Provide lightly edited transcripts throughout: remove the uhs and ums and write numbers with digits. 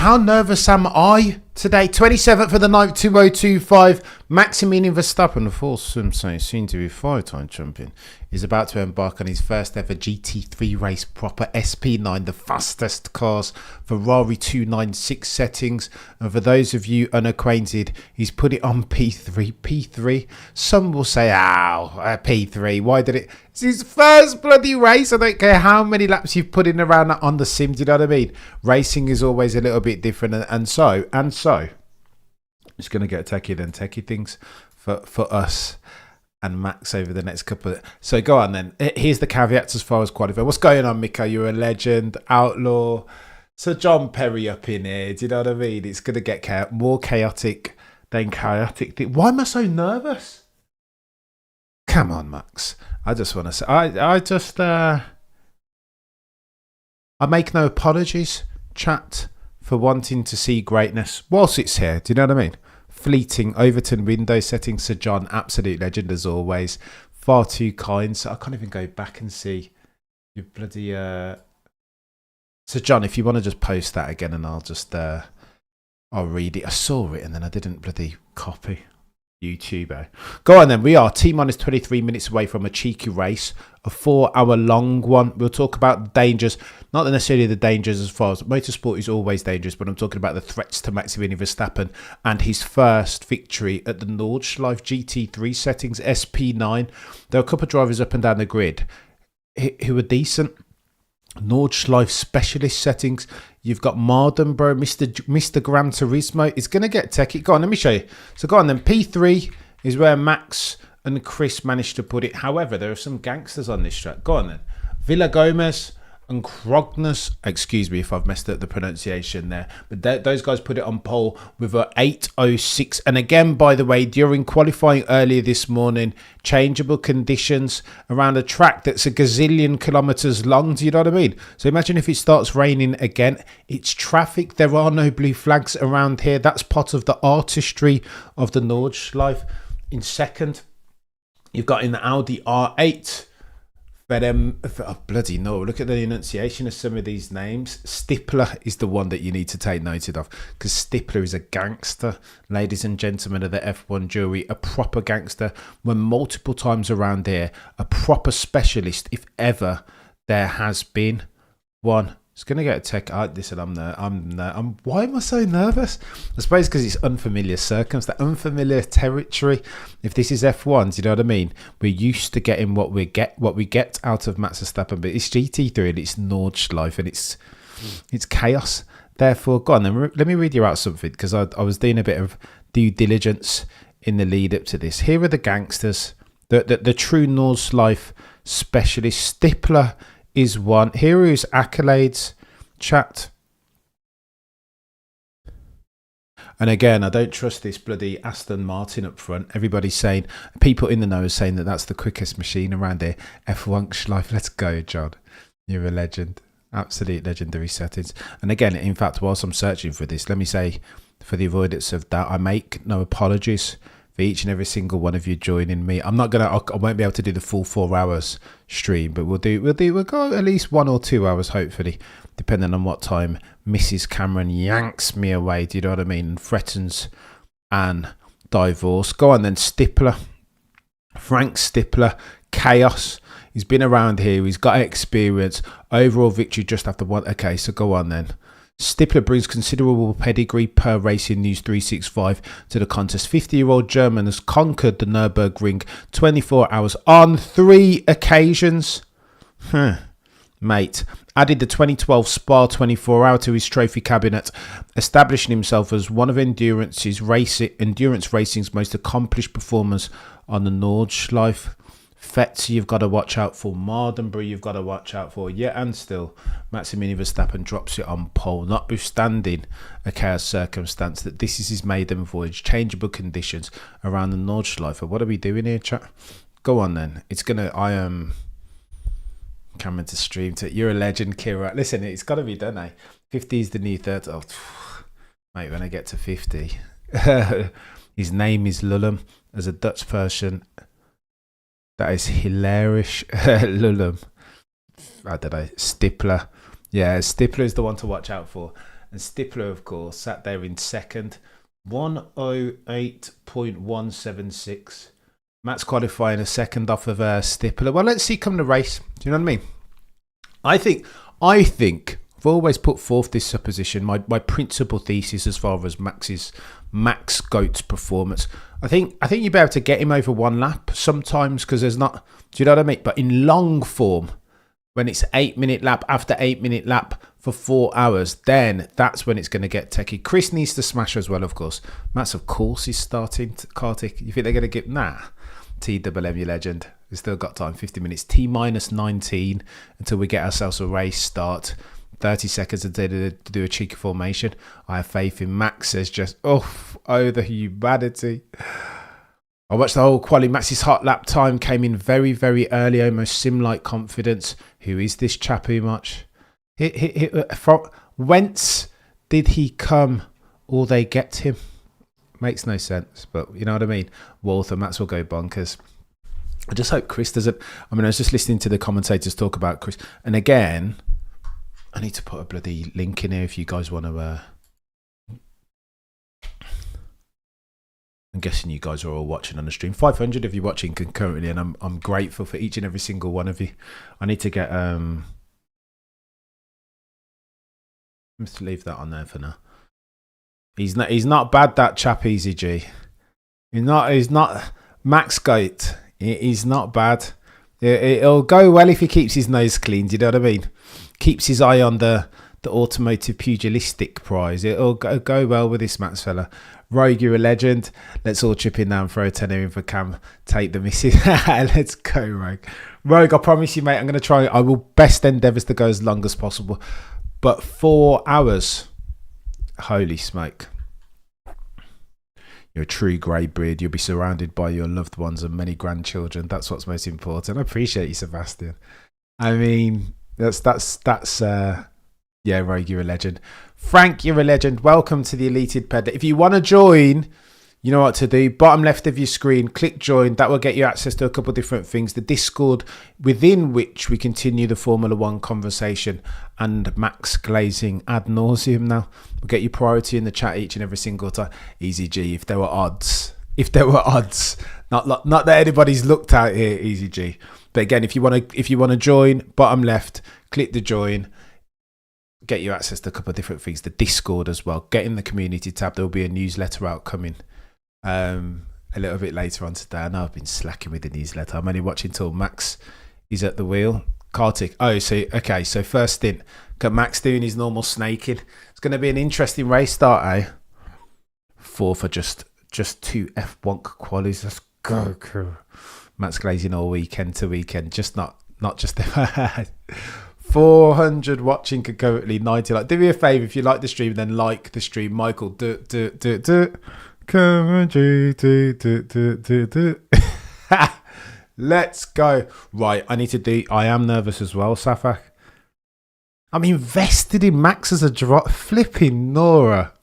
how nervous am I today? 27th of the 9th, 2025. Maximilian Verstappen, for some say soon to be 5-time champion, is about to embark on his first ever GT3 race, proper SP9, the fastest cars, Ferrari 296 settings. And for those of you unacquainted, he's put it on P3. P3, some will say, P3, why did it? It's his first bloody race. I don't care how many laps you've put in around that on the sim, do you know what I mean? Racing is always a little bit different, and so it's going to get techie things for us and Max over the next couple of... So go on then. Here's the caveats as far as qualifying. What's going on, Miko? You're a legend, outlaw. So John Perry up in here. Do you know what I mean? It's going to get more chaotic than chaotic. Why am I so nervous? Come on, Max. I just want to say... I make no apologies, chat, for wanting to see greatness whilst it's here. Do you know what I mean? Fleeting Overton window settings. Sir John, absolute legend as always. Far too kind. So I can't even go back and see your bloody... Sir John, if you want to just post that again and I'll just... I'll read it. I saw it and then I didn't bloody copy. YouTuber. Go on then. We are T-minus 23 minutes away from a cheeky race, a 4-hour long one. We'll talk about the dangers, not necessarily the dangers as far as motorsport is always dangerous, but I'm talking about the threats to Maximilian Verstappen and his first victory at the Nordschleife GT3 settings, SP9. There are a couple of drivers up and down the grid who are decent. Nordschleife specialist settings. You've got Mardenborough, Mr. Gran Turismo. It's going to get techie. Go on, let me show you. So go on then. P3 is where Max and Chris managed to put it. However, there are some gangsters on this track. Go on then. Villa Gomez and Krognus. Excuse me if I've messed up the pronunciation there. But those guys put it on pole with a 8:06. And again, by the way, during qualifying earlier this morning, changeable conditions around a track that's a gazillion kilometers long. Do you know what I mean? So imagine if it starts raining again. It's traffic. There are no blue flags around here. That's part of the artistry of the Nordschleife. In second, you've got in the Audi R8. But bloody no, look at the enunciation of some of these names. Stippler is the one that you need to take note of, because Stippler is a gangster, ladies and gentlemen of the F1 jury, a proper gangster. Won multiple times around here, a proper specialist if ever there has been one. It's gonna get a tech. Listen, why am I so nervous? I suppose because it's unfamiliar circumstance, unfamiliar territory. If this is F1, do you know what I mean? We're used to getting what we get out of Max Verstappen, but it's GT3 and it's Nordschleife and it's chaos. Therefore, go on then. Let me read you out something, because I was doing a bit of due diligence in the lead up to this. Here are the gangsters, the true Nordschleife specialist. Stippler is one. Here are his accolades, chat. And again, I don't trust this bloody Aston Martin up front. Everybody's saying, people in the know are saying that that's the quickest machine around here. F1 Schleif, let's go, John. You're a legend. Absolute legendary settings. And again, in fact, whilst I'm searching for this, let me say, for the avoidance of doubt, I make no apologies for each and every single one of you joining me. I won't be able to do the full 4 hours stream, but we'll go at least 1 or 2 hours, hopefully, depending on what time Mrs. Cameron yanks me away. Do you know what I mean? And threatens and divorce. Go on then, Stippler. Frank Stippler, chaos. He's been around here. He's got experience. Overall victory just after one. Okay, so go on then. Stippler brings considerable pedigree per Racing News 365 to the contest. 50-year-old German has conquered the Nürburgring 24 hours on 3 occasions. Mate. Added the 2012 Spa 24-hour to his trophy cabinet, establishing himself as one of endurance racing's most accomplished performers on the Nordschleife. Fetz, you've got to watch out for. Mardenborough, you've got to watch out for. Yeah, and still, Maximilian Verstappen drops it on pole, notwithstanding a chaos circumstance that this is his maiden voyage, changeable conditions around the Nordschleife. What are we doing here, chat? Go on then. I am coming to stream to. You're a legend, Kira. Listen, it's got to be done, eh? 50 is the new 30. Oh, mate, when I get to 50, his name is Lullum, as a Dutch person. That is hilarious. Lullum. I don't know. Stippler. Yeah, Stippler is the one to watch out for. And Stippler, of course, sat there in second, 108.176. Matt's qualifying a second off of Stippler. Well, let's see come the race. Do you know what I mean? I think I've always put forth this supposition, my principal thesis as far as Max Goat's performance. I think you'll be able to get him over one lap sometimes because there's not, do you know what I mean? But in long form, when it's 8-minute lap after 8-minute lap for 4 hours, then that's when it's going to get techie. Chris needs to smash as well, of course. Matt's, of course, is starting. Kartik, you think they're going to get TWM, you legend. We've still got time, 50 minutes. T-19 until we get ourselves a race start. 30 seconds to do a cheeky formation. I have faith in Max. Says just, oh, the humanity. I watched the whole quali. Max's hot lap time came in very, very early, almost sim-like confidence. Who is this chap who much? From whence did he come or they get him? Makes no sense, but you know what I mean? Walther, Max will go bonkers. I just hope Chris doesn't. I mean, I was just listening to the commentators talk about Chris. And again, I need to put a bloody link in here if you guys want to... I'm guessing you guys are all watching on the stream. 500 of you watching concurrently, and I'm grateful for each and every single one of you. I need to get... Let's leave that on there for now. He's not bad, that chap, Easy G. He's not Max Goat. He's not bad. It'll go well if he keeps his nose clean. Do you know what I mean? Keeps his eye on the automotive pugilistic prize. It'll go well with this Max fella. Rogue, you're a legend. Let's all chip in now and throw a tenner in for Cam. Take the misses. Let's go, Rogue. Rogue, I promise you, mate, I'm going to try. I will best endeavours to go as long as possible. But 4 hours, holy smoke. You're a true grey beard. You'll be surrounded by your loved ones and many grandchildren. That's what's most important. I appreciate you, Sebastian. I mean, that's yeah, Rogue, you're a legend. Frank, you're a legend. Welcome to the Elated Peddler. If you want to join, you know what to do. Bottom left of your screen, click join. That will get you access to a couple of different things. The Discord, within which we continue the Formula One conversation and Max glazing ad nauseum now. We'll get you priority in the chat each and every single time. Easy G, if there were odds. Not that anybody's looked out here, Easy G. But again, if you want to join, bottom left, click the join. Get you access to a couple of different things. The Discord as well. Get in the community tab. There will be a newsletter out coming a little bit later on today. I know I've been slacking with the newsletter. I'm only watching till Max is at the wheel. Kartik. Oh, so okay. So first stint, got Max doing his normal snaking. It's going to be an interesting race start, eh? 4 for just 2 F1 qualies. Let's go, crew. Max glazing all weekend to weekend. Just not just 400 watching concurrently. 90 like. Do me a favour if you like the stream, then like the stream. Michael, do. Come on, do. Let's go. Right, I need to do. I am nervous as well, Safak. I'm invested in Max as a drop. Flipping Nora.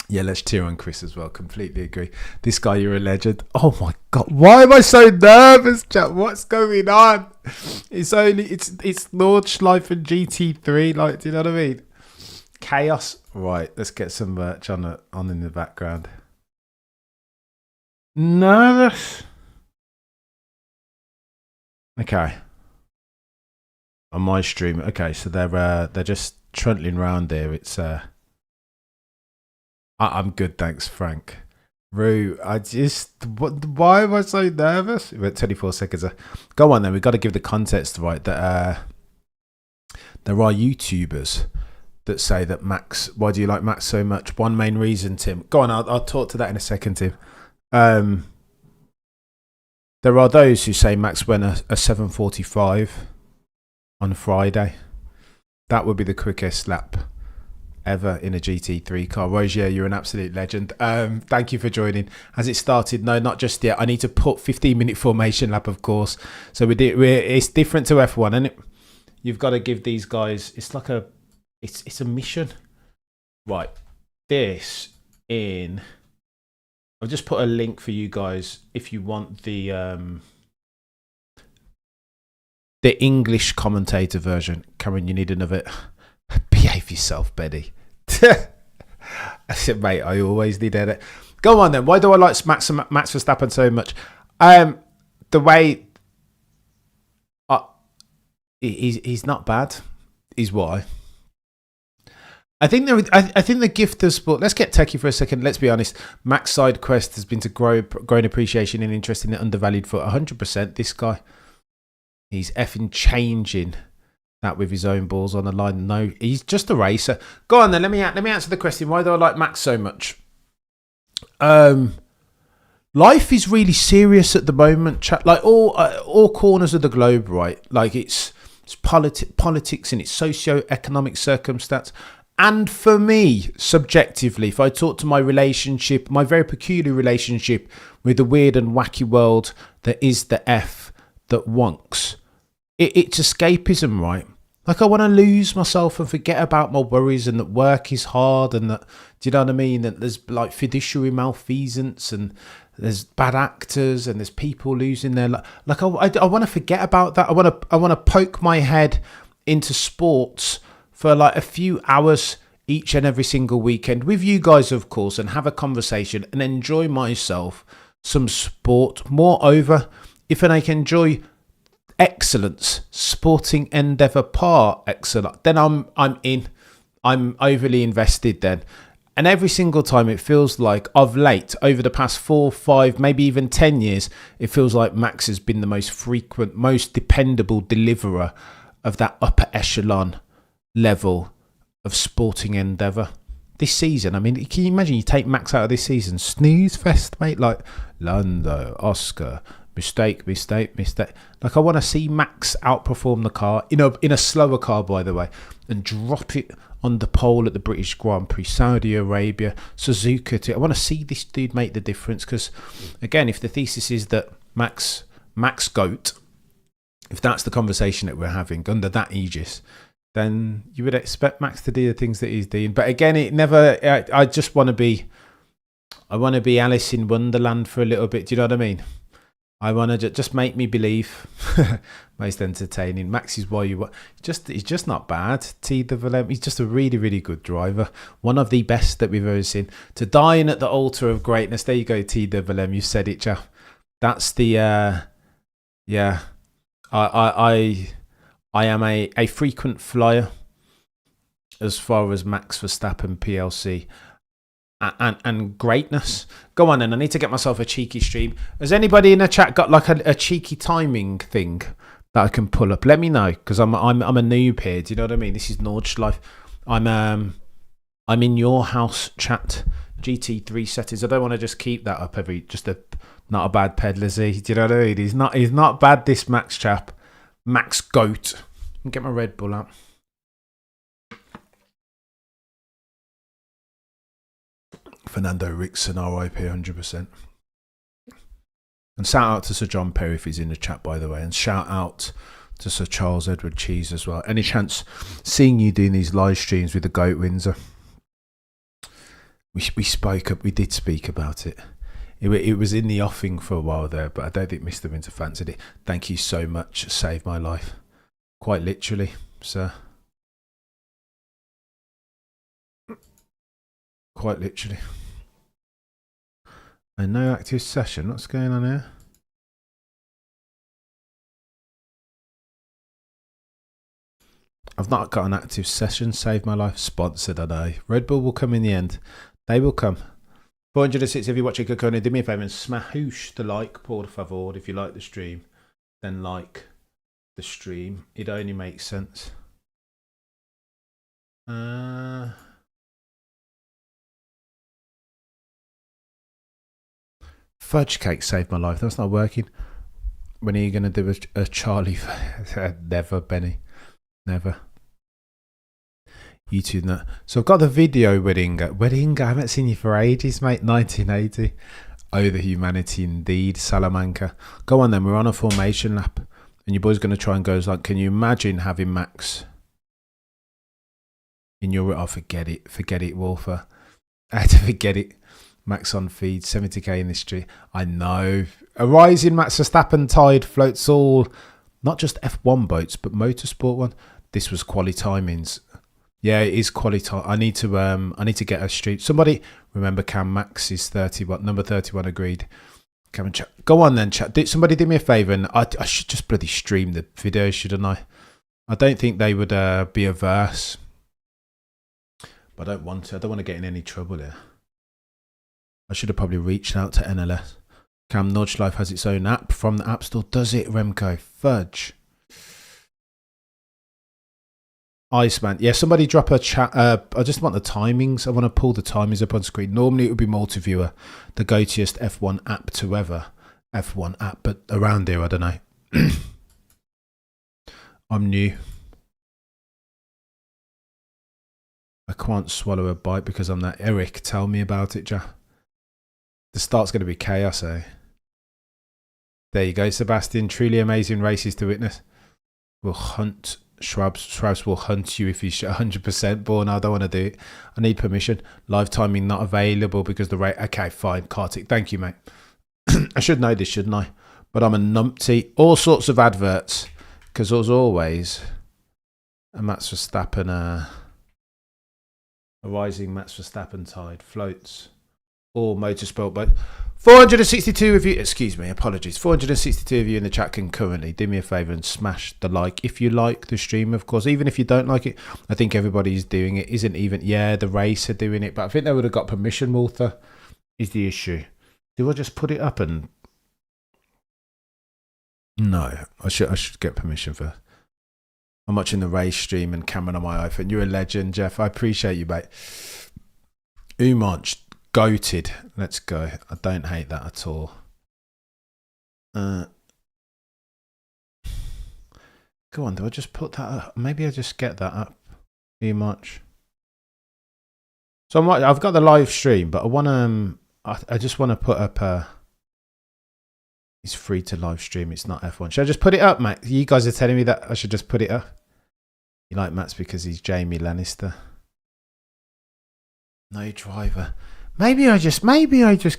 Yeah, let's cheer on Chris as well. Completely agree. This guy, you're a legend. Oh my god, why am I so nervous, chat? What's going on? It's Nordschleife and GT3. Like, do you know what I mean? Chaos. Right, let's get some merch on in the background. Nervous. Okay. On my stream. Okay, so they're just trundling around there. It's I'm good, thanks, Frank. Rue, why am I so nervous? We're at 24 seconds. Go on then, we've got to give the context right that there are YouTubers that say that Max, why do you like Max so much? One main reason, Tim. Go on, I'll talk to that in a second, Tim. There are those who say Max went a 7:45 on Friday. That would be the quickest lap ever in a GT3 car. Roger, you're an absolute legend. Thank you for joining. Has it started? No, not just yet. I need to put 15-minute formation lap, of course. So it's different to F1, and you've got to give these guys. It's like it's a mission, right? This in. I'll just put a link for you guys if you want the English commentator version. Cameron, you need another. Behave yourself, Benny. I said, mate, I always did it. Go on then. Why do I like Max Verstappen so much? The way he's not bad is why. I think the gift of sport. Let's get techie for a second. Let's be honest. Max side quest has been to growing appreciation and interest in the undervalued for 100%. This guy, he's effing changing that with his own balls on the line. No, he's just a racer. Go on then. Let me answer the question. Why do I like Max so much? Life is really serious at the moment, chat. Like all corners of the globe, right? Like it's politics and it's socio-economic circumstance. And for me, subjectively, if I talk to my relationship, my very peculiar relationship with the weird and wacky world that is the F that wonks, it's escapism, right? Like I want to lose myself and forget about my worries, and that work is hard, and that, do you know what I mean? That there's like fiduciary malfeasance, and there's bad actors, and there's people losing their life. Like I want to forget about that. I want to poke my head into sports for like a few hours each and every single weekend with you guys, of course, and have a conversation and enjoy myself some sport. Moreover, if I can enjoy excellence, sporting endeavour par excellence, then I'm in. I'm overly invested then. And every single time it feels like of late, over the past 4, 5, maybe even 10 years, it feels like Max has been the most frequent, most dependable deliverer of that upper echelon level of sporting endeavour. This season, I mean, can you imagine you take Max out of this season? Snooze fest, mate. Like Lando, Oscar, mistake. Like I want to see Max outperform the car in a slower car, by the way, and drop it on the pole at the British Grand Prix, Saudi Arabia, Suzuka. I want to see this dude make the difference, because again, if the thesis is that Max GOAT, if that's the conversation that we're having under that aegis, then you would expect Max to do the things that he's doing. But again, it never. I just want to be. I want to be Alice in Wonderland for a little bit. Do you know what I mean? I want to just make me believe. Most entertaining. Max is why you want. He's just not bad. He's just a really, really good driver. One of the best that we've ever seen. To dine at the altar of greatness. There you go, TWM. You said it, chap. That's the. Yeah. I am a frequent flyer as far as Max Verstappen PLC and greatness. Go on then, I need to get myself a cheeky stream. Has anybody in the chat got like a cheeky timing thing that I can pull up? Let me know, because I'm a noob here. Do you know what I mean? This is Nordschleife. I'm in your house, chat. GT3 settings. I don't want to just keep that up not a bad peddler, do you know what I mean? He's not bad, this Max chap. Max GOAT. Get my Red Bull out. Fernando Rickson, RIP 100%. And shout out to Sir John Perry if he's in the chat, by the way. And shout out to Sir Charles Edward Cheese as well. Any chance seeing you doing these live streams with the GOAT Windsor? We did speak about it. It was in the offing for a while there, but I don't think Mr. Winter fancied it. Thank you so much. Saved my life. Quite literally, sir. Quite literally. And no active session. What's going on here? I've not got an active session. Saved my life. Sponsored, I know. Red Bull will come in the end. They will come. 406, if you're watching Kokona, do me a favour and smahoosh the like, por favor. If you like the stream, then like the stream. It only makes sense. Fudge cake saved my life. That's not working. When are you going to do a Charlie? Never, Benny. Never. YouTube nut. So I've got the video wedding. I haven't seen you for ages, mate. 1980. Oh, the humanity indeed. Salamanca. Go on then. We're on a formation lap. And your boy's going to try and go like, can you imagine having Max in your... Oh, forget it. Forget it, Wolfer. I had to forget it. Max on feed. 70k in this street. I know. A rising Max Verstappen tide floats all, not just F1 boats, but motorsport one. This was quality timings. Yeah, it is quality. I need to get a stream. Somebody remember Cam Max is 31, number 31 agreed. Come and chat. Go on then, chat. Somebody do me a favour, and I should just bloody stream the video, shouldn't I? I don't think they would be averse, but I don't want to. I don't want to get in any trouble here. I should have probably reached out to NLS. Cam Nudge Life has its own app from the App Store. Does it, Remco? Fudge. Iceman. Yeah, somebody drop a chat. I just want the timings. I want to pull the timings up on screen. Normally it would be multi-viewer, the go-toest F1 app to ever. F1 app, but around here, I don't know. I'm new. I can't swallow a bite because I'm that. Eric, tell me about it, Ja. The start's going to be chaos, eh? There you go, Sebastian. Truly amazing races to witness. We'll hunt. Shrubs will hunt you if you 100% born. I don't want to do it. I need permission. Live timing not available because the rate. Okay, fine. Kartik, thank you, mate. I should know this, shouldn't I? But I'm a numpty. All sorts of adverts. Because as always, a Max Verstappen, a rising Max Verstappen tide floats. All motorsport, but 462 of you, excuse me, apologies, 462 of you in the chat can currently do me a favour and smash the like if you like the stream, of course. Even if you don't like it, I think everybody's doing it. Isn't even, yeah, the race are doing it, but I think they would have got permission, Walter, is the issue. Do I just put it up and... No, I should get permission for... I'm watching the race stream and Cameron on my iPhone. You're a legend, Jeff. I appreciate you, mate. Umanch. Goated. Let's go. I don't hate that at all. Go on, do I just put that up? Maybe I just get that up. Too much. So I've got the live stream, but I want to. I just want to put up. It's free to live stream. It's not F1. Should I just put it up, Matt? You guys are telling me that I should just put it up. You like Matt's because he's Jamie Lannister. No driver. Maybe I just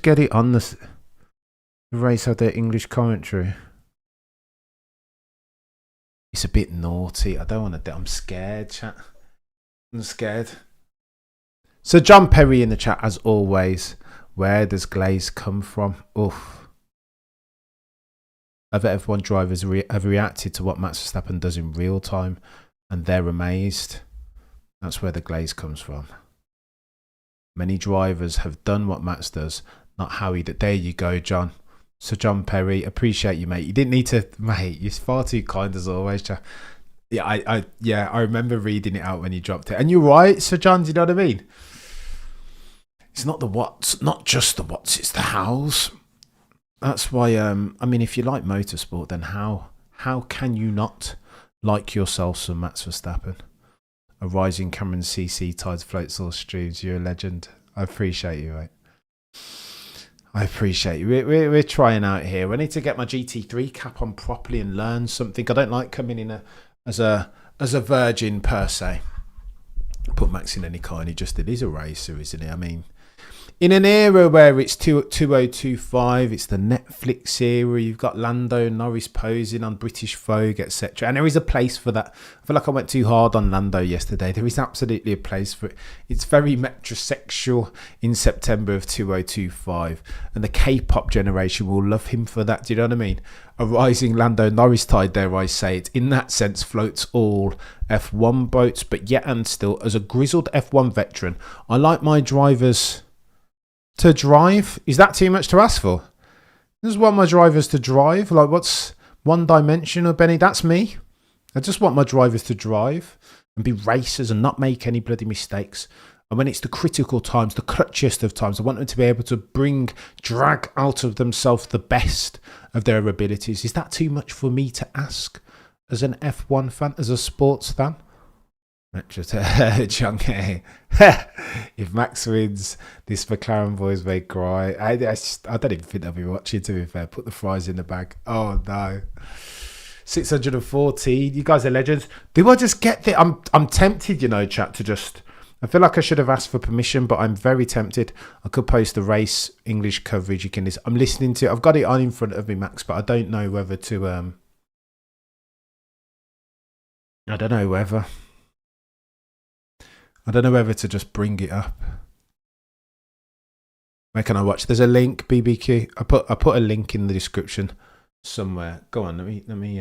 get it on the race of their English commentary. It's a bit naughty. I don't want to do. I'm scared, chat. I'm scared. So John Perry in the chat, as always. Where does glaze come from? Oof. Other F1 drivers have reacted to what Max Verstappen does in real time, and they're amazed. That's where the glaze comes from. Many drivers have done what Max does, not how he did. There you go, John. So John Perry, appreciate you, mate. You didn't need to, mate. You're far too kind as always, John. Yeah, I remember reading it out when you dropped it, and you're right, Sir John. Do you know what I mean? It's not the what's, not just the what's. It's the hows. That's why. I mean, if you like motorsport, then how can you not like yourself some Max Verstappen? A rising Cameron CC tides floats all streams. You're a legend. I appreciate you, mate. I appreciate you. We're trying out here. I need to get my GT3 cap on properly and learn something. I don't like coming in as a virgin per se. Put Max in any car and he just did. He's a racer, isn't he? I mean, in an era where it's 2025, it's the Netflix era, you've got Lando Norris posing on British Vogue, etc. And there is a place for that. I feel like I went too hard on Lando yesterday. There is absolutely a place for it. It's very metrosexual in September of 2025. And the K-pop generation will love him for that. Do you know what I mean? A rising Lando Norris tide, dare I say it, in that sense floats all F1 boats. But yet and still, as a grizzled F1 veteran, I like my drivers to drive. Is that too much to ask for? I just want my drivers to drive. Like, what's one-dimensional, Benny? That's me. I just want my drivers to drive and be racers and not make any bloody mistakes. And when it's the critical times, the clutchiest of times, I want them to be able to drag out of themselves the best of their abilities. Is that too much for me to ask as an F1 fan, as a sports fan? Chunky. If Max wins, this McLaren boys may cry. I don't even think they'll be watching, to be fair. Put the fries in the bag. Oh no. 614. You guys are legends. Do I just get the... I'm tempted, you know, chat, to just... I feel like I should have asked for permission, but I'm very tempted. I could post the race English coverage. You can listen. I'm listening to it. I've got it on in front of me, Max, but I don't know whether to... I don't know whether... I don't know whether to just bring it up. Where can I watch? There's a link, BBQ. I put a link in the description somewhere. Go on, let me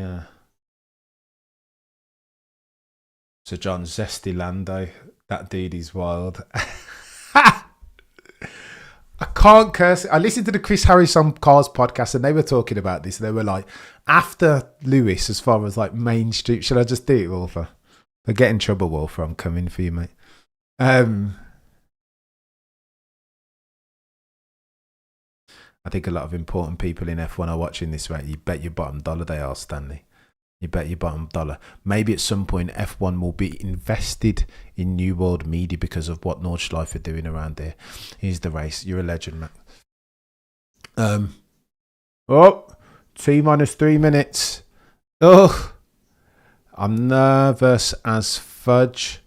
Sir John Zesty Lando. That dude is wild. I can't curse. I listened to the Chris Harris on Cars podcast and they were talking about this. They were like, after Lewis, as far as like mainstream, should I just do it, Wolfer? But get in trouble, Wolfer. I'm coming for you, mate. I think a lot of important people in F1 are watching this, right? You bet your bottom dollar they are, Stanley. You bet your bottom dollar. Maybe at some point F1 will be invested in New World Media because of what Nordschleife are doing around there. Here's the race. You're a legend, man. Oh, T-3 minutes. Oh, I'm nervous as fudge.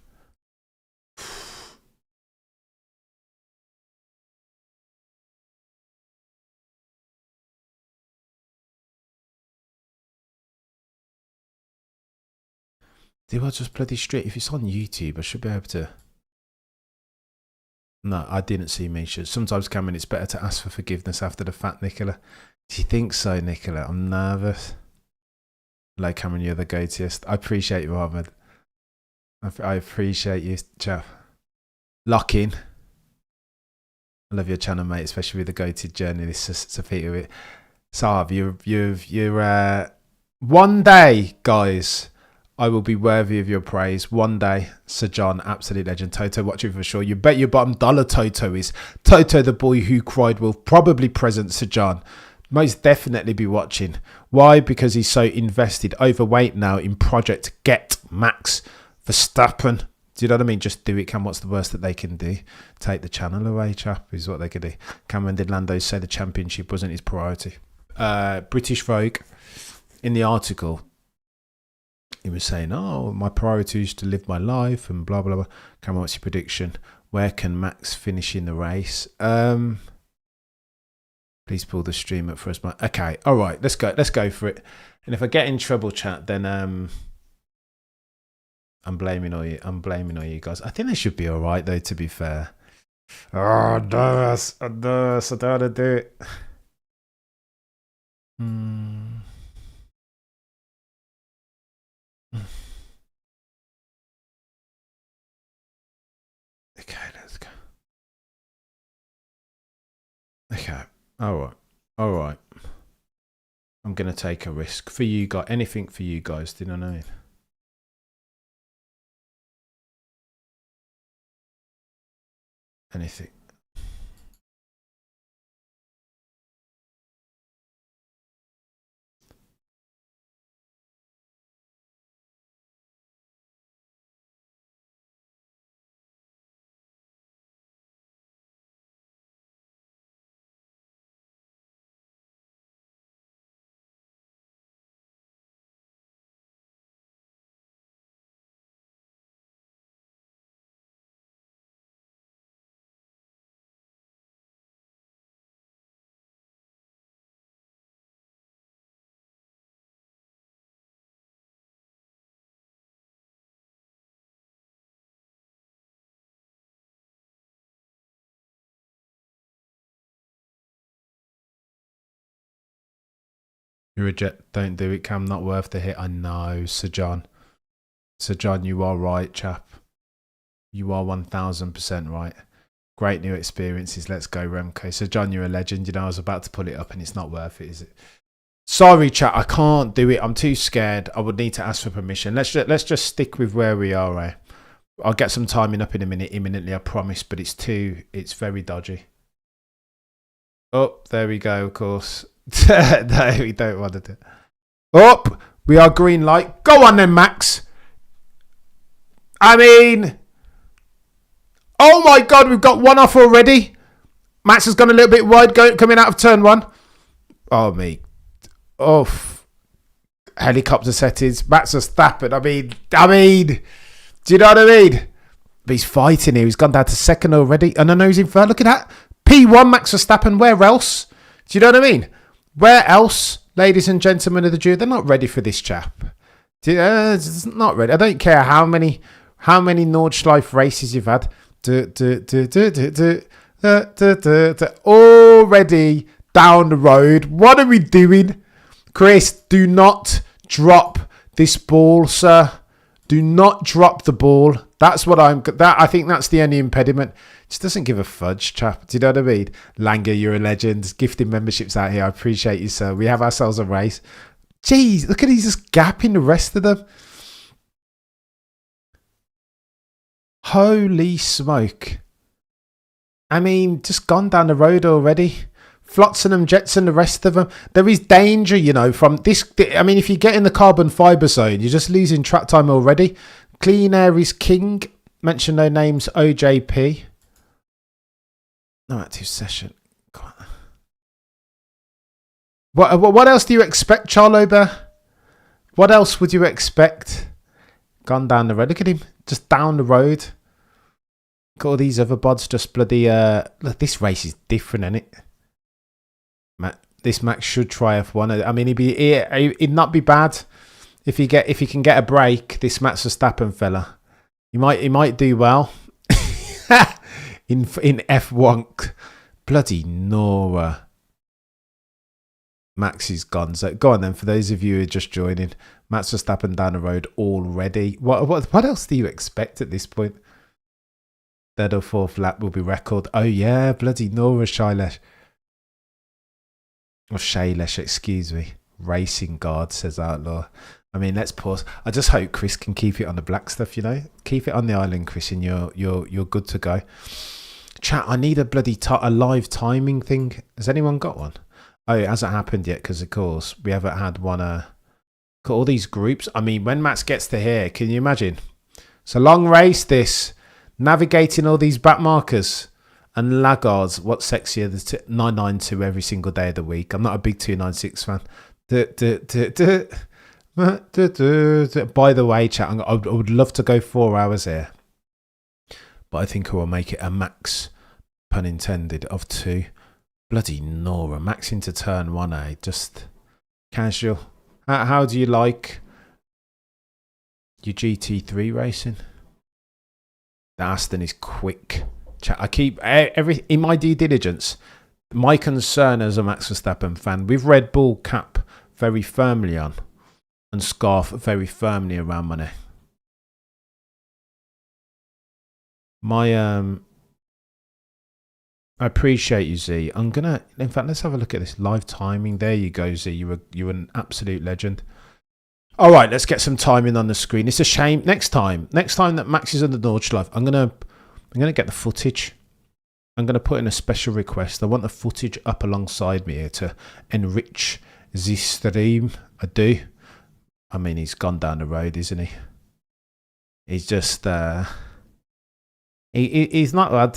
Do I just bloody straight? If it's on YouTube, I should be able to. No, I didn't see Misha. Sometimes, Cameron, it's better to ask for forgiveness after the fact, Nicola. Do you think so, Nicola? I'm nervous. Hello, Cameron, you're the go-toest. I appreciate you, Ahmed. I appreciate you, chap. Lock in. I love your channel, mate, especially with the go-to journey. This is Sophia. Sav, you're one day, guys. I will be worthy of your praise. One day, Sir John, absolute legend. Toto, watching for sure. You bet your bottom dollar Toto is. Toto, the boy who cried, will probably present Sir John. Most definitely be watching. Why? Because he's so invested, overweight now in Project Get Max Verstappen. Do you know what I mean? Just do it, Cam. What's the worst that they can do? Take the channel away, chap, is what they could do. Cameron, did Lando say the championship wasn't his priority? British Vogue, in the article, he was saying, oh, my priority is to live my life and blah, blah, blah. Cameron, what's your prediction? Where can Max finish in the race? Please pull the stream up for us. Okay, all right, let's go for it. And if I get in trouble, chat, then I'm blaming all you guys. I think they should be all right, though, to be fair. Oh, no, I don't want to do it. Okay, let's go. Okay, all right. I'm gonna take a risk for you guys. Anything for you guys. Do you know what I mean? Anything. You reject, don't do it, Cam, not worth the hit. I know, Sir John. Sir John, you are right, chap. You are 1000% right. Great new experiences. Let's go, Remco. Sir John, you're a legend. You know, I was about to pull it up and it's not worth it, is it? Sorry, chat, I can't do it. I'm too scared. I would need to ask for permission. Let's just stick with where we are, eh? I'll get some timing up in a minute, imminently, I promise, but it's very dodgy. Oh, there we go, of course. No, we don't want to do it. Oh, we are green light. Go on then, Max. I mean, oh my God, we've got one off already. Max has gone a little bit wide coming out of turn one. Oh, me. Oh, helicopter settings. Max Verstappen. I mean, do you know what I mean? But he's fighting here. He's gone down to second already. And I know he's in third. Look at that. P1 Max Verstappen. Where else? Do you know what I mean? Where else, ladies and gentlemen of the jury? They're not ready for this chap. It's not ready. I don't care how many How many Nordschleife races you've had? Already down the road. What are we doing? Chris, do not drop this ball, sir. Do not drop the ball. That's what I think that's the only impediment. Just doesn't give a fudge, chap. Do you know what I mean? Langer, you're a legend. Gifting memberships out here. I appreciate you, sir. We have ourselves a race. Jeez, look at he's just gapping the rest of them. Holy smoke. I mean, just gone down the road already. Flotsam and Jetson, the rest of them. There is danger, you know, from this. I mean, if you get in the carbon fibre zone, you're just losing track time already. Clean air is king. Mention no names, OJP. No active session. What else do you expect, Charlober? What else would you expect? Gone down the road. Look at him. Just down the road. Look at all these other bods just bloody... Look, this race is different, isn't it? This Max should try F1. I mean, it'd not be bad if he can get a break. This Max Verstappen fella, he might do well in F1. Bloody Nora. Max is gone. So go on then. For those of you who are just joining, Max Verstappen down the road already. What else do you expect at this point? Third or fourth lap will be record. Oh yeah, bloody Nora Shailesh. Or Shailesh, excuse me. Racing guard, says Outlaw. I mean, let's pause. I just hope Chris can keep it on the black stuff, you know. Keep it on the island, Chris, and you're good to go. Chat, I need a bloody a live timing thing. Has anyone got one? Oh, it hasn't happened yet because, of course, we haven't had one. Got all these groups. I mean, when Max gets to here, can you imagine? It's a long race, this. Navigating all these back markers. And laggards, what's sexier? The 992 every single day of the week. I'm not a big 296 fan. By the way, chat, I would love to go 4 hours here. But I think I will make it a max, pun intended, of 2. Bloody Nora. Max into turn 1A. Just casual. How do you like your GT3 racing? The Aston is quick. I keep in my due diligence. My concern as a Max Verstappen fan, with Red Bull cap very firmly on and scarf very firmly around my neck. I appreciate you, Z. I'm gonna. In fact, let's have a look at this live timing. There you go, Z. You're an absolute legend. All right, let's get some timing on the screen. It's a shame. Next time that Max is on the Nordschleife, I'm gonna get the footage. I'm gonna put in a special request. I want the footage up alongside me here to enrich the stream. I do. I mean, he's gone down the road, isn't he? He's just he's not had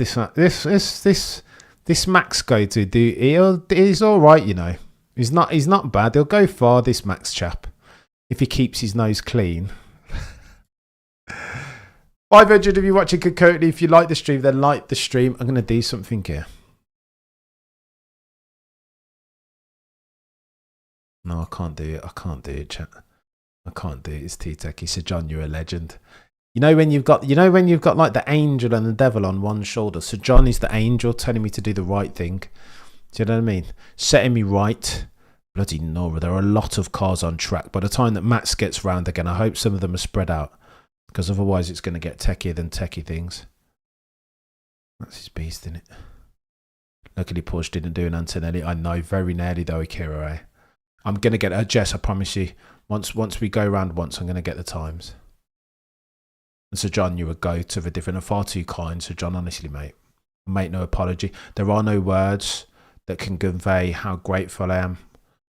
this Max go to do. He's all right, you know. He's not bad. He'll go far, this Max chap, if he keeps his nose clean. 500 of you watching concurrently. If you like the stream, then like the stream. I'm going to do something here. No, I can't do it. I can't do it, chat. I can't do it. It's too techy. So, John, you're a legend. You know when you've got like the angel and the devil on one shoulder. So John is the angel telling me to do the right thing. Do you know what I mean? Setting me right. Bloody Nora. There are a lot of cars on track. By the time that Max gets round again, I hope some of them are spread out. Because otherwise it's going to get techier than techie things. That's his beast, isn't it? Luckily Porsche didn't do an Antonelli. I know, very nearly though, Akira. I'm going to get a Jess, I promise you. Once we go round once, I'm going to get the times. And so John, you're a goat of a different and far too kind. So John, honestly, mate, no apology. There are no words that can convey how grateful I am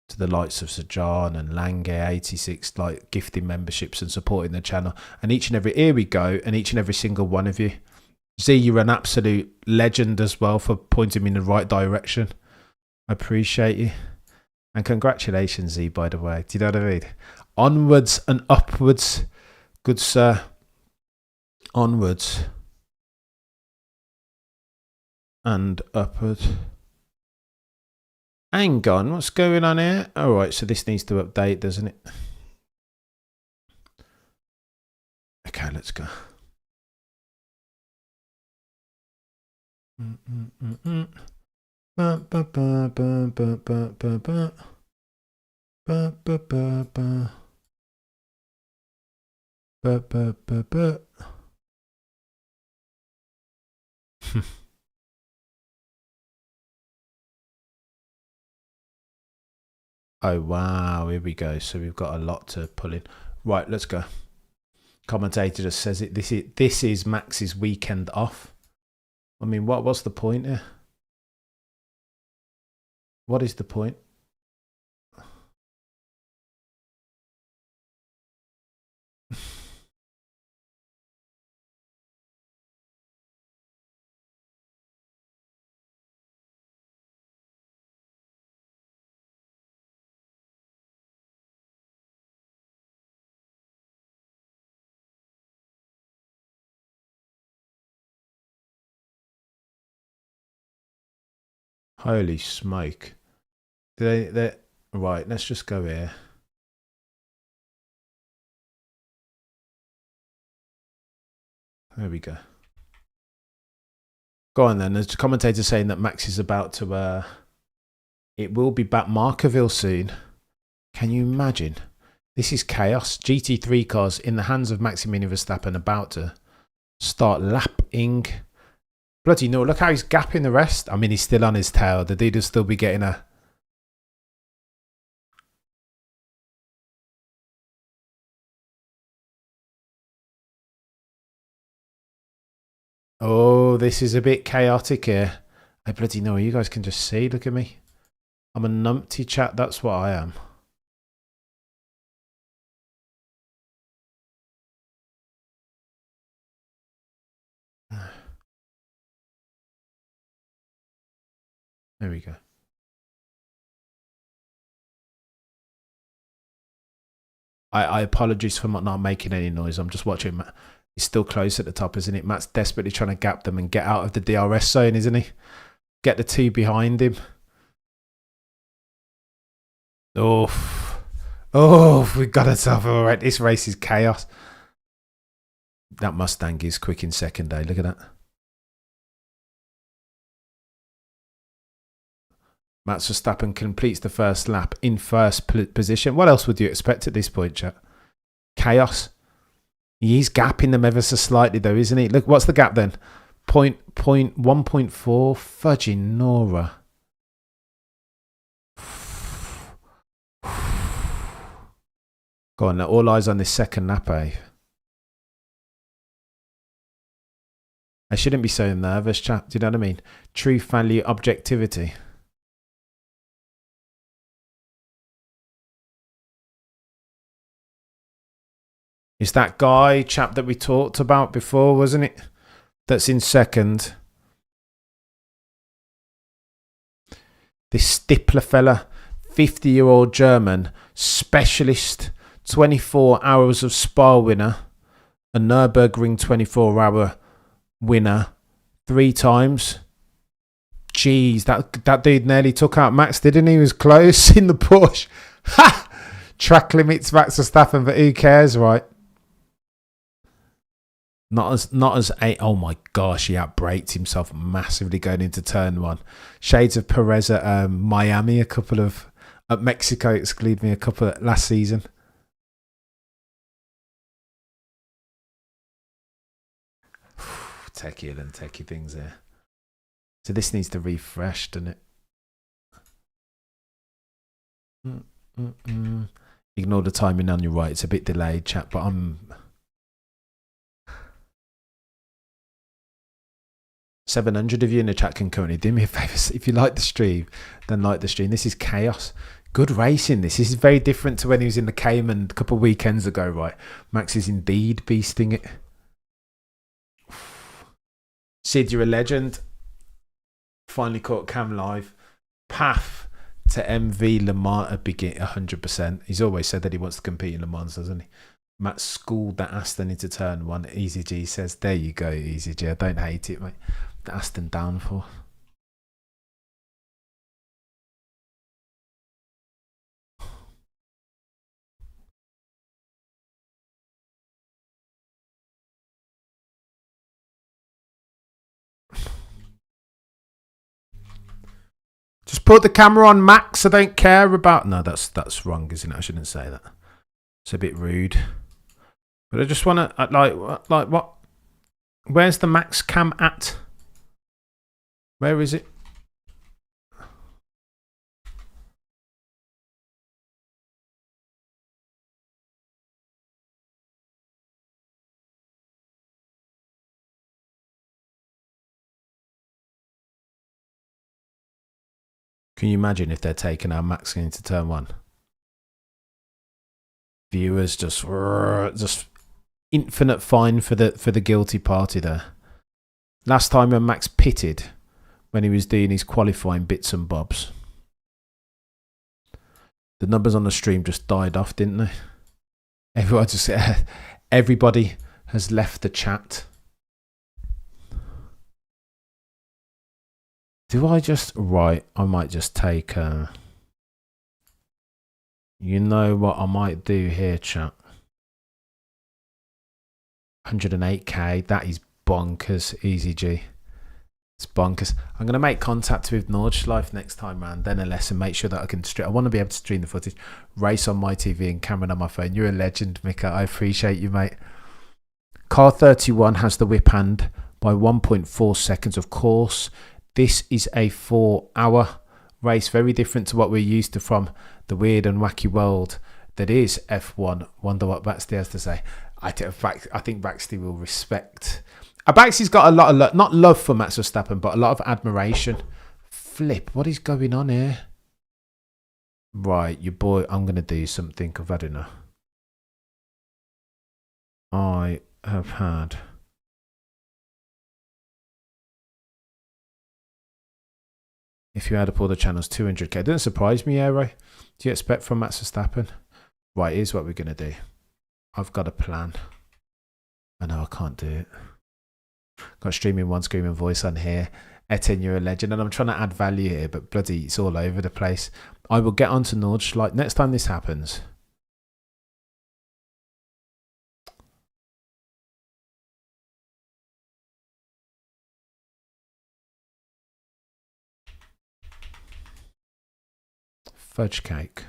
to the likes of Sir John and Lange86, like gifting memberships and supporting the channel, and each and every single one of you. Z, you're an absolute legend as well for pointing me in the right direction. I appreciate you, and congratulations, Z, by the way. Do you know what I mean? Onwards and upwards, good sir. Onwards and upwards. Hang on, what's going on here? All right, so this needs to update, doesn't it? Okay, let's go. Oh wow, here we go. So we've got a lot to pull in. Right, let's go. Commentator just says it. This is Max's weekend off. I mean, what's the point here? What is the point? Holy smoke. They right, let's just go here. There we go. Go on then. There's a commentator saying that Max is about to it will be back Markerville soon. Can you imagine? This is chaos. GT3 cars in the hands of Maximilian Verstappen about to start lapping. Bloody no, look how he's gapping the rest. I mean, he's still on his tail. The dude will still be getting a... Oh, this is a bit chaotic here. I bloody know. You guys can just see. Look at me. I'm a numpty chat. That's what I am. There we go. I apologize for not making any noise. I'm just watching Matt. He's still close at the top, isn't it? Matt's desperately trying to gap them and get out of the DRS zone, isn't he? Get the two behind him. Oh, we got ourselves all right. This race is chaos. That Mustang is quick in second, eh? Look at that. Max Verstappen completes the first lap in first position. What else would you expect at this point, chat? Chaos. He's gapping them ever so slightly, though, isn't he? Look, what's the gap then? 1.4. Fudging Nora. Go on, all eyes on this second lap, eh? I shouldn't be so nervous, chap. Do you know what I mean? Truth, value, objectivity. Is that guy, chap, that we talked about before, wasn't it? That's in second. This Stippler fella, 50-year-old German, specialist, 24 hours of Spa winner, a Nürburgring 24-hour winner 3 times. Jeez, that dude nearly took out Max, didn't he? He was close in the Porsche. Ha! Track limits Max Verstappen, but who cares, right? Not as a... Oh my gosh, he outbraked himself massively going into turn 1. Shades of Perez at Miami a couple of... At Mexico, exclude me, a couple of, last season. Techier and techie things there. So this needs to refresh, doesn't it? Ignore the timing on your right. It's a bit delayed, chat, but I'm... 700 of you in the chat can currently do me a favour. If you like the stream, then like the stream. This is chaos. Good racing. This is very different to when he was in the Cayman a couple of weekends ago, right? Max is indeed beasting it. Sid, you're a legend. Finally caught Cam live. Path to MV Le Mans at begin 100%. He's always said that he wants to compete in Le Mans, doesn't he? Matt schooled that Aston into turn 1. Easy G says, there you go, Easy G. I don't hate it, mate. The Aston downfall. Just put the camera on max. I don't care about... No, that's wrong, isn't it? I shouldn't say that. It's a bit rude. But I just want to... Like what? Where's the max cam at? Where is it? Can you imagine if they're taking our max into turn one? Viewers just infinite fine for the guilty party there. Last time when Max pitted, when he was doing his qualifying bits and bobs, the numbers on the stream just died off, didn't they? Everybody has left the chat. Do I just... Right, I might just take... you know what I might do here, chat? 108k, that is bonkers. Easy G. It's bonkers. I'm going to make contact with Nordschleife next time round, then a lesson, make sure that I can stream. I want to be able to stream the footage, race on my TV and camera on my phone. You're a legend, Mika. I appreciate you, mate. Car 31 has the whip hand by 1.4 seconds, of course. This is a 4-hour race, very different to what we're used to from the weird and wacky world that is F1. Wonder what Baxter has to say. I think Baxter will respect. Baxter's got a lot of not love for Max Verstappen, but a lot of admiration. Flip, what is going on here? Right, your boy, I'm going to do something. I've had enough. I have had... If you add up all the channels, 200k. Doesn't surprise me, Aero. Do you expect from Max Verstappen? Right, here's what we're going to do. I've got a plan. I know I can't do it. Got streaming one, screaming voice on here. Etienne, you're a legend. And I'm trying to add value here, but bloody, it's all over the place. I will get onto Nordschleife. Next time this happens. Fudge cake.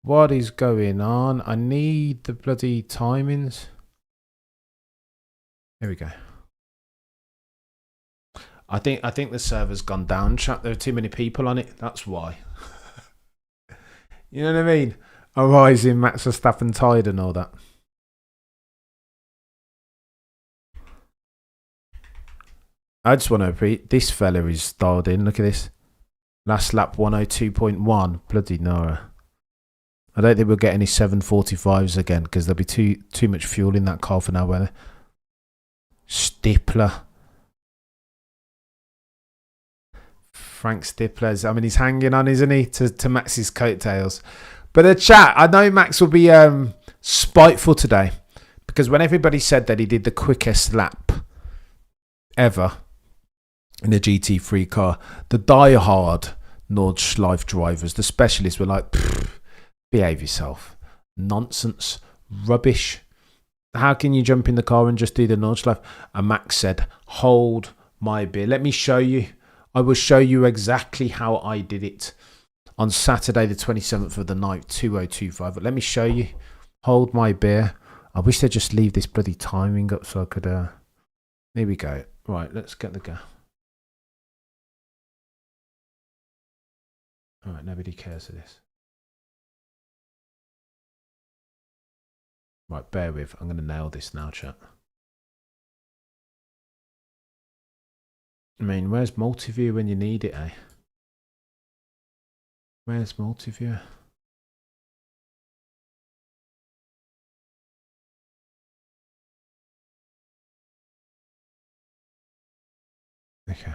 What is going on? I need the bloody timings. Here we go. I think the server's gone down, chat. There are too many people on it. That's why. You know what I mean? Arising Max Verstappen tide and all that. I just want to repeat, this fella is dialed in. Look at this. Last lap 102.1. Bloody Nora. I don't think we'll get any 745s again because there'll be too much fuel in that car for now. Weather. Stippler. Frank Stippler's. I mean, he's hanging on, isn't he, to Max's coattails. But the chat, I know Max will be spiteful today because when everybody said that he did the quickest lap ever in a GT3 car, the die-hard Nordschleife drivers, the specialists, were like, behave yourself. Nonsense. Rubbish. How can you jump in the car and just do the Nordschleife? And Max said, hold my beer. Let me show you. I will show you exactly how I did it on Saturday the 27th of the night, 2025. But let me show you. Hold my beer. I wish they'd just leave this bloody timing up so I could... Here we go. Right, let's get the go. All right, nobody cares for this. Right, bear with. I'm going to nail this now, chat. I mean, where's multi-view when you need it, eh? Where's multi-view? Okay.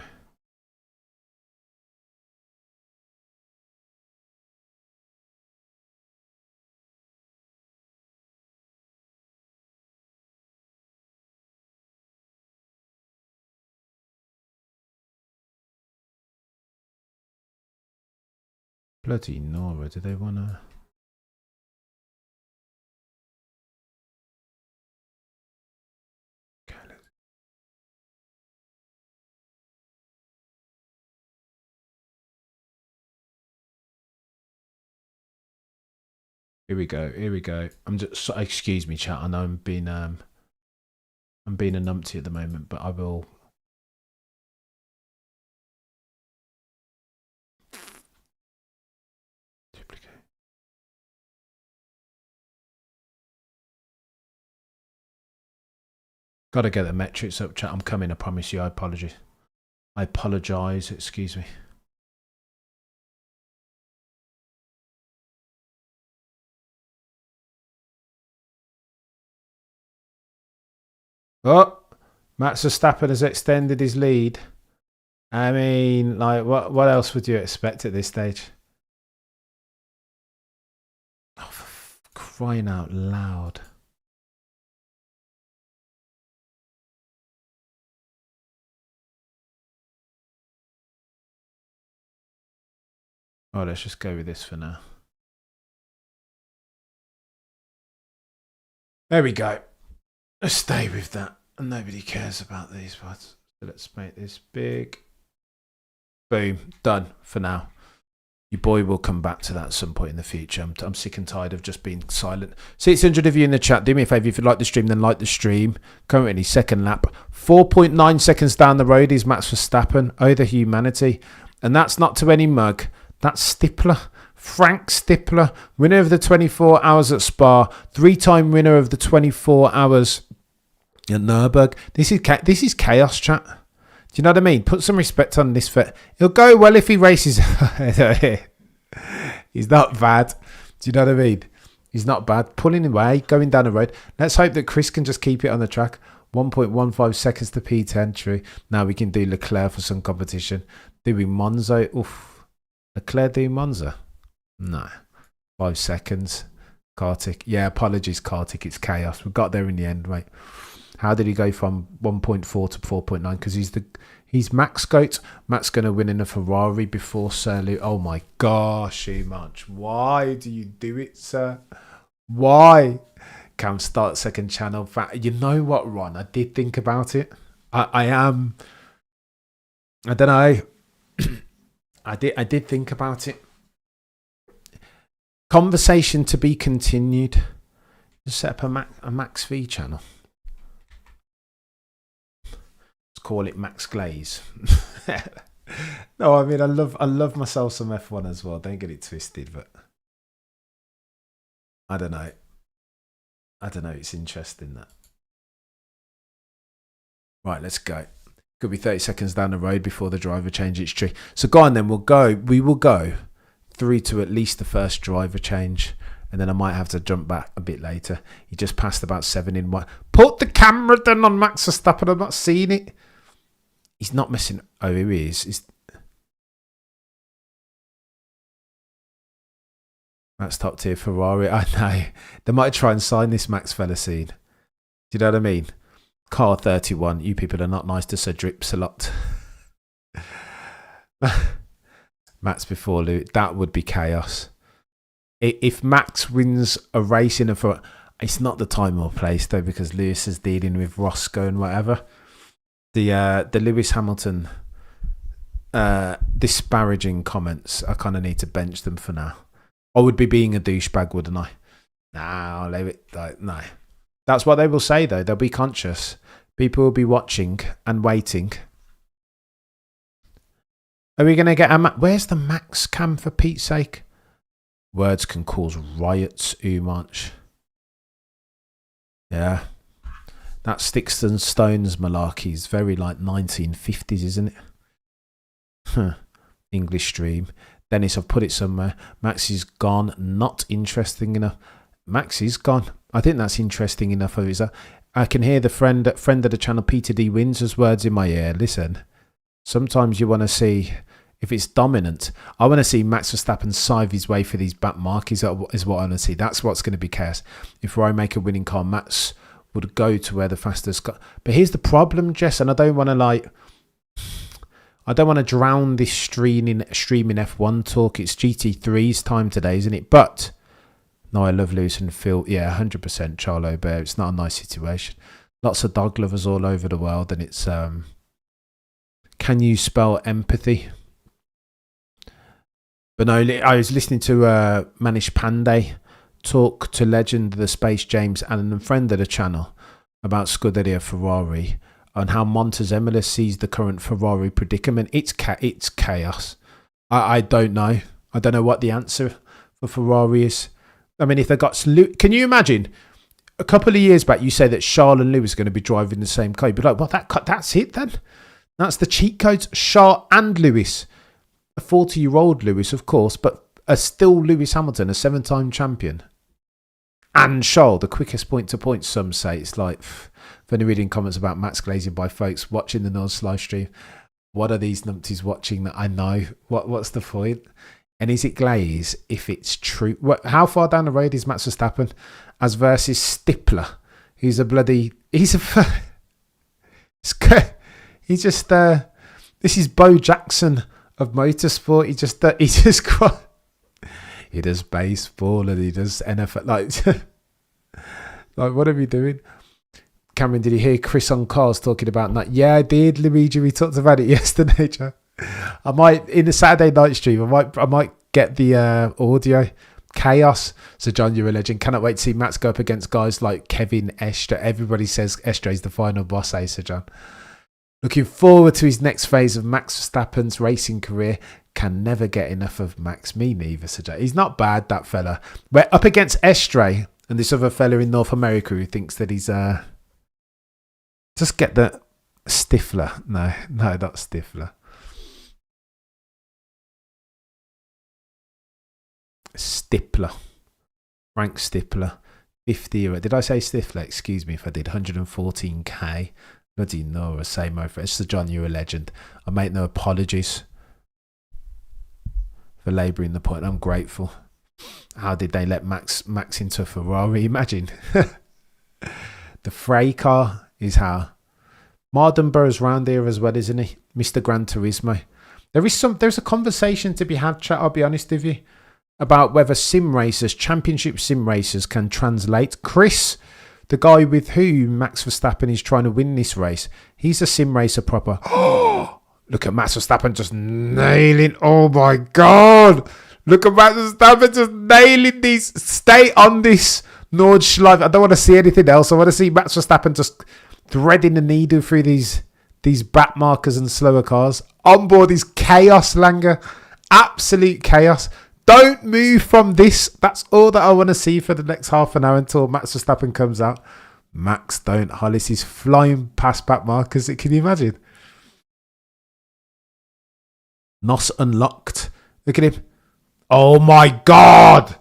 Bloody Nora, do they want to... Here we go. Here we go. I'm just, excuse me, chat. I know I'm being a numpty at the moment, but I will. Duplicate. Got to get the metrics up, chat. I'm coming. I promise you. I apologize. Excuse me. Oh, Max Verstappen has extended his lead. I mean, like, what else would you expect at this stage? Oh, for crying out loud. Oh, let's just go with this for now. There we go. Let's stay with that. And nobody cares about these ones. So let's make this big. Boom. Done for now. Your boy will come back to that at some point in the future. I'm sick and tired of just being silent. 600 of you in the chat. Do me a favour. If you like the stream, then like the stream. Currently, second lap. 4.9 seconds down the road is Max Verstappen. Oh, the humanity. And that's not to any mug. That's Stippler. Frank Stippler. Winner of the 24 hours at Spa. 3-time winner of the 24 hours at Nürburgring. This is chaos, chat. Do you know what I mean? Put some respect on this fit. He'll go well if he races. He's not bad. Do you know what I mean? He's not bad. Pulling away, going down the road. Let's hope that Chris can just keep it on the track. 1.15 seconds to P10. True. Now we can do Leclerc for some competition. Doing Monza. Oof. Leclerc doing Monza? No. 5 seconds. Kartik. Yeah, apologies, Kartik. It's chaos. We got there in the end, mate. How did he go from 1.4 to 4.9? Because he's Max Goat. Max going to win in a Ferrari before Sir Lou. Oh my gosh, much. Why do you do it, sir? Why? Can't start second channel. You know what, Ron? I did think about it. I don't know. I did think about it. Conversation to be continued. Just set up a Max V channel. Call it Max Glaze. No, I mean I love myself some F1 as well. Don't get it twisted, but I don't know. It's interesting that. Right, let's go. Could be 30 seconds down the road before the driver change its tree. So go on then. We will go through to at least the first driver change. And then I might have to jump back a bit later. He just passed about 7 in 1. Put the camera down on Max Verstappen. I'm not seeing it. He's not missing. Oh, here he is. That's top tier Ferrari. I know. They might try and sign this Max fella scene. Do you know what I mean? Car 31. You people are not nice to Sir Drips a lot. Max before Lou. That would be chaos. If Max wins a race in a Ferrari, it's not the time or place though, because Lewis is dealing with Roscoe and whatever. The Lewis Hamilton disparaging comments, I kind of need to bench them for now. I would be being a douchebag, wouldn't I? Nah, I'll leave it. No. That's what they will say, though. They'll be conscious. People will be watching and waiting. Are we going to get a... Where's the Max cam, for Pete's sake? Words can cause riots, Umanch. Yeah. That Sticks and Stones malarkey is very like 1950s, isn't it? Huh. English stream. Dennis, I've put it somewhere. Max is gone. Not interesting enough. Max is gone. I think that's interesting enough. I can hear the friend of the channel, Peter D. Windsor's words in my ear. Listen, sometimes you want to see, if it's dominant, I want to see Max Verstappen sieve his way for these back markers, is what I want to see. That's what's going to be chaos. If I make a winning car, Max would go to where the fastest car. But here's the problem, Jess, and I don't want to drown this streaming F1 talk. It's GT3's time today, isn't it? But no, I love Lewis and Phil. Yeah, 100% Charlo Bear. It's not a nice situation. Lots of dog lovers all over the world, and it's can you spell empathy? But no, I was listening to Manish Pandey talk to legend of the space James Allen and friend of the channel about Scuderia Ferrari and how Montezemolo sees the current Ferrari predicament. It's chaos. I don't know. I don't know what the answer for Ferrari is. I mean, if they got... Can you imagine? A couple of years back, you say that Charles and Lewis are going to be driving the same car. You'd be like, well, that's it then. That's the cheat codes. Charles and Lewis. A 40-year-old Lewis, of course, but still Lewis Hamilton, a 7-time champion. And Charles, the quickest point-to-point, some say. It's like, if any reading comments about Max glazing by folks watching the North live stream, what are these numpties watching that I know? What's the point? And is it glaze if it's true? How far down the road is Max Verstappen as versus Stippler? He's a this is Bo Jackson of motorsport. He does baseball and he does NFL. Like what are we doing? Cameron, did you hear Chris on Cars talking about that? Yeah, I did, Luigi. We talked about it yesterday, Joe. I might, in the Saturday night stream, I might get the audio. Chaos. So, John, you're a legend. Cannot wait to see Max go up against guys like Kevin Estre. Everybody says Estre is the final boss, Sir John. Looking forward to his next phase of Max Verstappen's racing career. Can never get enough of Max. Me neither, Sir John. He's not bad, that fella. We're up against Estre and this other fella in North America who thinks that he's... Just get the Stifler. No, not Stifler. Stippler. Frank Stippler. 50 euro. Did I say Stifler? Excuse me if I did. 114k. Bloody Nora, same over. It's the John, you're a legend. I make no apologies for labouring the point. I'm grateful. How did they let Max into a Ferrari? Imagine. The Frey car is how. Mardenborough's round here as well, isn't he? Mr. Gran Turismo. There's a conversation to be had, chat, I'll be honest with you, about whether sim racers, championship sim racers, can translate. Chris, the guy with whom Max Verstappen is trying to win this race, he's a sim racer proper. Oh, look at Max Verstappen just nailing. Oh my God. Look at Max Verstappen just nailing these. Stay on this Nordschleife. I don't want to see anything else. I want to see Max Verstappen just threading the needle through these back markers and slower cars. On board is chaos, Langer. Absolute chaos. Don't move from this. That's all that I want to see for the next half an hour until Max Verstappen comes out. Max, don't. Hollis is flying past back markers. Can you imagine? NOS unlocked. Look at him. Oh my God.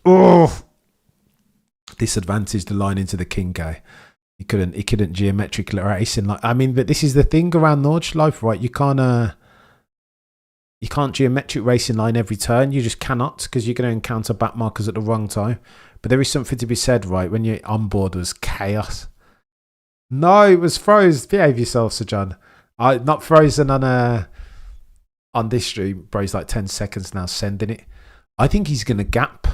Oh. Disadvantaged the line into the King guy. He couldn't geometrically racing. But this is the thing around Nordschleife, right? You can't geometric racing line every turn. You just cannot, because you're going to encounter back markers at the wrong time. But there is something to be said, right? When you're on board, was chaos. No, it was froze. Behave yourself, Sir John. Not frozen on this stream. Bro's like 10 seconds now sending it. I think he's going to gap.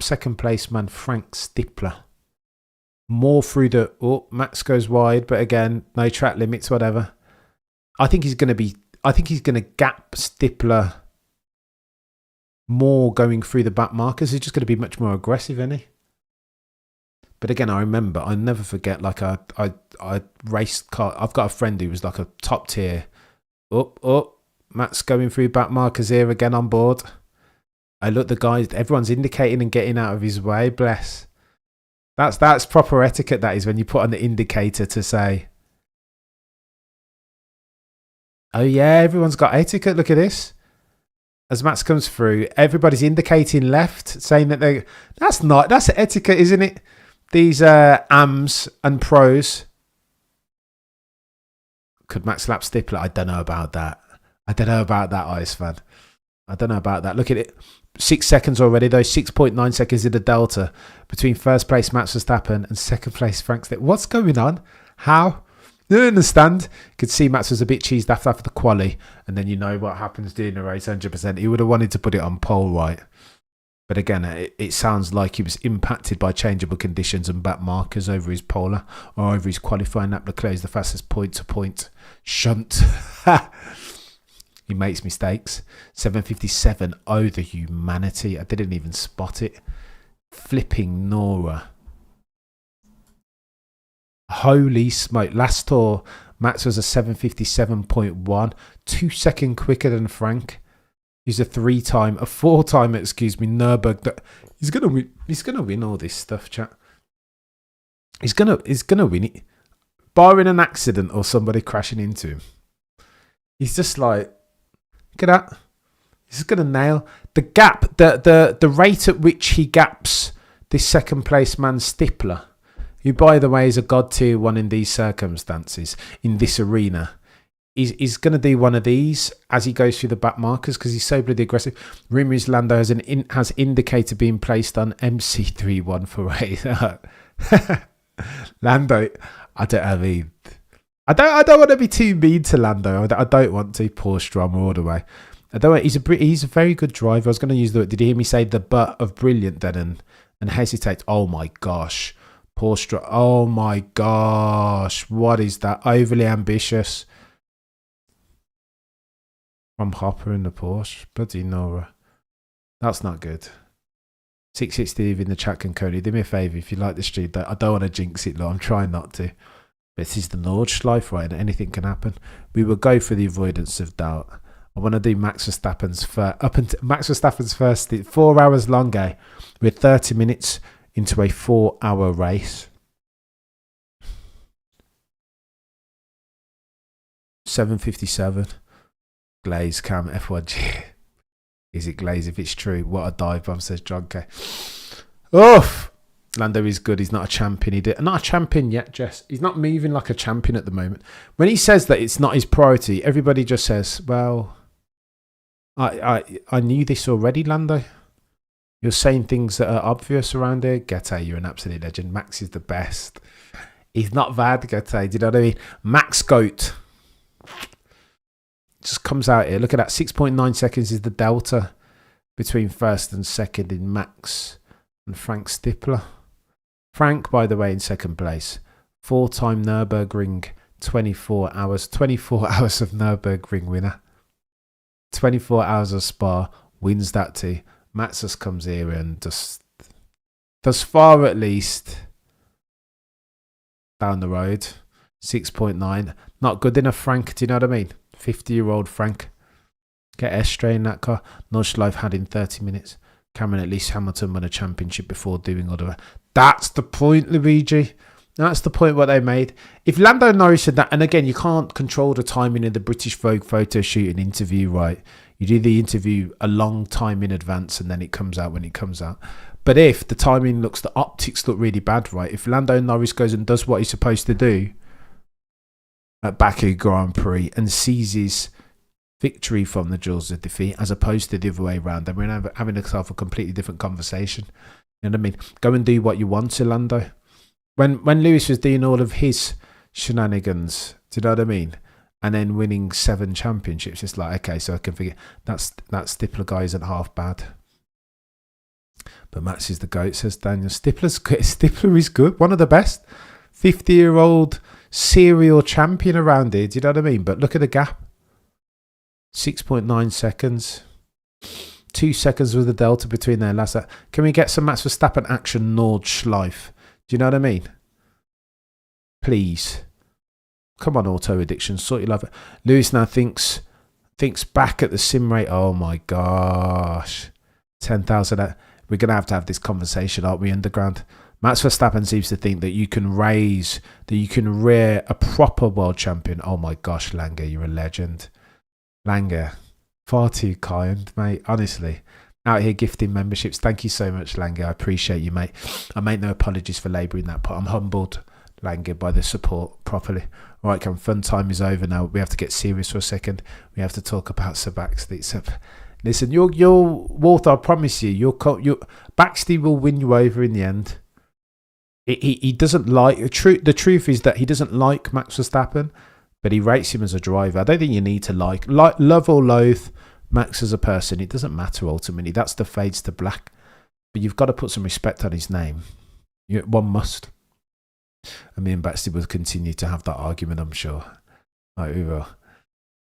Second place man Frank Stippler. More through the... Oh, Max goes wide, but again, no track limits, whatever. I think he's going to gap Stippler more going through the back markers. He's just going to be much more aggressive, isn't he? But again, I remember, I never forget, like I raced car. I've got a friend who was like a top tier. Matt's going through back markers here again on board. I look, the guys, everyone's indicating and getting out of his way. Bless. That's proper etiquette, that is, when you put on the indicator to say, oh yeah, everyone's got etiquette. Look at this. As Max comes through, everybody's indicating left, saying that that's etiquette, isn't it? These AMs and pros. Could Max lap Stippler? I don't know about that. Ice fan. I don't know about that. Look at it. 6 seconds already, though. 6.9 seconds in the delta between first place Max Verstappen and second place Frank Stippler. What's going on? How? I don't understand. Could see Max was a bit cheesed after the quali, and then you know what happens during the race. 100%. He would have wanted to put it on pole, right? But again, it sounds like he was impacted by changeable conditions and back markers over his polar or over his qualifying lap. Leclerc is the fastest point-to-point shunt. He makes mistakes. 757. Oh, the humanity. I didn't even spot it. Flipping Nora. Holy smoke. Last tour, Max was a 757.1. 2 seconds quicker than Frank. He's a 4-time, excuse me, Nürburgring. He's gonna win. He's gonna win all this stuff, chat. He's gonna win it. Barring an accident or somebody crashing into him. He's just like, look at that. He's gonna nail the gap. The rate at which he gaps this second place man Stippler, who by the way is a god tier 1 in these circumstances, in this arena. He's going to do one of these as he goes through the back markers because he's so bloody aggressive. Rumour is Lando has indicator being placed on MC314. Lando, I don't want to be too mean to Lando. I don't want to. Poor Stromer all the way. I don't want, he's a very good driver. I was going to use the, did you hear me say the butt of brilliant then and hesitate? Oh my gosh. Poor Stromer. Oh my gosh. What is that? Overly ambitious. From Hopper in the Porsche. Bloody Nora. That's not good. 660 Steve in the chat can Cody. Do me a favour if you like the stream. I don't want to jinx it, though. I'm trying not to. But this is the Nordschleife, right? And anything can happen. We will go for the avoidance of doubt. I want to do Max Verstappen's first 4 hours long, eh? We're 30 minutes into a 4-hour race. 7:57. Glaze cam F1G. Is it Glaze? If it's true, what a dive bomb, says John K. Oof! Lando is good. He's not a champion. Not a champion yet, Jess. He's not moving like a champion at the moment. When he says that it's not his priority, everybody just says, well, I knew this already, Lando. You're saying things that are obvious around here. Gete, you're an absolute legend. Max is the best. He's not bad, Gete. Do you know what I mean? Max Goat. Just comes out here. Look at that. 6.9 seconds is the delta between first and second in Max and Frank Stippler. Frank, by the way, in second place. 4-time Nürburgring, 24 hours. 24 hours of Nürburgring winner. 24 hours of Spa, wins that too. Max just comes here and just does far at least down the road. 6.9. Not good enough, Frank. Do you know what I mean? 50-year-old Frank. Get S-Stray in that car. Nordschleife had in 30 minutes. Cameron, at least Hamilton won a championship before doing all that. That's the point, Luigi. That's the point what they made. If Lando Norris said that, and again, you can't control the timing of the British Vogue photo shoot and interview, right? You do the interview a long time in advance and then it comes out when it comes out. But if the timing looks, the optics look really bad, right? If Lando Norris goes and does what he's supposed to do at Baku Grand Prix and seizes victory from the jaws of defeat as opposed to the other way around, then we're having a completely different conversation. You know what I mean? Go and do what you want to Lando. When Lewis was doing all of his shenanigans, do you know what I mean? And then winning 7 championships, it's like, okay, so I can forget that Stippler guy isn't half bad. But Max is the GOAT, says Daniel. Stippler is good, one of the best. 50-year-old serial champion around here, do you know what I mean? But look at the gap. 6.9 seconds. 2 seconds was the delta between their last. Can we get some Max Verstappen action, Nordschleife? Do you know what I mean? Please. Come on, auto addiction. Sort your love. Lewis now thinks back at the sim rate. Oh my gosh. 10,000. We're going to have this conversation, aren't we, Underground? Max Verstappen seems to think that you can rear a proper world champion. Oh my gosh, Langer, you're a legend. Langer, far too kind, mate. Honestly. Out here gifting memberships. Thank you so much, Langer. I appreciate you, mate. I make no apologies for labouring that part. I'm humbled, Langer, by the support properly. All right, Cam, fun time is over now. We have to get serious for a second. We have to talk about Sebastian. Listen, Walter, I promise you, Baxter will win you over in the end. He doesn't like... The truth is that he doesn't like Max Verstappen, but he rates him as a driver. I don't think you need to like love or loathe Max as a person. It doesn't matter ultimately. That's the fades to black. But you've got to put some respect on his name. One must. And me and Baxter will continue to have that argument, I'm sure. Right, we will.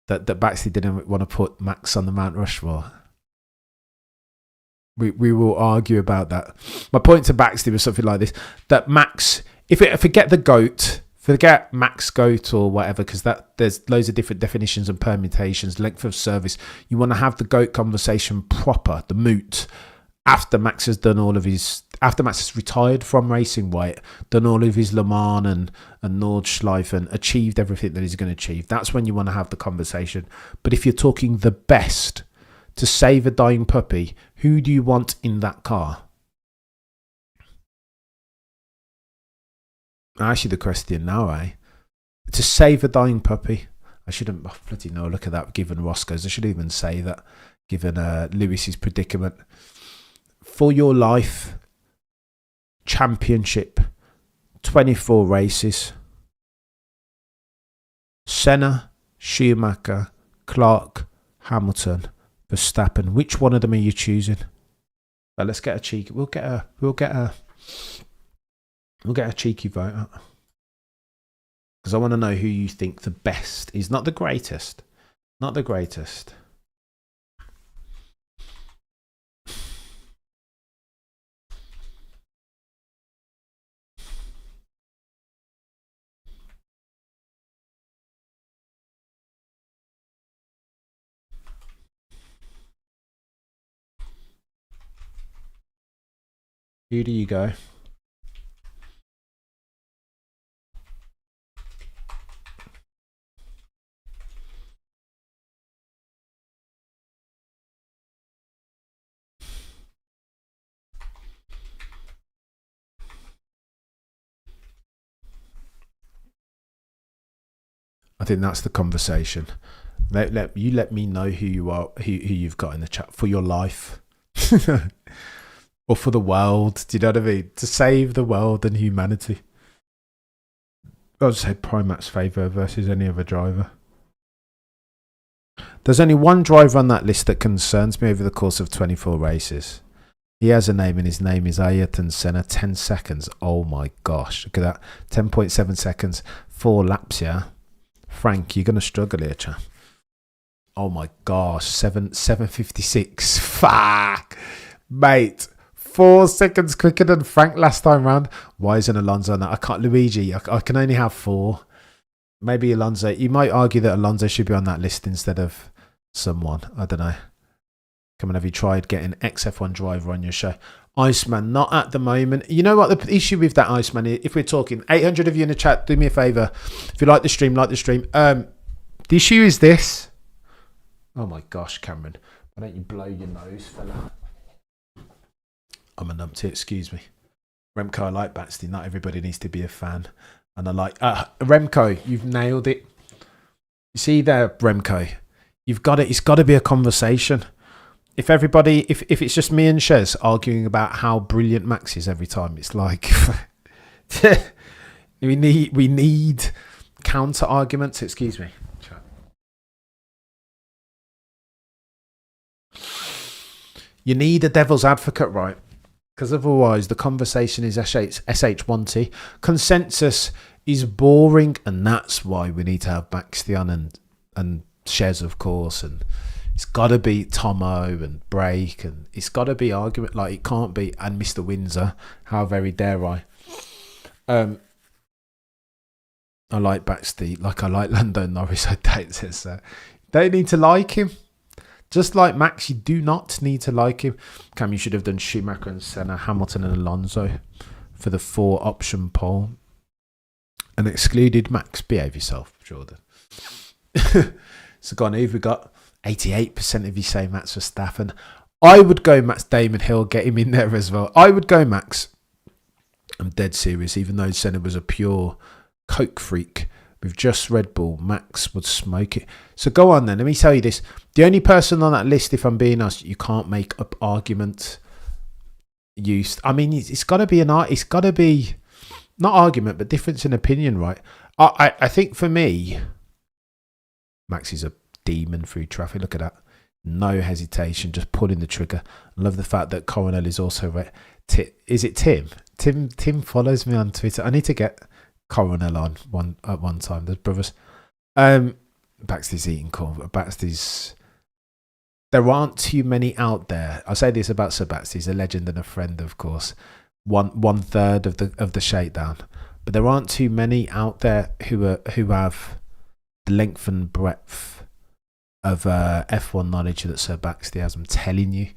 that Baxley didn't want to put Max on the Mount Rushmore. We will argue about that. My point to Baxley was something like this: that Max, forget the GOAT, forget Max GOAT or whatever, because there's loads of different definitions and permutations, length of service. You want to have the GOAT conversation proper, the moot, after Max has done all of his, after Max has retired from racing weight, done all of his Le Mans and Nordschleife and achieved everything that he's going to achieve. That's when you want to have the conversation. But if you're talking the best to save a dying puppy, who do you want in that car? Actually, the question now, to save a dying puppy. I shouldn't, bloody no, look at that, given Roscoe's. I shouldn't even say that, given Lewis's predicament. For your life, championship, 24 races. Senna, Schumacher, Clark, Hamilton, Verstappen. Which one of them are you choosing? Well, let's get a cheeky. We'll get a cheeky vote out, because I want to know who you think the best is. Not the greatest. Not the greatest. Who do you go? I think that's the conversation. Let me know who you are, who you've got in the chat for your life. Or for the world, do you know what I mean? To save the world and humanity. I'll just say Primate's favour versus any other driver. There's only one driver on that list that concerns me over the course of 24 races. He has a name, and his name is Ayrton Senna. 10 seconds. Oh my gosh. Look at that. 10.7 seconds. 4 laps, yeah. Frank, you're going to struggle here, chap. Oh my gosh. 7:56. Fuck. Mate. 4 seconds quicker than Frank last time round. Why isn't Alonso on that? I can't. Luigi, I can only have 4. Maybe Alonso. You might argue that Alonso should be on that list instead of someone. I don't know. Come on, have you tried getting XF1 driver on your show? Iceman, not at the moment. You know what the issue with that, Iceman, if we're talking 800 of you in the chat, do me a favour. If you like the stream, like the stream. The issue is this. Oh my gosh, Cameron. Why don't you blow your nose, fella? I'm a numpty, excuse me. Remco, I like Baxley. Not everybody needs to be a fan. And I like... Remco, you've nailed it. You see there, Remco? You've got it. It's got to be a conversation. If everybody... If it's just me and Shez arguing about how brilliant Max is every time, it's like... we need counter arguments. Excuse me. You need a devil's advocate, right? Because otherwise the conversation is SH1T. Consensus is boring, and that's why we need to have Baxley on and Shez, of course, and it's got to be Tomo and Break, and it's got to be argument. Like, it can't be, and Mr. Windsor, how very dare I. I like Baxley, like I like Lando Norris. I don't say so. Don't need to like him. Just like Max, you do not need to like him. Cam, you should have done Schumacher and Senna, Hamilton and Alonso for the 4 option poll and excluded Max. Behave yourself, Jordan. So go on, who've we got? 88% of you say Max Verstappen. I would go Max Damon Hill, get him in there as well. I would go Max. I'm dead serious, even though Senna was a pure Coke freak. With just Red Bull, Max would smoke it. So go on then. Let me tell you this. The only person on that list, if I'm being honest, you can't make up argument used. I mean, it's got to be it's got to be not argument, but difference in opinion, right? I think for me, Max is a demon through traffic. Look at that. No hesitation, just pulling the trigger. I love the fact that Coronel is also right. Is it Tim? Tim follows me on Twitter. I need to get Coronel on at one time. There's brothers. Baxter's eating corn. Baxter's. There aren't too many out there. I'll say this about Sir Baxter. He's a legend and a friend, of course. One third of the shakedown, but there aren't too many out there who have the length and breadth of F1 knowledge that Sir Baxter has. I'm telling you,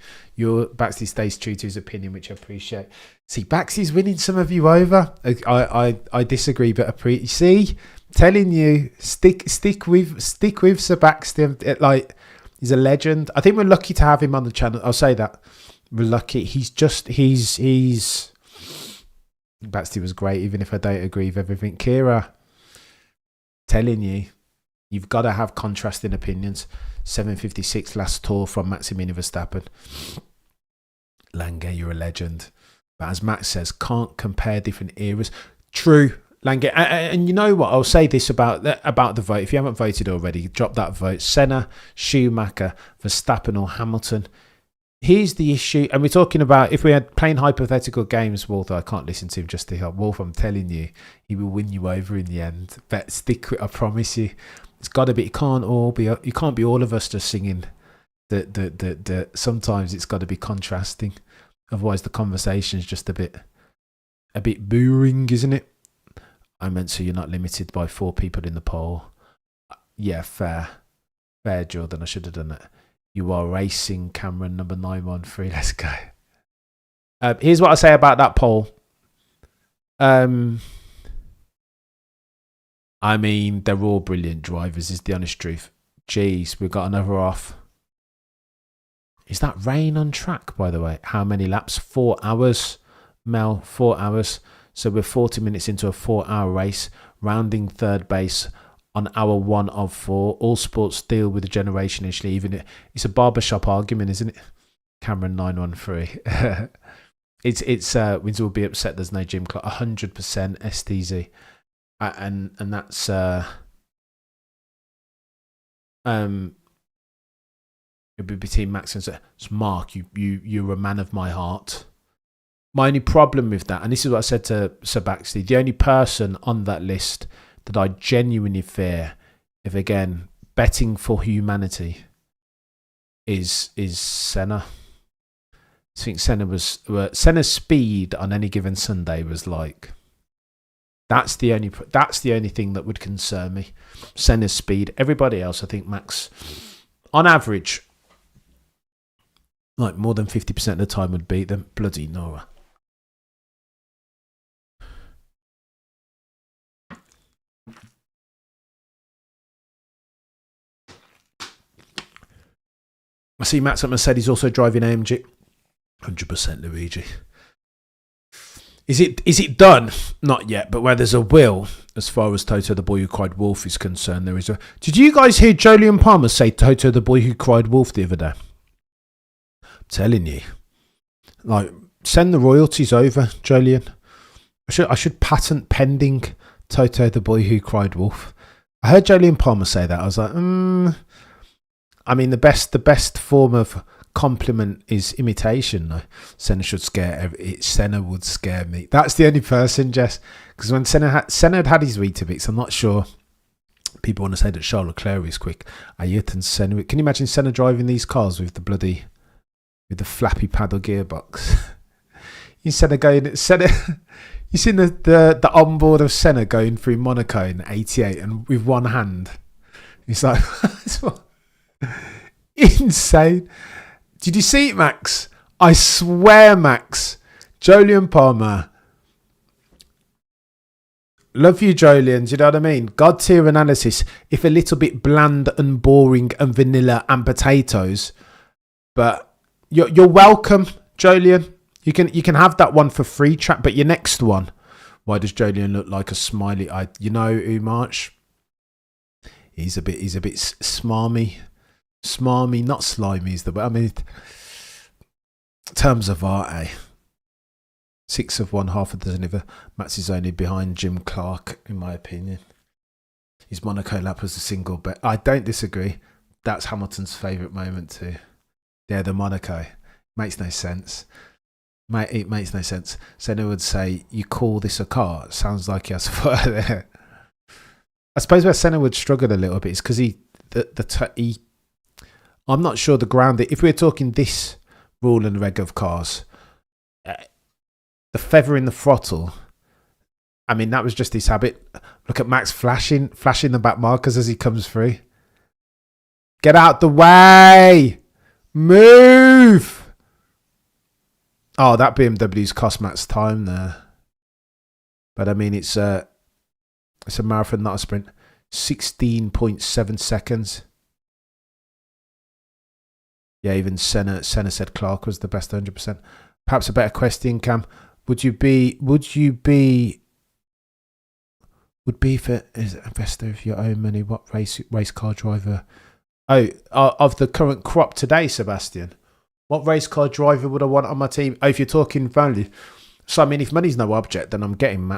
Baxter stays true to his opinion, which I appreciate. See, Baxter's winning some of you over. I disagree, but see, telling you, stick with Sir Baxter. He's a legend. I think we're lucky to have him on the channel. I'll say that we're lucky. He's Baxter was great, even if I don't agree with everything. Kira, telling you, you've got to have contrasting opinions. 756 last tour from Maximilian Verstappen. Lange, you're a legend. But as Max says, can't compare different eras. True, Lange. And you know what? I'll say this about the vote. If you haven't voted already, drop that vote. Senna, Schumacher, Verstappen or Hamilton. Here's the issue, and we're talking about if we had playing hypothetical games, Wolf. I can't listen to him just to help. Wolf, I'm telling you, he will win you over in the end. But stick with, I promise you. It's got to be. It can't all be. You can't be all of us just singing. Sometimes it's got to be contrasting. Otherwise, the conversation's just a bit boring, isn't it? I meant so you're not limited by 4 people in the poll. Yeah, fair, Jordan. I should have done it. You are racing, Cameron, number 913. Let's go. Here's what I say about that poll. I mean, they're all brilliant drivers, is the honest truth. Jeez, we've got another off. Is that rain on track, by the way? How many laps? 4 hours. Mel, 4 hours. So we're 40 minutes into a 4-hour race, rounding third base on hour 1 of 4. All sports deal with the generation initially. Even it's a barbershop argument, isn't it? Cameron 913. It's Windsor will be upset. There's no gym clock. 100% STZ, and that's it'll be between Max and so Mark. You're a man of my heart. My only problem with that, and this is what I said to Sir Baxley, the only person on that list that I genuinely fear, if again betting for humanity, is Senna. I think Senna's speed on any given Sunday was like. That's the only thing that would concern me. Senna's speed. Everybody else, I think Max, on average, like more than 50% of the time would beat them. Bloody Nora. I see Matt Sutton said he's also driving AMG. 100% Luigi. Is it done? Not yet, but where there's a will, as far as Toto the Boy Who Cried Wolf is concerned, there is a... Did you guys hear Jolyon Palmer say Toto the Boy Who Cried Wolf the other day? I'm telling you. Like, send the royalties over, Jolyon. I should patent pending Toto the Boy Who Cried Wolf. I heard Jolyon Palmer say that. I was like, I mean, the best form of compliment is imitation. No, Senna would scare me. That's the only person, Jess, because when Senna had his Weetabix, I'm not sure people want to say that Charles Leclerc is quick. Ayrton Senna. Can you imagine Senna driving these cars with the flappy paddle gearbox? You seen the onboard of Senna going through Monaco in '88 and with one hand. He's like, insane. Did you see it, Max? I swear, Max. Jolyon Palmer. Love you, Jolyon. Do you know what I mean? God tier analysis. If a little bit bland and boring and vanilla and potatoes. But you're welcome, Jolyon. You can have that one for free, chat. But your next one. Why does Jolyon look like a smiley eye? You know, Umarch. He's a bit smarmy. Smarmy, not slimy is the word. I mean, terms of art, eh? 6 of 1, half a dozen of Max is only behind Jim Clark, in my opinion. His Monaco lap was a single bet. I don't disagree. That's Hamilton's favourite moment too. Yeah, the Monaco. Makes no sense. Mate, it makes no sense. Senna would say, you call this a car? It sounds like he has a foot there. I suppose where Senna would struggle a little bit is because I'm not sure the ground. If we're talking this rule and reg of cars, the feather in the throttle. I mean, that was just his habit. Look at Max flashing the back markers as he comes through. Get out the way! Move! Oh, that BMW's cost Max time there. But I mean, it's a marathon, not a sprint. 16.7 seconds. Yeah, even Senna said Clark was the best 100%. Perhaps a better question, Cam. Would be for is an investor of your own money? What race car driver? Oh, of the current crop today, Sebastian. What race car driver would I want on my team? Oh, if you're talking value. So I mean, if money's no object, then I'm getting.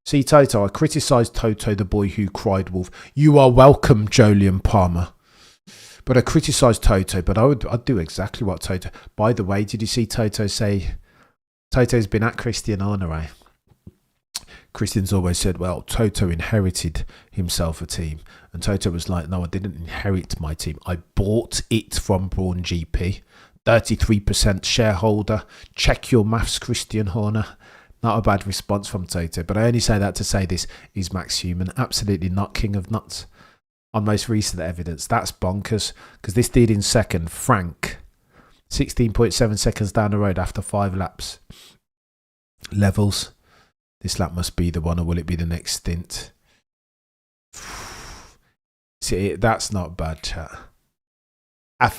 See Toto. I criticised Toto, the boy who cried wolf. You are welcome, Jolyon Palmer. But I criticised Toto. But I'd do exactly what Toto. By the way, did you see Toto say? Toto's been at Christian Horner, eh? Christian's always said, well, Toto inherited himself a team. And Toto was like, no, I didn't inherit my team. I bought it from Braun GP. 33% shareholder. Check your maths, Christian Horner. Not a bad response from Toto. But I only say that to say this is Max Human. Absolutely not king of nuts. On most recent evidence. That's bonkers. Because this dude in second, Frank, 16.7 seconds down the road after 5 laps. Levels. This lap must be the one, or will it be the next stint? See, that's not bad, chat. I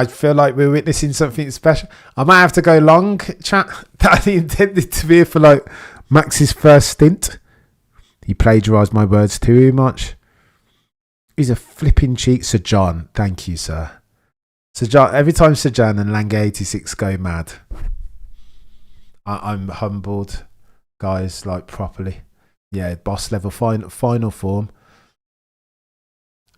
feel like we're witnessing something special. I might have to go long, chat. That intended to be for like Max's first stint. He plagiarised my words too much. He's a flipping cheek, Sir John. Thank you, sir. Sir John. Every time Sir John and Lang 86 go mad, I'm humbled. Guys, like properly. Yeah, boss level, final form.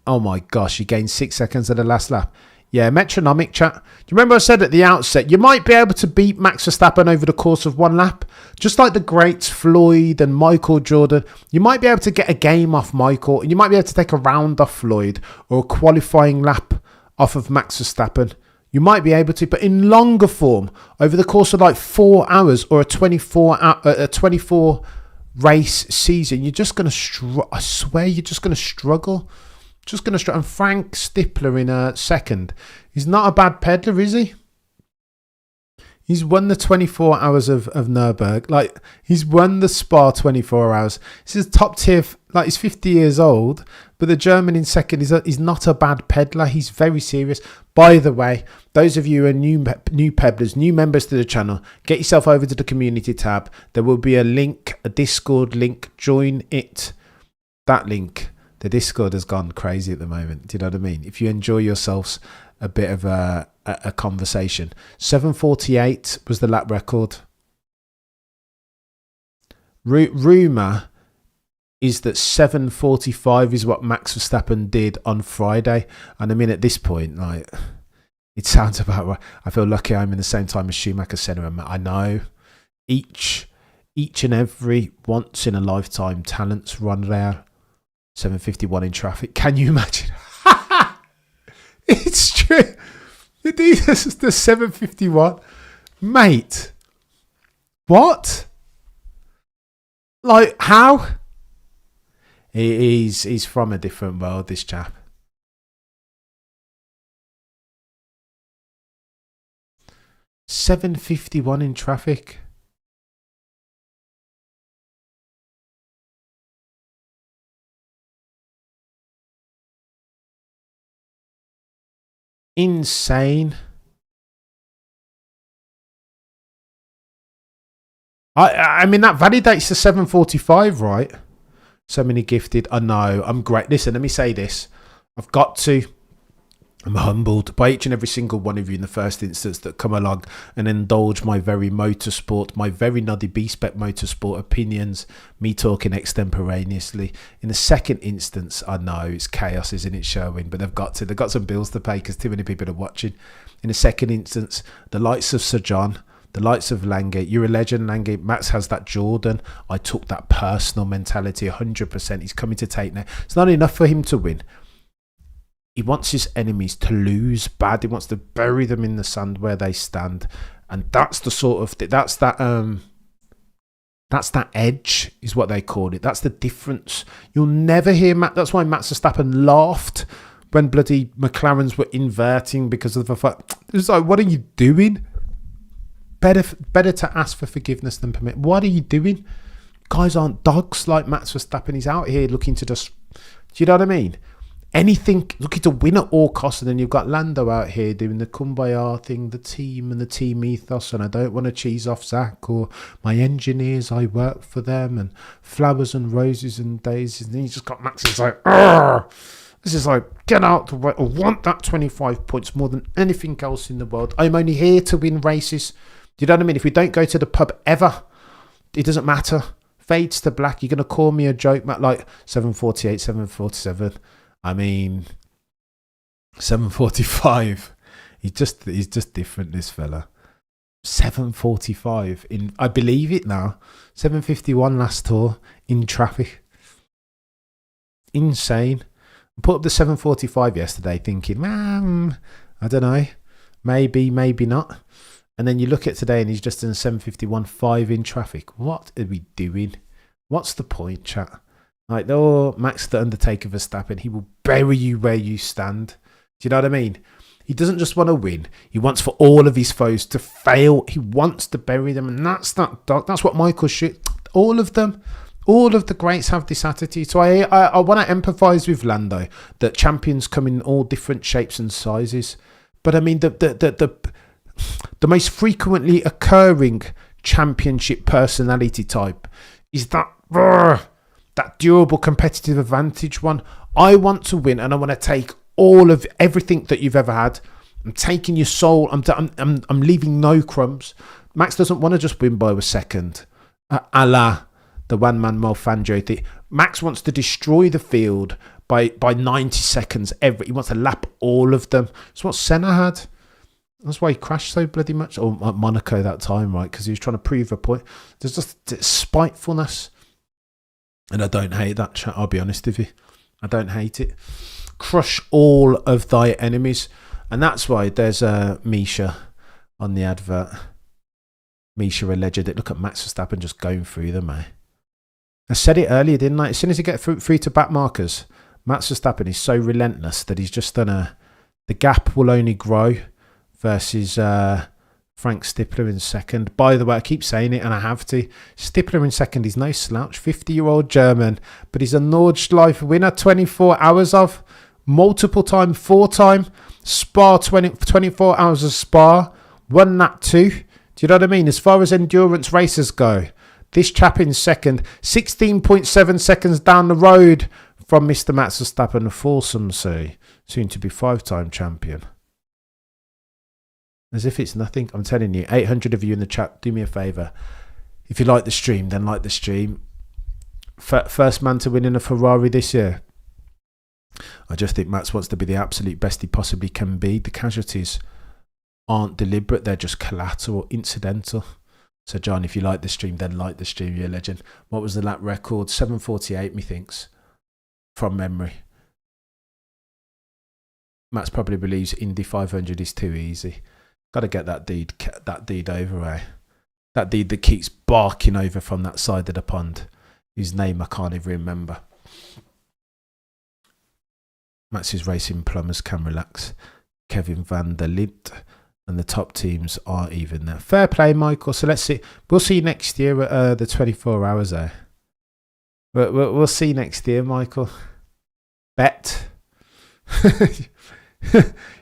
Oh my gosh, he gained 6 seconds at the last lap. Yeah, metronomic, chat. Do you remember I said at the outset, you might be able to beat Max Verstappen over the course of 1 lap? Just like the greats Floyd and Michael Jordan. You might be able to get a game off Michael, and you might be able to take a round off Floyd, or a qualifying lap off of Max Verstappen. You might be able to, but in longer form, over the course of like 4 hours or a 24 race season, you're just going to struggle. I swear you're just going to struggle. Just going to struggle. And Frank Stippler in a second. He's not a bad peddler, is he? He's won the 24 hours of Nürburgring. Like, he's won the Spa 24 hours. This is top tier. Like, he's 50 years old, but the German in second is not a bad peddler. He's very serious. By the way, those of you who are new peddlers, new members to the channel, get yourself over to the community tab. There will be a link, a Discord link. Join it. That link. The Discord has gone crazy at the moment. Do you know what I mean? If you enjoy yourselves a bit of a conversation. 7:48 was the lap record. Rumour is that 7:45 is what Max Verstappen did on Friday. And I mean, at this point, like, it sounds about right. I feel lucky I'm in the same time as Schumacher, Senna, and I know each and every once in a lifetime talents run there. 7:51 in traffic. Can you imagine? It's true. This is the 7:51, mate. What? Like, how? He's from a different world, this chap. $7.51 in traffic. Insane. I mean, that validates the 7:45, right? So many gifted. I know. I'm great. Listen, let me say this. I've got to. I'm humbled by each and every single one of you in the first instance that come along and indulge my very motorsport, my very noddy B-spec motorsport opinions, me talking extemporaneously. In the second instance, I know it's chaos, isn't it, Sherwin? But they've got some bills to pay because too many people are watching. In the second instance, the likes of Sir John, the likes of Langate, you're a legend, Langate. Max has that Jordan. I took that personal mentality 100%. He's coming to take now. It's not enough for him to win. He wants his enemies to lose bad. He wants to bury them in the sand where they stand. And that's the sort of that's that edge is what they call it. That's the difference. You'll never hear Matt. That's why Max Verstappen laughed when bloody McLarens were inverting because of the fact. It's like, what are you doing? Better to ask for forgiveness than permit. What are you doing? Guys aren't dogs like Max Verstappen. He's out here looking to just, do you know what I mean? Anything, looking to win at all costs. And then you've got Lando out here doing the kumbaya thing, the team and the team ethos. And I don't want to cheese off Zach or my engineers. I work for them, and flowers and roses and daisies. And then you just got Max. It's like, argh! This is like, get out the way. I want that 25 points more than anything else in the world. I'm only here to win races. Do you know what I mean? If we don't go to the pub ever, it doesn't matter. Fades to black. You're going to call me a joke, Matt, like 748, 747. I mean, 745. He's just different, this fella. 745 in, I believe it now. 751 last tour in traffic. Insane. I put up the 745 yesterday thinking, man, I don't know. Maybe not. And then you look at today and he's just in 751.5 in traffic. What are we doing? What's the point, chat? Like, oh, Max the Undertaker Verstappen, he will bury you where you stand. Do you know what I mean? He doesn't just want to win. He wants for all of his foes to fail. He wants to bury them. And that's what Michael should. All of them. All of the greats have this attitude. So I want to empathise with Lando that champions come in all different shapes and sizes. But I mean, the most frequently occurring championship personality type is that durable competitive advantage one. I want to win, and I want to take all of everything that you've ever had. I'm taking your soul. I'm leaving no crumbs. Max doesn't want to just win by a second, a la the one-man Fangio thing. Max wants to destroy the field by 90 seconds every. He wants to lap all of them. It's what Senna had. That's why he crashed so bloody much. Or Monaco that time, right? Because he was trying to prove a point. There's just spitefulness. And I don't hate that, chat. I'll be honest with you. I don't hate it. Crush all of thy enemies. And that's why there's Misha on the advert. Misha alleged it. Look at Max Verstappen just going through them, eh? I said it earlier, didn't I? As soon as you get through to back markers, Max Verstappen is so relentless that he's just done the gap will only grow versus Frank Stippler in second. By the way, I keep saying it and I have to. Stippler in second is no slouch. 50-year-old German, but he's a Nordschleife winner. 24 hours of, multiple time, 4-time. Spa, 24 hours of Spa. Won that too. Do you know what I mean? As far as endurance races go, this chap in second, 16.7 seconds down the road from Mr. Max Verstappen, a foursome soon to be 5-time champion. As if it's nothing. I'm telling you, 800 of you in the chat, do me a favour. If you like the stream, then like the stream. First man to win in a Ferrari this year. I just think Max wants to be the absolute best he possibly can be. The casualties aren't deliberate, they're just collateral, incidental. So John, if you like the stream, then like the stream, you're a legend. What was the lap record? 7:48, methinks, from memory. Max probably believes Indy 500 is too easy. Got to get that deed over, eh? That deed that keeps barking over from that side of the pond, whose name I can't even remember. Max's racing plumbers can relax. Kevin van der Lint. And the top teams are even there. Fair play, Michael. So let's see. We'll see you next year at the 24 hours there. We'll see you next year, Michael. Bet.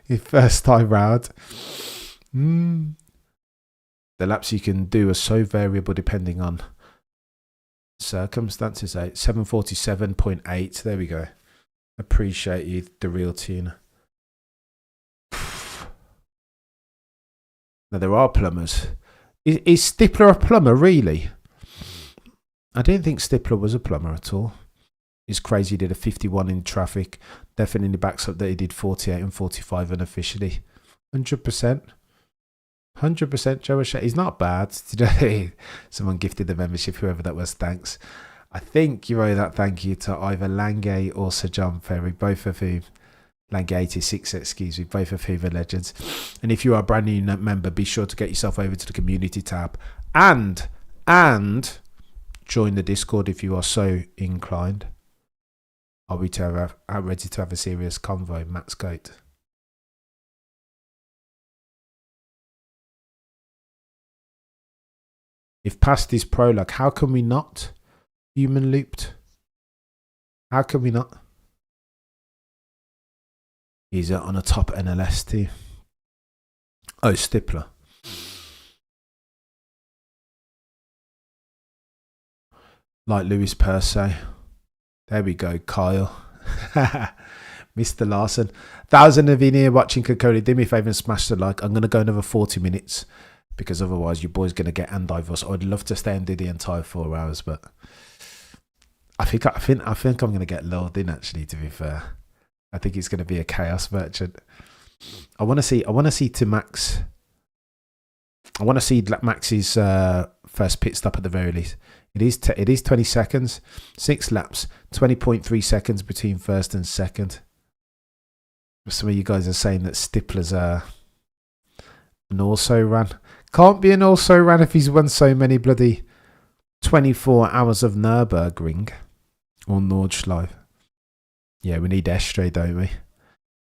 Your first time round. The laps you can do are so variable depending on circumstances. 747.8. There we go. Appreciate you, the real tuna. Now, there are plumbers. Is Stippler a plumber, really? I didn't think Stippler was a plumber at all. It's crazy he did a 51 in traffic. Definitely backs up that he did 48 and 45 unofficially. 100%. 100% Joe O'Shea. He's not bad. Someone gifted the membership, whoever that was, thanks. I think you owe that thank you to either Lange or Sir John Ferry, both of whom Lange 86, excuse me, both of whom are legends. And if you are a brand new member, be sure to get yourself over to the community tab and join the Discord if you are so inclined. Are we ready to have a serious convo, Max Goat? If past is prologue, how can we not? Human looped. How can we not? He's on a top NLS team. Oh, Stippler. Like Louis per se. There we go, Kyle. Mr. Larson. 1,000 of you here watching Kokori. Do me a favour and smash the like. I'm going to go another 40 minutes because otherwise your boy's going to get andiverse. I'd love to stay and do the entire 4 hours, but I think I'm going to get lulled in, actually, to be fair. I think it's going to be a chaos merchant. I want to see to Max. I want to see Max's first pit stop at the very least. It is 20 seconds, 6 laps, 20.3 seconds between first and second. Some of you guys are saying that Stippler's an also ran. Can't be an also ran if he's won so many bloody 24 hours of Nürburgring or Nordschleife. Yeah, we need Estre, don't we?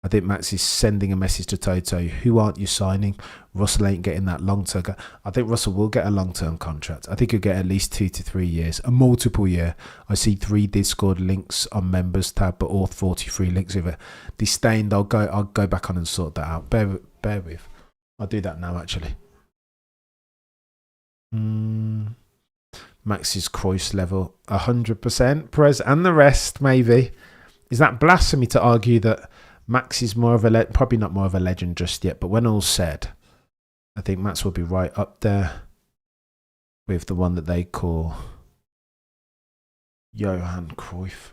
I think Max is sending a message to Toto. Who aren't you signing? Russell ain't getting that long-term. I think Russell will get a long-term contract. I think he'll get at least 2 to 3 years, a multiple year. I see 3 Discord links on members tab, but all 43 links with it. Disdained. I'll go back on and sort that out. Bear with. I'll do that now, actually. Max's Croix level 100%. Perez and the rest, maybe. Is that blasphemy to argue that Max is more of a probably not more of a legend just yet, but when all's said, I think Max will be right up there with the one that they call Johan Cruyff.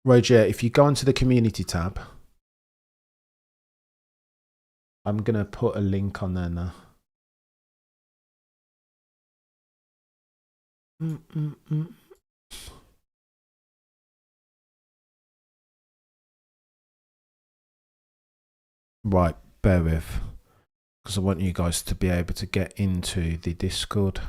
Roger, if you go onto the community tab, I'm going to put a link on there now. Right, bear with, because I want you guys to be able to get into the Discord.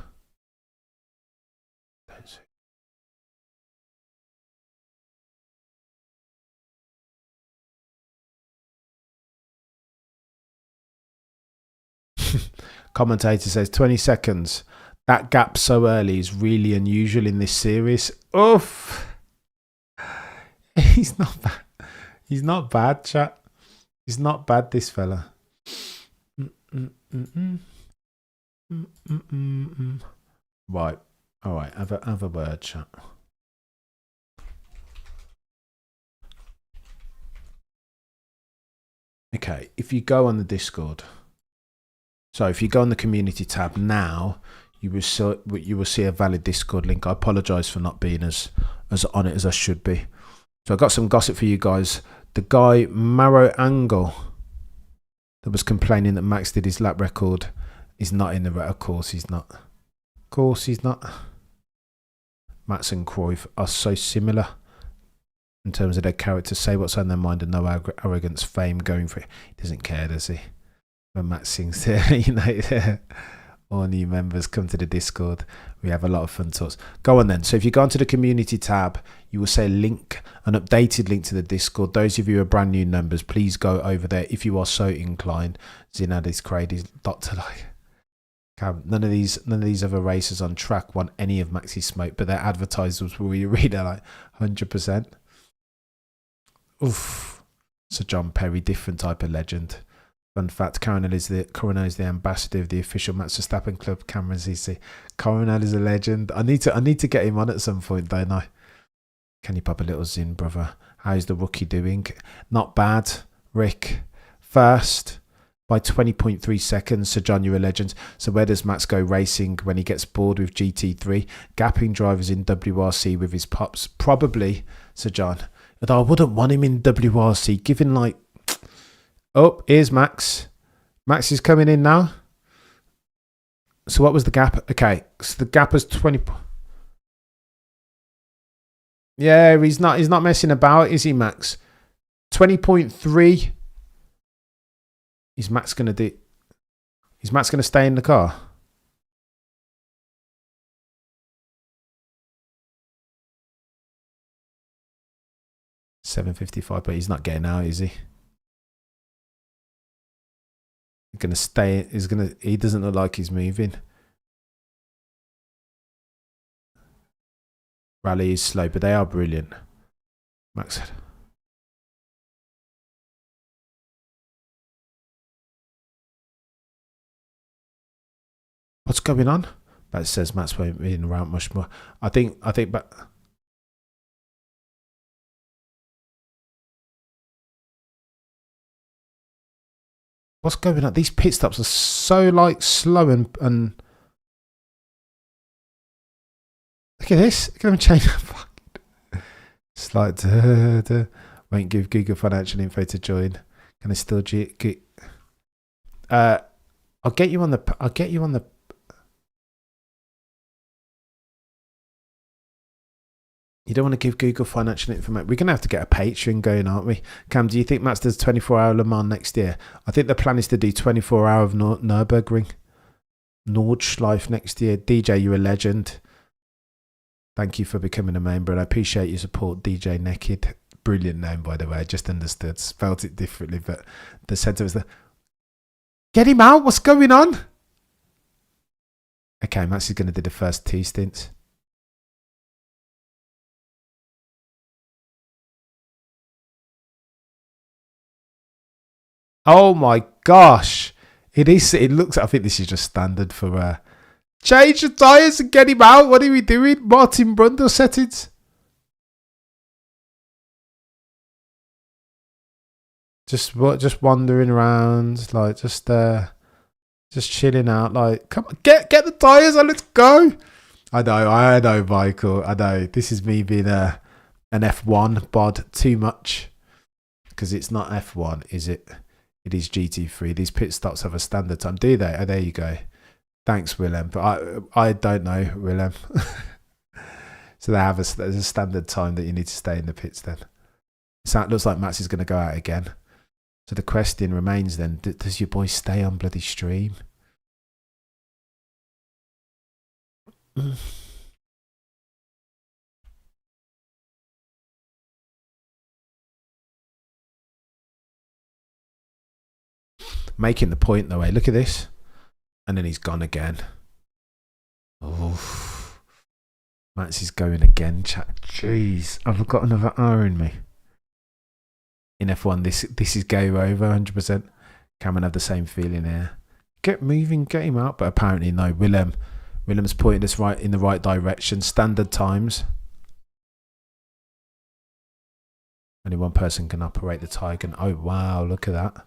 Commentator says 20 seconds. That gap so early is really unusual in this series. Oof. He's not bad. He's not bad, chat. He's not bad, this fella. Right. All right. Have a word, chat. Okay. If you go on the Discord, so if you go on the community tab now, you will see a valid Discord link. I apologise for not being as on it as I should be. So I got some gossip for you guys. The guy Maro Angle that was complaining that Max did his lap record is not in the record. Of course he's not. Of course he's not. Max and Cruyff are so similar in terms of their characters. Say what's on their mind and no arrogance, fame, going for it. He doesn't care, does he? When Max sings there, you know, all new members come to the Discord. We have a lot of fun talks. Go on then. So if you go onto the community tab, you will see a link, an updated link to the Discord. Those of you who are brand new members, please go over there if you are so inclined. Zinad is crazy. Dr. Like, none of these other racers on track want any of Max's smoke, but their advertisers will read it like 100%. Oof. Sir John Perry, different type of legend. Fun fact, Coronel is the ambassador of the official Max Verstappen club, Cameron ZC. Coronel is a legend. I need to get him on at some point, don't I? Can you pop a little zin, brother? How's the rookie doing? Not bad, Rick. First by 20.3 seconds. Sir John, you're a legend. So where does Max go racing when he gets bored with GT3? Gapping drivers in WRC with his pops? Probably, Sir John. Although I wouldn't want him in WRC, given like... Oh, here's Max. Max is coming in now. So what was the gap? Okay, so the gap was 20. Yeah, he's not messing about, is he, Max? 20.3. Is Max gonna do? Is Max gonna stay in the car? 7:55, but he's not getting out, is he? He's gonna stay. He doesn't look like he's moving. Rally is slow, but they are brilliant. Max. What's going on? That says Max won't be around much more. I think, but what's going on? These pit stops are so like slow and look at this. Look at them change. It's like won't give Google financial info to join. Can I still I'll get you on the. You don't want to give Google financial information. We're going to have to get a Patreon going, aren't we? Cam, do you think Max does 24-hour Le Mans next year? I think the plan is to do 24-hour of Nürburgring. Nordschleife next year. DJ, you're a legend. Thank you for becoming a member, and I appreciate your support, DJ Naked. Brilliant name, by the way. I just understood. Spelt it differently, but the centre was the... Get him out! What's going on? Okay, Max is going to do the first 2 stints. Oh my gosh. It looks, I think this is just standard for change the tyres and get him out. What are we doing? Martin Brundle settings. Just wandering around, like just chilling out, like come on, get the tyres on, let's go. I know, Michael. I know. This is me being an F1 bod too much. Because it's not F1, is it? It is GT3. These pit stops have a standard time, do they? Oh, there you go. Thanks, Willem. But I don't know, Willem. So there's a standard time that you need to stay in the pits then. So it looks like Max is going to go out again. So the question remains then, does your boy stay on bloody stream? Making the point though, eh? Look at this. And then he's gone again. Oh, Max is going again, chat. Jeez, I've got another hour in me. In F1, this is go over 100%. Cameron have the same feeling here. Get moving, get him out. But apparently no, Willem's pointed us right in the right direction. Standard times. Only one person can operate the Tiger. Oh wow, look at that.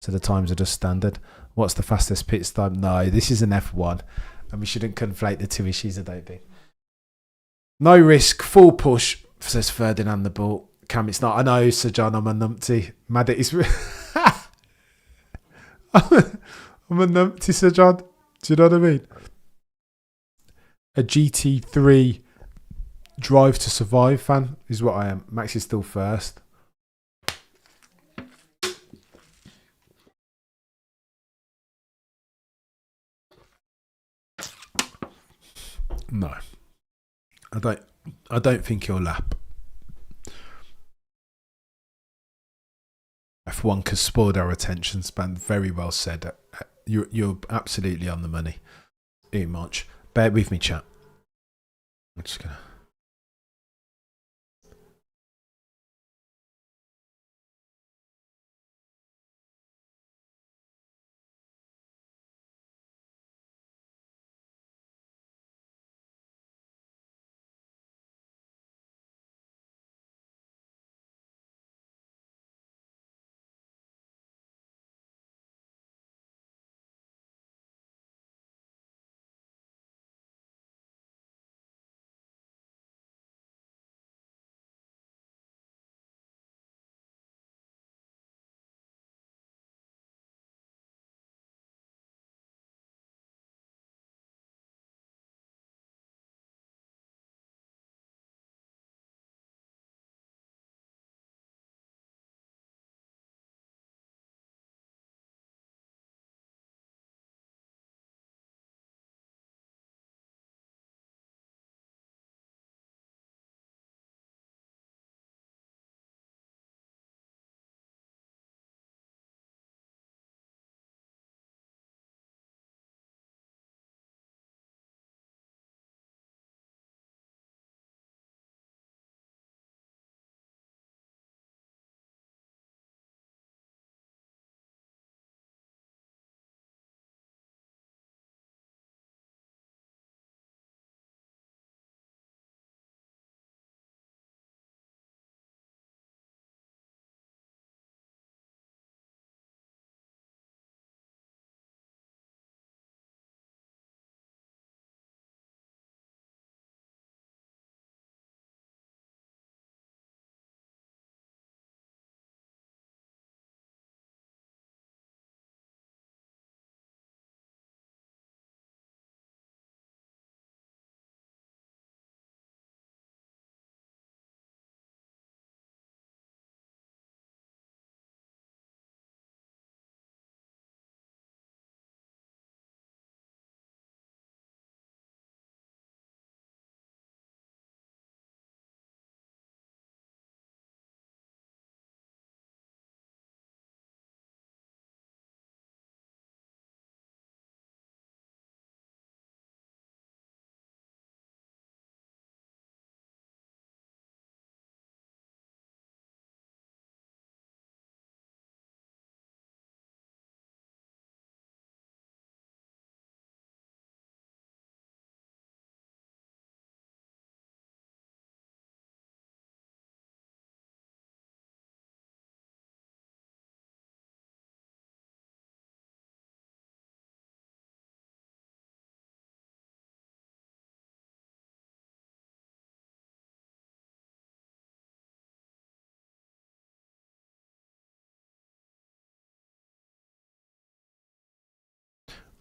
So the times are just standard. What's the fastest pit stop? No, this is an F1. And we shouldn't conflate the two issues, I don't think. No risk, full push, says Ferdinand the ball. Cam, it's not. I know, Sir John, I'm a numpty. Mad at his... I'm a numpty, Sir John. Do you know what I mean? A GT3 Drive to Survive fan is what I am. Max is still first. No, I don't think he'll lap. F1 has spoiled our attention span. Very well said. You're absolutely on the money. Too much. Bear with me, chat. I'm just gonna.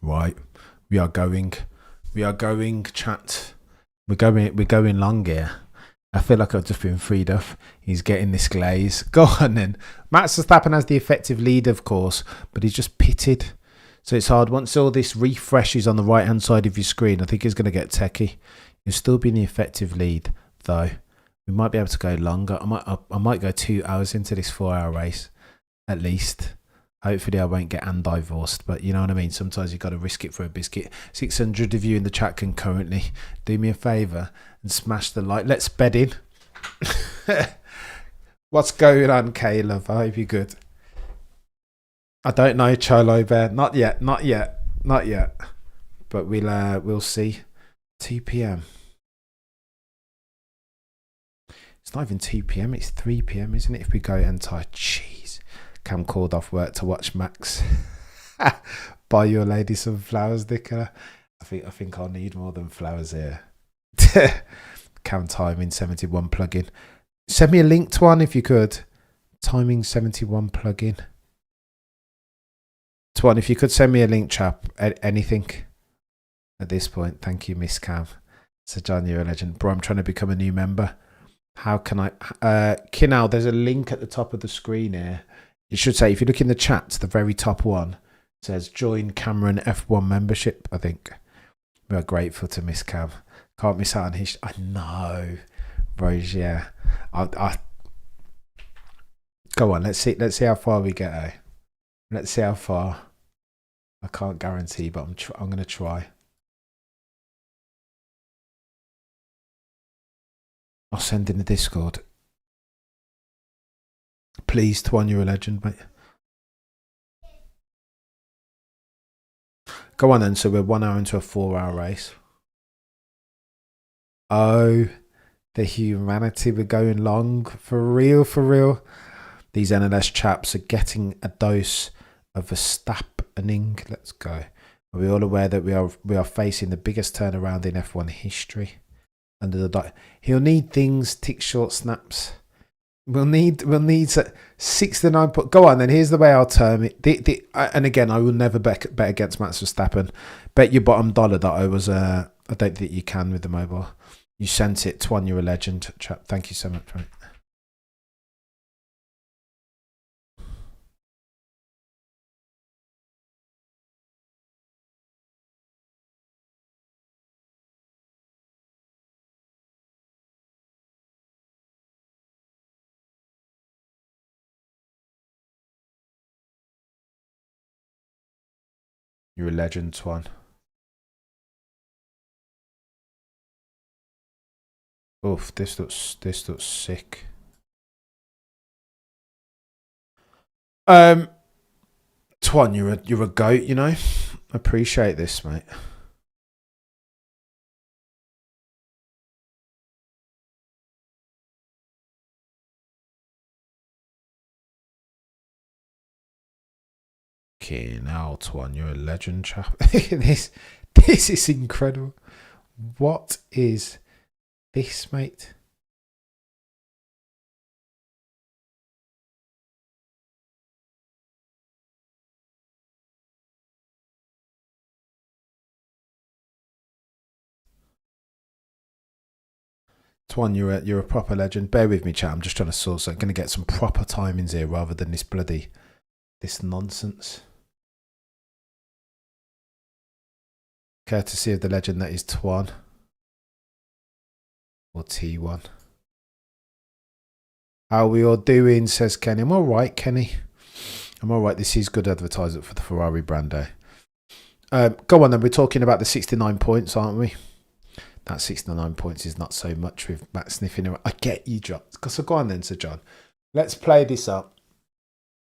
Right, we are going, chat. We're going long here. I feel like I've just been freed up. He's getting this glaze. Go on then. Max Verstappen has the effective lead, of course, but he's just pitted. So it's hard. Once all this refreshes on the right hand side of your screen, I think he's going to get techie. He'll still be in the effective lead, though. We might be able to go longer. I might go 2 hours into this 4-hour race, at least. Hopefully I won't get divorced, but you know what I mean. Sometimes you've got to risk it for a biscuit. 600 of you in the chat can currently do me a favour and smash the like. Let's bed in. What's going on, Caleb? I hope you're good. I don't know, Cholo Bear. Not yet. But we'll see. 2 p.m. It's not even 2 p.m. It's 3 p.m. isn't it? If we go entire. Jeez. Cam called off work to watch Max. Buy your lady some flowers, Nicola. I think I'll need more than flowers here. Cam timing 71 plugin. Send me a link to one if you could. Timing 71 plugin. Twan, if you could send me a link, chap. Anything at this point. Thank you, Miss Cam. So John, you're a legend. Bro, I'm trying to become a new member. How can I? Kinal, there's a link at the top of the screen here. It should say, if you look in the chat, the very top one, it says join Cameron F1 membership, I think. We are grateful to Miss Cam. Can't miss out on his. I know. Rose, yeah. Go on, let's see how far we get, eh? Let's see how far. I can't guarantee, but I'm going to try. I'll send in the Discord. Please, Twan, you're a legend, mate. Go on then, so we're 1 hour into a 4-hour race. Oh, the humanity, we're going long. For real, for real. These NLS chaps are getting a dose of Verstappening. Let's go. Are we all aware that we are facing the biggest turnaround in F1 history? Under the he'll need things, tick short snaps. We'll need 69. Go on then. Here's the way I'll term it. And again, I will never bet against Max Verstappen. Bet your bottom dollar that I was. I don't think you can with the mobile. You sent it. Twan, you're a legend, chap. Thank you so much, mate. You're a legend, Twan. Oof, this looks sick. Twan, you're a goat, you know. Appreciate this, mate. Okay, now Twan, you're a legend, chap. this is incredible. What is this, mate? Twan, you're a proper legend. Bear with me, chat. I'm just trying to source. I'm going to get some proper timings here rather than this nonsense. Courtesy of the legend that is Twan. Or T1. How are we all doing, says Kenny. I'm all right, Kenny. I'm all right. This is good advertisement for the Ferrari brand, eh? Go on then. We're talking about the 69 points, aren't we? That 69 points is not so much with Matt sniffing around. I get you, John. So go on then, Sir John. Let's play this up.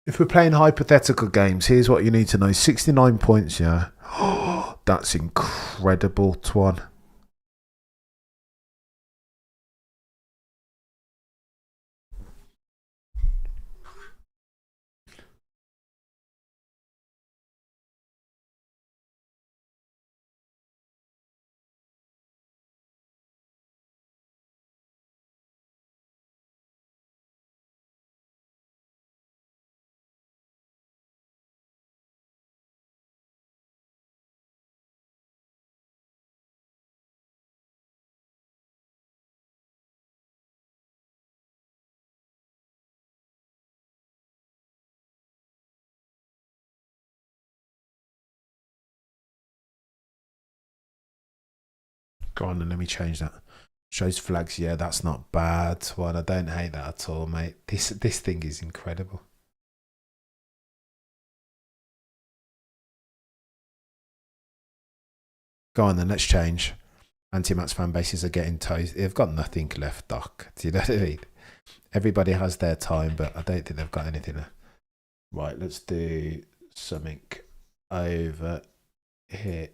If we're playing hypothetical games, here's what you need to know. 69 points, yeah. That's incredible, Twan. Go on and let me change that. Shows flags. Yeah, that's not bad. Well, I don't hate that at all, mate. This thing is incredible. Go on then, let's change. Anti-Max fan bases are getting toast. They've got nothing left, Doc. Do you know what I mean? Everybody has their time, but I don't think they've got anything left. Right, let's do something over here.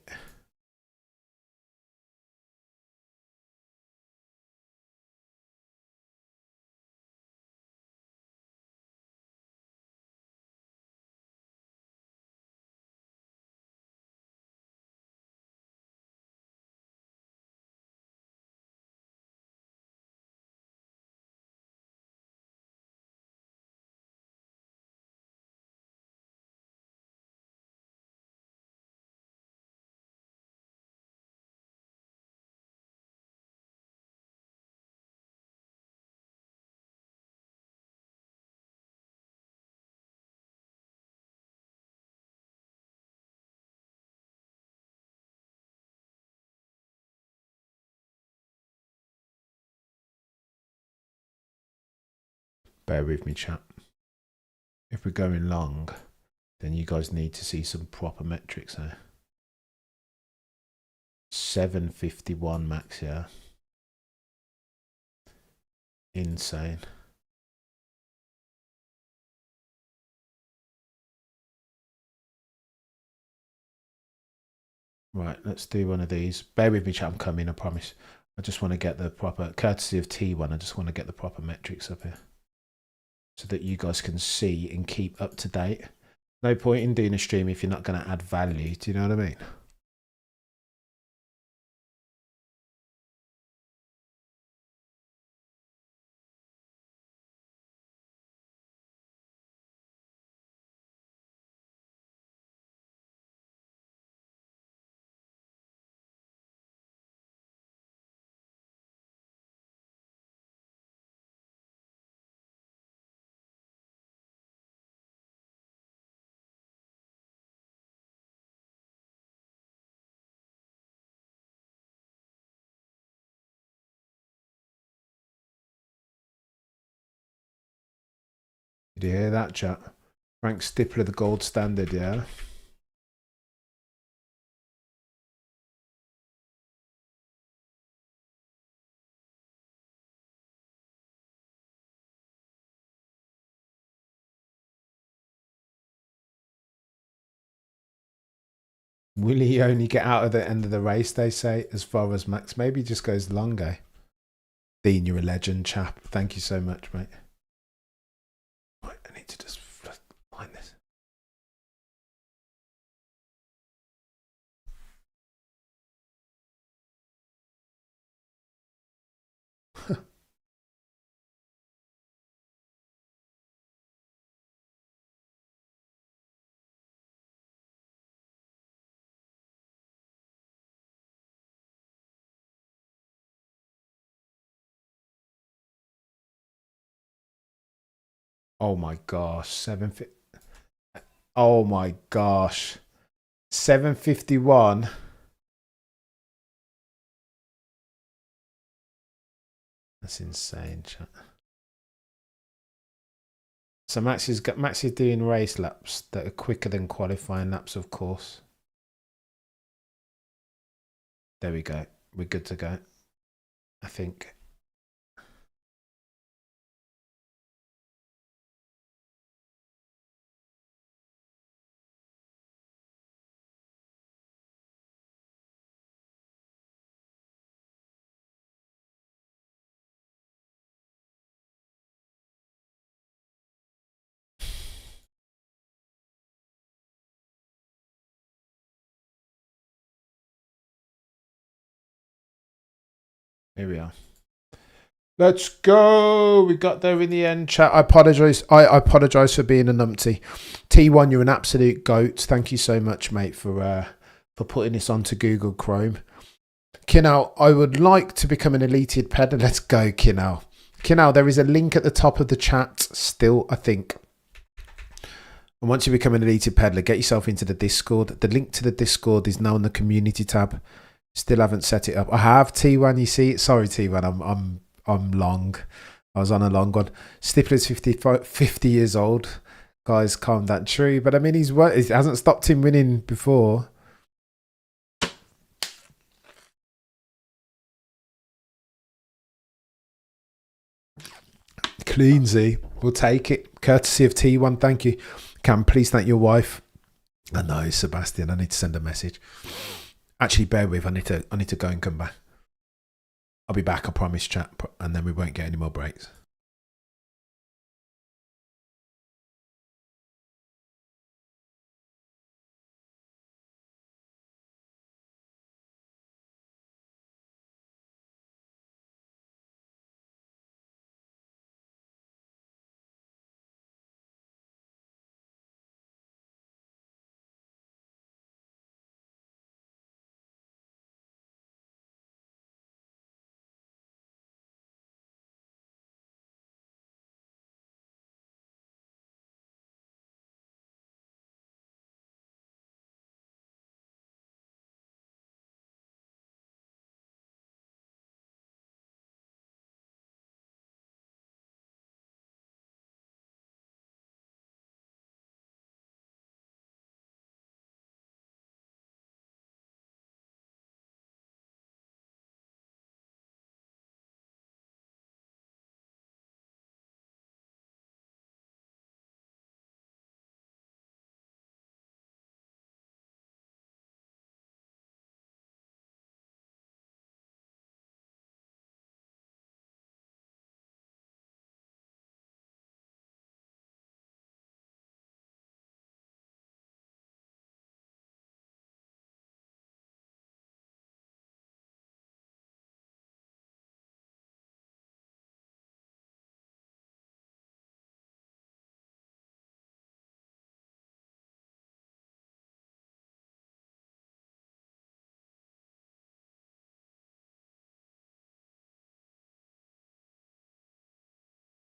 Bear with me, chat. If we're going long, then you guys need to see some proper metrics here. 751 max, yeah. Insane. Right, let's do one of these. Bear with me, chat, I'm coming, I promise. I just want to get the proper, courtesy of T1, I just want to get the proper metrics up here, so that you guys can see and keep up to date. No point in doing a stream if you're not going to add value. Do you know what I mean? Did you hear that, chat? Frank Stippler, the gold standard, yeah? Will he only get out at the end of the race, they say, as far as Max? Maybe he just goes long, eh? Dean, you're a legend, chap. Thank you so much, mate. Right, I need to just find this. Oh my gosh, oh my gosh, 751. That's insane, chat. So Max is doing race laps that are quicker than qualifying laps, of course. There we go. We're good to go, I think. Here we are. Let's go. We got there in the end, chat. I apologize. I apologize for being a numpty. T1, you're an absolute goat. Thank you so much, mate, for putting this onto Google Chrome. Kinal, I would like to become an elated peddler. Let's go, Kinal. Kinal, there is a link at the top of the chat still, I think. And once you become an elated peddler, get yourself into the Discord. The link to the Discord is now in the community tab. Still haven't set it up. I have T1. You see, sorry T1. I'm long. I was on a long one. Stippler's 50 years old. Guys, calm down. True, but I mean, it hasn't stopped him winning before. Cleansy, we'll take it. Courtesy of T1, thank you. Cam, please thank your wife. I know, Sebastian. I need to send a message. Actually, bear with. I need to go and come back. I'll be back. I promise, chat, and then we won't get any more breaks.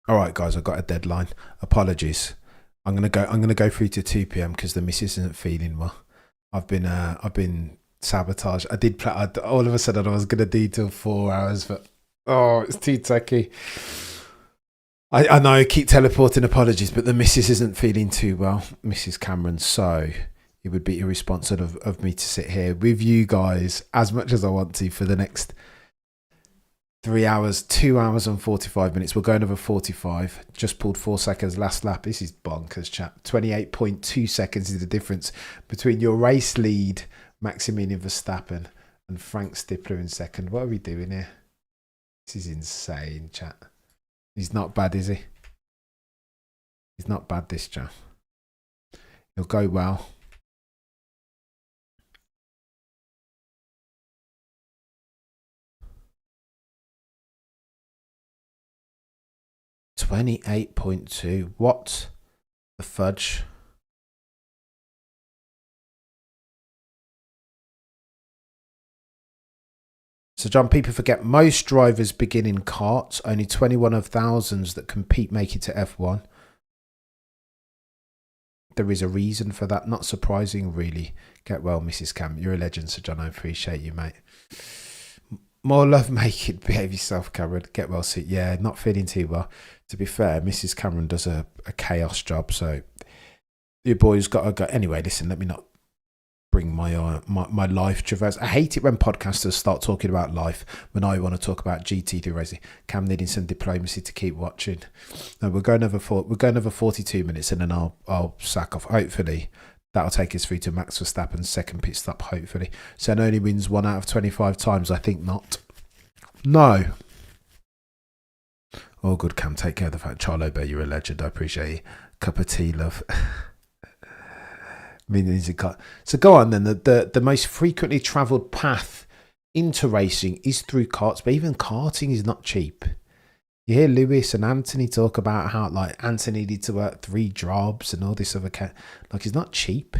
All right, guys, I've got a deadline. Apologies. I'm gonna go through to 2 p.m. because the missus isn't feeling well. I've been sabotaged. I did play. All of a sudden, I was gonna do till 4 hours, but it's too techy. I know. I keep teleporting. Apologies, but the missus isn't feeling too well, Mrs. Cameron. So it would be irresponsible of me to sit here with you guys as much as I want to for the next 3 hours, 2 hours and 45 minutes. We're going over 45. Just pulled 4 seconds last lap. This is bonkers, chat. 28.2 seconds is the difference between your race lead, Maximilian Verstappen, and Frank Stippler in second. What are we doing here? This is insane, chat. He's not bad, is he? He's not bad, this chat. He'll go well. $28.2. What the fudge? So, John, people forget most drivers begin in karts. Only 21 of thousands that compete make it to F1. There is a reason for that. Not surprising, really. Get well, Mrs. Cam. You're a legend, Sir John. I appreciate you, mate. More love, make it. Behave yourself, Cameron. Get well, see. Yeah, not feeling too well. To be fair, Mrs. Cameron does a chaos job, so your boy's got to go. Anyway, listen, let me not bring my life traverse. I hate it when podcasters start talking about life when I want to talk about GT3 racing. Cam needing some diplomacy to keep watching. No, we're going over 42 minutes, and then I'll sack off. Hopefully, that'll take us through to Max Verstappen's second pit stop. Hopefully, so it only wins 1 out of 25 times. I think not. No. Oh, good, Cam. Take care of the fact. Charlo Bear, you're a legend. I appreciate you. Cup of tea, love. So go on then. The most frequently travelled path into racing is through karts, but even karting is not cheap. You hear Lewis and Anthony talk about how like Anthony needed to work 3 jobs and all this other like it's not cheap.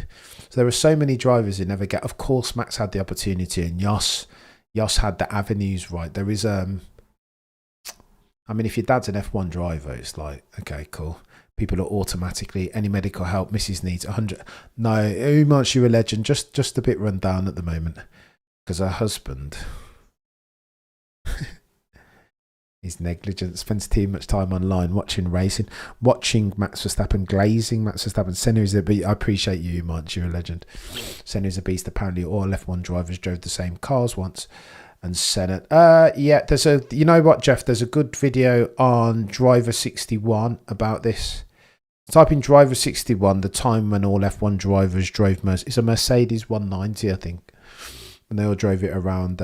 So there are so many drivers who never get. Of course, Max had the opportunity, and Jos had the avenues right. There is I mean, if your dad's an F1 driver, it's like, okay, cool. People are automatically, any medical help, Mrs. needs 100. No, Umar, you're a legend. Just a bit run down at the moment. because her husband is negligent, spends too much time online watching racing, watching Max Verstappen glazing Max Verstappen. Senna is a beast. I appreciate you, Munch, you're a legend. Senna is a beast. Apparently all F1 drivers drove the same cars once. And Senna, yeah, there's a, you know what, Jeff, there's a good video on Driver 61 about this. Type in Driver 61, the time when all F1 drivers drove it's a Mercedes 190, I think, and they all drove it around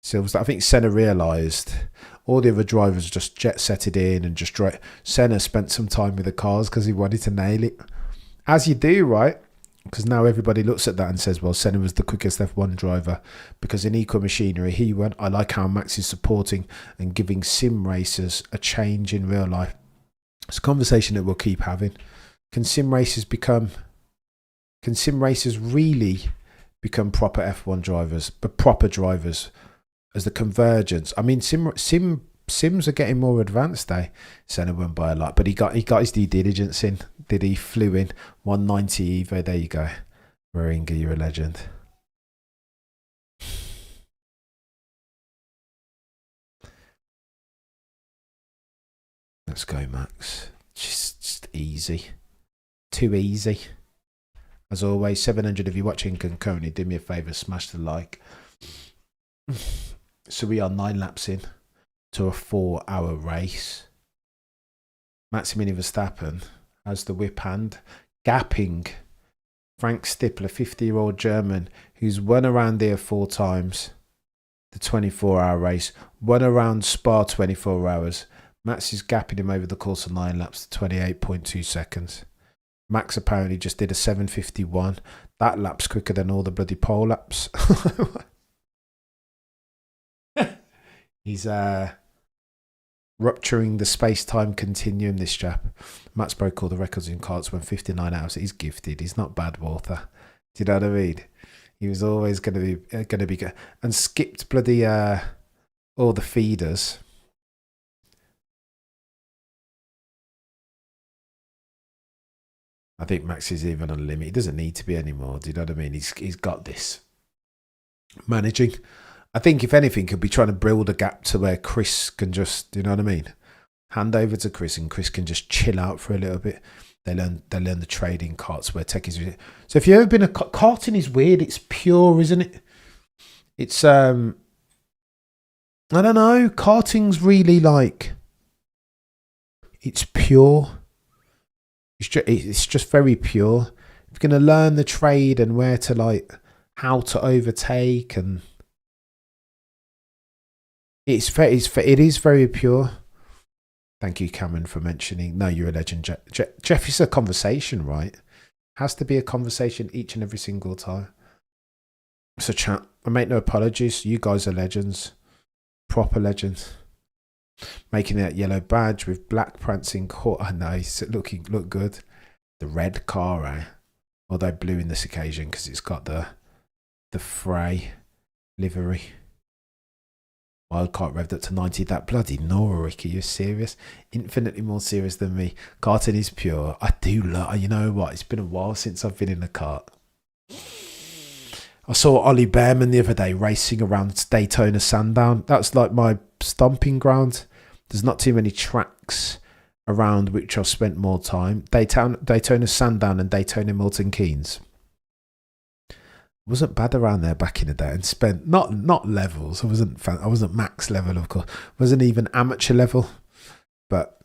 Silverstone. I think Senna realised all the other drivers just jet set it in and just drove. Senna spent some time with the cars because he wanted to nail it, as you do, right? Because now everybody looks at that and says, well, Senna was the quickest F1 driver because in Eco Machinery he went. I like how Max is supporting and giving sim racers a change in real life. It's a conversation that we'll keep having. Can sim racers really become proper F1 drivers, but proper drivers as the convergence? I mean, sims are getting more advanced. Senna went by a lot, but he got his due diligence in. Did he? Flew in 190 Evo. There you go, Moringa, you're a legend. Let's go, Max. Just easy, too easy. As always, 700 of you watching concurrently, do me a favour, smash the like. So we are 9 laps in to a 4-hour race. Maximilian Verstappen has the whip hand, gapping Frank Stippler, 50-year-old German, who's won around here 4 times. The 24-hour race, won around Spa 24 hours. Max is gapping him over the course of 9 laps to 28.2 seconds. Max apparently just did a 7:51. That lap's quicker than all the bloody pole laps. He's rupturing the space-time continuum, this chap. Max broke all the records in karts when 59 hours. He's gifted. He's not bad, Walter. Do you know what I mean? He was always going to be good. And skipped bloody all the feeders. I think Max is even on a limit. He doesn't need to be anymore. Do you know what I mean? He's got this. Managing. I think if anything, he'll be trying to build a gap to where Chris can just, do you know what I mean? Hand over to Chris and Chris can just chill out for a little bit. They learn the trading carts where tech is. So if you've ever been karting is weird. It's pure, isn't it? It's I don't know. Karting's really like, it's pure. It's just very pure. If you're going to learn the trade and where to like, how to overtake, and it is very pure. Thank you, Cameron, for mentioning. No, you're a legend, Jeff. It's a conversation, right? Has to be a conversation each and every single time. So chat, I make no apologies. You guys are legends, proper legends. Making that yellow badge with black prancing court. Oh, nice. Look good. The red car, eh? Although blue in this occasion because it's got the Frey livery. Wildcard revved up to 90. That bloody Nürburgring, are you serious? Infinitely more serious than me. Karting is pure. I do love, you know what? It's been a while since I've been in a kart. I saw Ollie Behrman the other day racing around Daytona Sandown. That's like my stomping ground. There's not too many tracks around which I've spent more time. Daytona Sandown and Daytona Milton Keynes. Wasn't bad around there back in the day, and spent not levels. I wasn't max level, of course. Wasn't even amateur level, but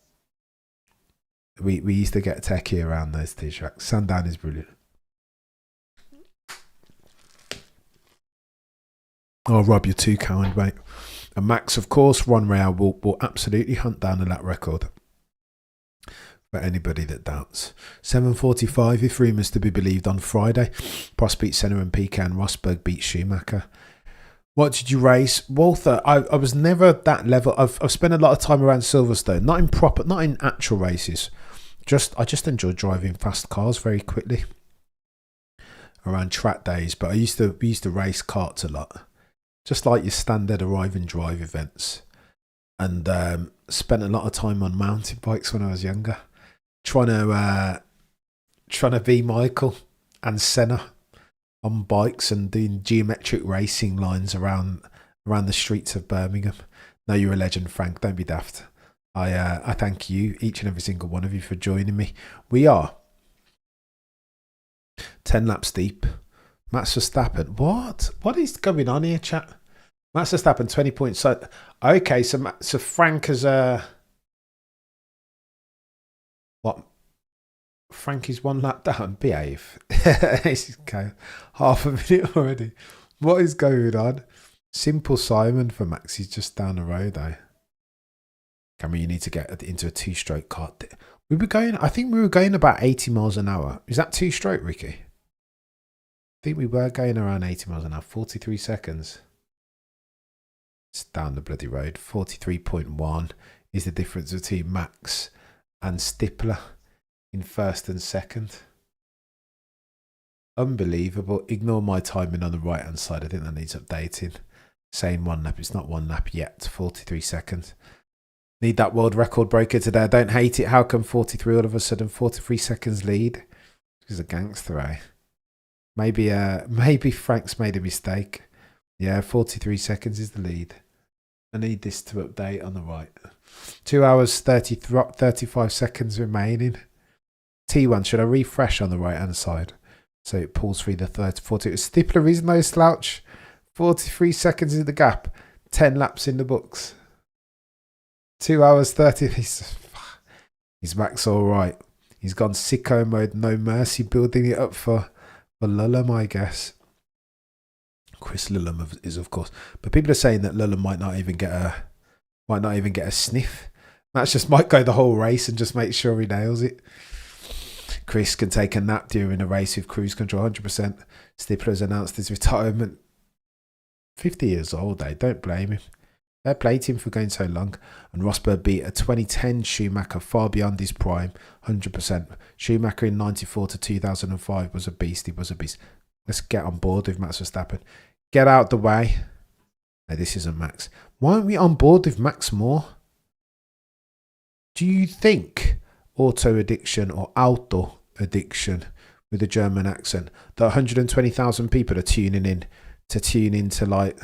we used to get techie around those 2 tracks. Sandown is brilliant. Oh, Rob, you're too kind, mate. And Max, of course, Ron Real will absolutely hunt down a lap record. For anybody that doubts. 7:45, if rumours to be believed, on Friday. Prost beat Senna and Pecan. Rosberg beat Schumacher. What did you race? Walter, I was never that level. I've spent a lot of time around Silverstone. Not in actual races. I just enjoy driving fast cars very quickly. Around track days. But we used to race karts a lot. Just like your standard arrive and drive events. And spent a lot of time on mountain bikes when I was younger. Trying to be Michael and Senna on bikes and doing geometric racing lines around the streets of Birmingham. No, you're a legend, Frank. Don't be daft. I thank you, each and every single one of you, for joining me. We are 10 laps deep. Max Verstappen. What is going on here, chat? Max Verstappen, 20 points. So, okay, so Frank has what? Frank is 1 lap down. Behave. Okay, half a minute already. What is going on? Simple Simon for Max. He's just down the road, though. Cameron, you need to get into a 2-stroke car. I think we were going about 80 miles an hour. Is that 2-stroke, Ricky? I think we were going around 80 miles an hour. 43 seconds. It's down the bloody road. 43.1 is the difference between Max and Stippler in first and second. Unbelievable. Ignore my timing on the right hand side. I think that needs updating. Saying 1 lap. It's not 1 lap yet. 43 seconds. Need that world record breaker today. I don't hate it. How come 43 all of a sudden? 43 seconds lead? He's a gangster, eh? Maybe Frank's made a mistake. Yeah, 43 seconds is the lead. I need this to update on the right. 2 hours 35 seconds remaining. T1, should I refresh on the right hand side so it pulls through the 40? Stippler is no slouch. 43 seconds is the gap. 10 laps in the books. 2 hours 30. He's Max all right. He's gone sicko mode, no mercy, building it up for Lullum, I guess. Chris Lullum is, of course, but people are saying that Lullum might not even get a sniff. Max just might go the whole race and just make sure he nails it. Chris can take a nap during a race with cruise control, 100%. Stippler's announced his retirement. 50 years old, eh? Don't blame him. Fair play to him for going so long. And Rosberg beat a 2010 Schumacher far beyond his prime, 100%. Schumacher in 94 to 2005 was a beast. He was a beast. Let's get on board with Max Verstappen. Get out the way. No, this isn't Max. Why aren't we on board with Max more? Do you think auto addiction or auto addiction with a German accent that 120,000 people are tuning in to like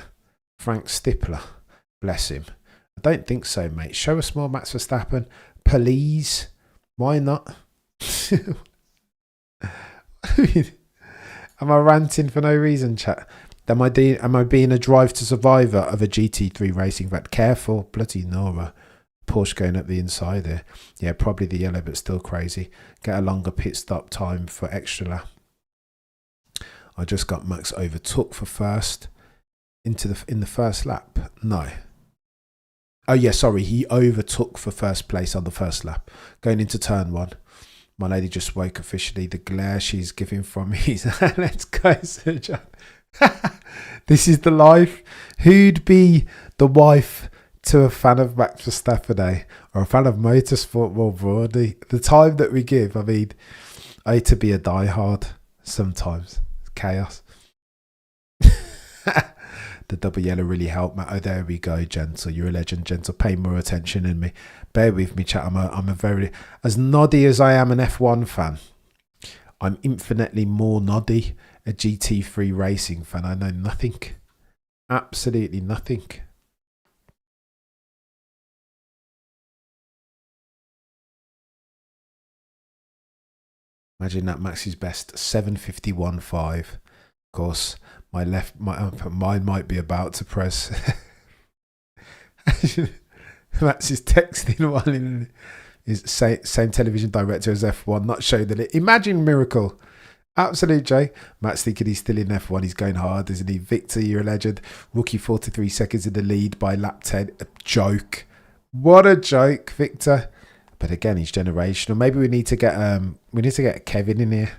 Frank Stippler? Bless him. I don't think so, mate. Show us more Max Verstappen, please. Why not? Am I ranting for no reason, chat? Am I being a drive to survivor of a GT3 racing vet? Careful, bloody Nora. Porsche going up the inside there. Yeah, probably the yellow, but still crazy. Get a longer pit stop time for extra lap. I just got Max overtook for first in the first lap. No. Oh yeah, sorry. He overtook for first place on the first lap, going into turn 1. My lady just woke officially. The glare she's giving from me. Let's go, Sir John. This is the life. Who'd be the wife to a fan of Max Verstappen, eh? Or a fan of motorsport more broadly? The time that we give, I mean, I hate to be a diehard sometimes. Chaos. The double yellow really helped, Matt. Oh, there we go, Gentle. You're a legend, Gentle. Pay more attention than me. Bear with me, chat. I'm a very, as noddy as I am an F1 fan, I'm infinitely more noddy a GT3 racing fan. I know nothing. Absolutely nothing. Imagine that Max's best 7:51.5. Of course, mine might be about to press. Max is texting while in his same television director as F1, not showed that it. Imagine miracle. Absolute Jay. Matt's thinking he's still in F1. He's going hard, isn't he? Victor, you're a legend. Rookie 43 seconds in the lead by lap 10. A joke. What a joke, Victor. But again, he's generational. Maybe we need to get Kevin in here.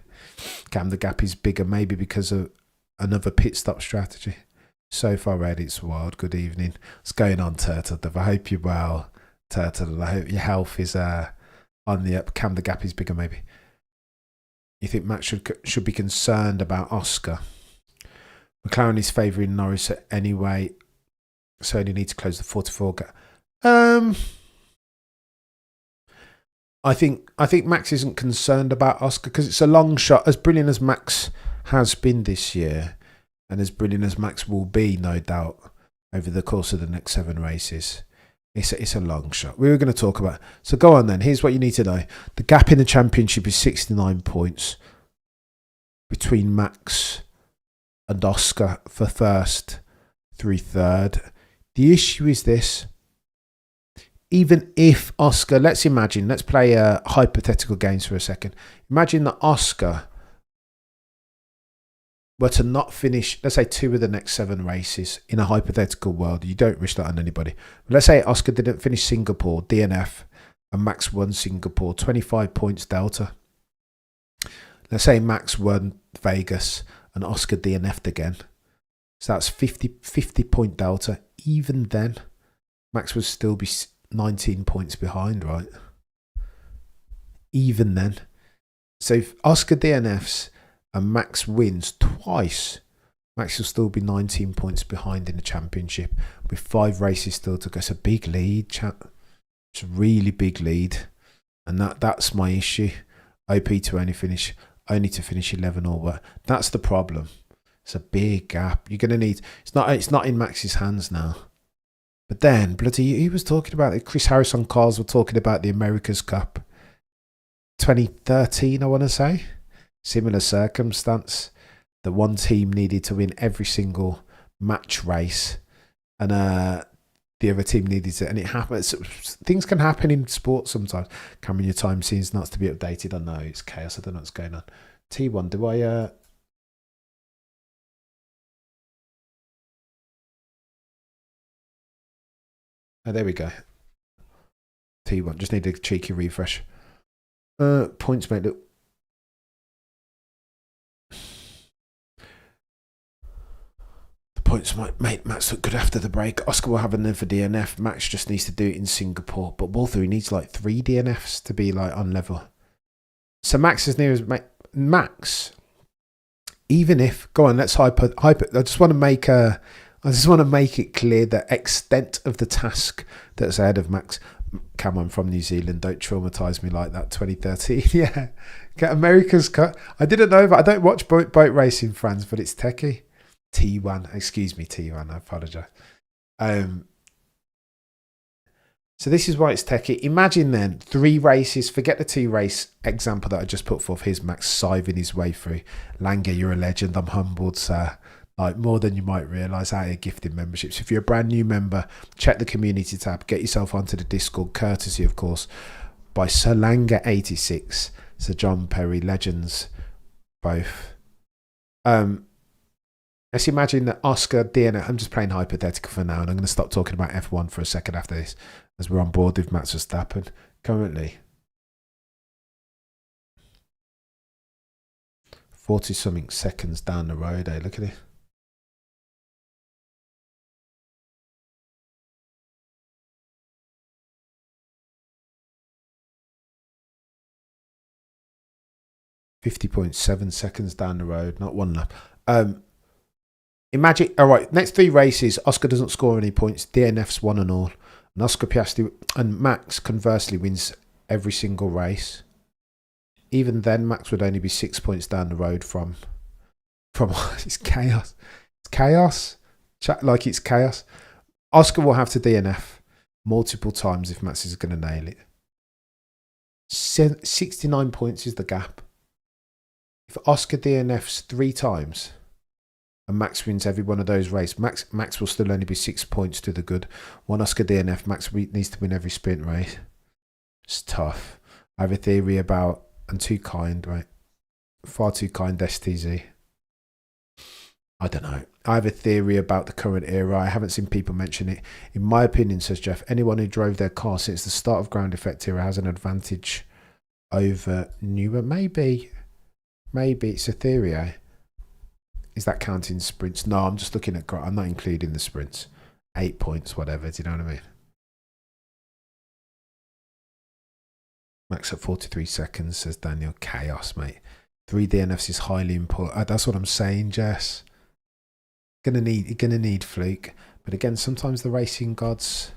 Cam, the gap is bigger, maybe because of another pit stop strategy. So far, Red, it's wild. Good evening. What's going on, Turtle? I hope you're well, Turtle. I hope your health is on the up. Cam, the gap is bigger, maybe. You think Max should be concerned about Oscar? McLaren is favouring Norris anyway, so only need to close the 44 gap. I think Max isn't concerned about Oscar because it's a long shot. As brilliant as Max has been this year, and as brilliant as Max will be, no doubt, over the course of the next 7 races, it's a long shot. We were going to talk about. So go on then. Here's what you need to know. The gap in the championship is 69 points between Max and Oscar for first through third. The issue is this. Even if Oscar, let's play hypothetical games for a second. Imagine that Oscar were to not finish, let's say, 2 of the next 7 races in a hypothetical world. You don't wish that on anybody. But let's say Oscar didn't finish Singapore, DNF, and Max won Singapore, 25 points delta. Let's say Max won Vegas and Oscar DNF'd again. So that's 50 point delta. Even then, Max would still be 19 points behind, right? Even then. So if Oscar DNFs and Max wins twice, Max will still be 19 points behind in the championship with 5 races still to go. It's a big lead, chat. It's a really big lead. And that's my issue. OP to only to finish 11 or what. That's the problem. It's a big gap. You're going to need, it's not in Max's hands now. But then, bloody, he was talking about it. Chris Harris on cars were talking about the America's Cup. 2013, I want to say. Similar circumstance. The one team needed to win every single match race. And the other team needed to, and it happens. Things can happen in sports sometimes. Cameron, your time seems not to be updated. I know it's chaos. I don't know what's going on. T1, do I... Oh, there we go. T1, just need a cheeky refresh. Points made. Look. The points might make Max look good after the break. Oscar will have another DNF. Max just needs to do it in Singapore. But Walther, he needs like 3 DNFs to be like on level. So Max is near as Max. Even if, go on, let's hyper. I just want to make it clear the extent of the task that's ahead of Max. Come on, from New Zealand, don't traumatise me like that. 2013, yeah. Get America's Cup. I didn't know that. I don't watch boat racing, friends, but it's techie. T1, excuse me, T1. I apologise. So this is why it's techie. Imagine then 3 races. Forget the 2 race example that I just put forth. Here's Max siving his way through. Langer, you're a legend. I'm humbled, sir. Like more than you might realise out of gifted memberships. If you're a brand new member, check the community tab. Get yourself onto the Discord, courtesy, of course, by Sir Langer 86, Sir John Perry, legends, both. Let's imagine that Oscar DNF. I'm just playing hypothetical for now, and I'm going to stop talking about F1 for a second after this, as we're on board with Max Verstappen currently. 40-something seconds down the road, eh? Look at it. .7 seconds down the road, not 1 lap. Imagine, all right, next 3 races, Oscar doesn't score any points, DNFs 1 and all, and Oscar Piastri and Max conversely wins every single race. Even then, Max would only be 6 points down the road from it's chaos. It's chaos. Like it's chaos. Oscar will have to DNF multiple times if Max is going to nail it. 69 points is the gap. If Oscar DNFs 3 times and Max wins every one of those races, Max will still only be 6 points to the good. 1 Oscar DNF, Max needs to win every sprint race. It's tough. I have a theory about, and too kind, right? Far too kind, STZ. I don't know. I have a theory about the current era. I haven't seen people mention it. In my opinion, says Jeff, anyone who drove their car since the start of ground effect era has an advantage over newer. Maybe it's a theory, eh? Is that counting sprints? No, I'm just looking at, I'm not including the sprints. 8 points, whatever. Do you know what I mean? Max at 43 seconds, says Daniel. Chaos, mate. 3 DNFs is highly important. That's what I'm saying, Jess. You're gonna need fluke. But again, sometimes the racing gods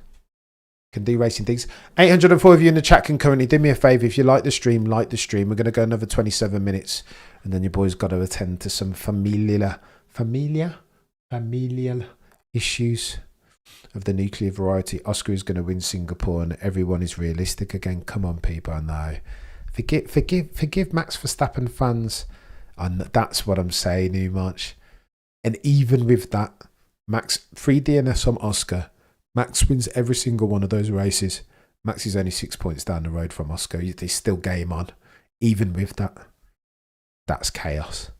can do racing things. 804 of you in the chat can currently do me a favour. If you like the stream, like the stream. We're going to go another 27 minutes. And then your boy's got to attend to some familial issues of the nuclear variety. Oscar is going to win Singapore and everyone is realistic again. Come on, people, I know. Forgive Max Verstappen fans. And that's what I'm saying, too much. And even with that, Max, 3 DNFs on Oscar. Max wins every single one of those races. Max is only 6 points down the road from Oscar. There's still game on. Even with that, that's chaos.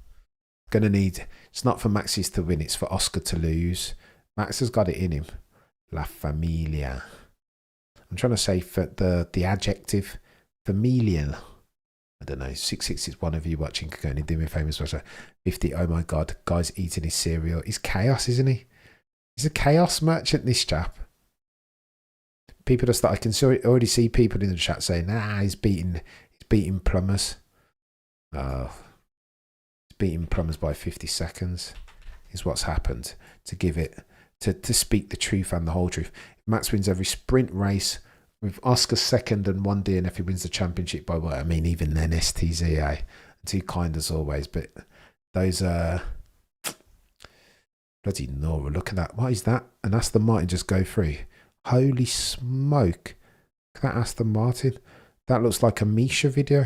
Gonna need, it's not for Max's to win, it's for Oscar to lose. Max has got it in him. La Familia. I'm trying to say for the adjective familial. I don't know. 6 is one of you watching can go and do me a famous watcher. 50. Oh my god, guy's eating his cereal. He's chaos, isn't he? He's a chaos merchant, this chap. People just that I can already see people in the chat saying, "Nah, he's beating plumbers." Oh, he's beating plumbers by 50 seconds. Is what's happened. To give it to speak the truth and the whole truth. Max wins every sprint race. With Oscar second and 1 DNF, he wins the championship by what? I mean, even then, STZA. Too kind as always, but those bloody Nora, look at that. What is that? An Aston Martin just go through. Holy smoke. Look at that Aston Martin. That looks like a Misha video.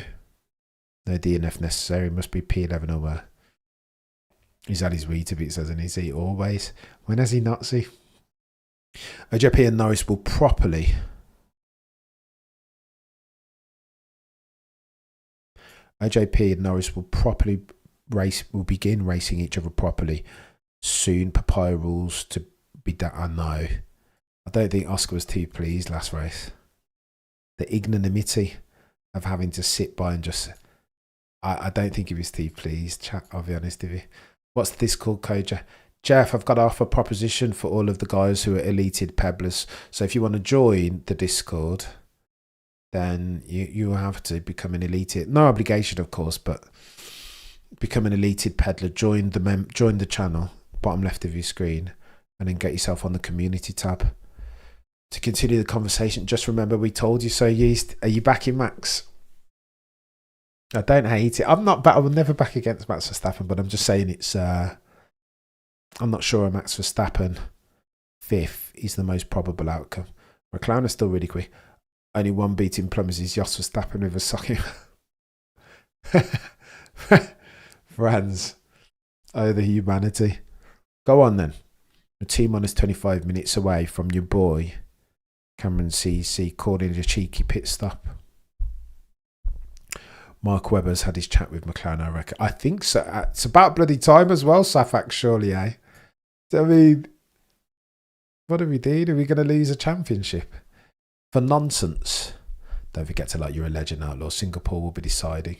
No DNF necessary. Must be P11 or where. He's had his Weetabix, hasn't he? He always. When has he not seen? OJP and Norris will properly... OJP and Norris will properly begin racing each other properly soon. Papaya rules to be that. I know. I don't think Oscar was too pleased last race. The ignominy of having to sit by and just... I don't think he was too pleased, chat, I'll be honest with you. What's the Discord code, Jeff? I've got to offer a proposition for all of the guys who are elated pebblers. So if you want to join the Discord, then you have to become an elite. No obligation, of course, but become an elated peddler. Join the channel, bottom left of your screen, and then get yourself on the community tab. To continue the conversation, just remember we told you so. Yeast, are you backing Max? I don't hate it. I will never back against Max Verstappen, but I'm just saying it's. I'm not sure Max Verstappen 5th is the most probable outcome. McLaren is still really quick. Only one beating plumbers is Jos Verstappen with a socking. Friends, oh the humanity. Go on then. The team on is 25 minutes away from your boy Cameron CC calling it a cheeky pit stop. Mark Webber's had his chat with McLaren, I reckon. I think so. It's about bloody time as well, Safak, surely, eh? I mean, what are we doing? Are we going to lose a championship? For nonsense. Don't forget to like you're a legend outlaw. Singapore will be deciding.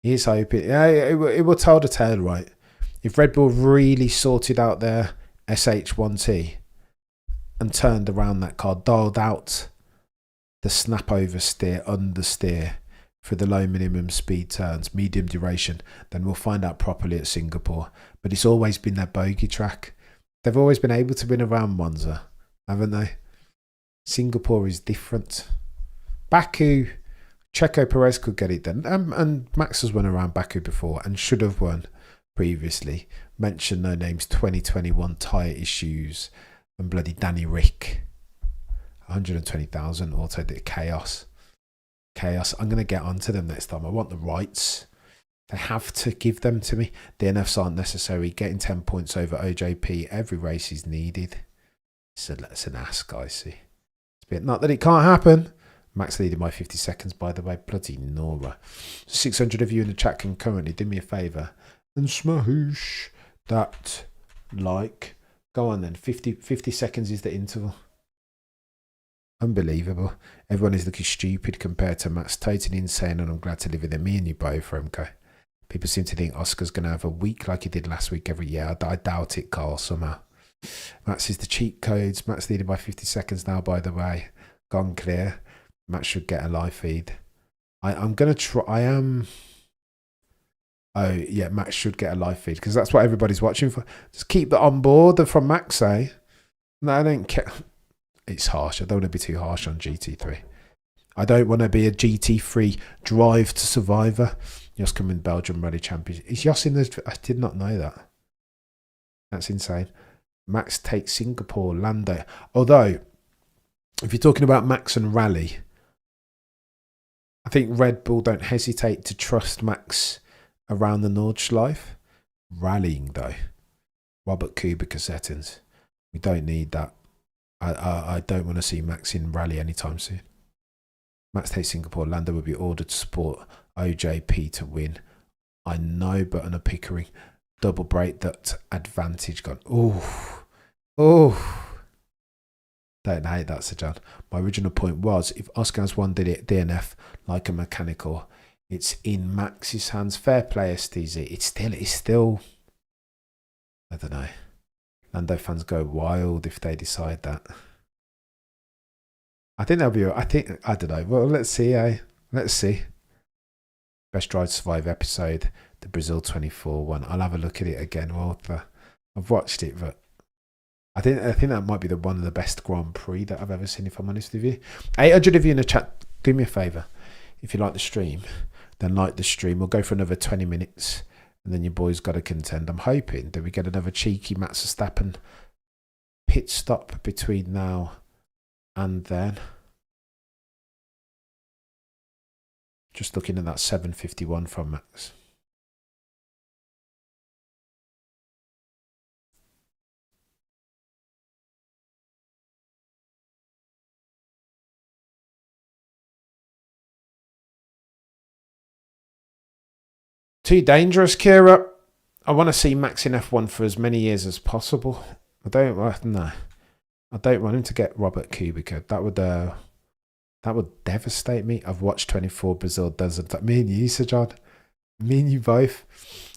Here's hoping. Yeah, it will tell the tale, right? If Red Bull really sorted out their SH1T and turned around that car, dialed out the snap oversteer, understeer for the low minimum speed turns, medium duration, then we'll find out properly at Singapore. But it's always been their bogey track. They've always been able to win around Monza, haven't they? Singapore is different. Baku, Checo Perez could get it done. And Max has won around Baku before and should have won previously. Mention no names, 2021 tyre issues and bloody Danny Rick. 120,000 auto chaos. Chaos. I'm going to get onto them next time. I want the rights. They have to give them to me. DNFs aren't necessary. Getting 10 points over OJP every race is needed. So that's an ass, guys. See, not that it can't happen. Max leading by 50 seconds, by the way. Bloody Nora. 600 of you in the chat can currently do me a favour and smash that like. Go on then. 50 seconds is the interval. Unbelievable. Everyone is looking stupid compared to Max. Totally insane, and I'm glad to live with it. Me and you both, Remco. People seem to think Oscar's going to have a week like he did last week every year. I doubt it, Carl, somehow. Max is the cheat codes. Max leading by 50 seconds now, by the way. Gone clear. Max should get a live feed. I'm going to try. I am. Oh, yeah, Max should get a live feed because that's what everybody's watching for. Just keep that on board from Max, eh? No, I don't care. It's harsh. I don't want to be too harsh on GT3. I don't want to be a GT3 Drive to Survivor. Jos coming Belgium Rally Champions. Is Jos in the... I did not know that. That's insane. Max takes Singapore, Lando. Although, if you're talking about Max and Rally, I think Red Bull don't hesitate to trust Max around the Nordschleife. Rallying, though. Robert Kubica settings. We don't need that. I don't want to see Max in Rally anytime soon. Max takes Singapore. Lando will be ordered to support OJP to win. I know, but on a Pickering. Double break, that advantage gone. Oh. Don't hate that, Sir John. My original point was, if Oscar's one did it DNF like a mechanical, it's in Max's hands. Fair play, STZ. It's still. I don't know. Lando fans go wild if they decide that. I think they'll be. I don't know. Well, let's see. Let's see. Best Drive to Survive episode, the Brazil 24 one. I'll have a look at it again. Well, I've watched it, but I think that might be one of the best Grand Prix that I've ever seen, if I'm honest with you. 800 of you in the chat, do me a favour. If you like the stream, then like the stream. We'll go for another 20 minutes, and then your boys got to contend. I'm hoping that we get another cheeky Max Verstappen pit stop between now and then. Just looking at that 7:51 from Max. Too dangerous, Kira. I want to see Max in F1 for as many years as possible. I don't want him to get Robert Kubica. That would devastate me. I've watched 24 Brazil doesn't. Me and you, Sir John. Me and you both.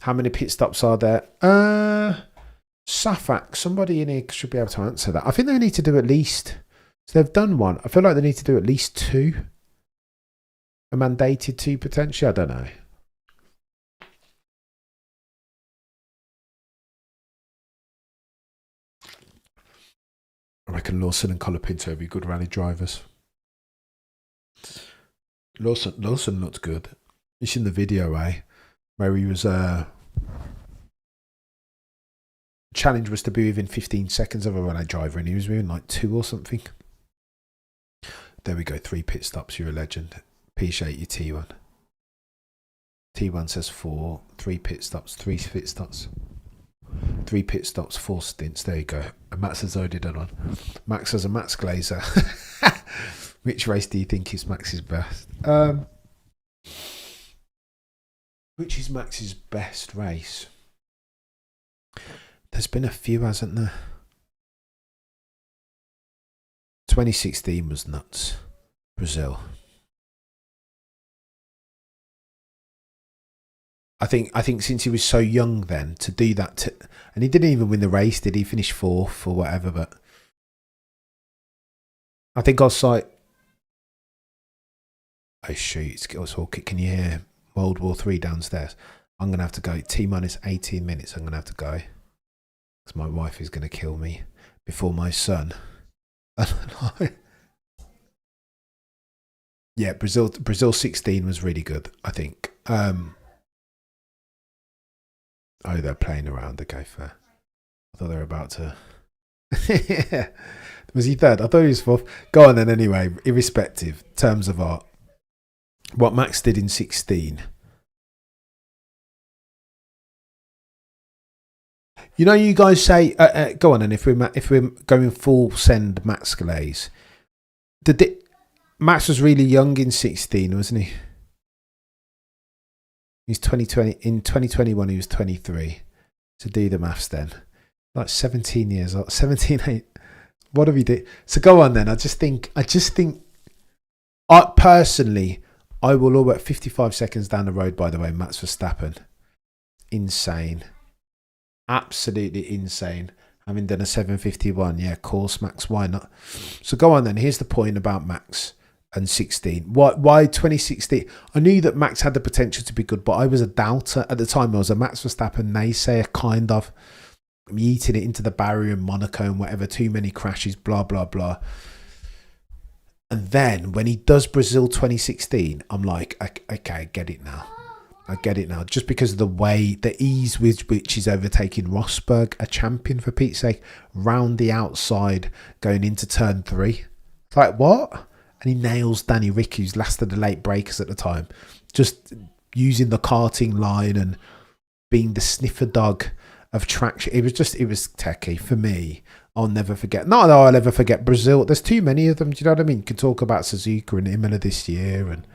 How many pit stops are there? Safak. Somebody in here should be able to answer that. I think they need to do at least. So they've done one. I feel like they need to do at least 2. A mandated 2 potentially. I don't know. I reckon Lawson and Colapinto would be good rally drivers. Lawson looked good. You seen the video, where he was challenge was to be within 15 seconds of a rally driver, and he was within like 2 or something. There we go. 3 pit stops. You're a legend. Appreciate you, T1. T1 says 4. 3 pit stops. 3 pit stops. 3 pit stops, 4 stints. There you go. And Max has already done one. Max has a Max Glazer. Which race do you think is Max's best? Which is Max's best race? There's been a few, hasn't there? 2016 was nuts. Brazil. I think since he was so young then, to do that, and he didn't even win the race, did he? Finish 4th or whatever, but I think I'll cite. Oh shoot, can you hear World War 3 downstairs? I'm going to have to go. T-minus 18 minutes, I'm going to have to go. Because my wife is going to kill me before my son. Yeah, Brazil 16 was really good, I think. Oh, they're playing around. Okay, fair. I thought they were about to. Yeah. Was he 3rd? I thought he was 4th. Go on then anyway, irrespective, terms of art. What Max did in 16. You know, you guys say, go on, and if we're going full send Max Glaze, Max was really young in 16, wasn't he? He's 2020. In 2021, he was 23. So do the maths then. Like 17 years old. 17, 8. What have we did? So go on then. I just think. Personally, I will all at 55 seconds down the road. By the way, Max Verstappen, insane, absolutely insane. Having done a 7:51, yeah, of course, Max. Why not? So go on then. Here's the point about Max and 16. Why 2016? I knew that Max had the potential to be good, but I was a doubter at the time. I was a Max Verstappen naysayer, kind of. I'm eating it into the barrier in Monaco and whatever. Too many crashes, blah blah blah. And then when he does Brazil 2016, I'm like, okay, I get it now. I get it now. Just because of the ease with which he's overtaking Rosberg, a champion for Pete's sake, round the outside going into turn 3. It's like, what? And he nails Danny Rick, who's last of the late breakers at the time. Just using the karting line and being the sniffer dog of traction. It was techie for me. I'll never forget. Not that I'll ever forget Brazil. There's too many of them. Do you know what I mean? You could talk about Suzuka and Imola this year, and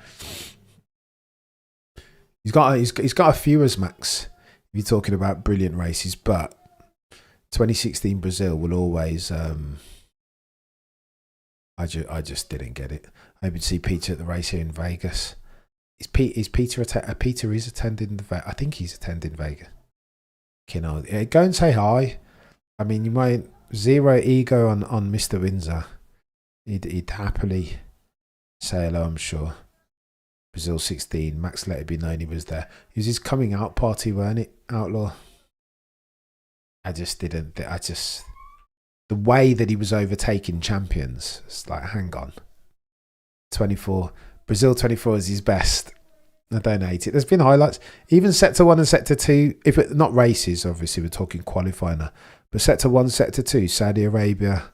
he's got a few as Max. If you're talking about brilliant races, but 2016 Brazil will always. I just didn't get it. I would see Peter at the race here in Vegas. Is Peter Peter is attending the? I think he's attending Vegas. You know, go and say hi. I mean, you might zero ego on Mr. Windsor. He'd happily say hello, I'm sure. Brazil 16. Max let it be known he was there. It was his coming out party, weren't it, Outlaw? The way that he was overtaking champions, it's like, hang on. 24. Brazil 24 is his best. I don't hate it. There's been highlights. Even Sector 1 and Sector 2, if it, not races, obviously, we're talking qualifying now. But Sector 1, Sector 2, Saudi Arabia,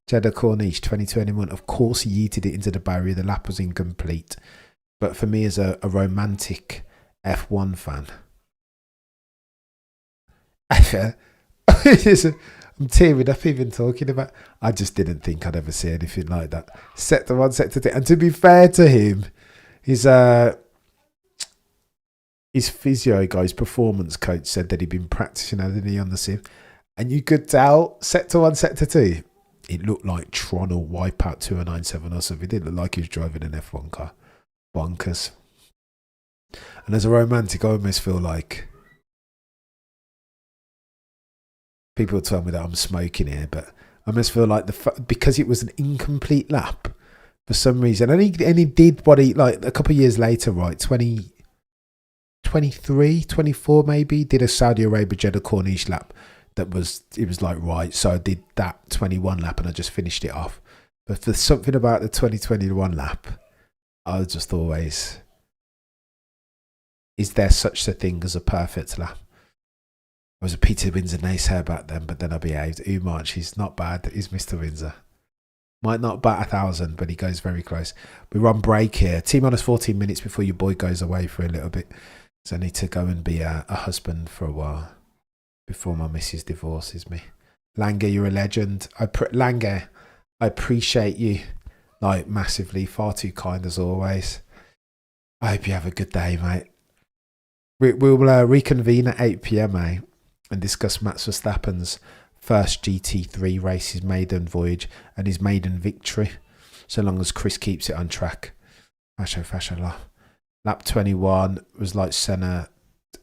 Jeddah Corniche, 2021. Of course, he yeeted it into the barrier. The lap was incomplete. But for me, as a romantic F1 fan, I'm tearing up even talking about. I just didn't think I'd ever see anything like that. Sector 1, Sector 2. And to be fair to him, his physio guy, his performance coach, said that he'd been practicing, hadn't he, on the sim? And you could tell, Sector 1, Sector 2, it looked like Tron or Wipeout 2097 or something. It didn't look like he was driving an F1 car. Bonkers. And as a romantic, I almost feel like people tell me that I'm smoking here, but I almost feel like because it was an incomplete lap for some reason, and he did what he, like, a couple of years later, right, 23, 24 maybe, did a Saudi Arabia Jeddah Corniche lap it was like, right, so I did that 21 lap and I just finished it off. But for something about the 2021 lap, I was just always, is there such a thing as a perfect lap? I was a Peter Windsor naysayer back then, but then I behaved. Umar, he's not bad. He's Mr. Windsor. Might not bat 1,000, but he goes very close. We're on break here. T-minus 14 minutes before your boy goes away for a little bit. So I need to go and be a husband for a while before my missus divorces me. Langer, you're a legend. Langer, I appreciate you, like, massively. Far too kind as always. I hope you have a good day, mate. We'll reconvene at 8 p.m, eh? And discuss Max Verstappen's first GT3 race, his maiden voyage and his maiden victory, so long as Chris keeps it on track. Fasho. Lap 21 was like Senna.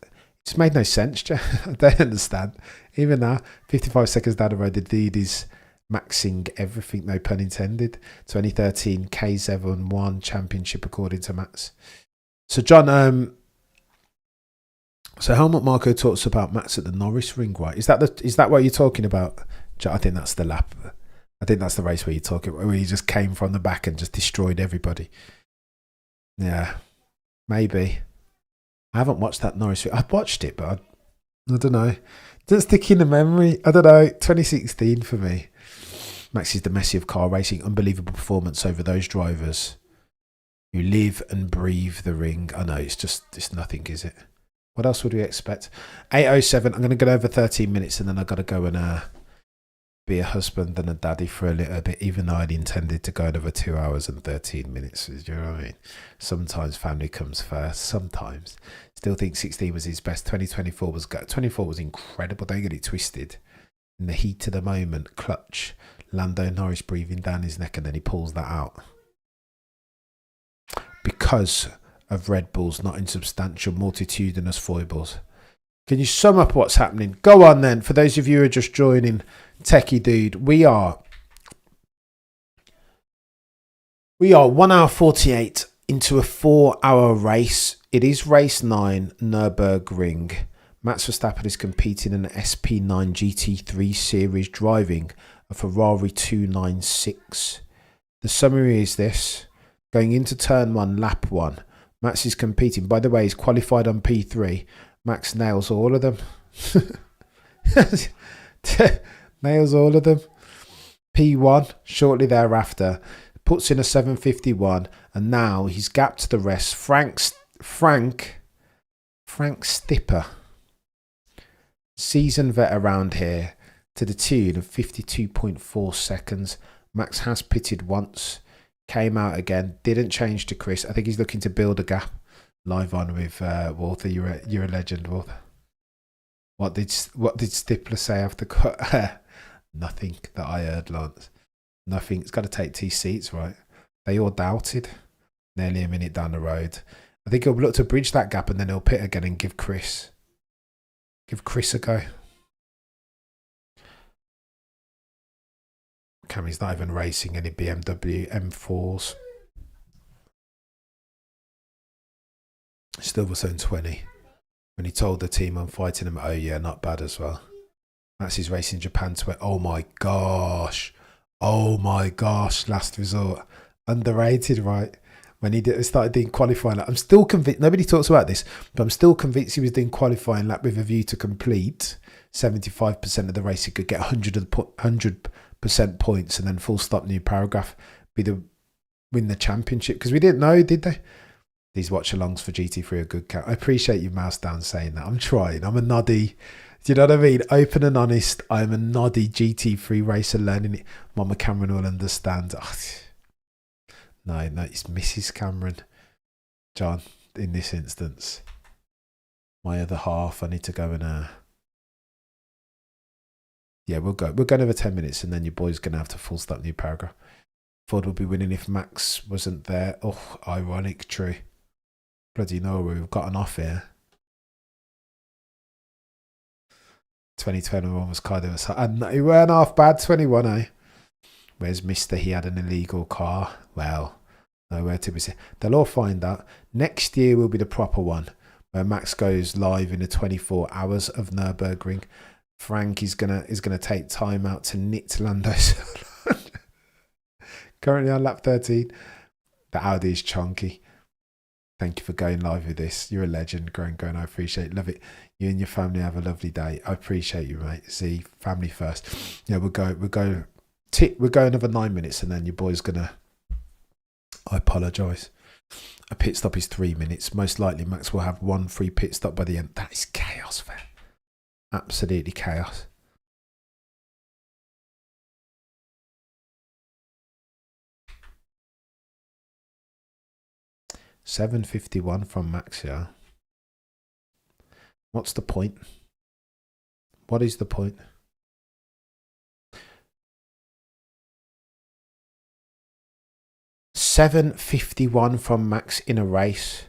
It just made no sense. I don't understand. Even now, 55 seconds down the road, the dude is maxing everything, no pun intended. 2013 K7 won championship according to Max. So John, so Helmut Marko talks about Max at the Norris Ring, right? Is that what you're talking about? I think that's the lap. I think that's the race where you're talking, where he just came from the back and just destroyed everybody. Yeah, maybe. I haven't watched that Norris Ring. I've watched it, but I don't know. Doesn't stick in the memory. I don't know. 2016 for me. Max is the Messi of car racing. Unbelievable performance over those drivers who live and breathe the ring. I know, it's nothing, is it? What else would we expect? 8:07. I'm going to get over 13 minutes and then I've got to go and be a husband and a daddy for a little bit, even though I'd intended to go over 2 hours and 13 minutes. Do you know what I mean? Sometimes family comes first. Sometimes. Still think 16 was his best. 2024 was good. 24 was incredible. Don't get it twisted. In the heat of the moment, clutch. Lando Norris breathing down his neck and then he pulls that out. Because of Red Bull's not insubstantial multitudinous foibles. Can you sum up what's happening? Go on then. For those of you who are just joining, Techie Dude, we are 1 hour 48 into a 4-hour race. It is race 9, Nürburgring. Max Verstappen is competing in an SP9 GT3 series, driving a Ferrari 296. The summary is this. Going into turn 1, lap 1. Max is competing. By the way, he's qualified on P3. Max nails all of them. Nails all of them. P1, shortly thereafter, puts in a 7:51, and now he's gapped the rest. Frank Stipper, seasoned vet around here, to the tune of 52.4 seconds. Max has pitted once, came out again, didn't change to Chris. I think he's looking to build a gap. Live on with Walter. You're a legend, Walter. What did Stippler say after cut? Nothing that I heard, Lance. Nothing. It's got to take 2 seats, right? They all doubted. Nearly a minute down the road. I think he'll look to bridge that gap, and then he'll pit again and give Chris a go. Cammy's not even racing any BMW M4s. Still was on 20. When he told the team I'm fighting him, oh yeah, not bad as well. That's his racing Japan 20. Oh my gosh. Oh my gosh, last resort. Underrated, right? When he started doing qualifying lap. I'm still convinced, nobody talks about this, but I'm still convinced he was doing qualifying lap with a view to complete 75% of the race. He could get 100% points and then full stop, new paragraph, win the championship. Because we didn't know, did they? These watch-alongs for GT3 are good. I appreciate you, Mouse Down, saying that. I'm trying. I'm a noddy. Do you know what I mean? Open and honest. I'm a noddy GT3 racer learning it. Mama Cameron will understand. Oh, no, it's Mrs. Cameron. John, in this instance. My other half, I need to go and... Yeah, we'll go. We're going over 10 minutes, and then your boy's going to have to full stop, new paragraph. Ford will be winning if Max wasn't there. Oh, ironic, true. Bloody no, we've gotten off here. 2021 was kind of a... And he weren't half bad, 21, eh? Where's Mr. He had an illegal car? Well, nowhere to be seen. They'll all find out. Next year will be the proper one, where Max goes live in the 24 hours of Nürburgring. Frank is gonna take time out to knit Lando's. Currently on lap 13. The Audi is chunky. Thank you for going live with this. You're a legend, Going. I appreciate it. Love it. You and your family have a lovely day. I appreciate you, mate. See, family first. Yeah, we'll go another 9 minutes, and then your boy's gonna... I apologise. A pit stop is 3 minutes. Most likely Max will have 1 free pit stop by the end. That is chaos, fam. Absolutely chaos. $7.51 from Max, yeah. What's the point? What is the point? $7.51 from Max in a race.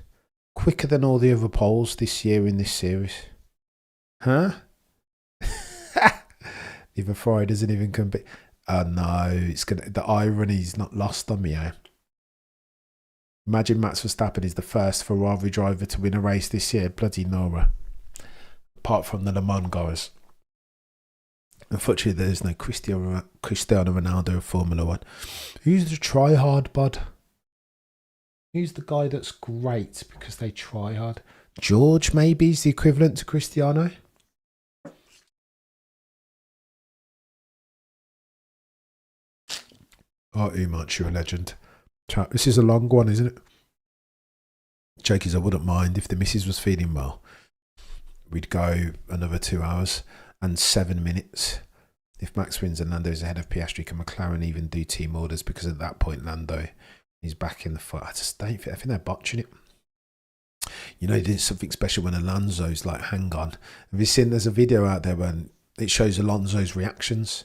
Quicker than all the other poles this year in this series. Huh? Even Ferrari doesn't even compete. Oh no, the irony's not lost on me, eh? Imagine Max Verstappen is the first Ferrari driver to win a race this year. Bloody Nora. Apart from the Le Mans guys. Unfortunately, there's no Cristiano Ronaldo of Formula 1. Who's the try-hard bud? Who's the guy that's great because they try hard? George, maybe, is the equivalent to Cristiano. Oh, Umach, you're a legend. This is a long one, isn't it? Joke is, I wouldn't mind if the missus was feeling well. We'd go another 2 hours and 7 minutes. If Max wins and Lando's ahead of Piastri, can McLaren even do team orders? Because at that point, Lando is back in the fight. I think they're botching it. You know, there's something special when Alonso's like, hang on. Have you seen, there's a video out there when it shows Alonso's reactions?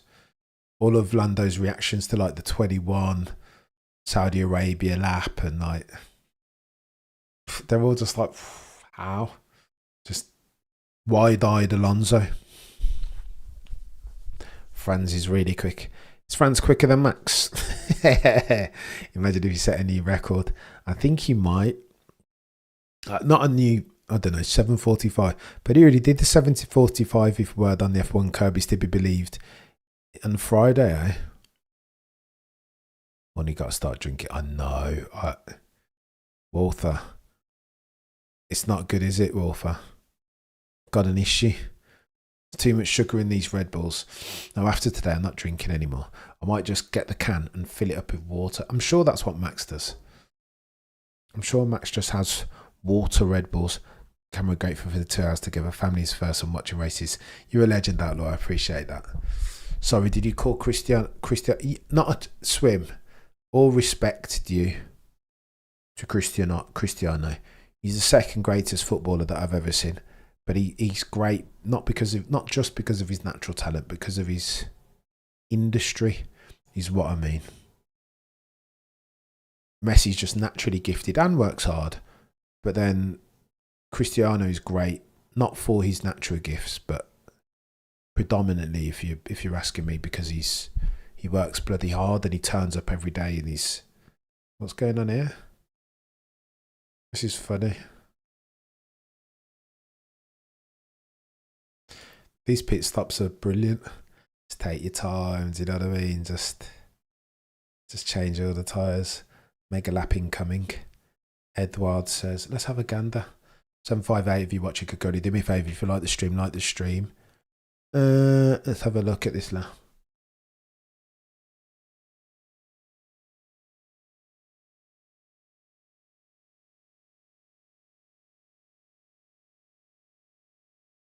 All of Lando's reactions to like the 21 Saudi Arabia lap, and like, they're all just like, how? Just wide-eyed Alonso. Franz is really quick. Is Franz quicker than Max? Imagine if he set a new record. I think he might. Not a new, I don't know, 7:45. But he already did the 7:45 if word on the F1 curb is to be believed. On Friday, eh? Only got to start drinking. I know. Walther. It's not good, is it, Walther? Got an issue. Too much sugar in these Red Bulls. Now, after today, I'm not drinking anymore. I might just get the can and fill it up with water. I'm sure that's what Max does. I'm sure Max just has water Red Bulls. Camera grateful for the 2 hours together. Families first and watching races. You're a legend, Outlaw. I appreciate that. Sorry, did you call Christian? Not a swim. All respect due to Cristiano. He's the second greatest footballer that I've ever seen. But he's great, not just because of his natural talent, because of his industry, is what I mean. Messi's just naturally gifted and works hard. But then Cristiano is great, not for his natural gifts, but predominantly, if you're asking me, because he works bloody hard and he turns up every day and he's... What's going on here? This is funny. These pit stops are brilliant. Just take your time, you know what I mean? Just change all the tyres. Mega lap incoming. Edward says, let's have a gander. 758 if you're watching Kakuri. Do me a favour, if you like the stream, like the stream. Let's have a look at this lap.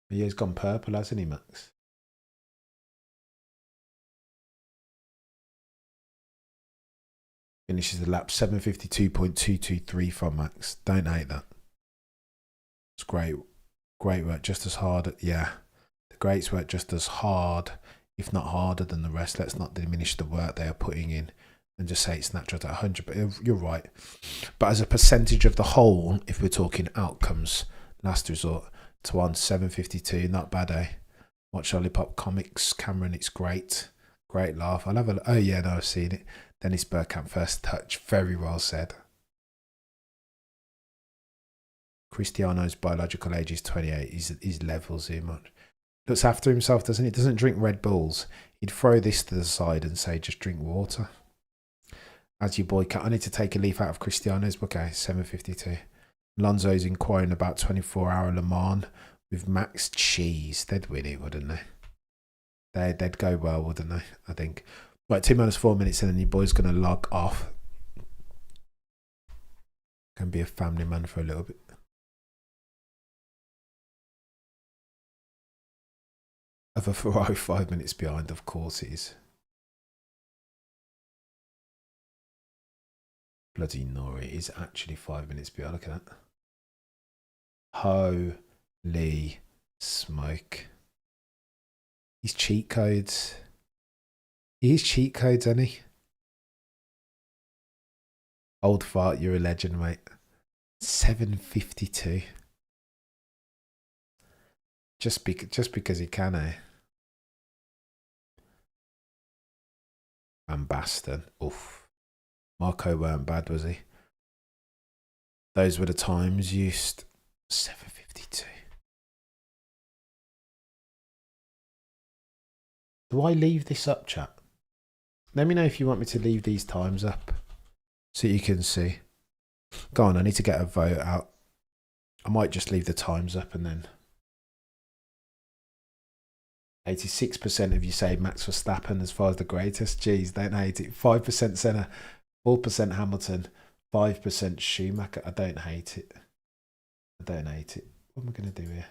He's gone purple, hasn't he, Max? Finishes the lap 7:52.223 from Max. Don't hate that. It's great. Great work, just as hard. Yeah, the greats work just as hard, if not harder than the rest. Let's not diminish the work they are putting in and just say it's natural at 100. But you're right. But as a percentage of the whole, if we're talking outcomes, last resort, to 7:52, not bad, eh? Watch Lollipop Comics, Cameron, it's great. Great laugh. I'll have a... Oh, yeah, no, I've seen it. Dennis Bergkamp, first touch. Very well said. Cristiano's biological age is 28. His levels here much. Looks after himself, doesn't he? Doesn't drink Red Bulls. He'd throw this to the side and say, just drink water. As your boy, I need to take a leaf out of Cristiano's book. Okay, 7:52. Alonso's inquiring about 24-hour Le Mans with Max Cheese. They'd win it, wouldn't they? They'd go well, wouldn't they? I think. Right, 2 minutes 4 minutes in, and your boy's going to log off. Can be a family man for a little bit. Of a Ferrari 5 minutes behind, of course it is. Bloody Nori is actually 5 minutes behind. Look at that. Holy smoke. He's cheat codes. He's cheat codes, isn't he? Old fart, you're a legend, mate. 7:52. Just because he can, eh? Van Basten. Oof. Marco weren't bad, was he? Those were the times used. 7:52. Do I leave this up, chat? Let me know if you want me to leave these times up so you can see. Go on, I need to get a vote out. I might just leave the times up and then... 86% of you say Max Verstappen as far as the greatest. Jeez, don't hate it. 5% Senna, 4% Hamilton, 5% Schumacher. I don't hate it. I don't hate it. What am I going to do here?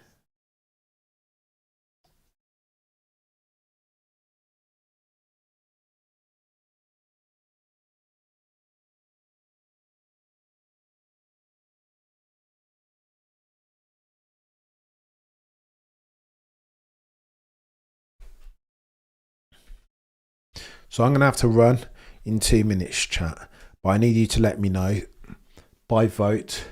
So I'm going to have to run in 2 minutes, chat. But I need you to let me know by vote.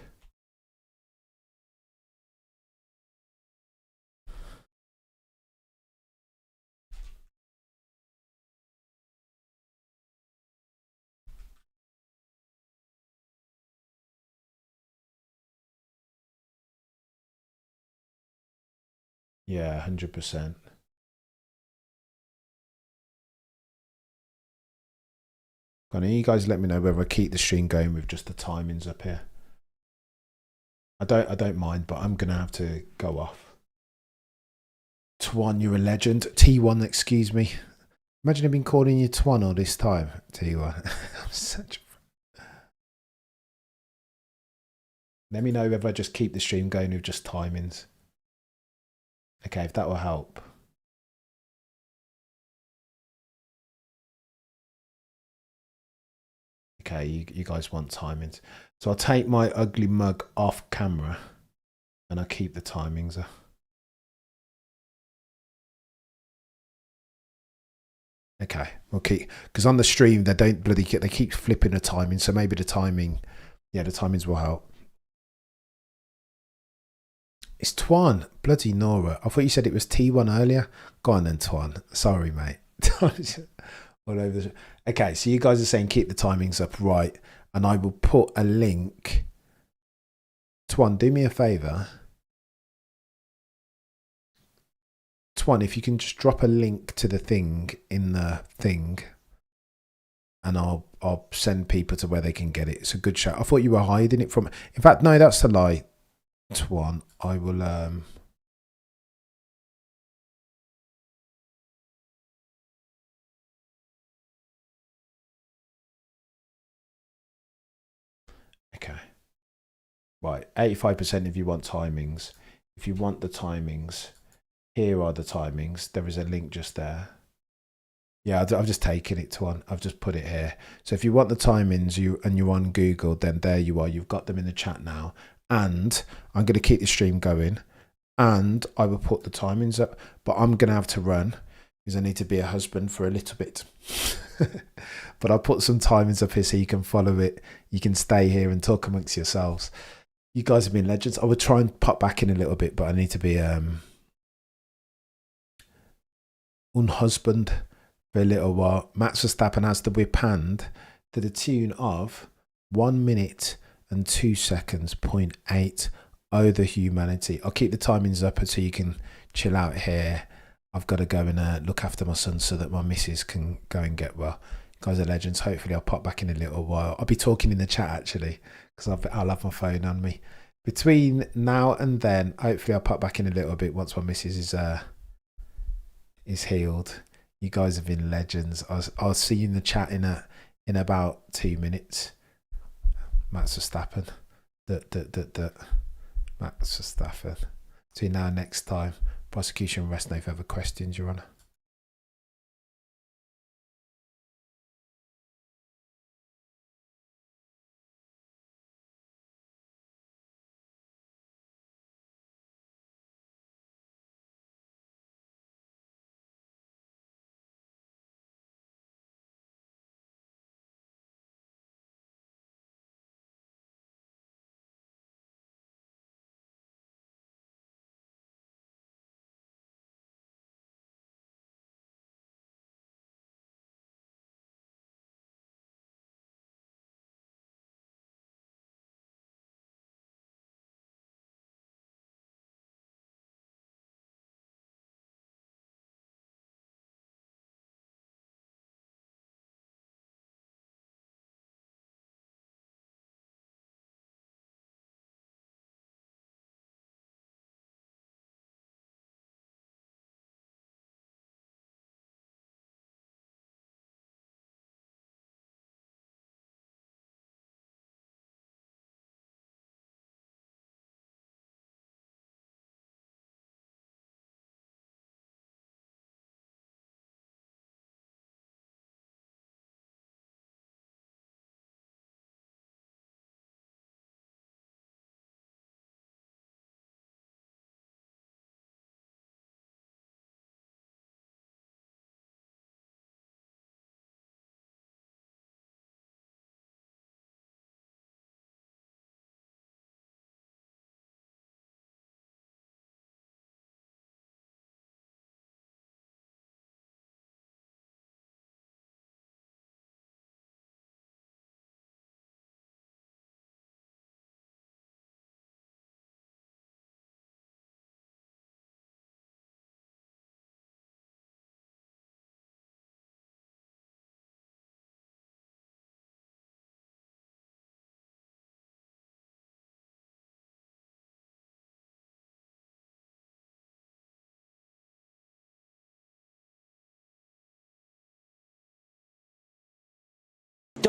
Yeah, 100%. Go on, you guys let me know whether I keep the stream going with just the timings up here. I don't mind, but I'm gonna have to go off. Twan, you're a legend. T1, excuse me. Imagine I've been calling you Twan all this time. T1. I'm such. Let me know whether I just keep the stream going with just timings. Okay, if that will help. Okay, you guys want timings. So I'll take my ugly mug off camera and I'll keep the timings. Okay, we'll keep, because on the stream they don't bloody they keep flipping the timing, so maybe the timing, yeah, the timings will help. It's Twan, bloody Nora. I thought you said it was T1 earlier. Go on then, Twan. Sorry, mate. All over the. Okay, so you guys are saying keep the timings up, right? And I will put a link. Twan, do me a favour. Twan, if you can just drop a link to the thing in the thing, and I'll send people to where they can get it. It's a good shout. I thought you were hiding it from. In fact, no, that's a lie. Twan, I will. Okay. Right, 85% if you want timings. If you want the timings, here are the timings. There is a link just there. Yeah, I've just taken it to one. I've just put it here. So if you want the timings and you're on Google, then there you are. You've got them in the chat now. And I'm going to keep the stream going. And I will put the timings up. But I'm going to have to run because I need to be a husband for a little bit. But I'll put some timings up here so you can follow it. You can stay here and talk amongst yourselves. You guys have been legends. I would try and pop back in a little bit, but I need to be unhusband for a little while. Max Verstappen has the whip hand to the tune of 1 minute and 2 seconds, 0.8. Oh, the humanity. I'll keep the timings up until you can chill out here. I've got to go and look after my son so that my missus can go and get well. You guys are legends. Hopefully I'll pop back in a little while. I'll be talking in the chat actually because I'll have my phone on me. Between now and then, hopefully I'll pop back in a little bit once my missus is healed. You guys have been legends. I'll see you in the chat in about 2 minutes. Max Verstappen. Max Verstappen. See you now next time. Prosecution rests no further questions, Your Honour.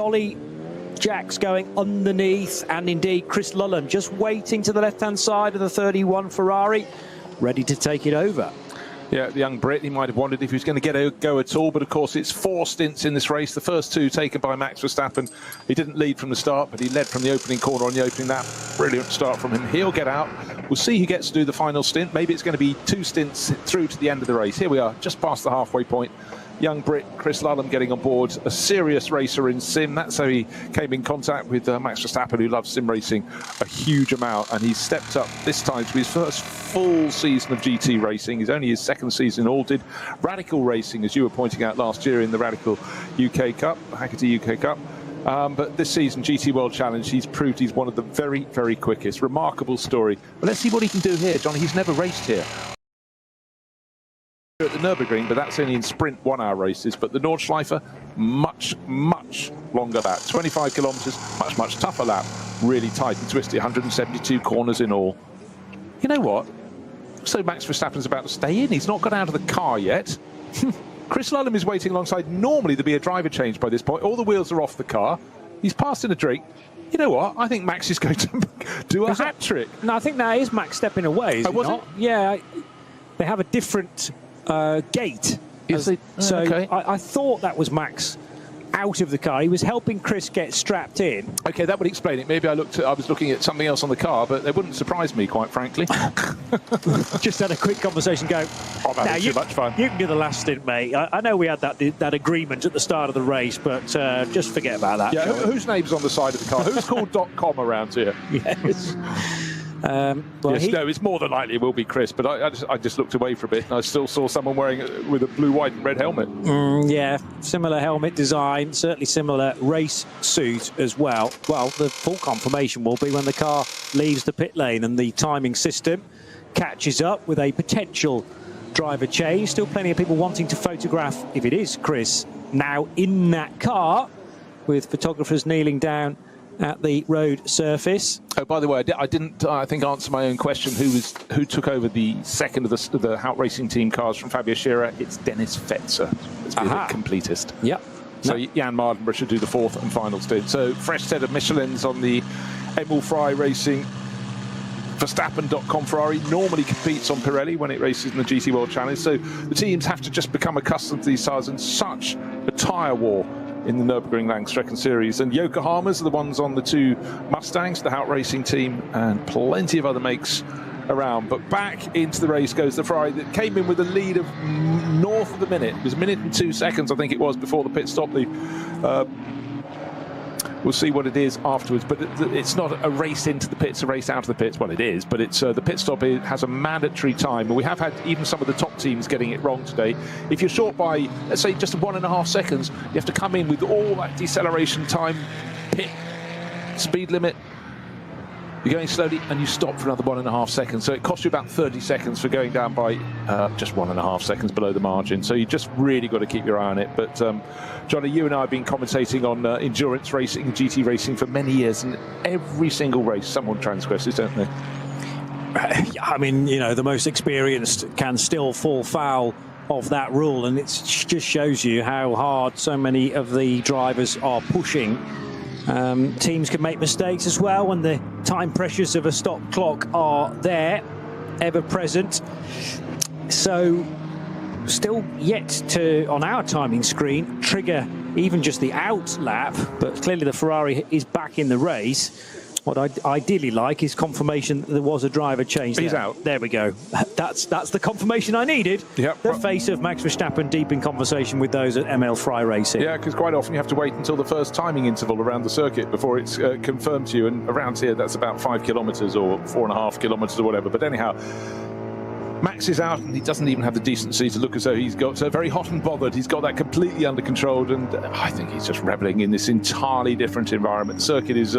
dolly jacks going underneath, and indeed Chris Lullen just waiting to the left-hand side of the 31 Ferrari, ready to take it over. Yeah, the young Brit, he might have wondered if he was going to get a go at all, but of course it's 4 stints in this race. The first 2 taken by Max Verstappen. He didn't lead from the start, but he led from the opening corner on the opening lap. Brilliant start from him. He'll get out. We'll see who gets to do the final stint. Maybe it's going to be 2 stints through to the end of the race. Here we are, just past the halfway point. Young Brit Chris Lullen getting on board, a serious racer in sim. That's how he came in contact with Max Verstappen, who loves sim racing a huge amount, and he's stepped up this time to his first full season of GT racing. He's only his 2nd season. All did Radical racing, as you were pointing out last year in the Radical UK Cup, Hackety UK Cup. But this season, GT World Challenge, he's proved he's one of the very, very quickest. Remarkable story. But let's see what he can do here, Johnny. He's never raced here at the Nürburgring, but that's only in sprint 1-hour races. But the Nordschleife, much, much longer lap. 25 kilometres, much, much tougher lap. Really tight and twisty, 172 corners in all. You know what? So Max Verstappen's about to stay in. He's not got out of the car yet. Chris Lullen is waiting alongside. Normally there'd be a driver change by this point. All the wheels are off the car. He's passed in a drink. You know what? I think Max is going to do a hat trick. No, I think that is Max stepping away, is it not? Yeah, they have a different gate. So okay. I thought that was Max out of the car. He was helping Chris get strapped in. Okay, that would explain it. Maybe I was looking at something else on the car, but it wouldn't surprise me, quite frankly. Just had a quick conversation going, oh, that was too much fun. You can do the last stint, mate. I know we had that agreement at the start of the race, but just forget about that. Yeah, whose name's on the side of the car? Who's called .com around here? Yes. Well, yes, no, it's more than likely it will be Chris, but I just looked away from it and I still saw someone wearing with a blue, white and red helmet. Yeah, similar helmet design, certainly similar race suit as well. Well, the full confirmation will be when the car leaves the pit lane and the timing system catches up with a potential driver change. Still plenty of people wanting to photograph, if it is Chris, now in that car, with photographers kneeling down at the road surface. Oh, by the way, I didn't, I think, answer my own question. Who took over the second of the Hout Racing Team cars from Fabio Scherer? It's Dennis Fetzer. It's been the completest. Yep. So Jan Mardenborough should do the 4th and final stint. So fresh set of Michelins on the Emil Frey Racing Verstappen.com Ferrari. Normally competes on Pirelli when it races in the GT World Challenge. So the teams have to just become accustomed to these tires, and such a tyre war in the Nürburgring Langstrecken-Series. And Yokohamas are the ones on the 2 Mustangs, the Hout Racing Team, and plenty of other makes around. But back into the race goes the Ferrari that came in with a lead of north of a minute. It was 1 minute and 2 seconds, I think it was, before the pit stop. We'll see what it is afterwards, but it's not a race into the pits, a race out of the pits. Well, it is, but it's the pit stop has a mandatory time, and we have had even some of the top teams getting it wrong today. If you're short by, let's say, just 1.5 seconds, you have to come in with all that deceleration time, pit speed limit. You're going slowly and you stop for another 1.5 seconds. So it costs you about 30 seconds for going down by just 1.5 seconds below the margin. So you just really got to keep your eye on it. But Johnny, you and I have been commentating on endurance racing and GT racing for many years, and every single race someone transgresses, don't they? I mean, you know, the most experienced can still fall foul of that rule, and it just shows you how hard so many of the drivers are pushing. Teams can make mistakes as well when the time pressures of a stop clock are there, ever present. So still yet to, on our timing screen, trigger even just the out lap, but clearly the Ferrari is back in the race. What I'd ideally like is confirmation that there was a driver change. He's out. There we go. That's the confirmation I needed. Yep. The face of Max Verstappen deep in conversation with those at ML Frey Racing. Yeah, because quite often you have to wait until the first timing interval around the circuit before it's confirmed to you. And around here, that's about 5 kilometres or 4.5 kilometres or whatever. But anyhow, Max is out, and he doesn't even have the decency to look as though he's got very hot and bothered. He's got that completely under control, and I think he's just reveling in this entirely different environment. The circuit is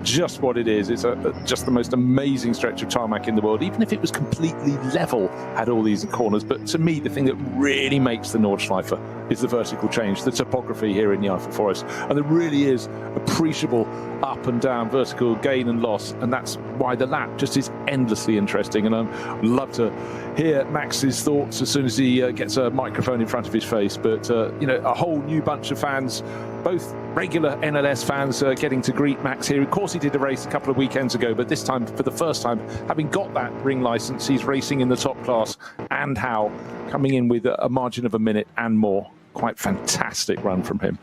just what it is. It's just the most amazing stretch of tarmac in the world, even if it was completely level, had all these corners. But to me, the thing that really makes the Nordschleife is the vertical change, the topography here in the Eiffel Forest. And there really is appreciable up and down vertical gain and loss, and that's why the lap just is endlessly interesting. And I'd love to hear Max's thoughts as soon as he gets a microphone in front of his face. But you know, a whole new bunch of fans both regular NLS fans getting to greet Max here. Of course, he did a race a couple of weekends ago, but this time, for the first time, having got that ring license, he's racing in the top class. And how, coming in with a margin of a minute and more. Quite fantastic run from him.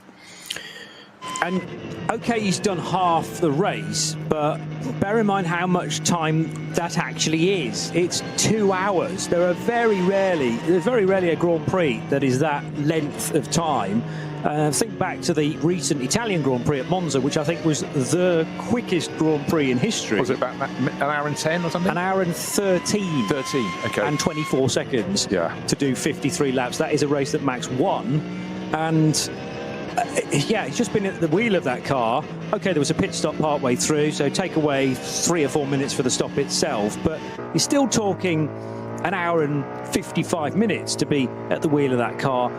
And okay, he's done half the race, but bear in mind how much time that actually is. It's 2 hours. There's very rarely a Grand Prix that is that length of time. Think back to the recent Italian Grand Prix at Monza, which I think was the quickest Grand Prix in history. Was it about an hour and 10 or something? An hour and 13. 13, okay. And 24 seconds to do 53 laps. That is a race that Max won. And yeah, he's just been at the wheel of that car. Okay, there was a pit stop partway through, so take away 3 or 4 minutes for the stop itself. But he's still talking an hour and 55 minutes to be at the wheel of that car.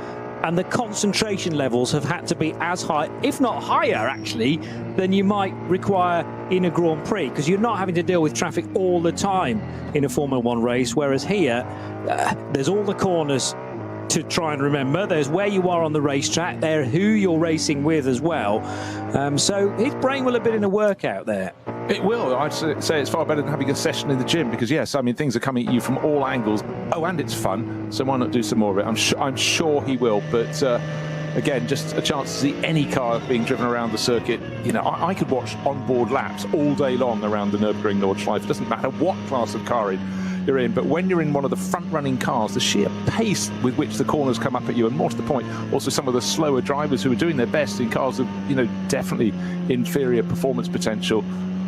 And the concentration levels have had to be as high, if not higher, actually, than you might require in a Grand Prix, because you're not having to deal with traffic all the time in a Formula One race, whereas here, there's all the corners to try and remember. There's where you are on the racetrack, there who you're racing with as well. So his brain will have been in a workout there. It will. I'd say it's far better than having a session in the gym, because yes, I mean, things are coming at you from all angles. Oh, and it's fun, so why not do some more of it? I'm sure he will, but again, just a chance to see any car being driven around the circuit. You know, I could watch onboard laps all day long around the Nürburgring Nordschleife. It doesn't matter what class of car you're in, but when you're in one of the front-running cars, the sheer pace with which the corners come up at you, and more to the point, also some of the slower drivers who are doing their best in cars of, you know, definitely inferior performance potential,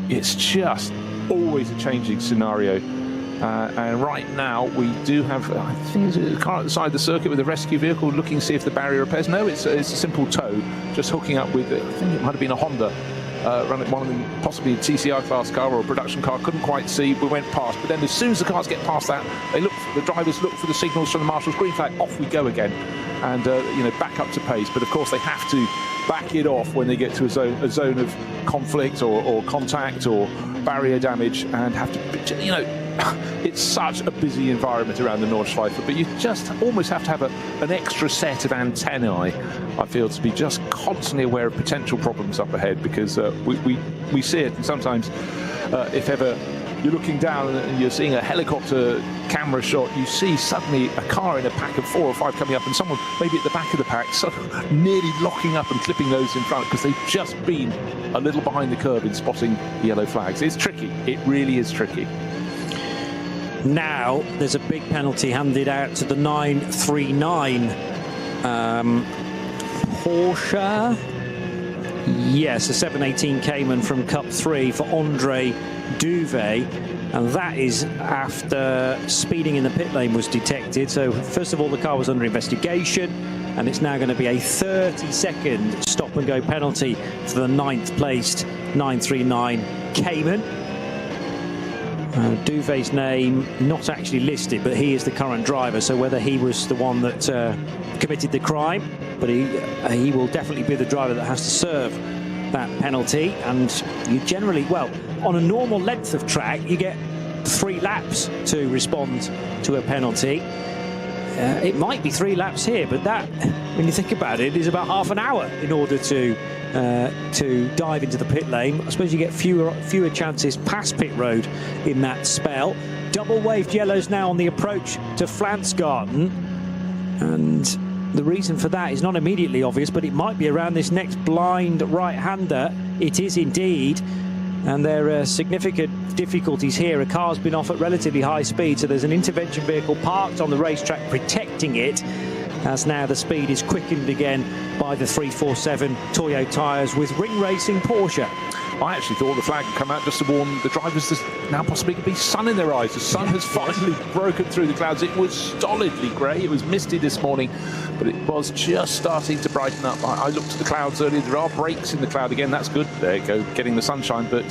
it's just always a changing scenario. And right now we do have, I think, a car at the side of the circuit with a rescue vehicle looking to see if the barrier repairs. No, it's a simple tow, just hooking up with, I think it might have been a Honda. Running one of them, possibly a TCR class car or a production car, couldn't quite see. We went past, but then as soon as the cars get past that, the drivers look for the signals from the marshal's green flag. Off we go again, and you know, back up to pace. But of course, they have to back it off when they get to a zone of conflict or contact or barrier damage, and have to, you know. It's such a busy environment around the Nordschleife, but you just almost have to have an extra set of antennae, I feel, to be just constantly aware of potential problems up ahead, because we see it, and sometimes if ever you're looking down and you're seeing a helicopter camera shot, you see suddenly a car in a pack of 4 or 5 coming up, and someone maybe at the back of the pack sort of nearly locking up and clipping those in front because they've just been a little behind the curve in spotting yellow flags. It's tricky. It really is tricky. Now there's a big penalty handed out to the 939 Porsche. Yes, a 718 Cayman from Cup 3 for Andre Duvet, and that is after speeding in the pit lane was detected. So first of all, the car was under investigation, and it's now going to be a 30-second stop and go penalty for the 9th placed 939 Cayman. Duvet's name not actually listed, but he is the current driver, so whether he was the one that committed the crime, but he will definitely be the driver that has to serve that penalty. And you generally, well, on a normal length of track, you get 3 laps to respond to a penalty. It might be 3 laps here, but that, when you think about it, is about half an hour in order to dive into the pit lane. I suppose you get fewer chances past pit road in that spell. Double waved yellows now on the approach to Flansgarten, and the reason for that is not immediately obvious, but it might be around this next blind right-hander. It is indeed, and there are significant difficulties here. A car's been off at relatively high speed, so there's an intervention vehicle parked on the racetrack protecting it, as now the speed is quickened again by the 347 Toyo tyres with Ring Racing Porsche. I actually thought the flag would come out just to warn the drivers there's now possibly could be sun in their eyes. The sun has finally broken through the clouds. It was stolidly grey. It was misty this morning, but it was just starting to brighten up. I looked at the clouds earlier. There are breaks in the cloud again. That's good. There you go, getting the sunshine. But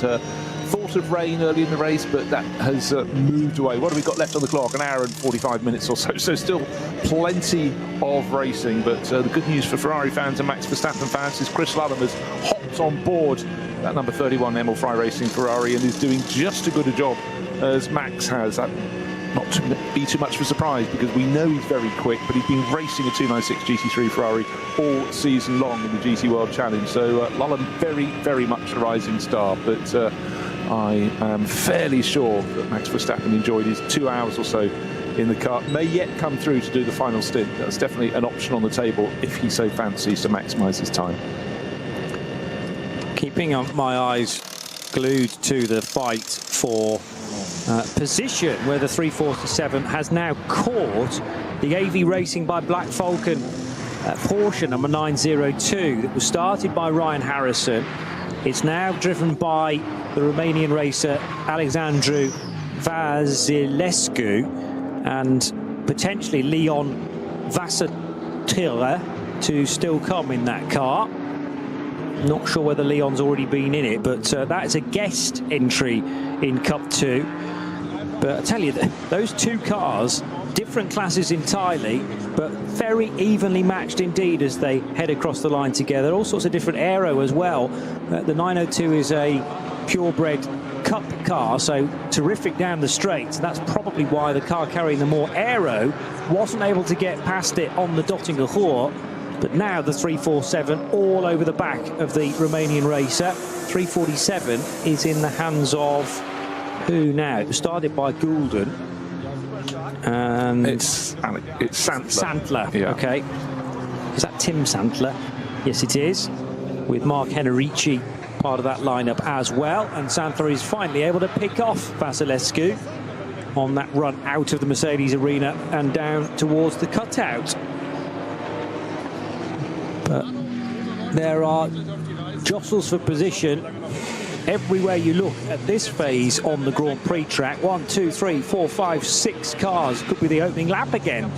thought of rain early in the race, but that has moved away. What have we got left on the clock? An hour and 45 minutes or so. So still plenty of racing. But the good news for Ferrari fans and Max Verstappen fans is Chris Lallam has hopped on board that number 31 Emil Frey Racing Ferrari and is doing just as good a job as Max has. That not to be too much of a surprise, because we know he's very quick, but he's been racing a 296 GT3 Ferrari all season long in the GT World Challenge. So Lullen, very much a rising star, but I am fairly sure that Max Verstappen enjoyed his 2 hours or so in the car. May yet come through to do the final stint. That's definitely an option on the table if he so fancies to maximise his time. Keeping my eyes glued to the fight for position, where the 347 has now caught the AV Racing by Black Falcon Porsche number 902 that was started by Ryan Harrison. It's now driven by the Romanian racer Alexandru Vasilescu and potentially Leon Vasatila to still come in that car. Not sure whether Leon's already been in it, but that is a guest entry in Cup 2. But I tell you, those two cars, different classes entirely, but very evenly matched indeed as they head across the line together. All sorts of different aero as well. The 902 is a purebred Cup car, so terrific down the straight. That's probably why the car carrying the more aero wasn't able to get past it on the Dottinger Hoor. But now the 347 all over the back of the Romanian racer. 347 is in the hands of who now? It was started by Goulden. And it's Santler. Santler, yeah. Okay. Is that Tim Santler? Yes, it is. With Mark Henrici part of that lineup as well. And Santler is finally able to pick off Vasilescu on that run out of the Mercedes arena and down towards the cutout. But there are jostles for position everywhere you look at this phase on the Grand Prix track. 1, 2, 3, 4, 5, 6 cars. Could be the opening lap again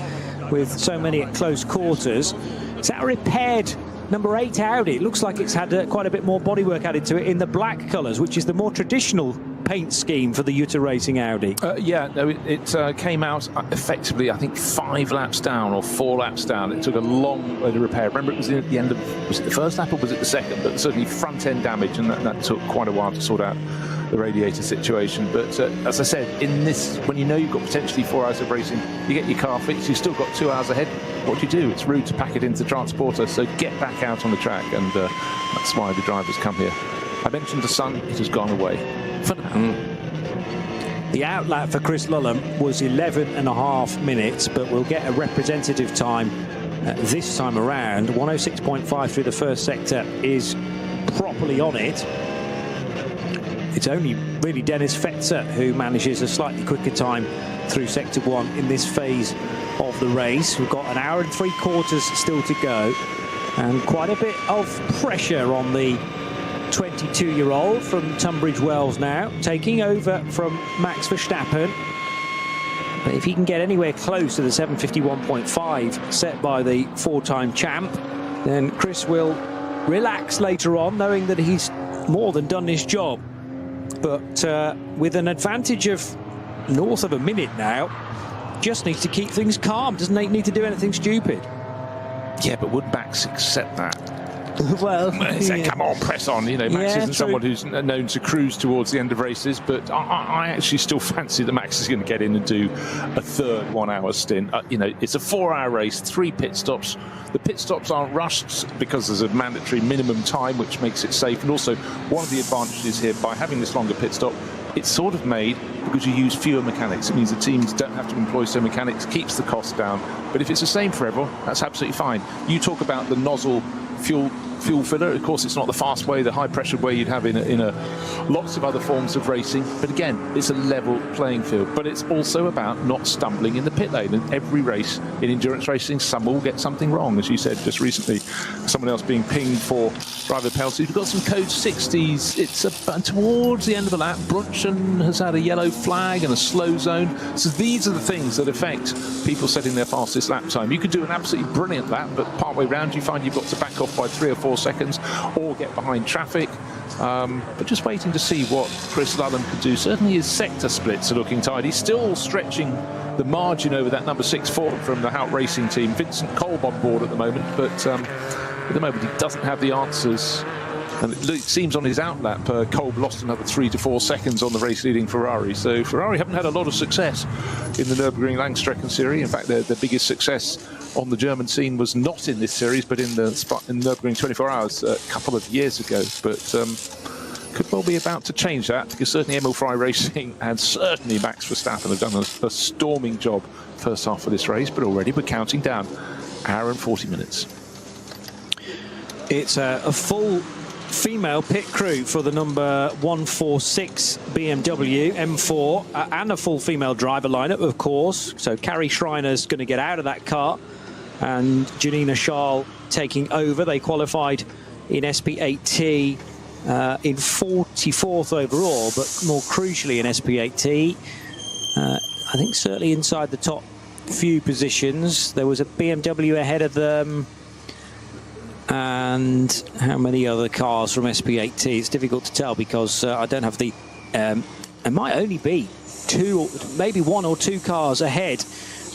with so many at close quarters. Is that a repaired number 8 Audi? It looks like it's had quite a bit more bodywork added to it in the black colours, which is the more traditional paint scheme for the Jutta Racing Audi. Yeah, no, it came out effectively, I think, 5 laps down or 4 laps down. It took a long way to repair. Remember, it was at the end of, was it the first lap or was it the second? But certainly front end damage, and that took quite a while to sort out the radiator situation. But as I said, in this, when you know you've got potentially 4 hours of racing, you get your car fixed, you've still got 2 hours ahead. What do you do? It's rude to pack it into the transporter, so get back out on the track, and that's why the drivers come here. I mentioned the sun, it has gone away for now. The outlap for Chris Lullen was 11.5 minutes, but we'll get a representative time this time around. 106.5 through the first sector is properly on it. It's only really Dennis Fetzer who manages a slightly quicker time through sector 1 in this phase of the race. We've got 1 hour and 3/4 still to go, and quite a bit of pressure on the 22-year-old from Tunbridge Wells now, taking over from Max Verstappen. But if he can get anywhere close to the 7:51.5 set by the 4-time champ, then Chris will relax later on, knowing that he's more than done his job. But with an advantage of north of a minute now, just needs to keep things calm, doesn't need to do anything stupid. Yeah, but would Max accept that? Well, say, come on, press on. You know, Max isn't true. someone who's known to cruise towards the end of races, but I actually still fancy that Max is going to get in and do a third 1 hour stint. You know, it's a 4-hour race, 3 pit stops. The pit stops aren't rushed because there's a mandatory minimum time, which makes it safe. And also, one of the advantages here by having this longer pit stop, it's sort of made because you use fewer mechanics. It means the teams don't have to employ so mechanics, keeps the cost down. But if it's the same for everyone, that's absolutely fine. You talk about the nozzle fuel filler. Of course, it's not the fast way, the high pressure way you'd have in lots of other forms of racing. But again, it's a level playing field. But it's also about not stumbling in the pit lane. And every race in endurance racing, someone will get something wrong. As you said just recently, someone else being pinged for driver penalties. We've got some code 60s. It's towards the end of the lap. Brunchen has had a yellow flag and a slow zone. So these are the things that affect people setting their fastest lap time. You could do an absolutely brilliant lap, but partway round you find you've got to back off by 3 or 4 seconds or get behind traffic. But just waiting to see what Chris Lullen could do. Certainly his sector splits are looking tight. He's still stretching the margin over that number 6 Ford from the Hout Racing team. Vincent Kolb on board at the moment, but at the moment he doesn't have the answers And it seems on his outlap, Kolb lost another 3 to 4 seconds on the race-leading Ferrari. So Ferrari haven't had a lot of success in the Nürburgring Langstrecken-Serie. In fact, their biggest success on the German scene was not in this series, but in the Nürburgring 24 Hours a couple of years ago. But could well be about to change that, because certainly Emil Frey Racing and certainly Max Verstappen have done a storming job first half of this race, but already we're counting down hour and 40 minutes. It's a full female pit crew for the number 146 BMW M4 and a full female driver lineup, of course. So Carrie Schreiner's going to get out of that car and Janina Schal taking over. They qualified in SP8T in 44th overall, but more crucially in SP8T, I think certainly inside the top few positions. There was a BMW ahead of them, and how many other cars from SP8T? It's difficult to tell because I don't have the it might only be two, maybe 1 or 2 cars ahead.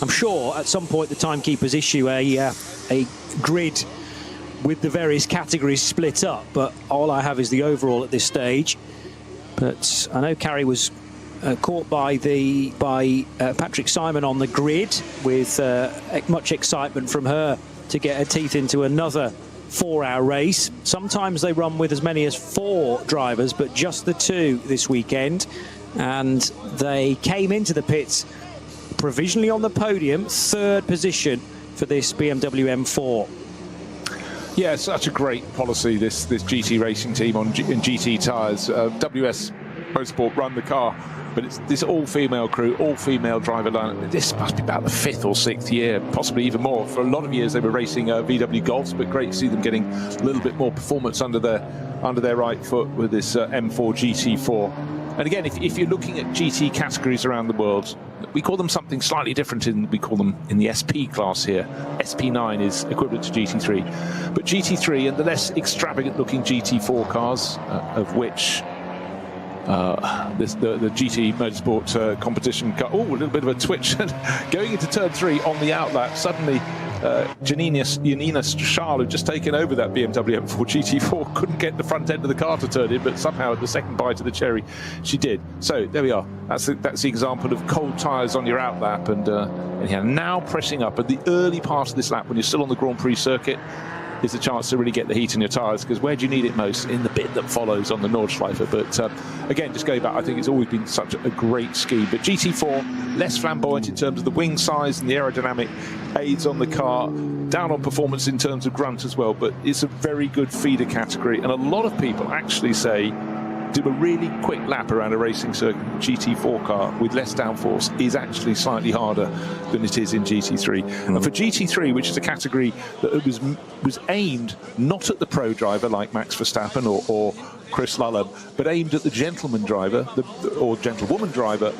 I'm sure at some point the timekeepers issue a grid with the various categories split up, but all I have is the overall at this stage. But I know Carrie was caught by Patrick Simon on the grid, with much excitement from her to get her teeth into another 4-hour race. Sometimes they run with as many as 4 drivers, but just the 2 this weekend. And they came into the pits provisionally on the podium, 3rd position for this BMW M4. Yeah, such a great policy, this GT racing team in GT tyres. WS Motorsport run the car, but it's this all-female crew, all-female driver lineup. This must be about the 5th or 6th year, possibly even more. For a lot of years they were racing VW Golfs, but great to see them getting a little bit more performance under their right foot with this M4 GT4. And again, if you're looking at GT categories around the world, we call them something slightly different. We call them in the SP class here. SP9 is equivalent to GT3. But GT3 and the less extravagant looking GT4 cars, of which the GT Motorsport competition car, a little bit of a twitch. Going into turn 3 on the outlap, suddenly Janina Schal, who'd just taken over that BMW M4 GT4, couldn't get the front end of the car to turn in, but somehow at the second bite of the cherry, she did. So there we are. That's the example of cold tyres on your outlap, and now pressing up at the early part of this lap when you're still on the Grand Prix circuit is a chance to really get the heat in your tyres, because where do you need it most? In the bit that follows on the Nordschleife. But again, just going back, I think it's always been such a great scheme. But GT4, less flamboyant in terms of the wing size and the aerodynamic aids on the car, down on performance in terms of grunt as well, but it's a very good feeder category. And a lot of people actually say do a really quick lap around a racing circuit. GT4 car with less downforce is actually slightly harder than it is in GT3. And for GT3, which is a category that was aimed not at the pro driver like Max Verstappen or Chris Lullam, but aimed at the gentleman driver or gentlewoman driver,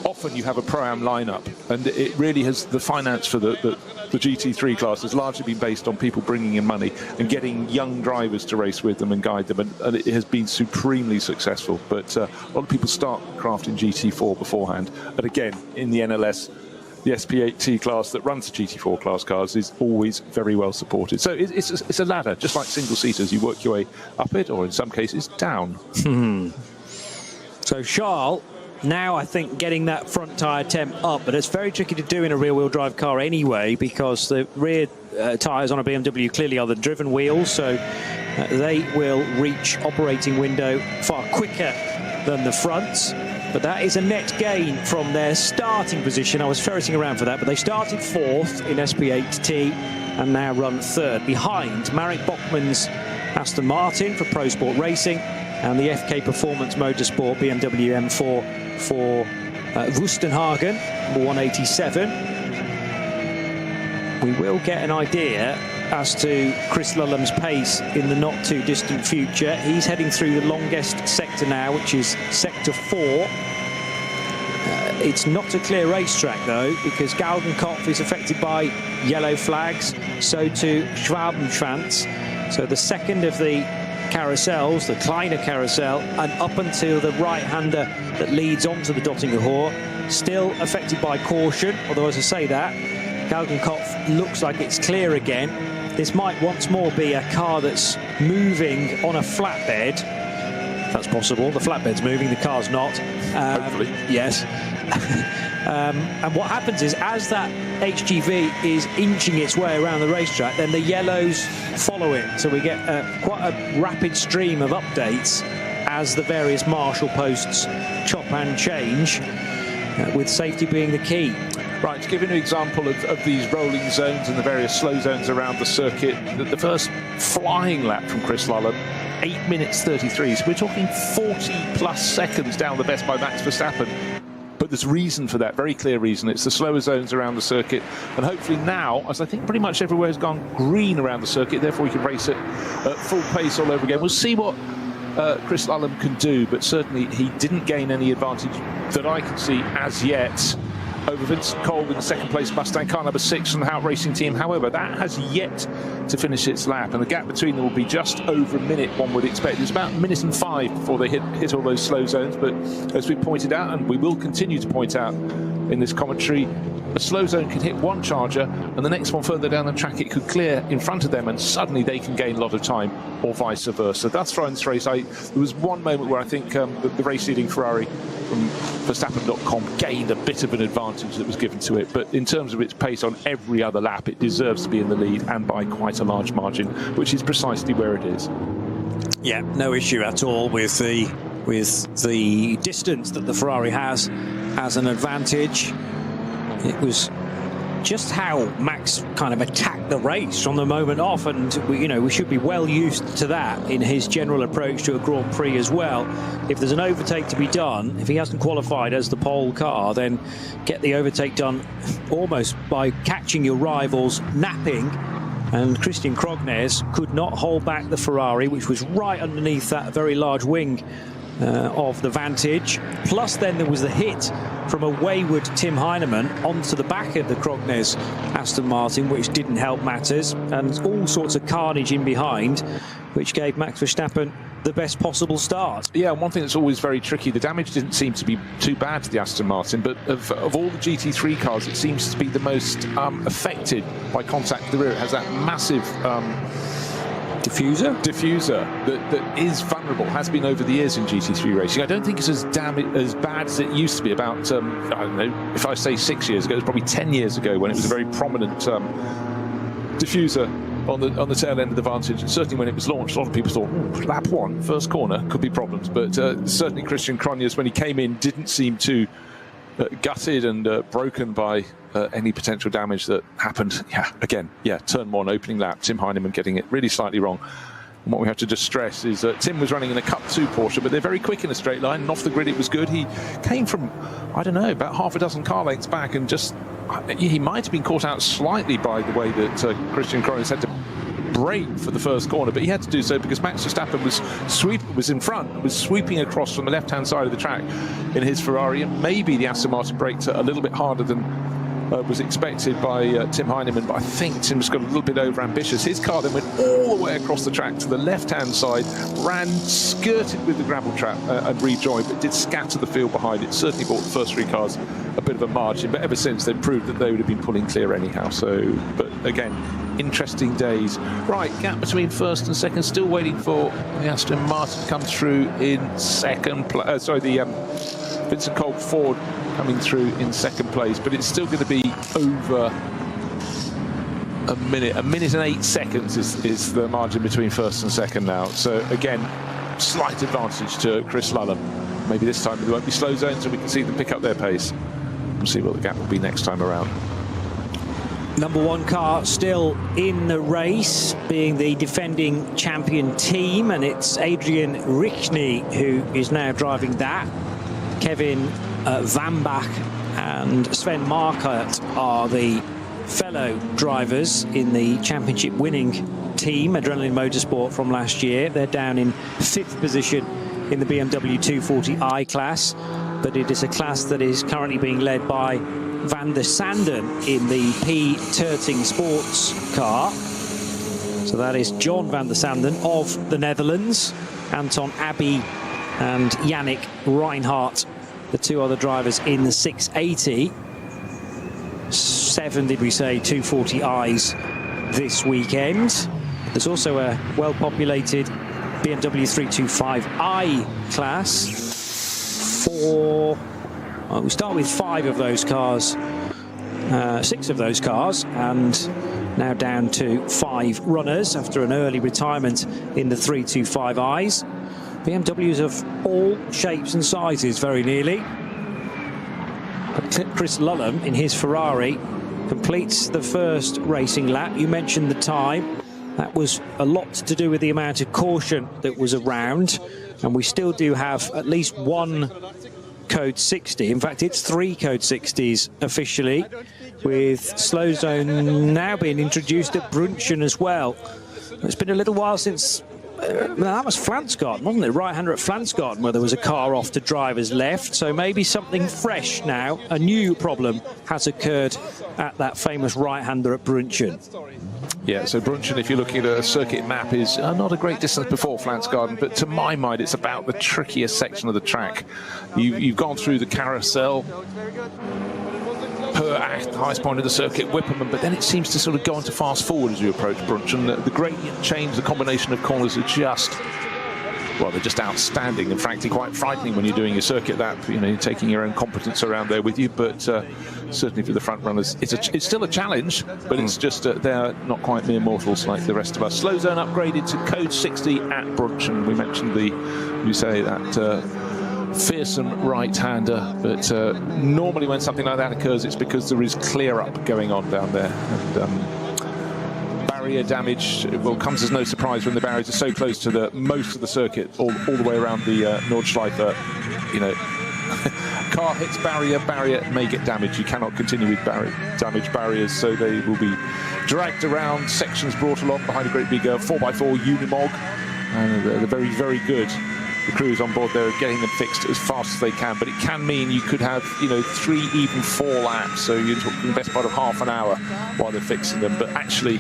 often you have a pro-am lineup, and it really has, the finance for the GT3 class has largely been based on people bringing in money and getting young drivers to race with them and guide them, and it has been supremely successful. But a lot of people start crafting GT4 beforehand, and again, in the NLS, the SP8T class that runs the GT4 class cars is always very well supported. So it's a ladder, just like single-seaters. You work your way up it, or in some cases, down. So Charles, now I think getting that front tyre temp up, but it's very tricky to do in a rear-wheel drive car anyway, because the rear tyres on a BMW clearly are the driven wheels, so they will reach operating window far quicker than the fronts. But that is a net gain from their starting position. I was ferreting around for that, but they started 4th in SP8T and now run 3rd, behind Marek Bachmann's Aston Martin for Pro Sport Racing and the FK Performance Motorsport BMW M4 for Wustenhagen, number 187. We will get an idea as to Chris Lullam's pace in the not too distant future. He's heading through the longest sector now, which is sector 4. It's not a clear racetrack though, because Galgenkopf is affected by yellow flags, so too Schwabenschwanz. So the second of the carousels, the Kleiner carousel, and up until the right-hander that leads onto the Dottinger Hohe, still affected by caution, although as I say that, Galgenkopf looks like it's clear again. this might once more be a car that's moving on a flatbed. That's possible. The flatbed's moving, the car's not. Hopefully. Yes. And what happens is, as that HGV is inching its way around the racetrack, then the yellows follow it. So we get quite a rapid stream of updates as the various marshal posts chop and change, with safety being the key. Right, to give you an example of these rolling zones and the various slow zones around the circuit, the first flying lap from Chris Lullum, 8 minutes 33. So we're talking 40 plus seconds down the best by Max Verstappen. But there's reason for that, very clear reason. It's the slower zones around the circuit. And hopefully now, as I think pretty much everywhere has gone green around the circuit, therefore we can race it at full pace all over again. We'll see what Chris Lullum can do, but certainly he didn't gain any advantage that I can see as yet over Vincent Kolb in the second place Mustang car number 6 from the Hout Racing team. However, that has yet to finish its lap, and the gap between them will be just over a minute, one would expect. It's about 1:05 before they hit all those slow zones, but as we pointed out, and we will continue to point out in this commentary, a slow zone can hit one charger and the next one further down the track it could clear in front of them, and suddenly they can gain a lot of time, or vice versa. That's far in this race. There was one moment where I think the race leading Ferrari from Verstappen.com gained a bit of an advantage that was given to it, but in terms of its pace on every other lap, it deserves to be in the lead, and by quite a large margin, which is precisely where it is. Yeah, no issue at all with the distance that the Ferrari has as an advantage. It was just how Max kind of attacked the race from the moment off, and we should be well used to that in his general approach to a Grand Prix as well. If there's an overtake to be done, if he hasn't qualified as the pole car, then get the overtake done almost by catching your rivals napping. And Christian Krognes could not hold back the Ferrari, which was right underneath that very large wing of the Vantage. Plus then there was the hit from a wayward Tim Heinemann onto the back of the Krognes Aston Martin, which didn't help matters, and all sorts of carnage in behind, which gave Max Verstappen the best possible start. Yeah, and one thing that's always very tricky, the damage didn't seem to be too bad to the Aston Martin, but of all the GT3 cars, it seems to be the most affected by contact with the rear. It has that massive diffuser that is vulnerable, has been over the years in GT3 racing. I don't think it's as bad as it used to be about, I don't know, if I say 6 years ago, it was probably 10 years ago when it was a very prominent diffuser on the tail end of the Vantage. And certainly when it was launched, a lot of people thought, lap 1, first corner, could be problems. But certainly Christian Krognes, when he came in, didn't seem too gutted and broken by any potential damage that happened. Turn 1, opening lap, Tim Heinemann getting it really slightly wrong. And what we have to just stress is that Tim was running in a Cup 2 Porsche, but they're very quick in a straight line, and off the grid it was good. He came from, I don't know, about half a dozen car lengths back, and just, he might have been caught out slightly by the way that Christian Krognes had to brake for the first corner, but he had to do so because Max Verstappen was in front, was sweeping across from the left-hand side of the track in his Ferrari, and maybe the Aston Martin braked a little bit harder than was expected by Tim Heinemann, but I think Tim's got a little bit over-ambitious. His car then went all the way across the track to the left-hand side, skirted with the gravel trap and rejoined, but did scatter the field behind it. Certainly bought the first 3 cars a bit of a margin, but ever since they've proved that they would have been pulling clear anyhow. So, but again, interesting days. Right, gap between first and second, still waiting for the Aston Martin to come through in second place. The Vincent Kolb Ford coming through in second place, but it's still going to be over a minute. 1 minute and 8 seconds is the margin between first and second now. So again, slight advantage to Chris Lullum. Maybe this time there won't be slow zones and we can see them pick up their pace. We'll see what the gap will be next time around. Number 1 car still in the race, being the defending champion team, and it's Adrian Richny who is now driving that. Kevin Vambach and Sven Markert are the fellow drivers in the championship winning team, Adrenaline Motorsport, from last year. They're down in 5th position in the BMW 240i class, but it is a class that is currently being led by Van der Sanden in the P. Terting Sports car. So that is John Van der Sanden of the Netherlands, Anton Abbey and Yannick Reinhardt, the 2 other drivers in the 680. 7, did we say, 240i's this weekend. There's also a well-populated BMW 325i class. We start with 5 of those cars, 6 of those cars, and now down to 5 runners after an early retirement in the 325i's. BMWs of all shapes and sizes, very nearly. But Chris Lullum in his Ferrari completes the first racing lap. You mentioned the time. That was a lot to do with the amount of caution that was around, and we still do have at least one code 60. In fact, it's 3 code 60s officially, with slow zone now being introduced at Brunchen as well. It's been a little while since that was Flansgarten, wasn't it? Right-hander at Flansgarten, where there was a car off to drivers left. So maybe something fresh now. A new problem has occurred at that famous right-hander at Brunchen. Yeah, so Brunchen, if you're looking at a circuit map, is not a great distance before Flansgarten, but to my mind, it's about the trickiest section of the track. You've gone through the carousel, per highest point of the circuit, Whipperman, but then it seems to sort of go on to fast forward as you approach Brunchen. The gradient change, the combination of corners are just, well, they're just outstanding and frankly quite frightening when you're doing a circuit that, you know, you're taking your own competence around there with you, but certainly for the front runners, it's still a challenge, but it's just they're not quite mere mortals like the rest of us. Slow zone upgraded to code 60 at Brunchen. We mentioned that fearsome right-hander, but normally when something like that occurs, it's because there is clear-up going on down there, and barrier damage, well, comes as no surprise when the barriers are so close to the most of the circuit, all the way around the Nordschleife. You know, car hits barrier may get damaged. You cannot continue with damaged barriers, so they will be dragged around, sections brought along behind a great big 4x4 Unimog, and they're very, very good. The crews on board there are getting them fixed as fast as they can, but it can mean you could have, you know, 3, even 4 laps, so you're talking the best part of half an hour while they're fixing them. But actually,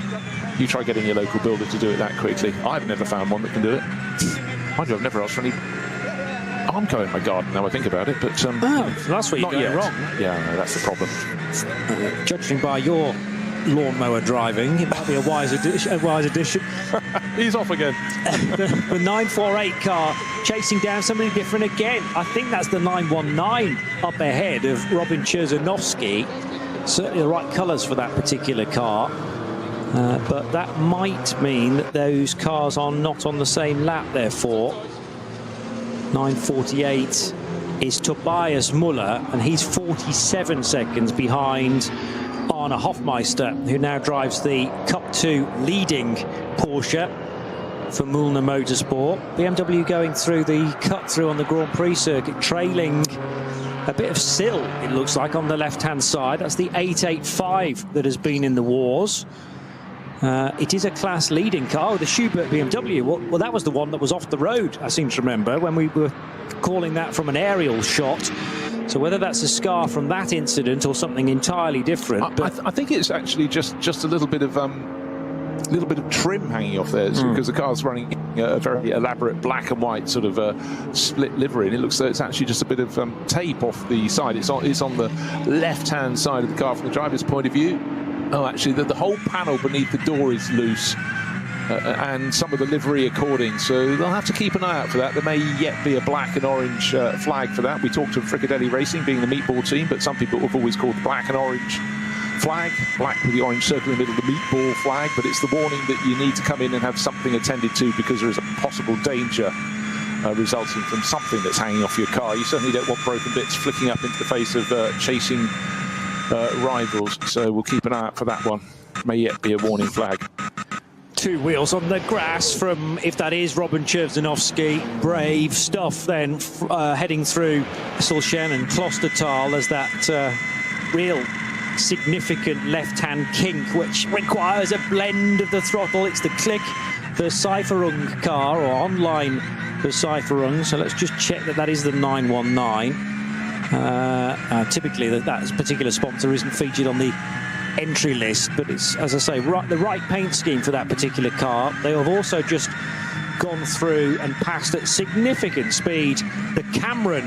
you try getting your local builder to do it that quickly. I've never found one that can do it. Mind you, I've never asked for any Armco in my garden, now I think think about it, but that's what you're going wrong. Yeah, no, that's the problem. Judging by your lawnmower driving, it might be a wise addition. He's off again. the 948 car chasing down somebody different again. I think that's the 919 up ahead of Robin Cherzanovsky. Certainly the right colours for that particular car. But that might mean that those cars are not on the same lap, therefore. 948 is Tobias Muller, and he's 47 seconds behind Arne Hofmeister, who now drives the Cup 2 leading Porsche for Mühlner Motorsport. BMW going through the cut-through on the Grand Prix circuit, trailing a bit of sill, it looks like, on the left-hand side. That's the 885 that has been in the wars. It is a class-leading car, the Schubert BMW. Well, that was the one that was off the road, I seem to remember, when we were calling that from an aerial shot. So whether that's a scar from that incident or something entirely different, I think it's actually just a little bit of trim hanging off there, because the car's running a very elaborate black and white sort of split livery, and it looks like it's actually just a bit of tape off the side. It's on the left-hand side of the car from the driver's point of view. Oh, actually, the whole panel beneath the door is loose, and some of the livery according, so they'll have to keep an eye out for that. There may yet be a black and orange flag for that. We talked of Fricadelli Racing being the meatball team, but some people have always called the black and orange flag, black with the orange circle in the middle, the meatball flag, but it's the warning that you need to come in and have something attended to, because there is a possible danger resulting from something that's hanging off your car. You certainly don't want broken bits flicking up into the face of chasing rivals, so we'll keep an eye out for that one. May yet be a warning flag. 2 wheels on the grass from, if that is Robin Cherzanovsky. Brave stuff then, heading through Sulchen and Klostertal as that real significant left-hand kink, which requires a blend of the throttle. It's the click Verzeiferung car, or online Verzeiferung. So let's just check that is the 919. Typically that particular sponsor isn't featured on the entry list, but it's, as I say, the right paint scheme for that particular car. They have also just gone through and passed at significant speed the Cameron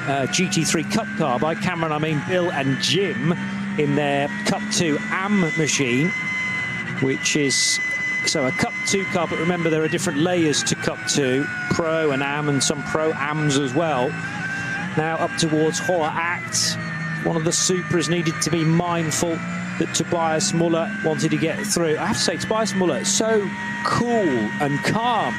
GT3 Cup car. By Cameron I mean Bill and Jim in their Cup 2 AM machine. which is so a Cup 2 car, but remember there are different layers to Cup 2, Pro and Am, and some Pro Ams as well. Now up towards Hoher Act. One of the Supras needed to be mindful that Tobias Muller wanted to get through. I have to say, Tobias Muller is so cool and calm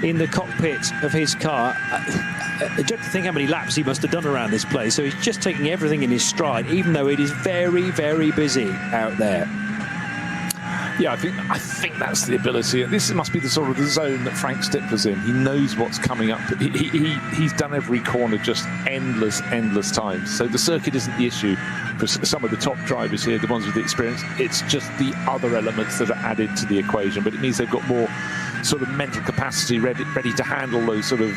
in the cockpit of his car. I don't think how many laps he must have done around this place. So he's just taking everything in his stride, even though it is very, very busy out there. Yeah, I think that's the ability. This must be the sort of the zone that Frank Stifler's in. He knows what's coming up. He's done every corner just endless times. So the circuit isn't the issue for some of the top drivers here, the ones with the experience. It's just the other elements that are added to the equation. But it means they've got more sort of mental capacity ready to handle those sort of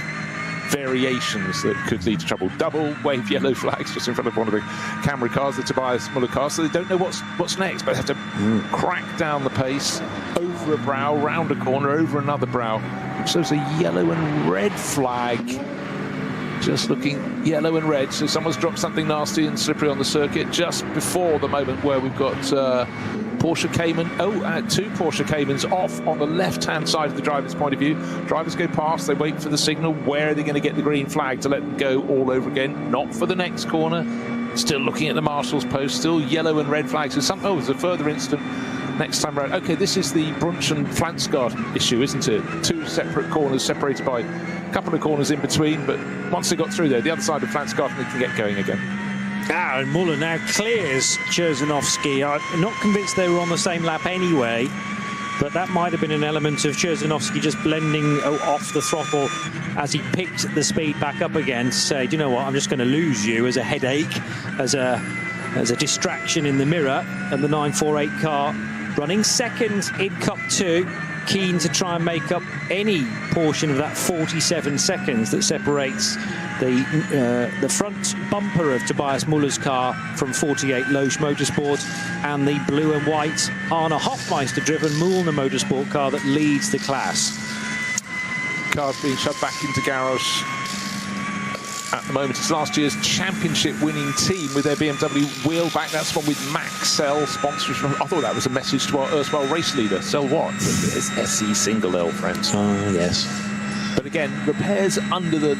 variations that could lead to trouble. Double wave yellow flags just in front of one of the camera cars, the Tobias Muller car, so they don't know what's next, but they have to crack down the pace over a brow, round a corner, over another brow. So there's a yellow and red flag, just looking yellow and red. So someone's dropped something nasty and slippery on the circuit just before the moment where we've got Porsche Cayman. Two Porsche Caymans off on the left-hand side of the driver's point of view. Drivers go past, they wait for the signal. Where are they going to get the green flag to let them go all over again? Not for the next corner. Still looking at the marshal's post, still yellow and red flags. There's a further incident next time around. Okay, this is the Brunch and Flansgaard issue, isn't it? Two separate corners separated by a couple of corners in between, but once they got through there, the other side of Flansgaard, they can get going again. And Muller now clears Cherzanovsky. I'm not convinced they were on the same lap anyway, but that might have been an element of Cherzanovsky just blending off the throttle as he picked the speed back up again to say, do you know what, I'm just going to lose you as a headache, as a distraction in the mirror. And the 948 car running second in Cup 2, keen to try and make up any portion of that 47 seconds that separates the front bumper of Tobias Muller's car from 48 Loesch Motorsport and the blue and white Arne Hofmeister driven Mühlner Motorsport car that leads the class. Cars being shoved back into garage at the moment. It's last year's championship winning team with their BMW wheel back. That's one with Maxell sponsorship. I thought that was a message to our erstwhile race leader. Sell what? It's SE single L, friends. Oh, yes. But again, repairs under the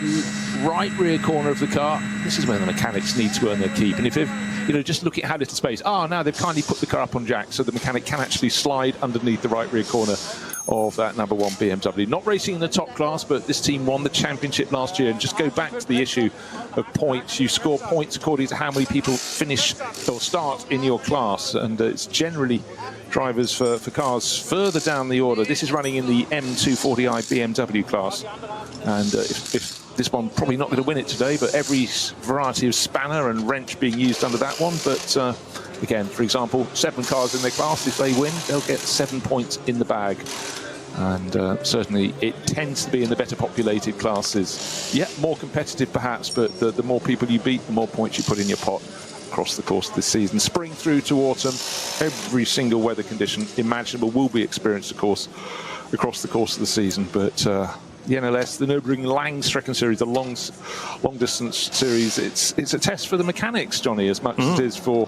right rear corner of the car. This is where the mechanics need to earn their keep. And if they've, just look at how little space. Now they've kindly put the car up on jacks so the mechanic can actually slide underneath the right rear corner of that number 1 BMW. Not racing in the top class, but this team won the championship last year. And just go back to the issue of points. You score points according to how many people finish or start in your class. And it's generally drivers for cars further down the order. This is running in the M240i BMW class. And if this one probably not going to win it today, but every variety of spanner and wrench being used under that one. But again, for example, 7 cars in their class. If they win, they'll get 7 points in the bag. And certainly it tends to be in the better populated classes. Yeah, more competitive perhaps, but the more people you beat, the more points you put in your pot across the course of this season. Spring through to autumn, every single weather condition imaginable will be experienced, of course, across the course of the season. But the NLS, the Nürburgring Langstrecken-Serie, the long distance series, it's a test for the mechanics, Johnny, as much as it is for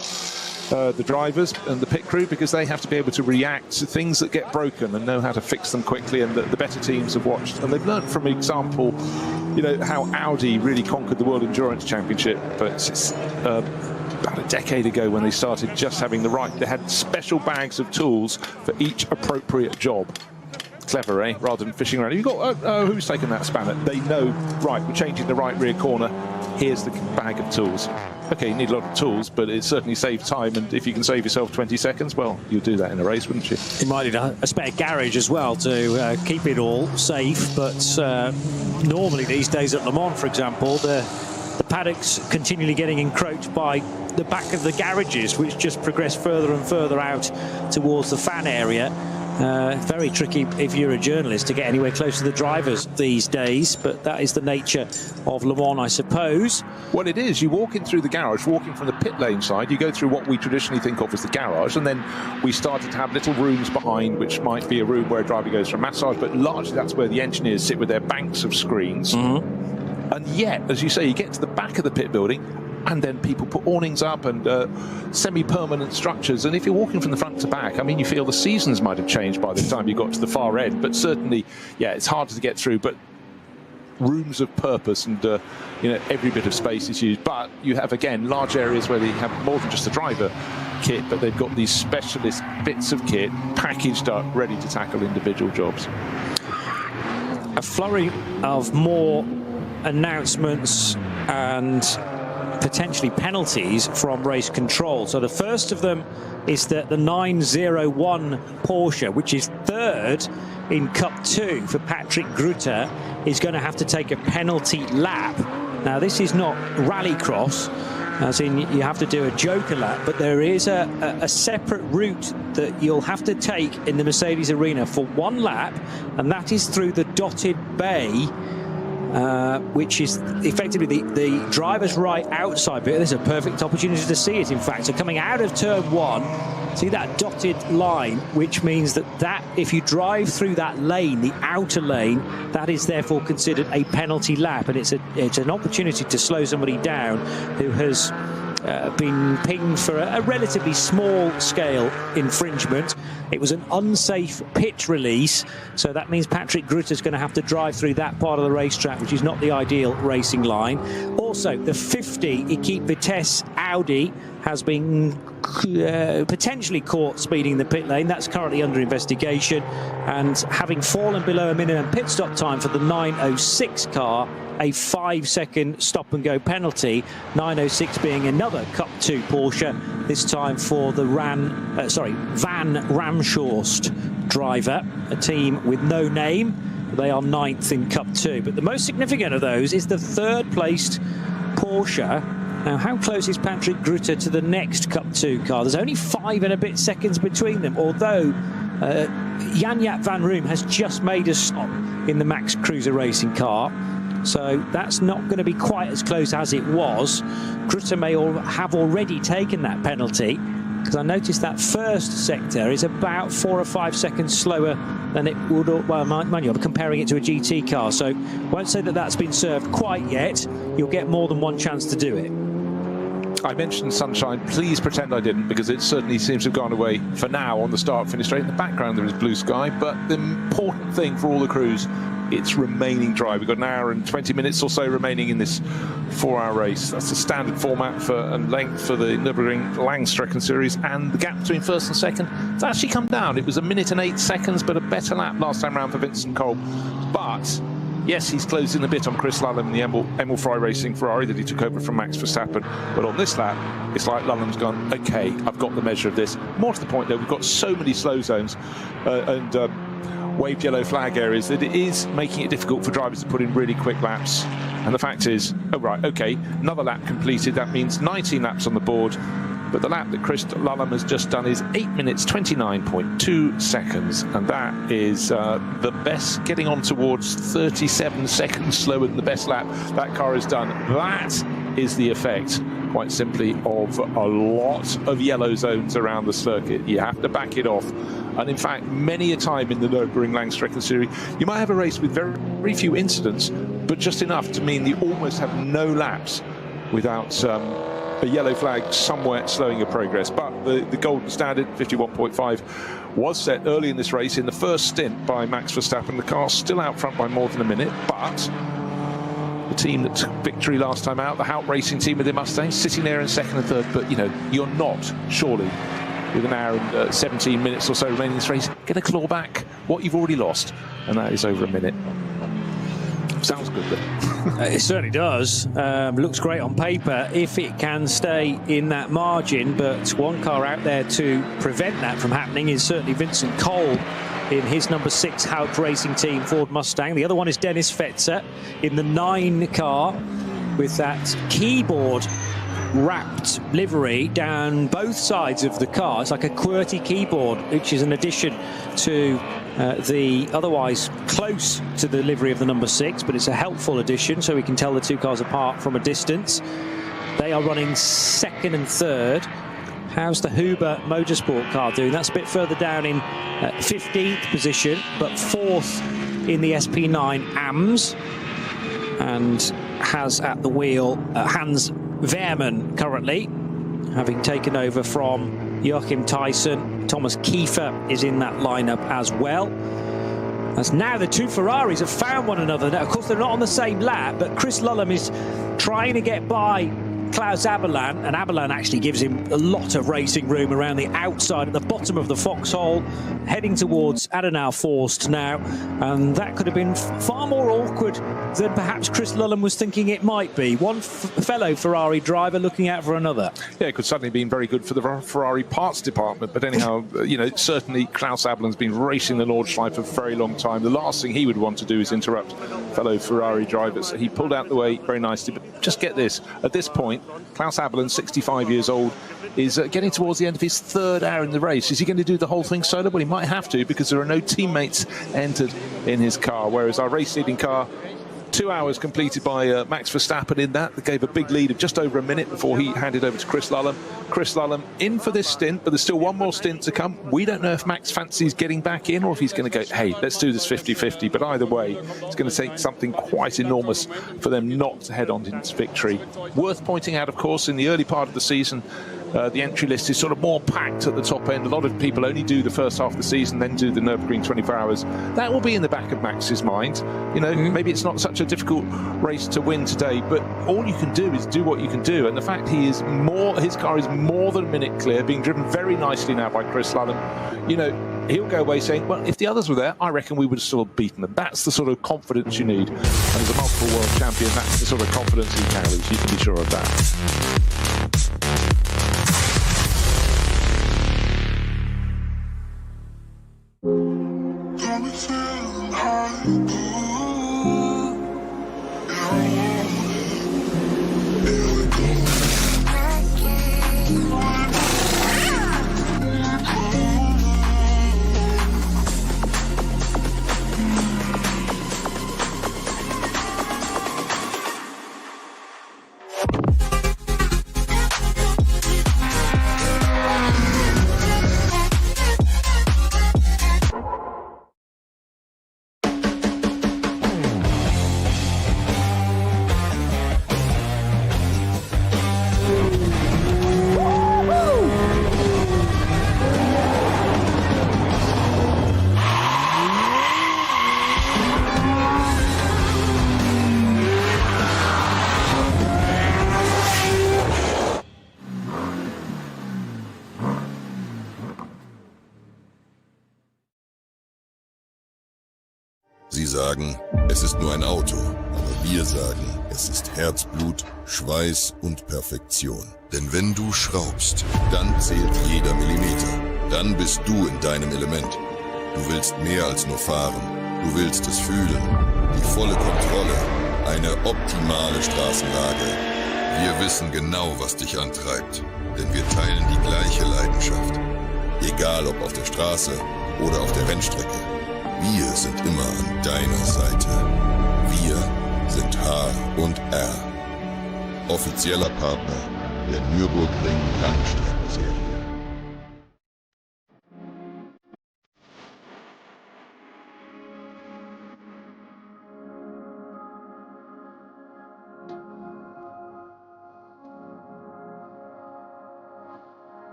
the drivers and the pit crew, because they have to be able to react to things that get broken and know how to fix them quickly. And the better teams have watched, and they've learned from example, how Audi really conquered the World Endurance Championship. But it's about a decade ago when they started just having they had special bags of tools for each appropriate job. Clever, eh? Rather than fishing around. You've got, who's taken that spanner? They know, right, we're changing the right rear corner. Here's the bag of tools. Okay, you need a lot of tools, but it certainly saves time. And if you can save yourself 20 seconds, well, you'll do that in a race, wouldn't you? You might need a spare garage as well to keep it all safe. But normally these days at Le Mans, for example, the paddocks continually getting encroached by the back of the garages, which just progress further and further out towards the fan area. Very tricky if you're a journalist to get anywhere close to the drivers these days, but that is the nature of Le Mans, I suppose. Well, it is. You walk in through the garage, walking from the pit lane side, you go through what we traditionally think of as the garage, and then we started to have little rooms behind, which might be a room where a driver goes for a massage, but largely that's where the engineers sit with their banks of screens. And yet, as you say, you get to the back of the pit building, and then people put awnings up and semi-permanent structures. And if you're walking from the front to back, I mean, you feel the seasons might have changed by the time you got to the far end. But certainly, yeah, it's harder to get through. But rooms of purpose and you know, every bit of space is used. But you have, again, large areas where they have more than just a driver kit, but they've got these specialist bits of kit packaged up, ready to tackle individual jobs. A flurry of more announcements and potentially penalties from race control. So the first of them is that the 901 Porsche, which is third in Cup 2 for Patrick Grutter, is going to have to take a penalty lap. Now, this is not rallycross, as in you have to do a joker lap, but there is a separate route that you'll have to take in the Mercedes arena for one lap, and that is through the dotted bay, which is effectively the driver's right outside bit. There's a perfect opportunity to see it, in fact. So coming out of turn 1, see that dotted line, which means that if you drive through that lane, the outer lane, that is therefore considered a penalty lap, and it's an opportunity to slow somebody down who has been pinged for a relatively small scale infringement. It was an unsafe pit release, so that means Patrick Grutter is going to have to drive through that part of the racetrack, which is not the ideal racing line. Also, the 50 Equipe Vitesse Audi has been potentially caught speeding the pit lane. That's currently under investigation, and having fallen below a minimum pit stop time for the 906 car, a 5-second stop and go penalty. 906 being another Cup 2 Porsche, this time for the Van Ramshorst driver, a team with no name. They are 9th in Cup 2, but the most significant of those is the third placed Porsche. Now, how close is Patrick Grutter to the next Cup 2 car? There's only 5 and a bit seconds between them, although Jan-Jaap van Room has just made a stop in the Max Cruiser racing car. So that's not going to be quite as close as it was. Grutter may have already taken that penalty, because I noticed that first sector is about 4 or 5 seconds slower than it would, well, mind you, I'm comparing it to a GT car, so won't say that that's been served quite yet. You'll get more than one chance to do it. I mentioned sunshine. Please pretend I didn't, because it certainly seems to have gone away for now on the start-finish straight. In the background there is blue sky, but the important thing for all the crews, it's remaining dry. We've got an hour and 20 minutes or so remaining in this 4-hour race. That's the standard format and length for the Nürburgring Langstrecken-Series, and the gap between first and second has actually come down. It was 1 minute and 8 seconds, but a better lap last time round for Vincent Cole. But yes, he's closing a bit on Chris Lallam, the Emil Fry Racing Ferrari that he took over from Max Verstappen. But on this lap, it's like Lallam's gone, okay, I've got the measure of this. More to the point, though, we've got so many slow zones and waved yellow flag areas that it is making it difficult for drivers to put in really quick laps. And the fact is, oh right, okay, another lap completed. That means 19 laps on the board. But the lap that Chris Lallam has just done is 8 minutes 29.2 seconds, and that is the best, getting on towards 37 seconds slower than the best lap that car has done. That is the effect, quite simply, of a lot of yellow zones around the circuit. You have to back it off. And in fact, many a time in the Nürburgring Langstrecken-Serie, you might have a race with very, very few incidents, but just enough to mean you almost have no laps without a yellow flag somewhere slowing your progress. But the golden standard, 51.5, was set early in this race in the first stint by Max Verstappen. The car's still out front by more than a minute, but the team that took victory last time out, the Hout Racing team with their Mustangs, sitting there in second and third. But, you know, you're not, surely, with an hour and 17 minutes or so remaining in this race, going to claw back what you've already lost, and that is over a minute. Sounds good, though. It certainly does. Looks great on paper if it can stay in that margin, but one car out there to prevent that from happening is certainly Vincent Cole in his number 6 Hout Racing Team Ford Mustang. The other one is Dennis Fetzer in the 9 car with that keyboard wrapped livery down both sides of the car. It's like a QWERTY keyboard, which is an addition to the otherwise close to the livery of the number 6, but it's a helpful addition so we can tell the two cars apart from a distance. They are running 2nd and 3rd. How's the Huber Motorsport car doing? That's a bit further down in 15th position, but 4th in the SP9 AMS, and has at the wheel Hans Wehrmann currently, having taken over from Joachim Tyson. Thomas Kiefer is in that lineup as well. As now the two Ferraris have found one another. Now, of course, they're not on the same lap, but Chris Lullum is trying to get by Klaus Aberlan, and Aberlan actually gives him a lot of racing room around the outside at the bottom of the foxhole, heading towards Adenauer Forst now, and that could have been far more awkward than perhaps Chris Lullum was thinking it might be. One fellow Ferrari driver looking out for another. Yeah, it could certainly have been very good for the Ferrari parts department, but anyhow, you know, certainly Klaus Aberlan's been racing the Nordschleife for a very long time. The last thing he would want to do is interrupt fellow Ferrari drivers. He pulled out the way very nicely, but just get this, at this point, Klaus Aberlan, 65 years old, is getting towards the end of his third hour in the race. Is he going to do the whole thing solo? Well, he might have to, because there are no teammates entered in his car, whereas our race-leading car, 2 hours completed by Max Verstappen in that gave a big lead of just over a minute before he handed over to Chris Lullum. Chris Lullum in for this stint, but there's still one more stint to come. We don't know if Max fancies getting back in or if he's going to go, hey, let's do this 50-50. But either way, it's going to take something quite enormous for them not to head on to this victory. Worth pointing out, of course, in the early part of the season, the entry list is sort of more packed at the top end. A lot of people only do the first half of the season, then do the Nürburgring 24 hours. That will be in the back of Max's mind. You know, maybe it's not such a difficult race to win today, but all you can do is do what you can do. And the fact his car is more than a minute clear, being driven very nicely now by Chris Lullum, you know, he'll go away saying, well, if the others were there, I reckon we would have still beaten them. That's the sort of confidence you need. And as a multiple world champion, that's the sort of confidence he carries. You can be sure of that. Sie sagen, es ist nur ein Auto, aber wir sagen, es ist Herzblut, Schweiß und Perfektion. Denn wenn du schraubst, dann zählt jeder Millimeter. Dann bist du in deinem Element. Du willst mehr als nur fahren. Du willst es fühlen. Die volle Kontrolle. Eine optimale Straßenlage. Wir wissen genau, was dich antreibt. Denn wir teilen die gleiche Leidenschaft. Egal ob auf der Straße oder auf der Rennstrecke. Wir sind immer an deiner Seite. Wir sind H&R. Offizieller Partner der Nürburgring Langstrecken-Serie.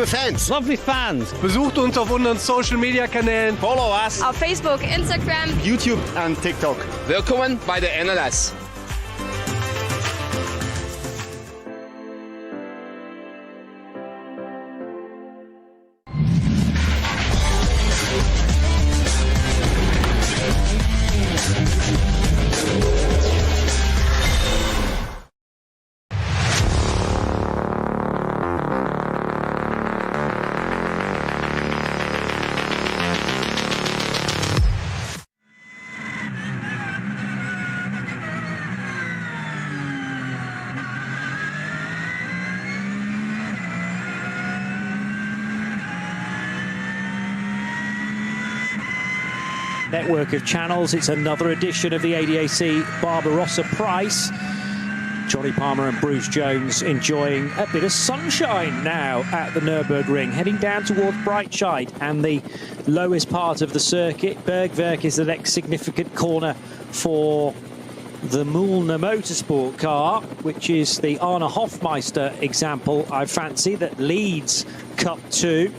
liebe Fans. Lovely fans. Besucht uns auf unseren Social-Media-Kanälen. Follow us. Auf Facebook, Instagram, YouTube und TikTok. Willkommen bei der NLS. Network of channels. It's another edition of the ADAC Barbarossa Price. Johnny Palmer and Bruce Jones enjoying a bit of sunshine now at the Nürburgring, heading down towards Breitscheid and the lowest part of the circuit. Bergwerk is the next significant corner for the Mühlner Motorsport car, which is the Arne Hofmeister example, I fancy, that leads Cup 2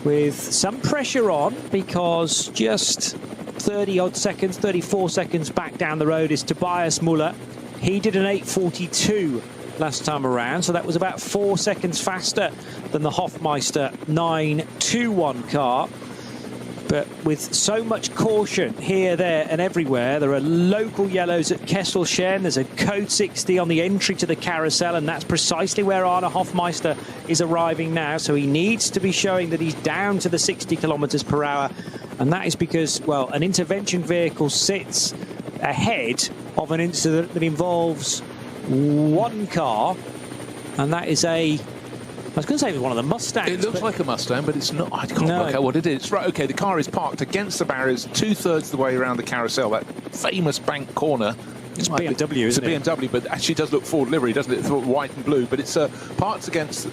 with some pressure on, because just 30-odd seconds, 34 seconds back down the road is Tobias Müller. He did an 8:42 last time around, so that was about 4 seconds faster than the Hofmeister 921 car. But with so much caution here, there and everywhere, there are local yellows at Kesselchen. There's a code 60 on the entry to the carousel, and that's precisely where Arne Hofmeister is arriving now. So he needs to be showing that he's down to the 60 kilometers per hour. And that is because, well, an intervention vehicle sits ahead of an incident that involves one car, and that is I was going to say it was one of the Mustangs. It looks like a Mustang, but it's not. I can't work out what it is. Right, okay, the car is parked against the barriers, 2/3 the way around the carousel, that famous bank corner. It's BMW, isn't it? It's a BMW, but actually does look Ford livery, doesn't it? It's white and blue, but it's parked against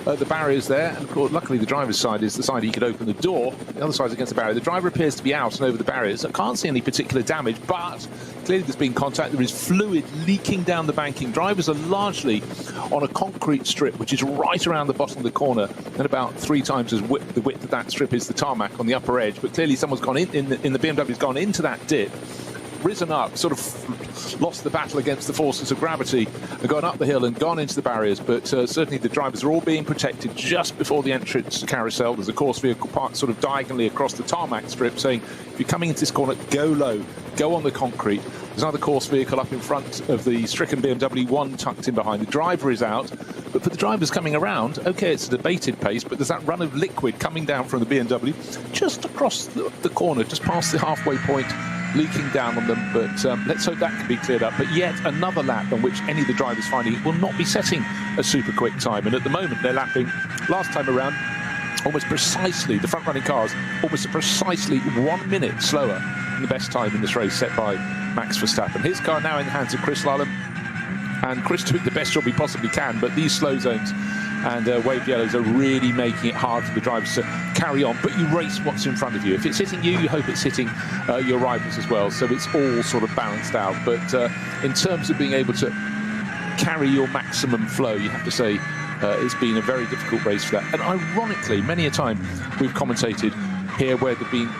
the barriers there. And of course, luckily the driver's side is the side he could open the door. The other side's against the barrier. The driver appears to be out and over the barriers. I can't see any particular damage, but clearly there's been contact. There is fluid leaking down the banking. Drivers are largely on a concrete strip, which is right around the bottom of the corner, and about 3 times as the width of that strip is the tarmac on the upper edge. But clearly someone's gone in the BMW's gone into that dip, risen up, sort of lost the battle against the forces of gravity, and gone up the hill and gone into the barriers. But certainly the drivers are all being protected just before the entrance to carousel. There's a course vehicle parked sort of diagonally across the tarmac strip, saying if you're coming into this corner, go low, go on the concrete. There's another course vehicle up in front of the stricken BMW, one tucked in behind. The driver is out, but for the drivers coming around, okay, it's a debated pace, but there's that run of liquid coming down from the BMW just across the corner, just past the halfway point, leaking down on them. But let's hope that can be cleared up. But yet another lap on which any of the drivers finding it will not be setting a super quick time. And at the moment they're lapping, last time around, almost precisely, the front running cars, almost precisely 1 minute slower than the best time in this race set by Max Verstappen. His car now in the hands of Chris Lallam, and Chris doing the best job he possibly can, but these slow zones and waved yellows are really making it hard for the drivers to carry on. But you race what's in front of you. If it's hitting you, you hope it's hitting your rivals as well. So it's all sort of balanced out. But in terms of being able to carry your maximum flow, you have to say it's been a very difficult race for that. And ironically, many a time we've commentated here where there've been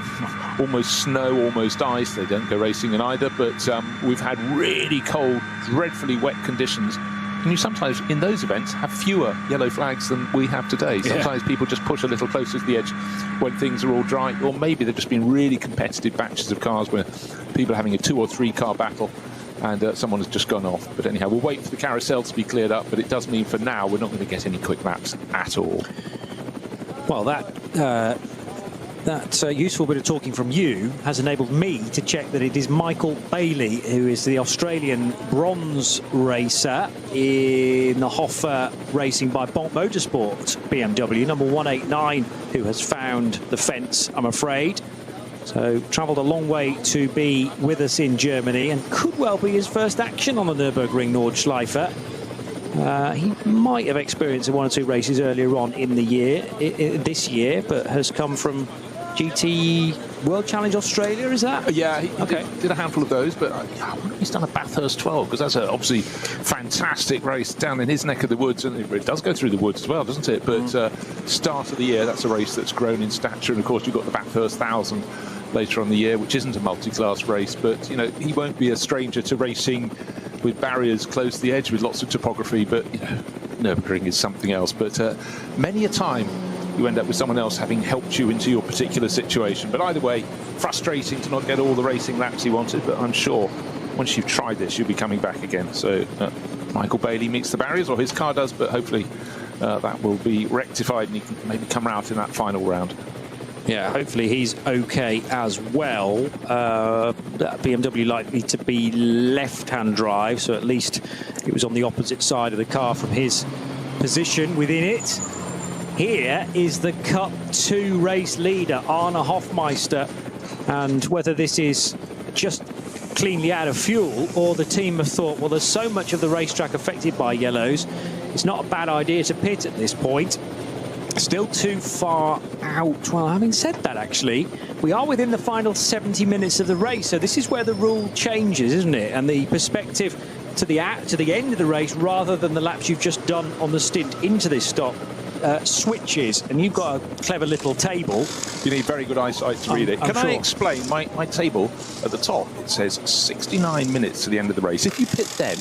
almost snow, almost ice. They don't go racing in either, but we've had really cold, dreadfully wet conditions. And you sometimes, in those events, have fewer yellow flags than we have today. Sometimes people just push a little closer to the edge when things are all dry, or maybe they've just been really competitive batches of cars where people are having a 2 or 3 car battle and someone has just gone off. But anyhow, we'll wait for the carousel to be cleared up, but it does mean for now we're not going to get any quick laps at all. Well, that useful bit of talking from you has enabled me to check that it is Michael Bailey, who is the Australian bronze racer in the Hoffer Racing by Bonk Motorsport BMW, number 189, who has found the fence, I'm afraid. So travelled a long way to be with us in Germany, and could well be his first action on the Nürburgring Nordschleife. He might have experienced 1 or 2 races earlier on in the year, this year, but has come from GT World Challenge Australia, is that? Yeah, he did a handful of those, but I wonder if he's done a Bathurst 12, because that's a obviously fantastic race down in his neck of the woods, and it does go through the woods as well, doesn't it? But start of the year, that's a race that's grown in stature, and of course you've got the Bathurst 1000 later on in the year, which isn't a multi-class race, but you know, he won't be a stranger to racing with barriers close to the edge with lots of topography, but you know, Nürburgring is something else. But many a time you end up with someone else having helped you into your particular situation. But either way, frustrating to not get all the racing laps he wanted, but I'm sure once you've tried this, you'll be coming back again. So Michael Bailey meets the barriers, or his car does, but hopefully that will be rectified and he can maybe come out in that final round. Yeah, hopefully he's okay as well. BMW likely to be left-hand drive, so at least it was on the opposite side of the car from his position within it. Here is the Cup 2 race leader, Arne Hofmeister, and whether this is just cleanly out of fuel or the team have thought, well, there's so much of the racetrack affected by yellows, it's not a bad idea to pit at this point. Still too far out. Well, having said that, actually, we are within the final 70 minutes of the race, so this is where the rule changes, isn't it? And the perspective to the end of the race, rather than the laps you've just done on the stint into this stop, switches, and you've got a clever little table. You need very good eyesight to read it. Can I explain my table at the top? It says 69 minutes to the end of the race. If you pit then,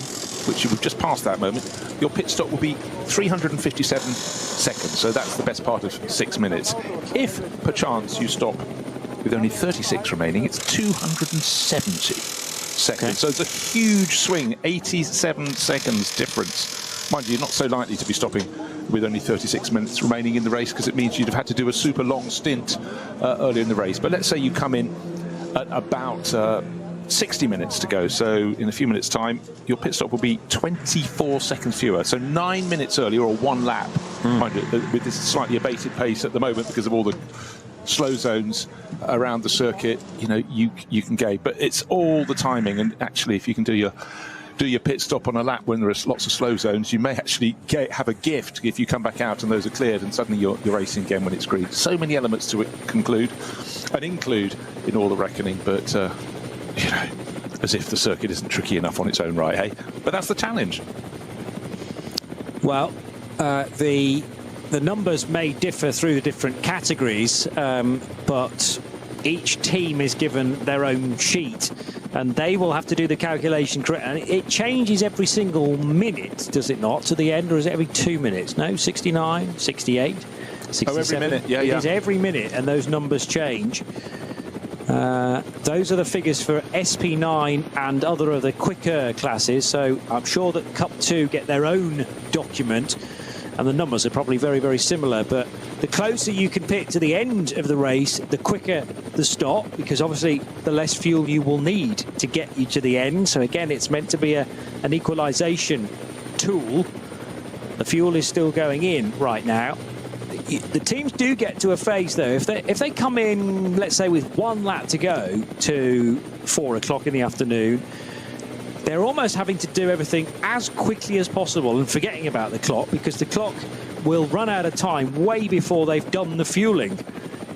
which you would just past that moment, your pit stop will be 357 seconds. So that's the best part of 6 minutes. If perchance you stop with only 36 remaining, it's 270 seconds. Okay. So it's a huge swing, 87 seconds difference. Mind you, you're not so likely to be stopping with only 36 minutes remaining in the race, because it means you'd have had to do a super long stint earlier in the race. But let's say you come in at about 60 minutes to go, so in a few minutes time your pit stop will be 24 seconds fewer, so 9 minutes earlier, or one lap. Mind you, with this slightly abated pace at the moment because of all the slow zones around the circuit, you know, you can gauge, but it's all the timing. And actually, if you can do your pit stop on a lap when there are lots of slow zones, you may actually have a gift if you come back out and those are cleared, and suddenly you're racing again when it's green. So many elements to include in all the reckoning, but you know, as if the circuit isn't tricky enough on its own right, hey? But that's the challenge. Well, the numbers may differ through the different categories, but each team is given their own sheet, and they will have to do the calculation correct. And it changes every single minute, does it not, to the end, or is it every 2 minutes? No, 69, 68, 67. Oh, every minute, yeah. It is every minute, and those numbers change. Those are the figures for SP9 and other of the quicker classes, so I'm sure that Cup 2 get their own document, and the numbers are probably very, very similar. But the closer you can pit to the end of the race, the quicker the stop, because obviously the less fuel you will need to get you to the end. So again, it's meant to be an equalization tool. The fuel is still going in right now. The teams do get to a phase, though, if they come in, let's say, with one lap to go to 4 o'clock in the afternoon, they're almost having to do everything as quickly as possible and forgetting about the clock, because the clock will run out of time way before they've done the fueling.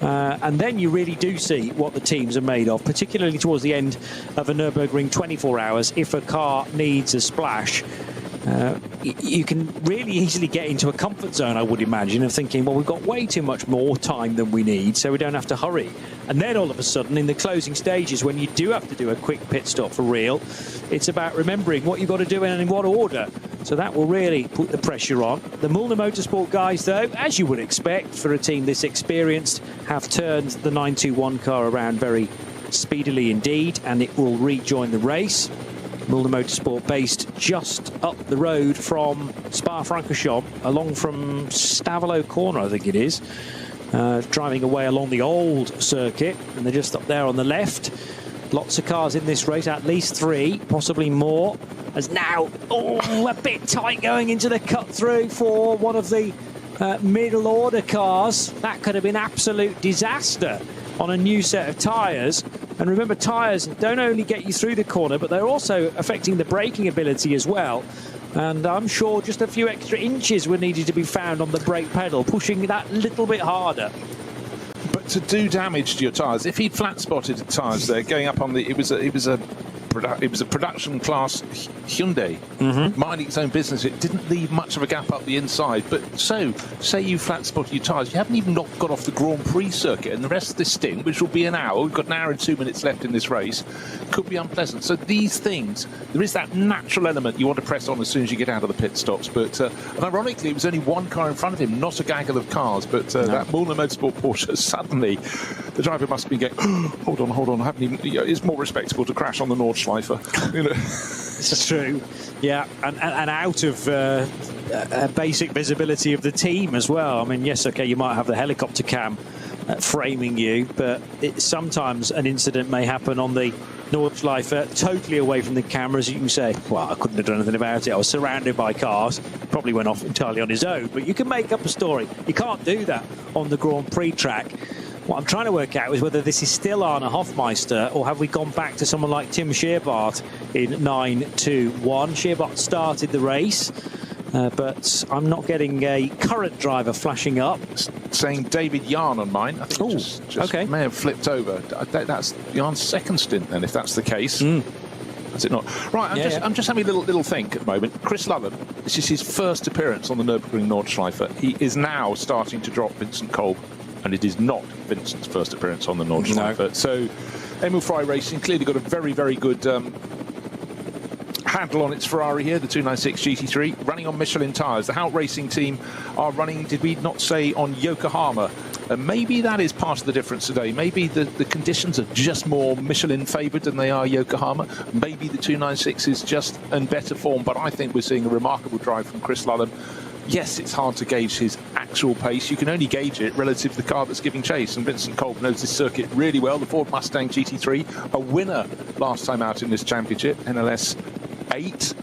And then you really do see what the teams are made of, particularly towards the end of a Nürburgring 24 hours. If a car needs a splash, you can really easily get into a comfort zone, I would imagine, of thinking, well, we've got way too much more time than we need, so we don't have to hurry. And then all of a sudden, in the closing stages, when you do have to do a quick pit stop for real, it's about remembering what you've got to do and in what order. So that will really put the pressure on. The Müllner Motorsport guys, though, as you would expect for a team this experienced, have turned the 921 car around very speedily indeed, and it will rejoin the race. Müllner Motorsport based just up the road from Spa-Francorchamps, along from Stavelot Corner, I think it is, driving away along the old circuit, and they're just up there on the left. Lots of cars in this race, at least 3, possibly more. As now, a bit tight going into the cut through for one of the middle order cars. That could have been absolute disaster on a new set of tyres. And remember, tyres don't only get you through the corner, but they're also affecting the braking ability as well. And I'm sure just a few extra inches were needed to be found on the brake pedal, pushing that little bit harder. But to do damage to your tyres. If he'd flat spotted the tyres there, going up on the, it was a production class Hyundai, minding its own business. It didn't leave much of a gap up the inside. But so, say you flat spotted your tyres, you haven't even got off the Grand Prix circuit, and the rest of this stint, which will be an hour, we've got an hour and 2 minutes left in this race, could be unpleasant. So these things, there is that natural element you want to press on as soon as you get out of the pit stops. But and ironically, it was only one car in front of him, not a gaggle of cars. But that Müller Motorsport Porsche, suddenly the driver must have been going, oh, hold on, I haven't even. You know, it's more respectable to crash on the Nordschleife. You know. It's true, yeah, and out of basic visibility of the team as well. I mean, yes, okay, you might have the helicopter cam framing you, but sometimes an incident may happen on the Nordschleife totally away from the cameras. You can say, well, I couldn't have done anything about it. I was surrounded by cars. Probably went off entirely on his own, but you can make up a story. You can't do that on the Grand Prix track. What I'm trying to work out is whether this is still Arne Hofmeister, or have we gone back to someone like Tim Scheerbart in 9-2-1. Scheerbart started the race, but I'm not getting a current driver flashing up. Saying David Yarn on mine. I think just okay. May have flipped over. That's Yarn's second stint then, if that's the case. Is it not? Right, I'm just having a little think at the moment. Chris Lullen, this is his first appearance on the Nürburgring Nordschleife. He is now starting to drop Vincent Kolb, and it is not Vincent's first appearance on the Nordschleife. No. So Emil Frey Racing clearly got a very, very good handle on its Ferrari here, the 296 GT3, running on Michelin tyres. The Hout Racing team are running, did we not say, on Yokohama? Maybe that is part of the difference today. Maybe the conditions are just more Michelin favoured than they are Yokohama. Maybe the 296 is just in better form, but I think we're seeing a remarkable drive from Chris Lullen. Yes, it's hard to gauge his actual pace. You can only gauge it relative to the car that's giving chase. And Vincent Kolb knows this circuit really well. The Ford Mustang GT3, a winner last time out in this championship, NLS 8.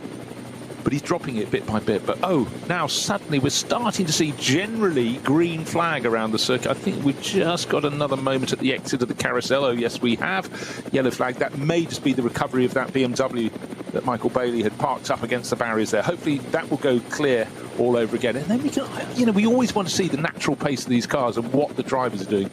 But he's dropping it bit by bit. But now suddenly we're starting to see generally green flag around the circuit. I think we've just got another moment at the exit of the carousel. Oh, yes, we have. Yellow flag. That may just be the recovery of that BMW that Michael Bailey had parked up against the barriers there. Hopefully that will go clear all over again. And then we can, we always want to see the natural pace of these cars and what the drivers are doing.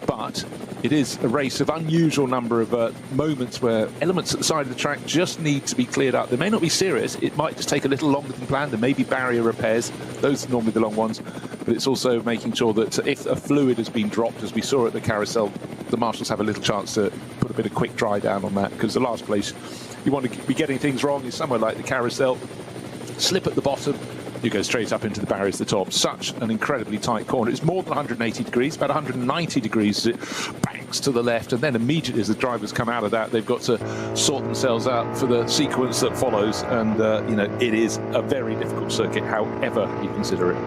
But it is a race of unusual number of moments where elements at the side of the track just need to be cleared up. They may not be serious. It might just take a little longer than planned. There may be barrier repairs. Those are normally the long ones. But it's also making sure that if a fluid has been dropped, as we saw at the carousel, the marshals have a little chance to put a bit of quick dry down on that, because the last place you want to be getting things wrong is somewhere like the carousel. Slip at the bottom, you go straight up into the barriers at the top. Such an incredibly tight corner. It's more than 180 degrees, about 190 degrees as it banks to the left, and then immediately as the drivers come out of that, they've got to sort themselves out for the sequence that follows. And it is a very difficult circuit, however you consider it.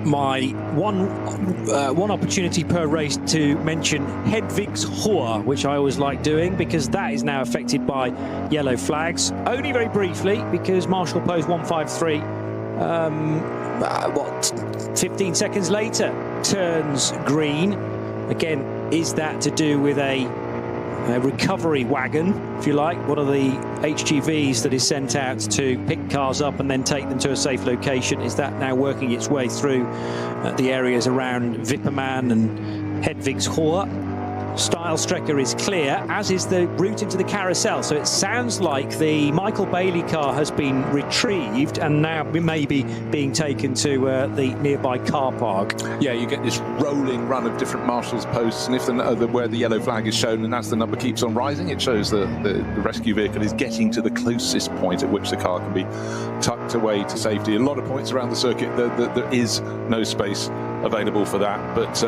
My one opportunity per race to mention Hedvigshoor, which I always like doing, because that is now affected by yellow flags. Only very briefly, because Marshall Post 153, 15 seconds later, turns green. Again, is that to do with a recovery wagon, if you like, one of the HGVs that is sent out to pick cars up and then take them to a safe location? Is that now working its way through the areas around Wipperman and Hedvigshoor? Stylestrecker is clear, as is the route into the carousel. So it sounds like the Michael Bailey car has been retrieved and now may be being taken to the nearby car park. Yeah, you get this rolling run of different marshals posts, and if where the yellow flag is shown, and as the number keeps on rising, it shows the rescue vehicle is getting to the closest point at which the car can be tucked away to safety. A lot of points around the circuit, there is no space available for that, but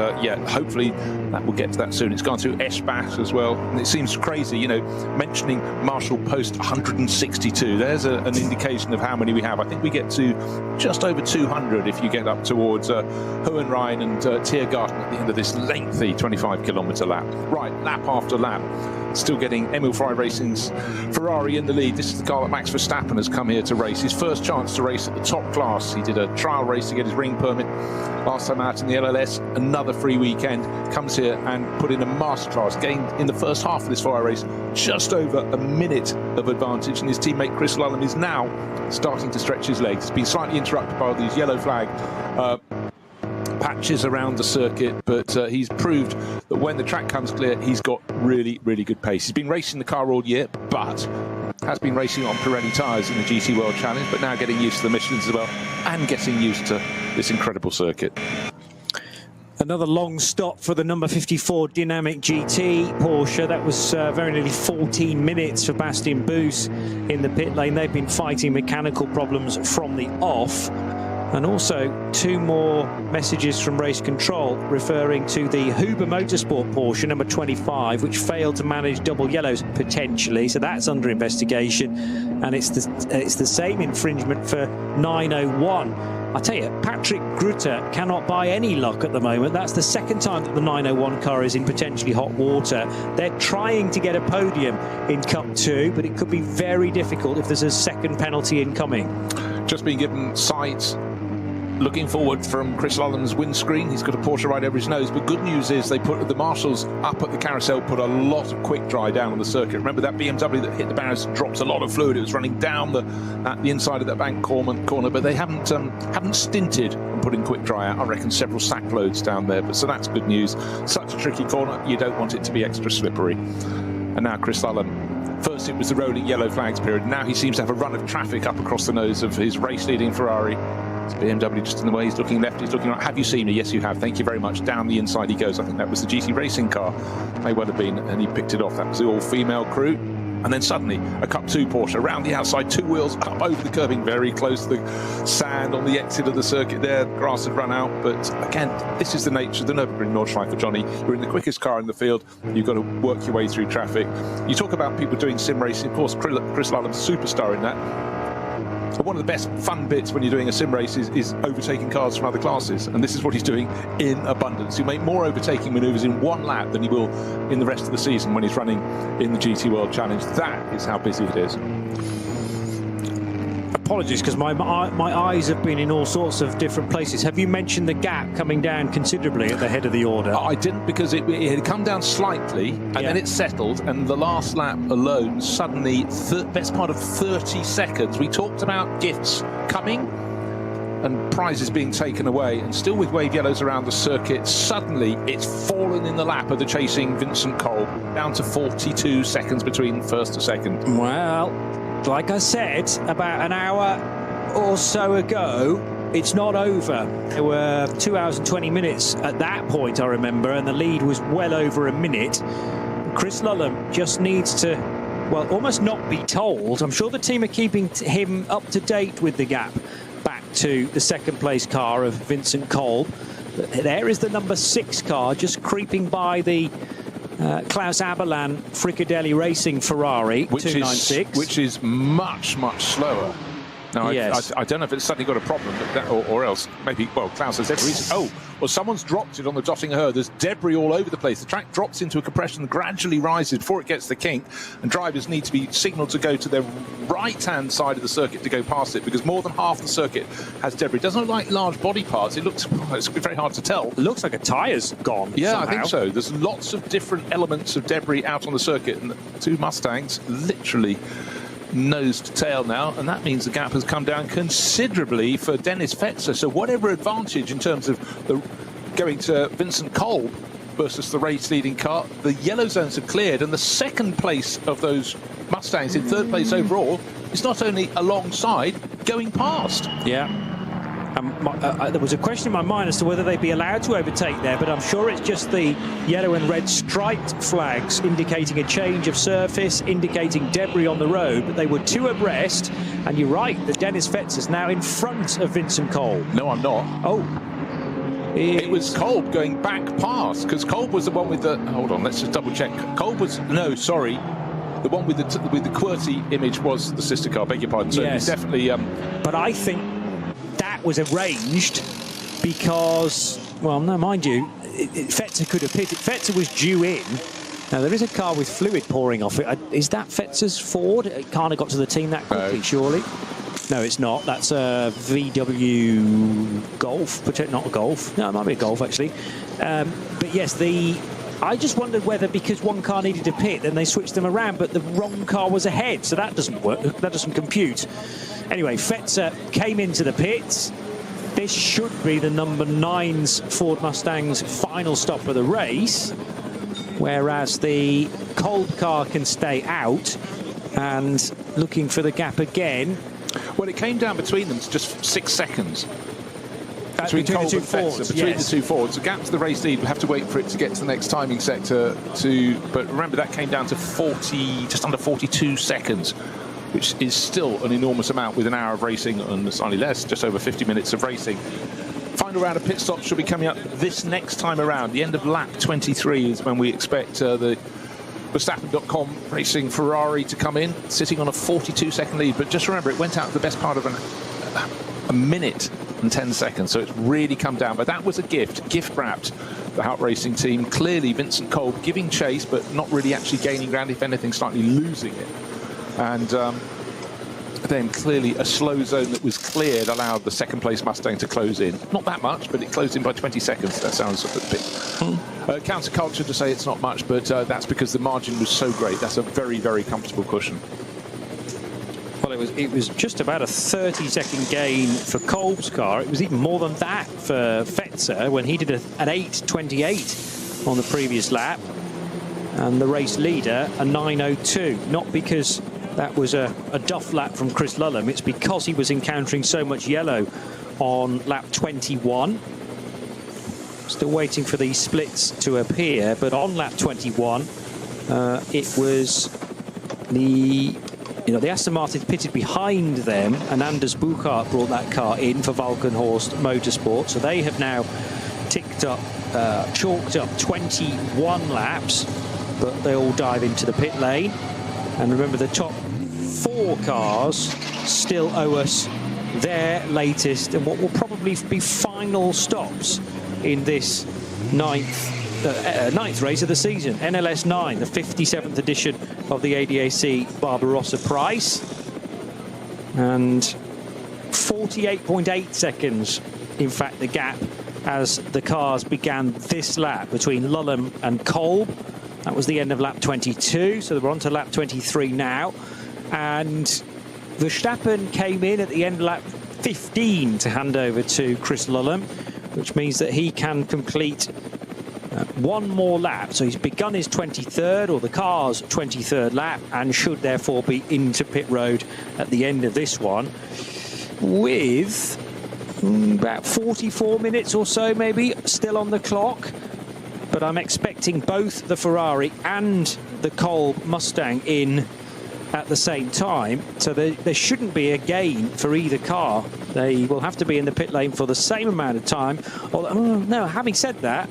hopefully that will get to that soon. It's gone through Eschbach as well, and it seems crazy, mentioning Marshall Post 162. There's an indication of how many we have. I think we get to just over 200 if you get up towards Hohenrhein and Tiergarten at the end of this lengthy 25-kilometre lap. Right, lap after lap. Still getting Emil Frey Racing's Ferrari in the lead. This is the car that Max Verstappen has come here to race. His first chance to race at the top class. He did a trial race to get his ring permit last time out in the LLS. Another free weekend. Comes here and put in a masterclass. Gained in the first half of this Ferrari race just over a minute of advantage. And his teammate Chris Lullen is now starting to stretch his legs. He's been slightly interrupted by all these yellow flag rough patches around the circuit, but he's proved that when the track comes clear, he's got really, really good pace. He's been racing the car all year, but has been racing on Pirelli tyres in the GT World Challenge, but now getting used to the Michelins as well, and getting used to this incredible circuit. Another long stop for the number 54 Dynamic GT Porsche. That was very nearly 14 minutes for Bastien Boos in the pit lane. They've been fighting mechanical problems from the off. And also 2 more messages from race control referring to the Huber Motorsport Porsche number 25, which failed to manage double yellows potentially, so that's under investigation. And it's the same infringement for 901. I tell you, Patrick Grutter cannot buy any luck at the moment. That's the second time that the 901 car is in potentially hot water. They're trying to get a podium in Cup 2, but it could be very difficult if there's a second penalty incoming. Just been given sight looking forward from Chris Lulham's windscreen. He's got a Porsche right over his nose, but good news is they put the marshals up at the carousel, put a lot of quick dry down on the circuit. Remember that BMW that hit the barriers dropped a lot of fluid. It was running down the inside of that bank corner, but they haven't stinted on putting quick dry out. I reckon several sack loads down there, but so that's good news. Such a tricky corner, you don't want it to be extra slippery. And now Chris Lulham, first it was the rolling yellow flags period, now he seems to have a run of traffic up across the nose of his race-leading Ferrari. It's BMW just in the way, he's looking left, he's looking right. Have you seen me? Yes, you have. Thank you very much. Down the inside he goes. I think that was the GT Racing car. May well have been, and he picked it off. That was the all-female crew. And then suddenly, a Cup 2 Porsche around the outside, 2 wheels up over the curbing, very close to the sand on the exit of the circuit there. Grass had run out, but again, this is the nature of the Nürburgring Nordschleife for Johnny. You're in the quickest car in the field. You've got to work your way through traffic. You talk about people doing sim racing. Of course, Chris Lulham's a superstar in that. But one of the best fun bits when you're doing a sim race is overtaking cars from other classes, and this is what he's doing in abundance. He'll make more overtaking manoeuvres in 1 lap than he will in the rest of the season when he's running in the GT World Challenge. That is how busy it is. Apologies, because my eyes have been in all sorts of different places. Have you mentioned the gap coming down considerably at the head of the order? I didn't, because it had come down slightly and then it settled, and the last lap alone suddenly best part of 30 seconds. We talked about gifts coming and prizes being taken away, and still with wave yellows around the circuit, suddenly it's fallen in the lap of the chasing Vincent Kolb, down to 42 seconds between first to second. Well, like I said, about an hour or so ago, it's not over. There were 2 hours and 20 minutes at that point, I remember, and the lead was well over a minute. Chris Lulham just needs to, well, almost not be told. I'm sure the team are keeping him up to date with the gap back to the second place car of Vincent Kolb. There is the number 6 car just creeping by the Klaus Aberlan Fricadelli Racing Ferrari 296, which is much slower. Now, yes. I don't know if it's suddenly got a problem, but that, or else maybe, well, Klaus has every reason. Oh, well, someone's dropped it on the Dotting Her. There's debris all over the place. The track drops into a compression, gradually rises before it gets the kink, and drivers need to be signalled to go to their right-hand side of the circuit to go past it, because more than half the circuit has debris. It doesn't look like large body parts. It looks, it's very hard to tell. It looks like a tyre's gone. Yeah, somehow. I think so. There's lots of different elements of debris out on the circuit, and the 2 Mustangs literally nose to tail now, and that means the gap has come down considerably for Dennis Fetzer. So whatever advantage in terms of the going to Vincent Kolb versus the race leading car, the yellow zones have cleared, and the second place of those Mustangs in third place overall is not only alongside, going past. Yeah. There was a question in my mind as to whether they'd be allowed to overtake there, but I'm sure it's just the yellow and red striped flags indicating a change of surface, indicating debris on the road, but they were 2 abreast, and you're right, that Dennis Fetzer's now in front of Vincent Kolb. No, I'm not. Oh. It was Kolb going back past, because Kolb was the one with the... Hold on, let's just double check. Kolb was... No, sorry. The one with the QWERTY image was the sister car, beg your pardon. So yes. It's definitely... But I think that was arranged because, well, no, mind you, Fetzer could have pitted. Fetzer was due in. Now, there is a car with fluid pouring off it. Is that Fetzer's Ford? It can't have got to the team that quickly, surely. No, it's not. That's a VW Golf, not a Golf. No, it might be a Golf, actually. But yes, I just wondered whether because one car needed to pit, then they switched them around, but the wrong car was ahead, so that doesn't work. That doesn't compute. Anyway, Fetzer came into the pits. this should be the number 9's Ford Mustang's final stop of the race, whereas the Kolb car can stay out and looking for the gap again. Well, it came down between them to just 6 seconds. Between Kolb the two and Fetzer, Fords, between yes. the two Fords. The gap to the race lead, we'll have to wait for it to get to the next timing sector but remember that came down to 40, just under 42 seconds, which is still an enormous amount with an hour of racing and slightly less, just over 50 minutes of racing. Final round of pit stops should be coming up this next time around. The end of lap 23 is when we expect the VERSTAPPEN.com racing Ferrari to come in, sitting on a 42-second lead. But just remember, it went out the best part of a minute and 10 seconds, so it's really come down. But that was a gift wrapped. The Hout Racing team, clearly Vincent Kolb giving chase, but not really actually gaining ground, if anything, slightly losing it. And then clearly a slow zone that was cleared allowed the second place Mustang to close in. Not that much, but it closed in by 20 seconds. That sounds a bit counterculture to say it's not much, but that's because the margin was so great. That's a very, very comfortable cushion. Well, it was just about a 30-second gain for Kolb's car. It was even more than that for Fetzer when he did an 8:28 on the previous lap. And the race leader, a 9:02. Not because that was a duff lap from Chris Lullum. It's because he was encountering so much yellow on lap 21. Still waiting for these splits to appear, but on lap 21, it was the Aston Martin pitted behind them, and Anders Buchart brought that car in for Valkenhorst Motorsport. So they have now chalked up 21 laps, but they all dive into the pit lane. And remember, the top 4 cars still owe us their latest and what will probably be final stops in this ninth race of the season. NLS 9, the 57th edition of the ADAC Barbarossa Prize. And 48.8 seconds, in fact, the gap as the cars began this lap between Lullum and Kolb. That was the end of lap 22, so we're on to lap 23 now. And Verstappen came in at the end of lap 15 to hand over to Chris Lullum, which means that he can complete one more lap. So he's begun his 23rd, or the car's 23rd lap, and should therefore be into pit road at the end of this one with about 44 minutes or so maybe still on the clock. But I'm expecting both the Ferrari and the Kolb Mustang in at the same time, so there shouldn't be a gain for either car. They will have to be in the pit lane for the same amount of time. Although, no, having said that,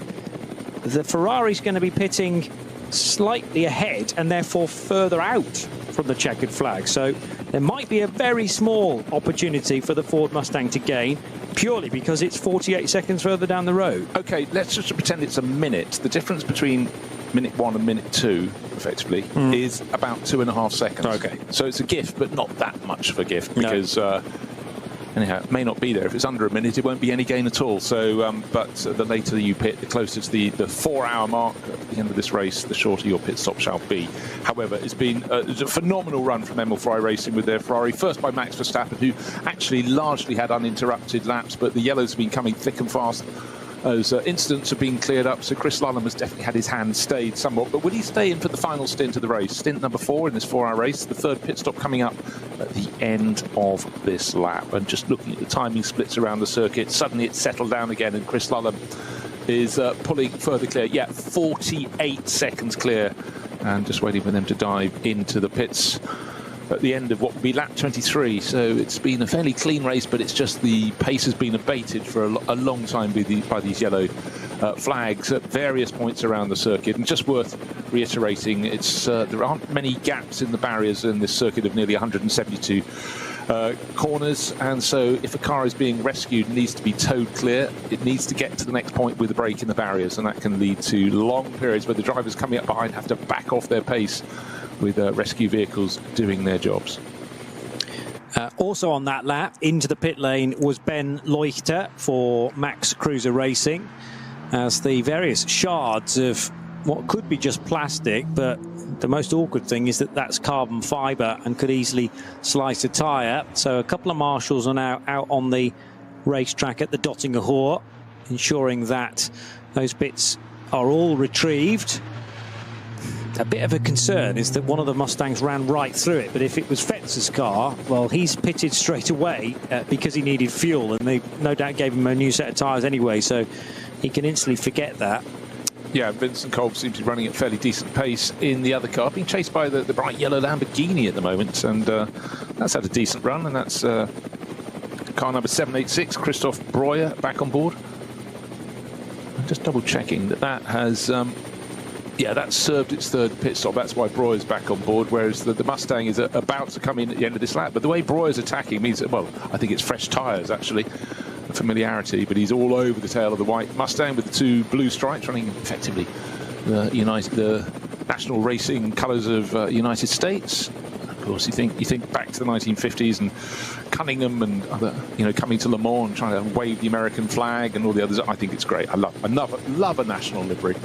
the Ferrari's going to be pitting slightly ahead and therefore further out from the checkered flag. So there might be a very small opportunity for the Ford Mustang to gain, purely because it's 48 seconds further down the road. Okay, let's just pretend it's a minute. The difference between minute 1 and minute 2, effectively, is about 2.5 seconds. Okay. So it's a gift, but not that much of a gift, because anyhow, it may not be there. If it's under a minute, it won't be any gain at all. So, but the later you pit, the closer to the 4-hour mark at the end of this race, the shorter your pit stop shall be. However, it's been a phenomenal run from Emil Frey Racing with their Ferrari, first by Max Verstappen, who actually largely had uninterrupted laps, but the yellows have been coming thick and fast. Those incidents have been cleared up, so Chris Lullum has definitely had his hand stayed somewhat. But will he stay in for the final stint of the race? Stint number 4 in this 4-hour race, the 3rd pit stop coming up at the end of this lap. And just looking at the timing splits around the circuit, suddenly it's settled down again, and Chris Lullum is pulling further clear. Yeah, 48 seconds clear, and just waiting for them to dive into the pits at the end of what will be lap 23. So it's been a fairly clean race, but it's just the pace has been abated for a long time by these yellow flags at various points around the circuit. And just worth reiterating, it's there aren't many gaps in the barriers in this circuit of nearly 172 corners, and so if a car is being rescued, it needs to be towed clear. It needs to get to the next point with a break in the barriers, and that can lead to long periods where the drivers coming up behind have to back off their pace with rescue vehicles doing their jobs. Also on that lap, into the pit lane was Ben Leuchter for Max Cruiser Racing, as the various shards of what could be just plastic, but the most awkward thing is that that's carbon fibre and could easily slice a tyre. So a couple of marshals are now out on the racetrack at the Dottinger Hoor, ensuring that those bits are all retrieved. A bit of a concern is that one of the Mustangs ran right through it, but if it was Fetzer's car, well, he's pitted straight away because he needed fuel, and they no doubt gave him a new set of tyres anyway, so he can instantly forget that. Yeah, Vincent Kolb seems to be running at fairly decent pace in the other car, being chased by the bright yellow Lamborghini at the moment, and that's had a decent run, and that's car number 786, Christoph Breuer, back on board. I'm just double checking that has... yeah, that's served its third pit stop. That's why Breuer's back on board, whereas the Mustang is about to come in at the end of this lap. But the way Breuer's attacking means that, well, I think it's fresh tyres, actually, familiarity. But he's all over the tail of the white Mustang with the two blue stripes, running effectively the national racing colours of United States. Of course, you think back to the 1950s and Cunningham and other, coming to Le Mans and trying to wave the American flag and all the others. I think it's great. I love a national livery.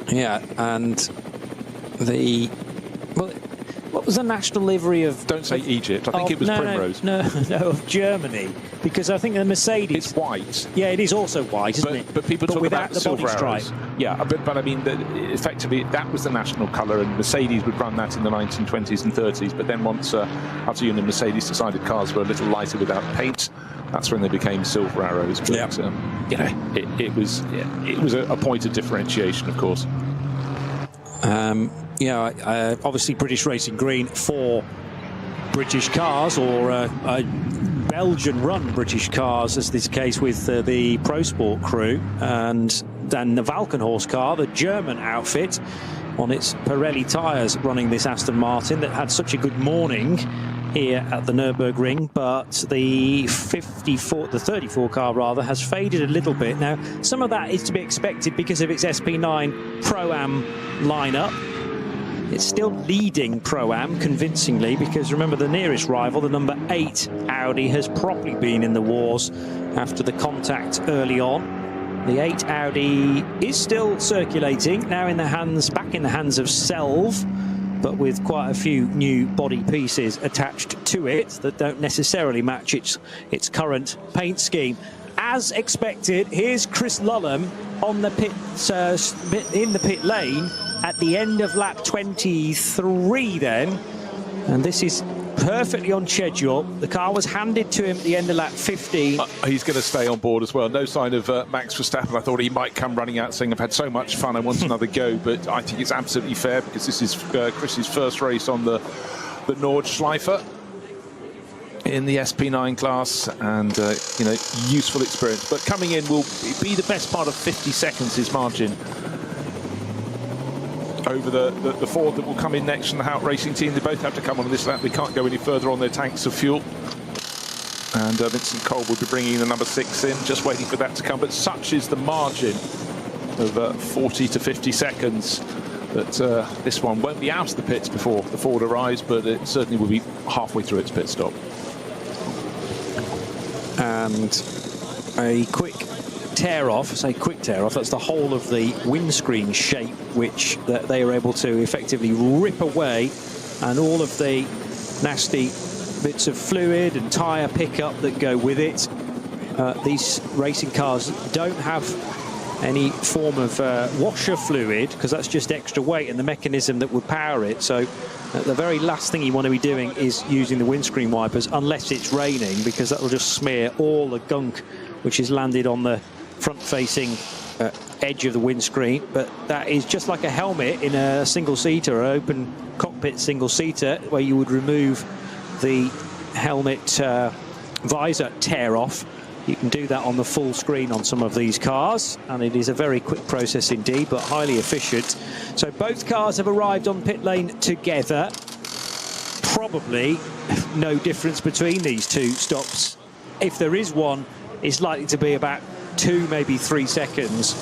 Yeah, and what was the national livery of? Don't say Egypt. I think it was Primrose. No, of Germany, because I think the Mercedes. It's white. Yeah, it is also white, isn't it? But people talk without about the silver body stripe. arrows. Yeah, but I mean, effectively, that was the national colour, and Mercedes would run that in the 1920s and 30s. But then once after and Mercedes decided cars were a little lighter without paint, that's when they became silver arrows. But it was a point of differentiation, of course. Obviously British Racing Green for British cars, or Belgian-run British cars, as this case with the Pro Sport crew, and then the Valkenhorst car, the German outfit, on its Pirelli tyres, running this Aston Martin that had such a good morning here at the Nürburgring, but the 34 car rather has faded a little bit. Now, some of that is to be expected because of its SP9 Pro-Am lineup. It's still leading Pro-Am convincingly, because remember, the nearest rival, the number 8 Audi, has probably been in the wars after the contact early on. The 8 Audi is still circulating, now back in the hands of Selv, but with quite a few new body pieces attached to it that don't necessarily match its current paint scheme. As expected, here's Chris Lulham on the in the pit lane at the end of lap 23 then, and this is perfectly on schedule. The car was handed to him at the end of lap 15. He's going to stay on board as well. No sign of Max Verstappen. I thought he might come running out saying, I've had so much fun, I want another go. But I think it's absolutely fair, because this is Chris's first race on the Nordschleife in the SP9 class, and useful experience. But coming in will be the best part of 50 seconds, his margin, over the Ford that will come in next from the Hout Racing team. They both have to come on this lap. They can't go any further on their tanks of fuel. And Vincent Kolb will be bringing the number 6 in, just waiting for that to come. But such is the margin of 40 to 50 seconds that this one won't be out of the pits before the Ford arrives, but it certainly will be halfway through its pit stop. And a quick tear-off, that's the whole of the windscreen shape, which they are able to effectively rip away, and all of the nasty bits of fluid and tyre pickup that go with it. These racing cars don't have any form of washer fluid, because that's just extra weight and the mechanism that would power it. So the very last thing you want to be doing is using the windscreen wipers, unless it's raining, because that will just smear all the gunk which is landed on the front-facing edge of the windscreen. But that is just like a helmet in a single-seater, or open cockpit single-seater, where you would remove the helmet visor tear-off. You can do that on the full screen on some of these cars, and it is a very quick process indeed, but highly efficient. So both cars have arrived on pit lane together. Probably no difference between these two stops. If there is one, it's likely to be about 2, maybe 3 seconds.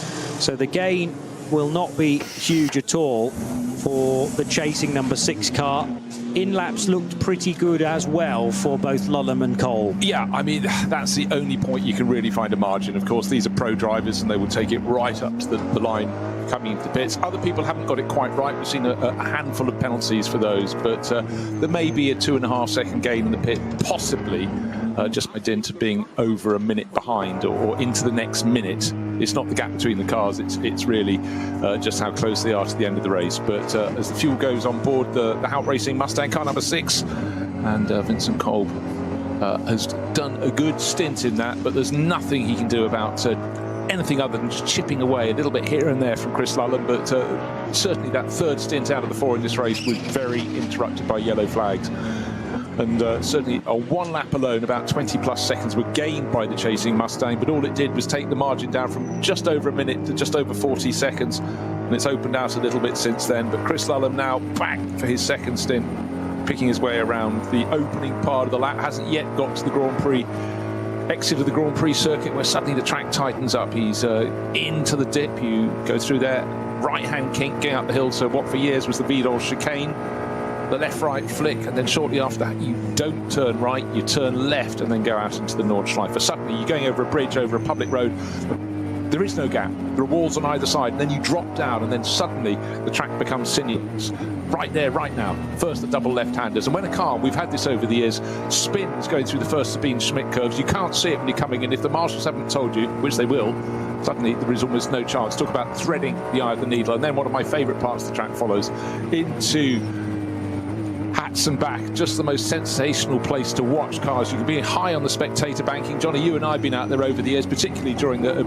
So the gain will not be huge at all for the chasing number 6 car. in-laps looked pretty good as well for both Lulham and Cole. Yeah, I mean, that's the only point you can really find a margin. Of course, these are pro drivers and they will take it right up to the line coming into the pits. Other people haven't got it quite right. We've seen a handful of penalties for those, but there may be a 2.5 second gain in the pit, possibly just by dint of being over a minute behind or into the next minute. It's not the gap between the cars, it's really just how close they are to the end of the race. But as the fuel goes on board the Hout Racing Mustang car number 6, and Vincent Kolb has done a good stint in that, but there's nothing he can do about anything other than just chipping away a little bit here and there from Chris Lulham. But certainly that third stint out of the 4 in this race was very interrupted by yellow flags. And certainly a 1 lap alone, about 20 plus seconds were gained by the chasing Mustang, but all it did was take the margin down from just over a minute to just over 40 seconds. And it's opened out a little bit since then. But Chris Lulham now back for his second stint, picking his way around the opening part of the lap. Hasn't yet got to the Grand Prix exit of the Grand Prix circuit, where suddenly the track tightens up. He's into the dip. You go through there, right-hand kink, getting up the hill. So what for years was the Vidal chicane, the left-right flick, and then shortly after that you don't turn right, you turn left and then go out into the Nordschleife. Suddenly you're going over a bridge, over a public road. There is no gap. There are walls on either side, and then you drop down, and then suddenly the track becomes sinuous. Right there, right now. First the double left-handers, and when a car, we've had this over the years, spins going through the first Sabine Schmidt curves, you can't see it when you're coming in. If the marshals haven't told you, which they will, suddenly there is almost no chance. Talk about threading the eye of the needle. And then one of my favourite parts of the track follows into Hats and Back, just the most sensational place to watch cars. You can be high on the spectator banking. Johnny, you and I have been out there over the years, particularly during the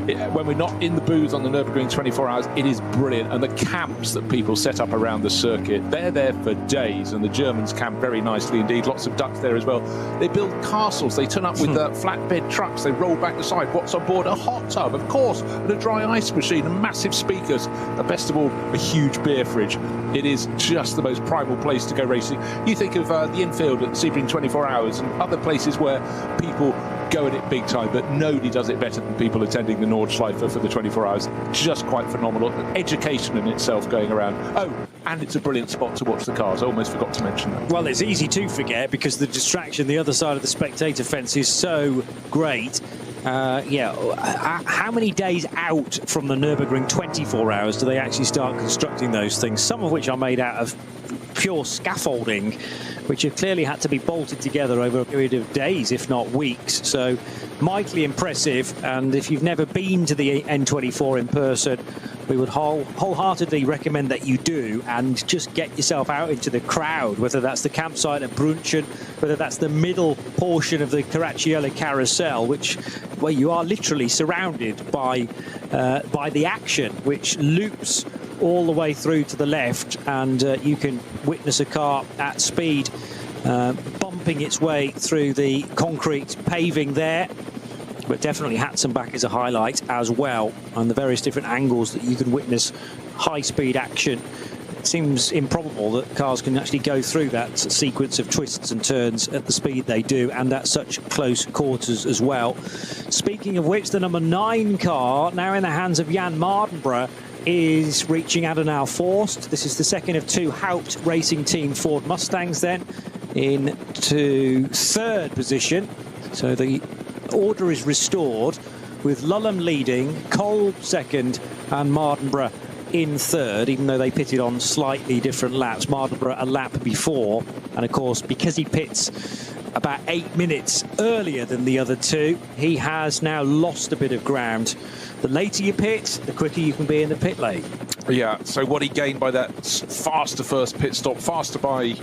when we're not in the booth on the Nürburgring 24 hours. It is brilliant, and the camps that people set up around the circuit, they're there for days, and the Germans camp very nicely indeed. Lots of ducks there as well. They build castles. They turn up with flatbed trucks. They roll back the side. What's on board? A hot tub, of course, and a dry ice machine, and massive speakers, and best of all, a huge beer fridge. It is just the most primal place to go racing. You think of the infield at the Sebring 24 hours and other places where people go at it big time, but nobody does it better than people attending the Nordschleife for the 24 hours. Just quite phenomenal. Education in itself going around. Oh, and it's a brilliant spot to watch the cars. I almost forgot to mention that. Well, it's easy to forget because the distraction the other side of the spectator fence is so great. How many days out from the Nürburgring 24 hours do they actually start constructing those things, some of which are made out of pure scaffolding, which have clearly had to be bolted together over a period of days, if not weeks. So mightily impressive, and if you've never been to the N24 in person, we would wholeheartedly recommend that you do, and just get yourself out into the crowd, whether that's the campsite at Brunchen, whether that's the middle portion of the Caracciolo Carousel, where you are literally surrounded by the action, which loops all the way through to the left, and you can witness a car at speed bumping its way through the concrete paving there. But definitely Hats and Back is a highlight as well, and the various different angles that you can witness high-speed action. It seems improbable that cars can actually go through that sequence of twists and turns at the speed they do, and at such close quarters as well. Speaking of which, the number 9 car, now in the hands of Jan Mardenborough, is reaching Adenauer Forst. This is the second of 2 Haupt Racing Team Ford Mustangs then into 3rd position. So the order is restored with Lulham leading, Kolb 2nd and Mardenborough in 3rd, even though they pitted on slightly different laps. Mardenborough a lap before, and of course because he pits about 8 minutes earlier than the other 2, he has now lost a bit of ground. The later you pit, the quicker you can be in the pit lane. Yeah, so what he gained by that faster first pit stop, faster by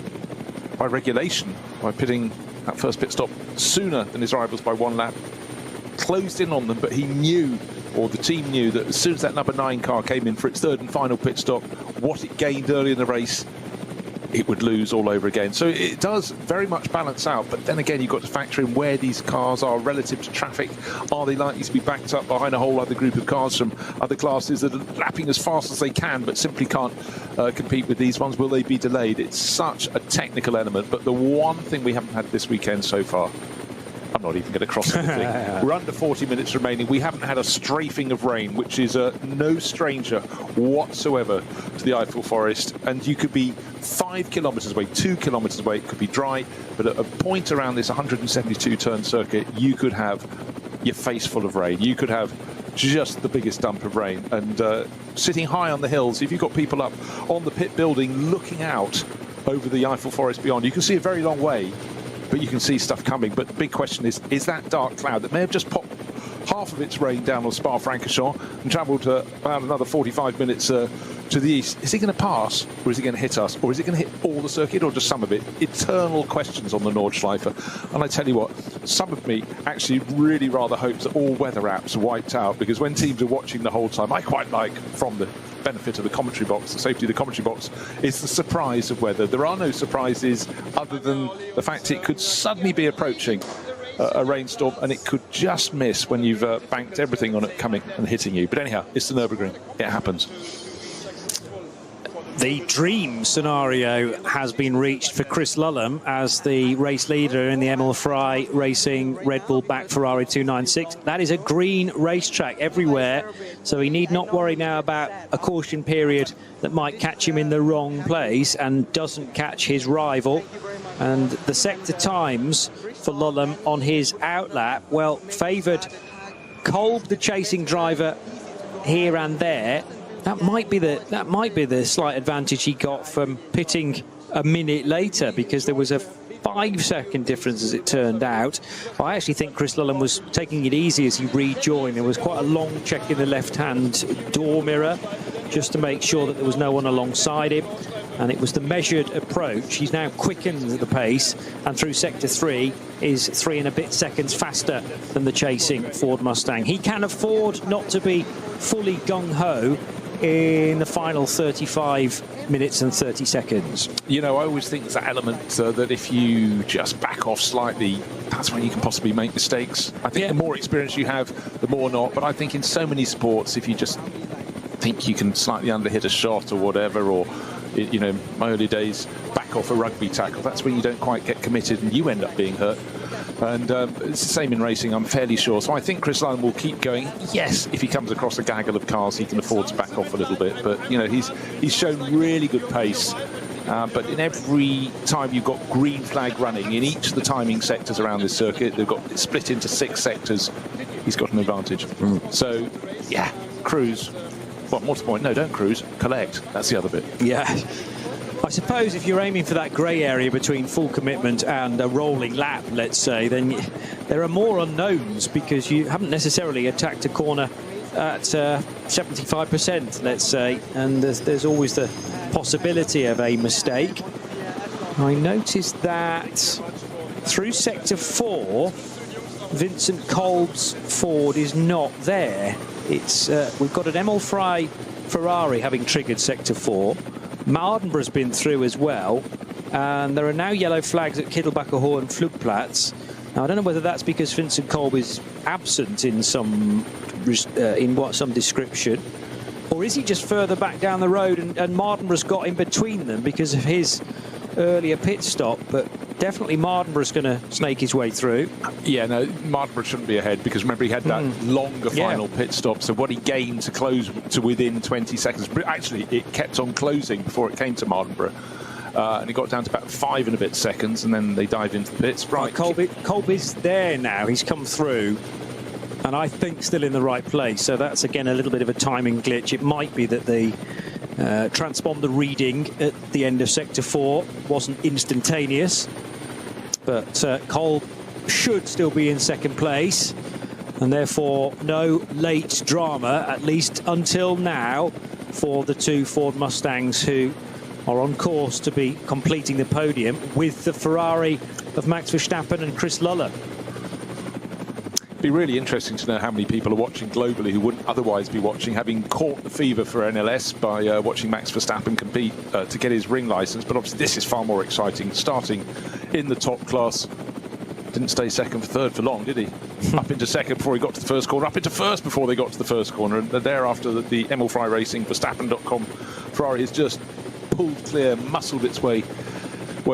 regulation, by pitting that first pit stop sooner than his rivals by 1 lap, closed in on them, but he knew, or the team knew, that as soon as that number 9 car came in for its 3rd and final pit stop, what it gained early in the race, it would lose all over again. So it does very much balance out, but then again, you've got to factor in where these cars are relative to traffic. Are they likely to be backed up behind a whole other group of cars from other classes that are lapping as fast as they can but simply can't compete with these ones? Will they be delayed? It's such a technical element, but the one thing we haven't had this weekend so far, a I'm not even going to cross anything. We're under 40 minutes remaining. We haven't had a strafing of rain, which is no stranger whatsoever to the Eiffel Forest. And you could be 5 kilometres away, 2 kilometres away. It could be dry, but at a point around this 172-turn circuit, you could have your face full of rain. You could have just the biggest dump of rain. And sitting high on the hills, if you've got people up on the pit building looking out over the Eiffel Forest beyond, you can see a very long way, but you can see stuff coming. But the big question is that dark cloud that may have just popped half of its rain down on Spa-Francorchamps and travelled about another 45 minutes to the east. Is it going to pass, or is it going to hit us, or is it going to hit all the circuit, or just some of it? Eternal questions on the Nordschleife. And I tell you what, some of me actually really rather hopes that all weather apps are wiped out, because when teams are watching the whole time, I quite like, from the benefit of the commentary box, the safety of the commentary box, is the surprise of weather. There are no surprises other than the fact it could suddenly be approaching a rainstorm, and it could just miss when you've banked everything on it coming and hitting you. But anyhow, it's the Nürburgring. It happens. The dream scenario has been reached for Chris Lullum as the race leader in the Emil Frey Racing Red Bull backed Ferrari 296. That is a green racetrack everywhere, so he need not worry now about a caution period that might catch him in the wrong place and doesn't catch his rival. And the sector times for Lullum on his outlap, well, favoured Kolb, the chasing driver, here and there. That might be the slight advantage he got from pitting a minute later, because there was a 5-second difference as it turned out. I actually think Chris Lullum was taking it easy as he rejoined. There was quite a long check in the left-hand door mirror just to make sure that there was no one alongside him. And it was the measured approach. He's now quickened the pace, and through sector 3 is 3 and a bit seconds faster than the chasing Ford Mustang. He can afford not to be fully gung-ho in the final 35 minutes and 30 seconds. You know, I always think there's that element that if you just back off slightly, that's when you can possibly make mistakes. I think the more experience you have, the more not. But I think in so many sports, if you just think you can slightly underhit a shot or whatever, or, you know, my early days, back off a rugby tackle, that's when you don't quite get committed and you end up being hurt. And it's the same in racing, I'm fairly sure. So I think Chris Lullum will keep going. Yes, if he comes across a gaggle of cars, he can afford to back off a little bit. But, you know, he's shown really good pace. But in every time you've got green flag running, in each of the timing sectors around this circuit, they've got it split into 6 sectors. He's got an advantage. So, yeah, cruise. Well, more to the point, no, don't cruise, collect. That's the other bit. Yeah. I suppose if you're aiming for that grey area between full commitment and a rolling lap, let's say, then there are more unknowns, because you haven't necessarily attacked a corner at 75%, let's say, and there's always the possibility of a mistake. I noticed that through sector 4, Vincent Kolb's Ford is not there. It's we've got an Emil Frey Ferrari having triggered sector 4. Mardenborough's been through as well, and there are now yellow flags at Kittelbacher Hohe and Flugplatz. Now, I don't know whether that's because Vincent Kolb is absent in some description, or is he just further back down the road and Mardenborough's got in between them because of his earlier pit stop. But definitely Mardenborough's going to snake his way through. Yeah, no, Mardenborough shouldn't be ahead, because remember, he had that longer final pit stop, so what he gained to close to within 20 seconds, actually it kept on closing before it came to Mardenborough, and it got down to about 5 and a bit seconds, and then they dived into the pits. Right, Kolb is there now, he's come through, and I think still in the right place, so that's again a little bit of a timing glitch. It might be that the transponder reading at the end of sector 4 wasn't instantaneous, but Kolb should still be in second place, and therefore no late drama, at least until now, for the 2 Ford Mustangs who are on course to be completing the podium with the Ferrari of Max Verstappen and Chris Lullum. Be really interesting to know how many people are watching globally who wouldn't otherwise be watching, having caught the fever for NLS by watching Max Verstappen compete to get his ring license. But obviously this is far more exciting, starting in the top class. Didn't stay second for third for long, did he? Up into second before he got to the first corner, up into first before they got to the first corner, and thereafter the Emil Frey Racing Verstappen.com Ferrari has just pulled clear, muscled its way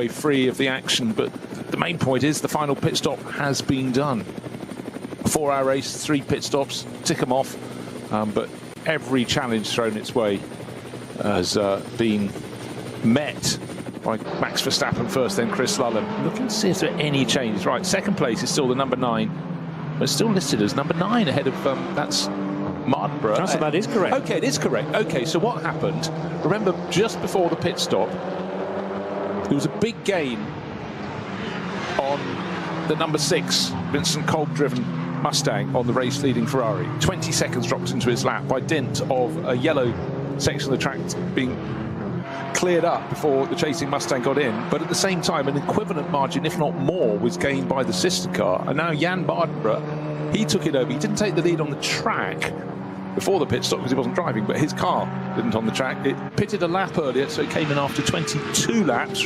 free of the action. But the main point is the final pit stop has been done. A 4-hour race, 3 pit stops, tick them off. But every challenge thrown its way has been met by Max Verstappen first, then Chris Lullam. Looking to see if there are any changes. Right, second place is still the number 9, but still listed as number 9 ahead of, that's Mardenborough. So that is correct. Okay, it is correct. Okay, so what happened? Remember, just before the pit stop, there was a big gain on the number 6 Vincent Kolb-driven Mustang on the race-leading Ferrari. 20 seconds dropped into his lap by dint of a yellow section of the track being cleared up before the chasing Mustang got in. But at the same time, an equivalent margin, if not more, was gained by the sister car. And now Jan Mardenborough, he took it over. He didn't take the lead on the track before the pit stop because he wasn't driving, but his car didn't on the track. It pitted a lap earlier, so it came in after 22 laps.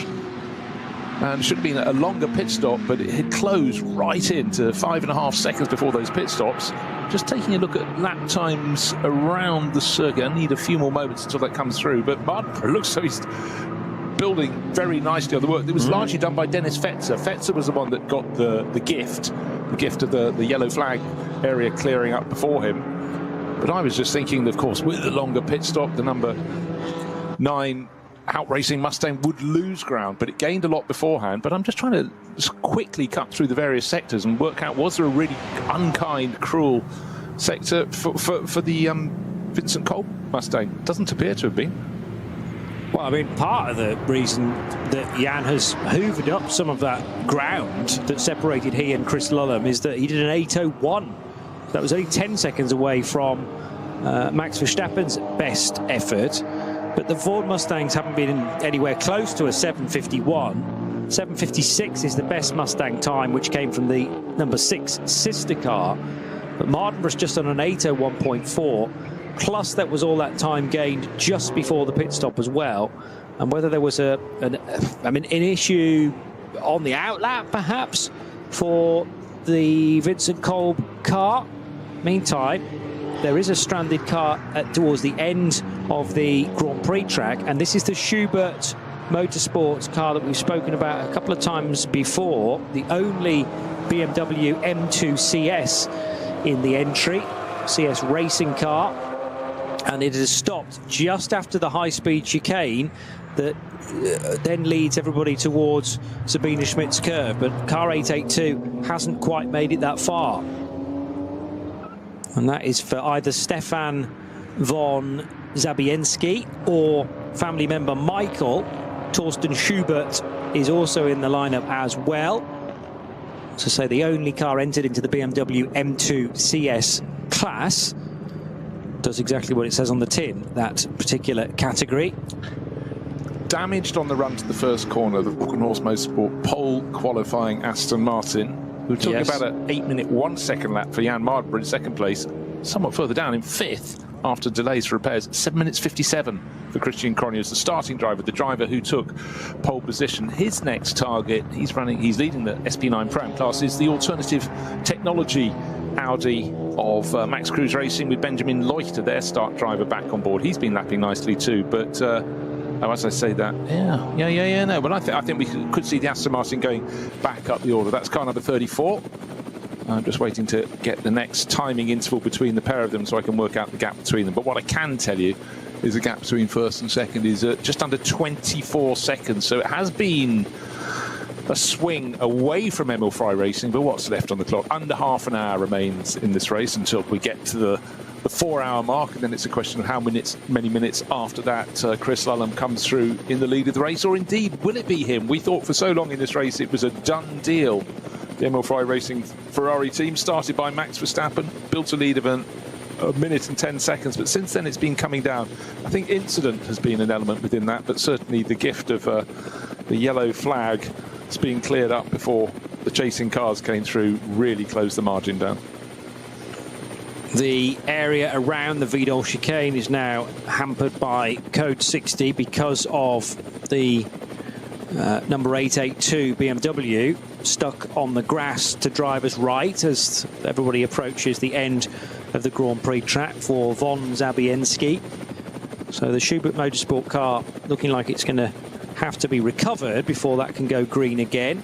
And should have been a longer pit stop, but it had closed right into 5.5 seconds before those pit stops. Just taking a look at lap times around the circuit. I need a few more moments until that comes through, but Mardenborough looks so he's building very nicely on the work. It was largely done by Dennis Fetzer. Fetzer was the one that got the gift of the yellow flag area clearing up before him. But I was just thinking, of course, with the longer pit stop, the number 9 outracing Mustang would lose ground, but it gained a lot beforehand. But I'm just trying to just quickly cut through the various sectors and work out, was there a really unkind, cruel sector for the Vincent Kolb Mustang? Doesn't appear to have been. Well, I mean, part of the reason that Jan has hoovered up some of that ground that separated he and Chris Lullam is that he did an 8:01. That was only 10 seconds away from Max Verstappen's best effort. But the Ford Mustangs haven't been anywhere close to a 7:51. 7:56 is the best Mustang time, which came from the number 6 sister car. But Mardenborough's just on an 8:01.4. Plus, that was all that time gained just before the pit stop as well. And whether there was an issue on the outlap, perhaps, for the Vincent Kolb car. Meantime, there is a stranded car towards the end of the Grand Prix track, and this is the Schubert Motorsports car that we've spoken about a couple of times before, the only BMW M2 CS in the entry, CS racing car, and it has stopped just after the high-speed chicane that then leads everybody towards Sabine Schmidt's curve, but car 882 hasn't quite made it that far. And that is for either Stefan von Zabienski or family member Michael. Torsten Schubert is also in the lineup as well. So say the only car entered into the BMW M2 CS class. Does exactly what it says on the tin, that particular category. Damaged on the run to the first corner, the Walkenhorst Motorsport pole qualifying Aston Martin. We're talking about an 8-minute 1-second lap for Jan Mardenborough in second place, somewhat further down in 5th after delays for repairs. 7 minutes 57 for Christian Cronje, the starting driver, the driver who took pole position. His next target, he's leading the SP9 Pro class, is the alternative technology Audi of Max Cruz Racing with Benjamin Leuchter, their start driver, back on board. He's been lapping nicely too, but as I say that, no, but I think we could see the Aston Martin going back up the order. That's car number 34. I'm just waiting to get the next timing interval between the pair of them so I can work out the gap between them. But what I can tell you is the gap between first and second is just under 24 seconds. So it has been a swing away from Emil Frey Racing, but what's left on the clock? Under half an hour remains in this race until we get to the 4-hour mark, and then it's a question of how many minutes after that Chris Lullam comes through in the lead of the race, or indeed will it be him? We thought for so long in this race it was a done deal. The Emil Frey Racing Ferrari team, started by Max Verstappen, built a lead of a minute and 10 seconds, but since then it's been coming down. I think incident has been an element within that, but certainly the gift of the yellow flag that's being cleared up before the chasing cars came through really closed the margin down. The area around the Vidal chicane is now hampered by code 60 because of the number 882 BMW stuck on the grass to driver's right as everybody approaches the end of the Grand Prix track for von Zabienski. So the Schubert Motorsport car looking like it's going to have to be recovered before that can go green again.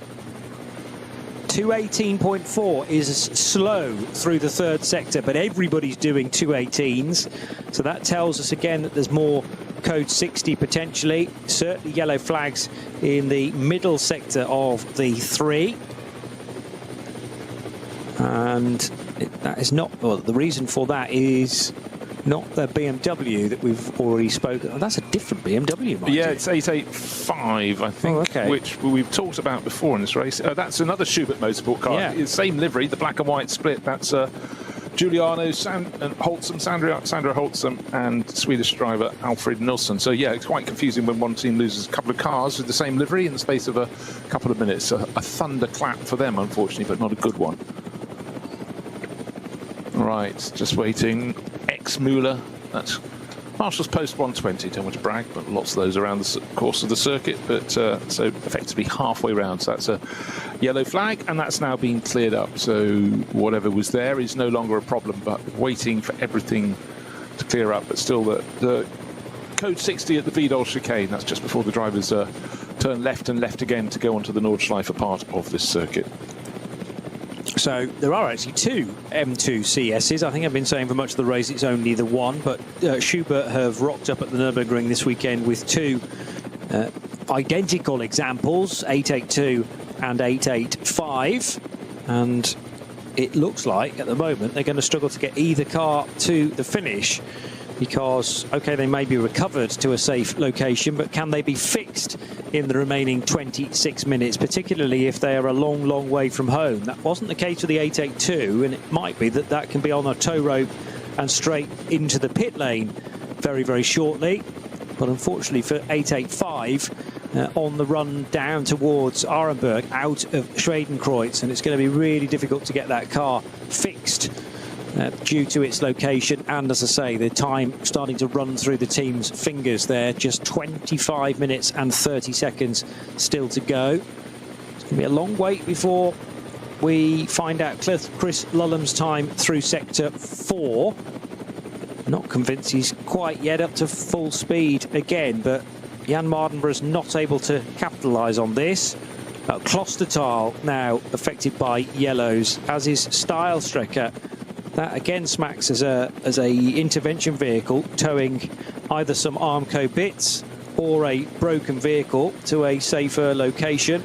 2:18.4 is slow through the third sector, but everybody's doing 2:18s. So that tells us again that there's more code 60 potentially. Certainly yellow flags in the middle sector of the 3. And that is not, well, the reason for that is not the BMW that we've already spoken. Oh, that's a different BMW, mind Yeah, you. it's 885, I think, okay. which we've talked about before in this race. That's another Schubert Motorsport car. Yeah. It's same livery, the black and white split. That's Giuliano and Holtzum, Sandra Holtzum, and Swedish driver Alfred Nilsson. So yeah, it's quite confusing when one team loses a couple of cars with the same livery in the space of a couple of minutes. A thunderclap for them, unfortunately, but not a good one. Right, just waiting. Muller, that's Marshall's Post 120. Don't want to brag, but lots of those around the course of the circuit. But so effectively halfway round. So that's a yellow flag, and that's now been cleared up. So whatever was there is no longer a problem. But waiting for everything to clear up. But still, the code 60 at the Vidal chicane. That's just before the drivers turn left and left again to go onto the Nordschleife part of this circuit. So there are actually 2 M2 CSs. I think I've been saying for much of the race it's only the one, but Schubert have rocked up at the Nürburgring this weekend with 2 identical examples, 882 and 885. And it looks like at the moment they're going to struggle to get either car to the finish because, okay, they may be recovered to a safe location, but can they be fixed in the remaining 26 minutes, particularly if they are a long, long way from home? That wasn't the case with the 882, and it might be that that can be on a tow rope and straight into the pit lane very, very shortly. But unfortunately for 885, on the run down towards Arenberg, out of Schwedenkreuz, and it's going to be really difficult to get that car fixed due to its location, and as I say, the time starting to run through the team's fingers there. Just 25 minutes and 30 seconds still to go. It's going to be a long wait before we find out Chris Lulham's time through sector 4. Not convinced he's quite yet up to full speed again, but Jan Mardenborough's not able to capitalise on this. Klostertal now affected by yellows, as is Stylstrecker. That again smacks as a intervention vehicle towing either some Armco bits or a broken vehicle to a safer location.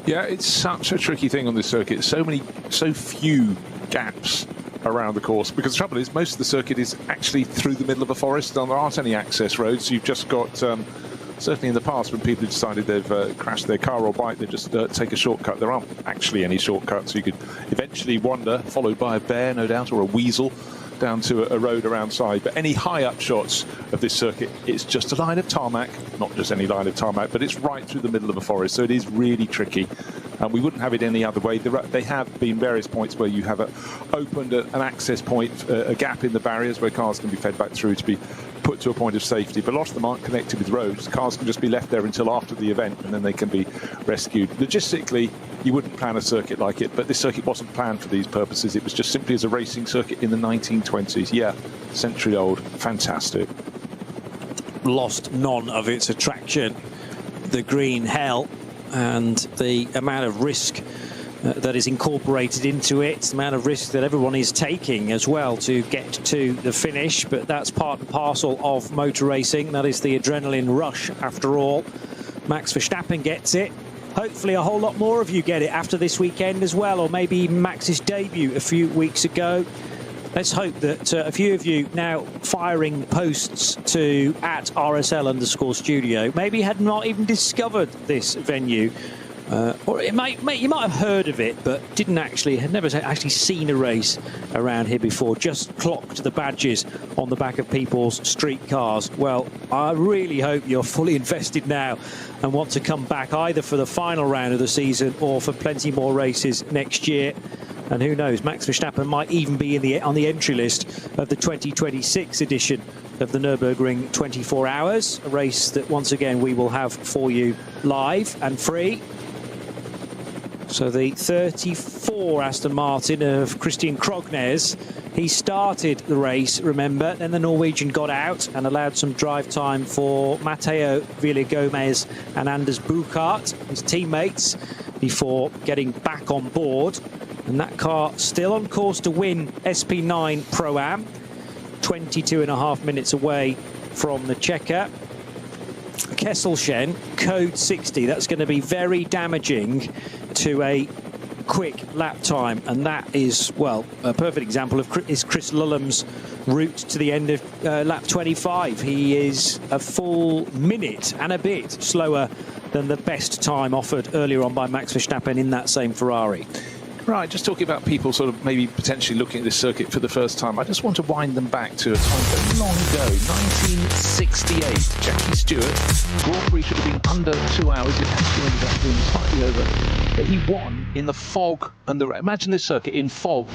Yeah, it's such a tricky thing on this circuit. So few gaps around the course, because the trouble is most of the circuit is actually through the middle of a forest, and there aren't any access roads. You've just got certainly in the past, when people have decided they've crashed their car or bike, they just take a shortcut. There aren't actually any shortcuts. You could eventually wander, followed by a bear, no doubt, or a weasel, down to a road around side. But any high-up shots of this circuit, it's just a line of tarmac, not just any line of tarmac, but it's right through the middle of a forest, so it is really tricky. And we wouldn't have it any other way. They have been various points where you have opened an access point, a gap in the barriers where cars can be fed back through to be put to a point of safety, but a lot of them aren't connected with roads. Cars can just be left there until after the event, and then they can be rescued. Logistically, you wouldn't plan a circuit like it, but this circuit wasn't planned for these purposes. It was just simply as a racing circuit in the 1920s. Yeah, century old, fantastic. Lost none of its attraction, the green hell, and the amount of risk that is incorporated into it, the amount of risk that everyone is taking as well to get to the finish. But that's part and parcel of motor racing. That is the adrenaline rush after all. Max Verstappen gets it. Hopefully a whole lot more of you get it after this weekend as well, or maybe Max's debut a few weeks ago. Let's hope that a few of you now firing posts to @RSL_studio maybe had not even discovered this venue. Or you might have heard of it, but had never actually seen a race around here before, just clocked the badges on the back of people's street cars. Well, I really hope you're fully invested now and want to come back either for the final round of the season or for plenty more races next year. And who knows, Max Verstappen might even be on the entry list of the 2026 edition of the Nürburgring 24 Hours, a race that once again we will have for you live and free. So the 34 Aston Martin of Christian Krognes, he started the race, remember, then the Norwegian got out and allowed some drive time for Matteo Villagomez and Anders Buchart, his teammates. before getting back on board. And that car still on course to win SP9 Pro-Am, 22.5 minutes away from the checker. Kesselchen, code 60, that's going to be very damaging to a quick lap time, and that is, well, a perfect example of is Chris Lulham's route to the end of lap 25. He is a full minute and a bit slower than the best time offered earlier on by Max Verstappen in that same Ferrari. Right, just talking about people sort of maybe potentially looking at this circuit for the first time, I just want to wind them back to a time very long ago, 1968. Jackie Stewart, Grand Prix should have been under 2 hours. It actually ended up being slightly over. But he won in the fog and the... Imagine this circuit in fog.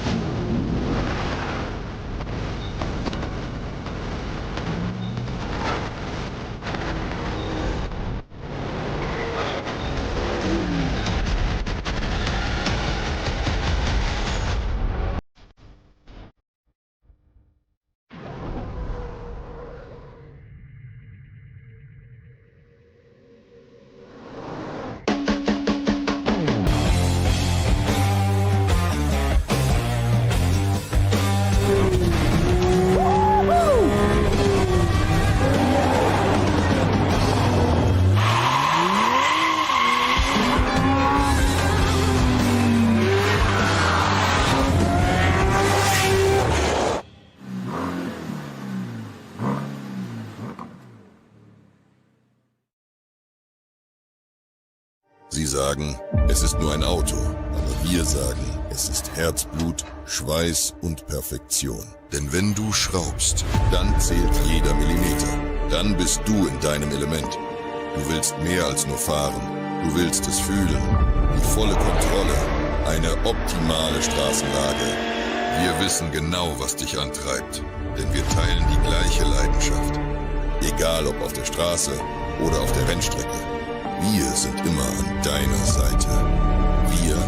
Sie sagen, es ist nur ein Auto, aber wir sagen, es ist Herzblut, Schweiß und Perfektion. Denn wenn du schraubst, dann zählt jeder Millimeter. Dann bist du in deinem Element. Du willst mehr als nur fahren. Du willst es fühlen. Die volle Kontrolle. Eine optimale Straßenlage. Wir wissen genau, was dich antreibt. Denn wir teilen die gleiche Leidenschaft. Egal ob auf der Straße oder auf der Rennstrecke. Wir sind immer an deiner Seite. Wir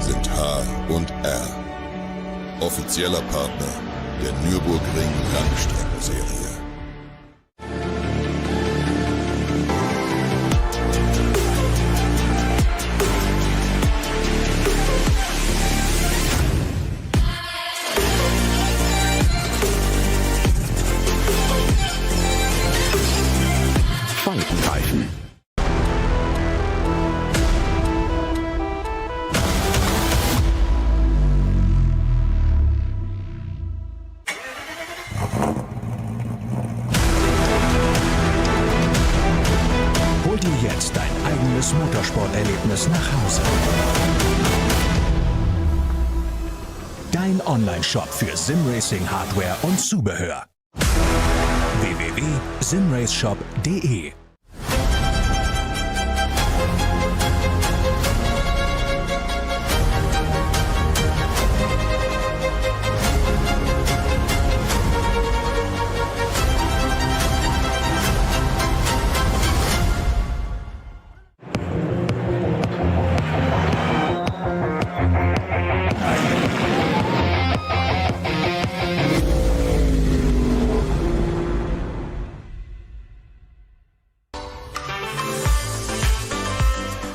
sind H&R. Offizieller Partner der Nürburgring Langstrecken-Serie. Balkenreifen. Hol dir jetzt dein eigenes Motorsporterlebnis nach Hause. Dein Online-Shop für Simracing-Hardware und Zubehör. www.simraceshop.de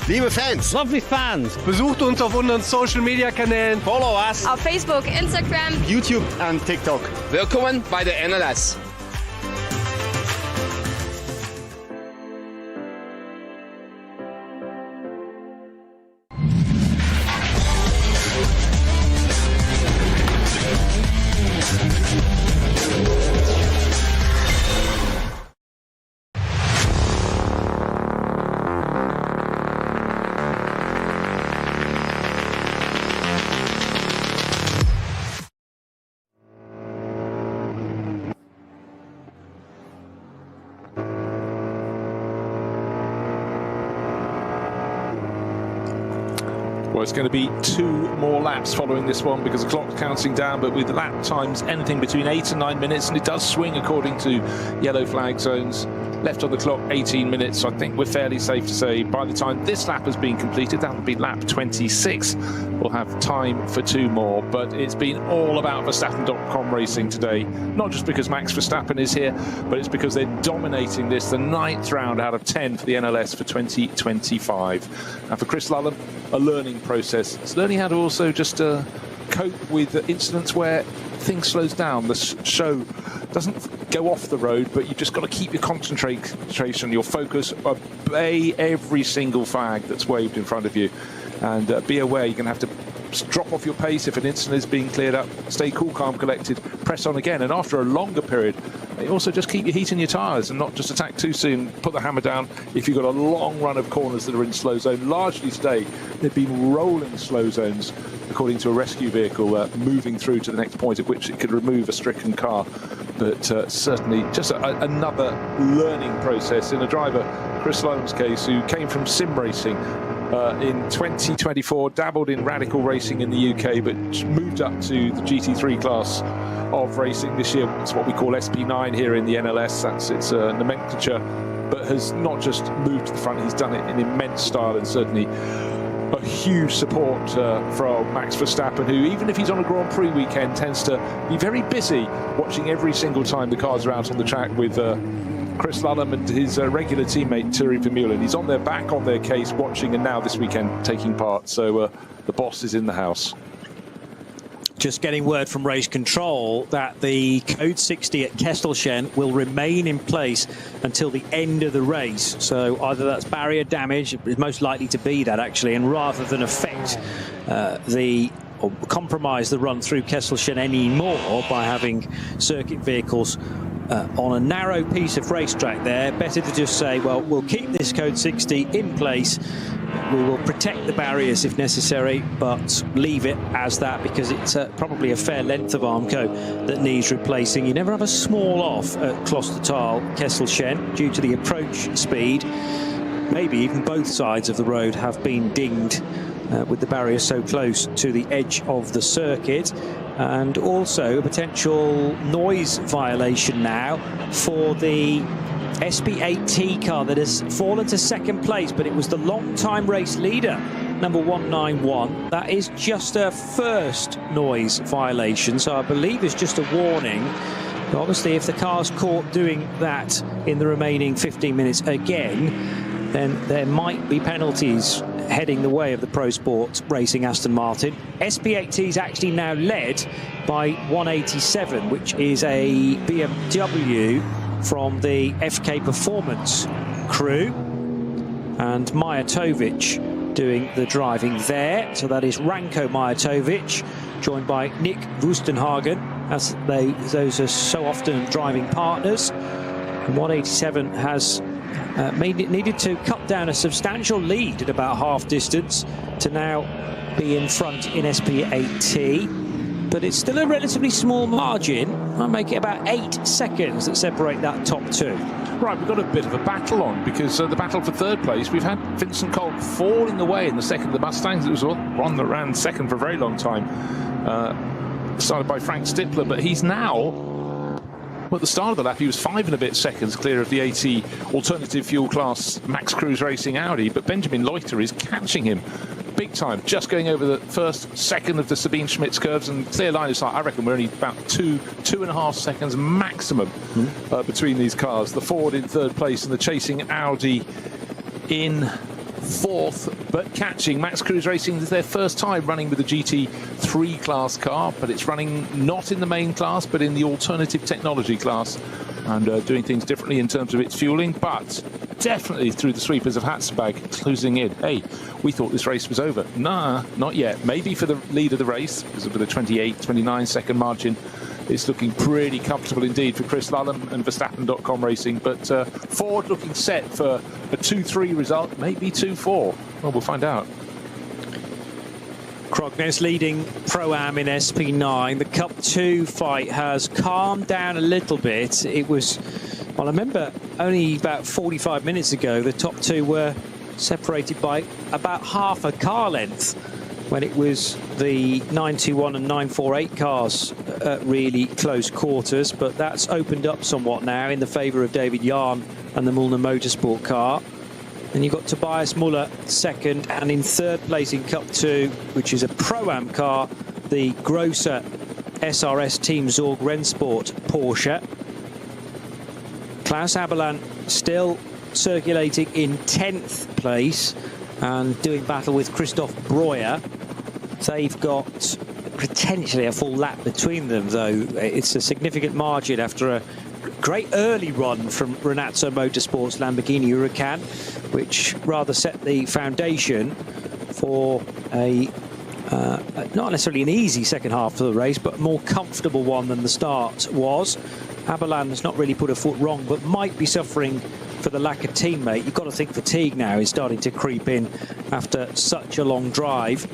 Liebe Fans, Lovely fans, besucht uns auf unseren Social Media Kanälen. follow us. Auf Facebook, Instagram. YouTube und TikTok. Willkommen bei der NLS. Well, it's going to be 2 more laps following this one because the clock's counting down, but with lap times anything between 8 and 9 minutes, and it does swing according to yellow flag zones. left on the clock 18 minutes. So I think we're fairly safe to say by the time this lap has been completed, that will be lap 26, we'll have time for 2 more. But it's been all about Verstappen.com racing today, not just because Max Verstappen is here, but it's because they're dominating this, the 9th round out of 10 for the NLS for 2025. And for Chris Lullam, a learning process. It's learning how to also just cope with incidents where things slows down. The show doesn't go off the road, but you've just got to keep your concentration, your focus, obey every single flag that's waved in front of you, and be aware you're going to have to drop off your pace if an incident is being cleared up. Stay cool, calm, collected, press on again, and after a longer period, also just keep your heat in your tyres and not just attack too soon. Put the hammer down if you've got a long run of corners that are in slow zone. Largely today, they've been rolling slow zones, according to a rescue vehicle moving through to the next point at which it could remove a stricken car. But certainly just another learning process in a driver, Chris Lullam's case, who came from sim racing in 2024, dabbled in radical racing in the UK, but moved up to the GT3 class of racing this year. It's what we call SP9 here in the NLS. That's its nomenclature, but has not just moved to the front, he's done it in immense style, and certainly a huge support from Max Verstappen, who, even if he's on a Grand Prix weekend, tends to be very busy watching every single time the cars are out on the track with Chris Lullam and his regular teammate Thierry Vermeulen. He's on their back, on their case, watching, and now this weekend taking part. So the boss is in the house. Just getting word from race control that the code 60 at Kesselchen will remain in place until the end of the race. So either that's barrier damage, it's most likely to be that actually, and rather than affect or compromise the run through Kesselchen anymore by having circuit vehicles on a narrow piece of racetrack there, better to just say, well, we'll keep this code 60 in place. We will protect the barriers if necessary, but leave it as that, because it's probably a fair length of Armco that needs replacing. You never have a small off at Klostertal Kesselchen due to the approach speed. Maybe even both sides of the road have been dinged with the barrier so close to the edge of the circuit. And also a potential noise violation now for the SP8T car that has fallen to second place, but it was the long-time race leader, number 191. That is just a first noise violation, so I believe it's just a warning. But obviously, if the car's caught doing that in the remaining 15 minutes again, then there might be penalties heading the way of the Pro Sport Racing Aston Martin. SP8T is actually now led by 187, which is a BMW from the FK Performance crew, and Mijatovic doing the driving there. So that is Ranko Mijatovic, joined by Nick Wustenhagen, as those are so often driving partners. And 187 has needed to cut down a substantial lead at about half distance to now be in front in SP8T. But it's still a relatively small margin. I'll make it about 8 seconds that separate that top two. Right, we've got a bit of a battle on, because the battle for third place, we've had Vincent Colk falling away in the second of the Mustangs. It was on the round second for a very long time. Started by Frank Stippler, but he's now, well, at the start of the lap, he was 5 and a bit seconds clear of the 80 alternative fuel class Max Cruise Racing Audi, but Benjamin Leuchter is catching him big time, just going over the first second of the Sabine Schmitz curves, and clear line of sight. I reckon we're only about 2.5 seconds maximum between these cars. The Ford in third place and the chasing Audi in fourth, but catching. Max Cruise Racing is their first time running with a GT3 class car, but it's running not in the main class, but in the alternative technology class, and doing things differently in terms of its fueling, but definitely through the sweepers of Hatzbag closing in. Hey, we thought this race was over. Nah, not yet. Maybe for the lead of the race, because with a 28-29 second margin, it's looking pretty comfortable indeed for Chris Lullam and Verstappen.com Racing. But Ford looking set for a 2-3 result, maybe 2-4. Well, we'll find out. Krognes leading Pro-Am in SP9. The Cup 2 fight has calmed down a little bit. It was, well, I remember only about 45 minutes ago, the top two were separated by about half a car length. when it was the 921 and 948 cars at really close quarters, but that's opened up somewhat now in the favour of David Yarn and the Mullner Motorsport car. And you've got Tobias Muller second, and in third place in Cup 2, which is a Pro-Am car, the Grosser SRS Team Zorg Rennsport Porsche. Klaus Aberlan still circulating in 10th place and doing battle with Christoph Breuer. They've got potentially a full lap between them, though. It's a significant margin after a great early run from Renazzo Motorsport's Lamborghini Huracan, which rather set the foundation for a not necessarily an easy second half of the race, but a more comfortable one than the start was. Aberlan has not really put a foot wrong, but might be suffering for the lack of teammate. You've got to think fatigue now is starting to creep in after such a long drive.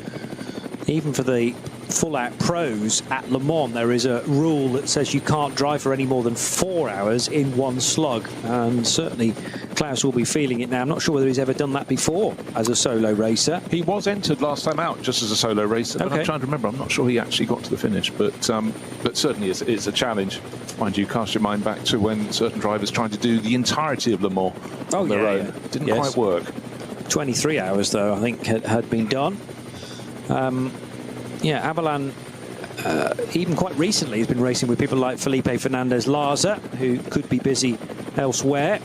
Even for the full-out pros at Le Mans, there is a rule that says you can't drive for any more than 4 hours in one slug, and certainly Klaus will be feeling it now. I'm not sure whether he's ever done that before as a solo racer. He was entered last time out just as a solo racer, but I'm trying to remember. I'm not sure he actually got to the finish, but certainly it's a challenge. Mind you, cast your mind back to when certain drivers tried to do the entirety of Le Mans on their own. Yeah. Didn't quite work. 23 hours, though, I think had been done. Yeah, Aberlan, even quite recently, has been racing with people like Felipe Fernandez-Larza, who could be busy elsewhere.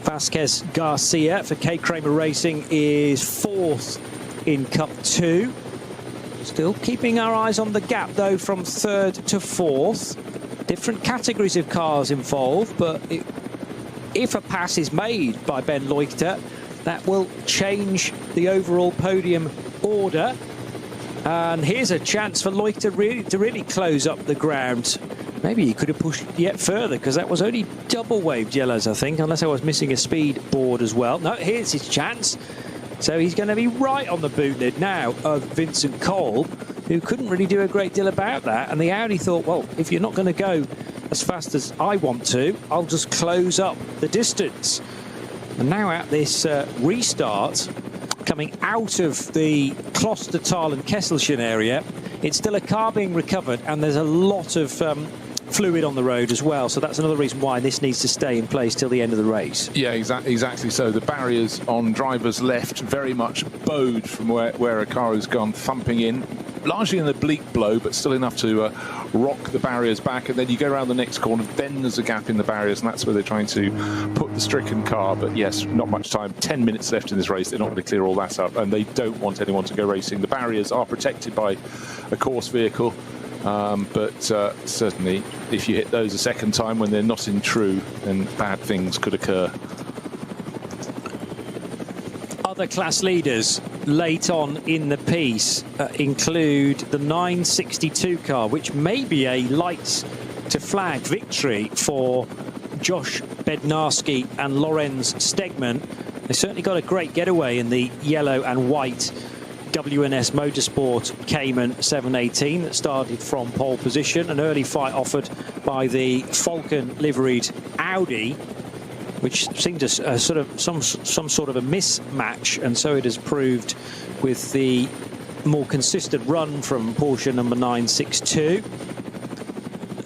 Vasquez Garcia for K. Kramer Racing is 4th in Cup 2. Still keeping our eyes on the gap, though, from 3rd to 4th. Different categories of cars involved, but if a pass is made by Ben Leuchter, that will change the overall podium order. And here's a chance for Leuchter to really close up the ground. Maybe he could have pushed yet further, because that was only double waved yellows, I think, unless I was missing a speed board as well. No, here's his chance. So he's going to be right on the boot lid now of Vincent Kolb, who couldn't really do a great deal about that. And the Audi thought, well, if you're not going to go as fast as I want to, I'll just close up the distance. And now at this restart, coming out of the Klostertal and Kesselchen area, it's still a car being recovered, and there's a lot of fluid on the road as well. So that's another reason why this needs to stay in place till the end of the race. Yeah, exactly so. The barriers on driver's left very much bowed from where a car has gone thumping in. Largely an oblique blow, but still enough to rock the barriers back. And then you go around the next corner, then there's a gap in the barriers, and that's where they're trying to put the stricken car. But yes, not much time. 10 minutes left in this race. They're not going to clear all that up, and they don't want anyone to go racing. The barriers are protected by a course vehicle, but certainly if you hit those a second time when they're not in true, then bad things could occur. Other class leaders late on in the piece include the 962 car, which may be a lights to flag victory for Josh Bednarski and Lorenz Stegman. They certainly got a great getaway in the yellow and white WNS Motorsport Cayman 718 that started from pole position. An early fight offered by the Falcon liveried Audi, which seemed a sort of some sort of a mismatch, and so it has proved with the more consistent run from Porsche number 962.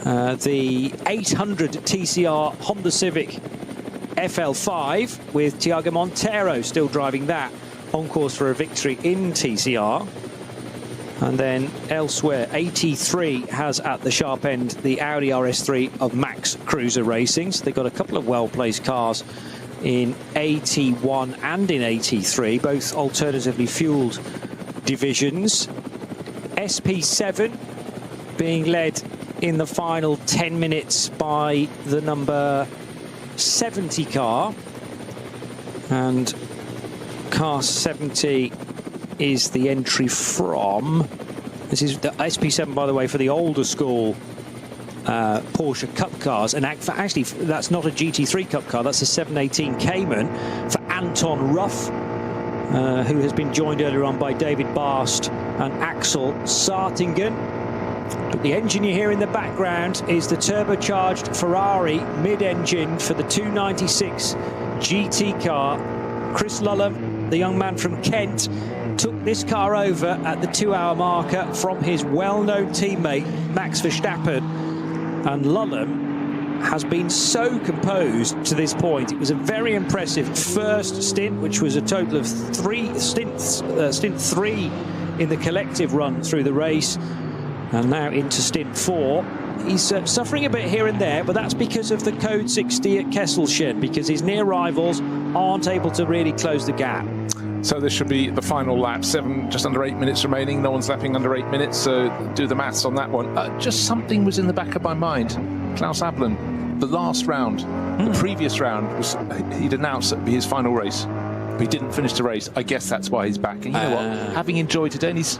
The 800 TCR Honda Civic FL5 with Thiago Monteiro still driving that on course for a victory in TCR. And then elsewhere, AT3 has at the sharp end the Audi RS3 of Max Cruiser Racing. So they've got a couple of well-placed cars in AT1 and in AT3, both alternatively fueled divisions. SP7 being led in the final 10 minutes by the number 70 car. And car 70 is the entry from, this is the SP7, by the way, for the older school Porsche Cup cars. And actually, that's not a GT3 Cup car, that's a 718 Cayman for Anton Ruff, who has been joined earlier on by David Barst and Axel Sartingen. But the engine you hear in the background is the turbocharged Ferrari mid-engine for the 296 GT car. Chris Lullum, the young man from Kent, took this car over at the 2-hour marker from his well-known teammate Max Verstappen, and Lulham has been so composed to this point. It was a very impressive first stint, which was a total of stint 3 in the collective run through the race, and now into stint 4. He's suffering a bit here and there, but that's because of the code 60 at Kesselshed, because his near rivals aren't able to really close the gap. So this should be the final lap. Just under 8 minutes remaining. No one's lapping under 8 minutes, so do the maths on that one. Just something was in the back of my mind. Klaus Abelen, the last round, the previous round, he'd announced that would be his final race. But he didn't finish the race. I guess that's why he's back. And you know what? Having enjoyed today, and he's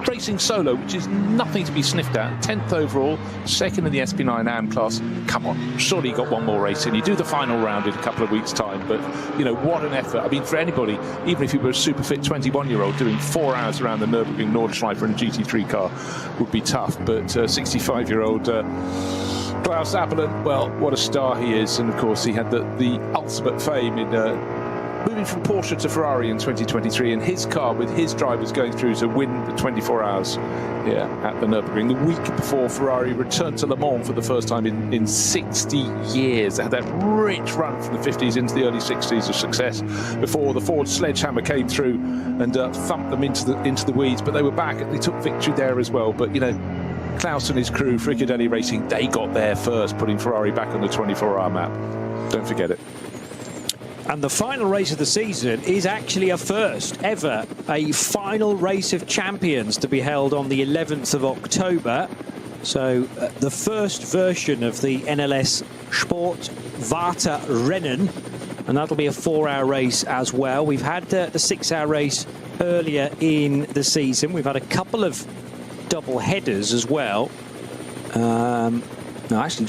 racing solo, which is nothing to be sniffed at. 10th overall, 2nd in the SP9 AM class. Come on, surely you got one more race in. You do the final round in a couple of weeks' time, but you know, what an effort. I mean, for anybody, even if you were a super fit 21-year-old, doing 4 hours around the Nürburgring Nordschleife in a GT3 car would be tough. But 65-year-old Klaus Abelen, well, what a star he is. And of course, he had the ultimate fame in moving from Porsche to Ferrari in 2023, and his car with his drivers going through to win the 24 hours here at the Nürburgring. The week before Ferrari returned to Le Mans for the first time in 60 years. They had that rich run from the 50s into the early 60s of success before the Ford sledgehammer came through and thumped them into the weeds. But they were back, and they took victory there as well. But you know, Klaus and his crew, Fricadelli Racing, they got there first, putting Ferrari back on the 24-hour map. Don't forget it. And the final race of the season is actually a first ever, a final race of champions to be held on the 11th of October. So the first version of the NLS Sport Warte Rennen, and that'll be a 4-hour race as well. We've had the 6-hour race earlier in the season. We've had a couple of double headers as well. No, actually,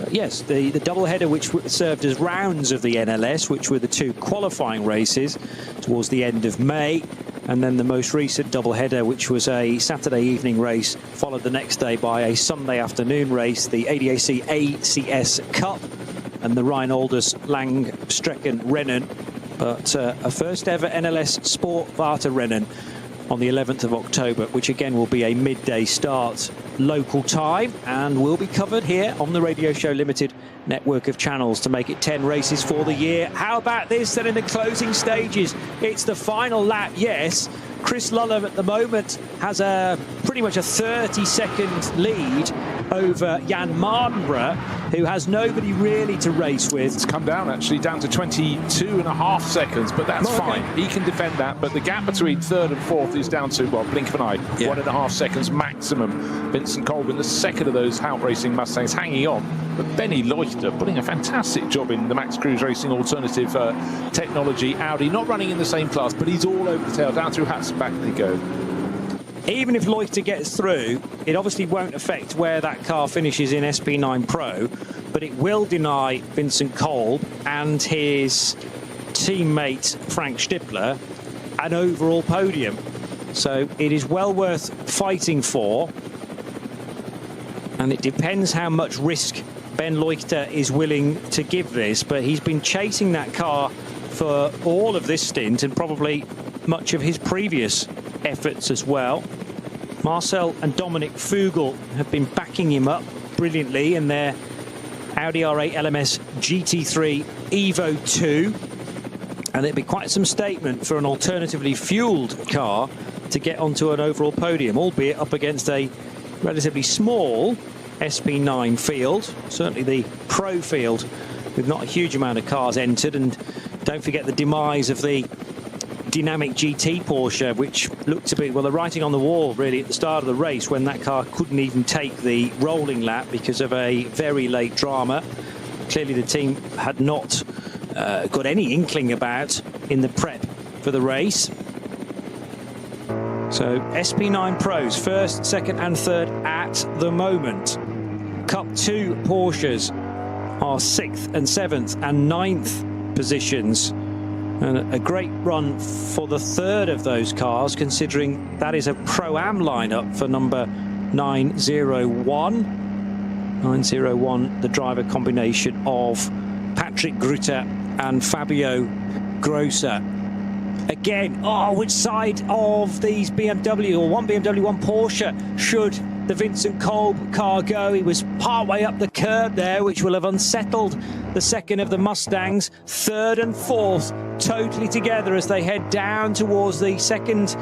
yes, the double header which served as rounds of the NLS, which were the 2 qualifying races towards the end of May, and then the most recent double header, which was a Saturday evening race, followed the next day by a Sunday afternoon race, the ADAC ACS Cup and the Rheinoldes Langstrecken-Rennen. But a first ever NLS Sport Warte Rennen on the 11th of October, which again will be a midday start local time, and will be covered here on the Radio Show Limited network of channels to make it 10 races for the year. How about this then in the closing stages? It's the final lap, yes. Chris Lulham at the moment has pretty much a 30-second lead over Jan Mardenborough, who has nobody really to race with. It's come down, actually, down to 22.5 seconds, but that's fine. He can defend that, but the gap between 3rd and 4th is down to, well, blink of an eye, 1.5 seconds maximum. Vincent Colvin, the second of those Hout Racing Mustangs, hanging on, but Benny Leuchter putting a fantastic job in the Max Cruz Racing Alternative Technology Audi, not running in the same class, but he's all over the tail, down through Hats and back they go. Even if Leuchter gets through, it obviously won't affect where that car finishes in SP9 Pro, but it will deny Vincent Kolb and his teammate Frank Stippler an overall podium. So it is well worth fighting for, and it depends how much risk Ben Leuchter is willing to give this, but he's been chasing that car for all of this stint and probably much of his previous efforts as well. Marcel and Dominic Fugel have been backing him up brilliantly in their Audi R8 LMS GT3 Evo 2, and it'd be quite some statement for an alternatively fueled car to get onto an overall podium, albeit up against a relatively small SP9 field, certainly the Pro field, with not a huge amount of cars entered. And don't forget the demise of the dynamic GT Porsche, which looked to be, well, the writing on the wall really at the start of the race, when that car couldn't even take the rolling lap because of a very late drama. Clearly the team had not got any inkling about in the prep for the race. So SP9 Pros, 1st, 2nd and 3rd at the moment. Cup 2 Porsches are 6th and 7th and 9th positions. And a great run for the 3rd of those cars, considering that is a Pro-Am lineup for number 901. 901, the driver combination of Patrick Grutter and Fabio Grosser. again. Oh, which side of these BMW, or one BMW, one Porsche, should the Vincent Kolb car go? He was partway up the curb there, which will have unsettled the second of the Mustangs. Third and fourth totally together as they head down towards the second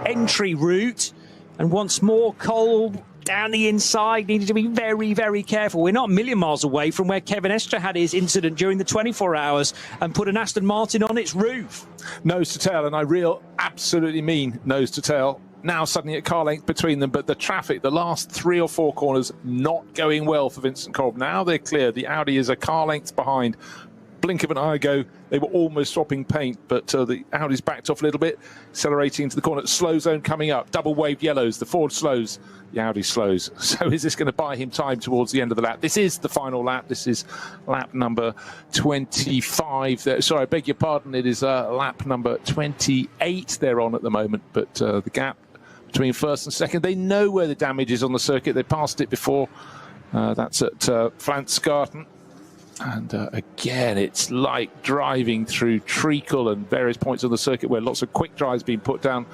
entry route. And once more, Kolb down the inside, needed to be very, very careful. We're not a million miles away from where Kevin Estre had his incident during the 24 hours and put an Aston Martin on its roof. Nose to tail, and I absolutely mean nose to tail. Now suddenly at car length between them, but the traffic, the last 3 or 4 corners, not going well for Vincent Kolb. Now they're clear. The Audi is a car length behind. Blink of an eye ago, they were almost swapping paint, but the Audi's backed off a little bit, accelerating into the corner. Slow zone coming up, double wave yellows, the Ford slows, the Audi slows. So is this going to buy him time towards the end of the lap? This is the final lap. This is lap number 25. Sorry, I beg your pardon. It is lap number 28 they're on at the moment, but the gap between first and second, they know where the damage is on the circuit. They passed it before. That's at Flansgarten. And again, it's like driving through treacle and various points on the circuit where lots of quick drives being put down,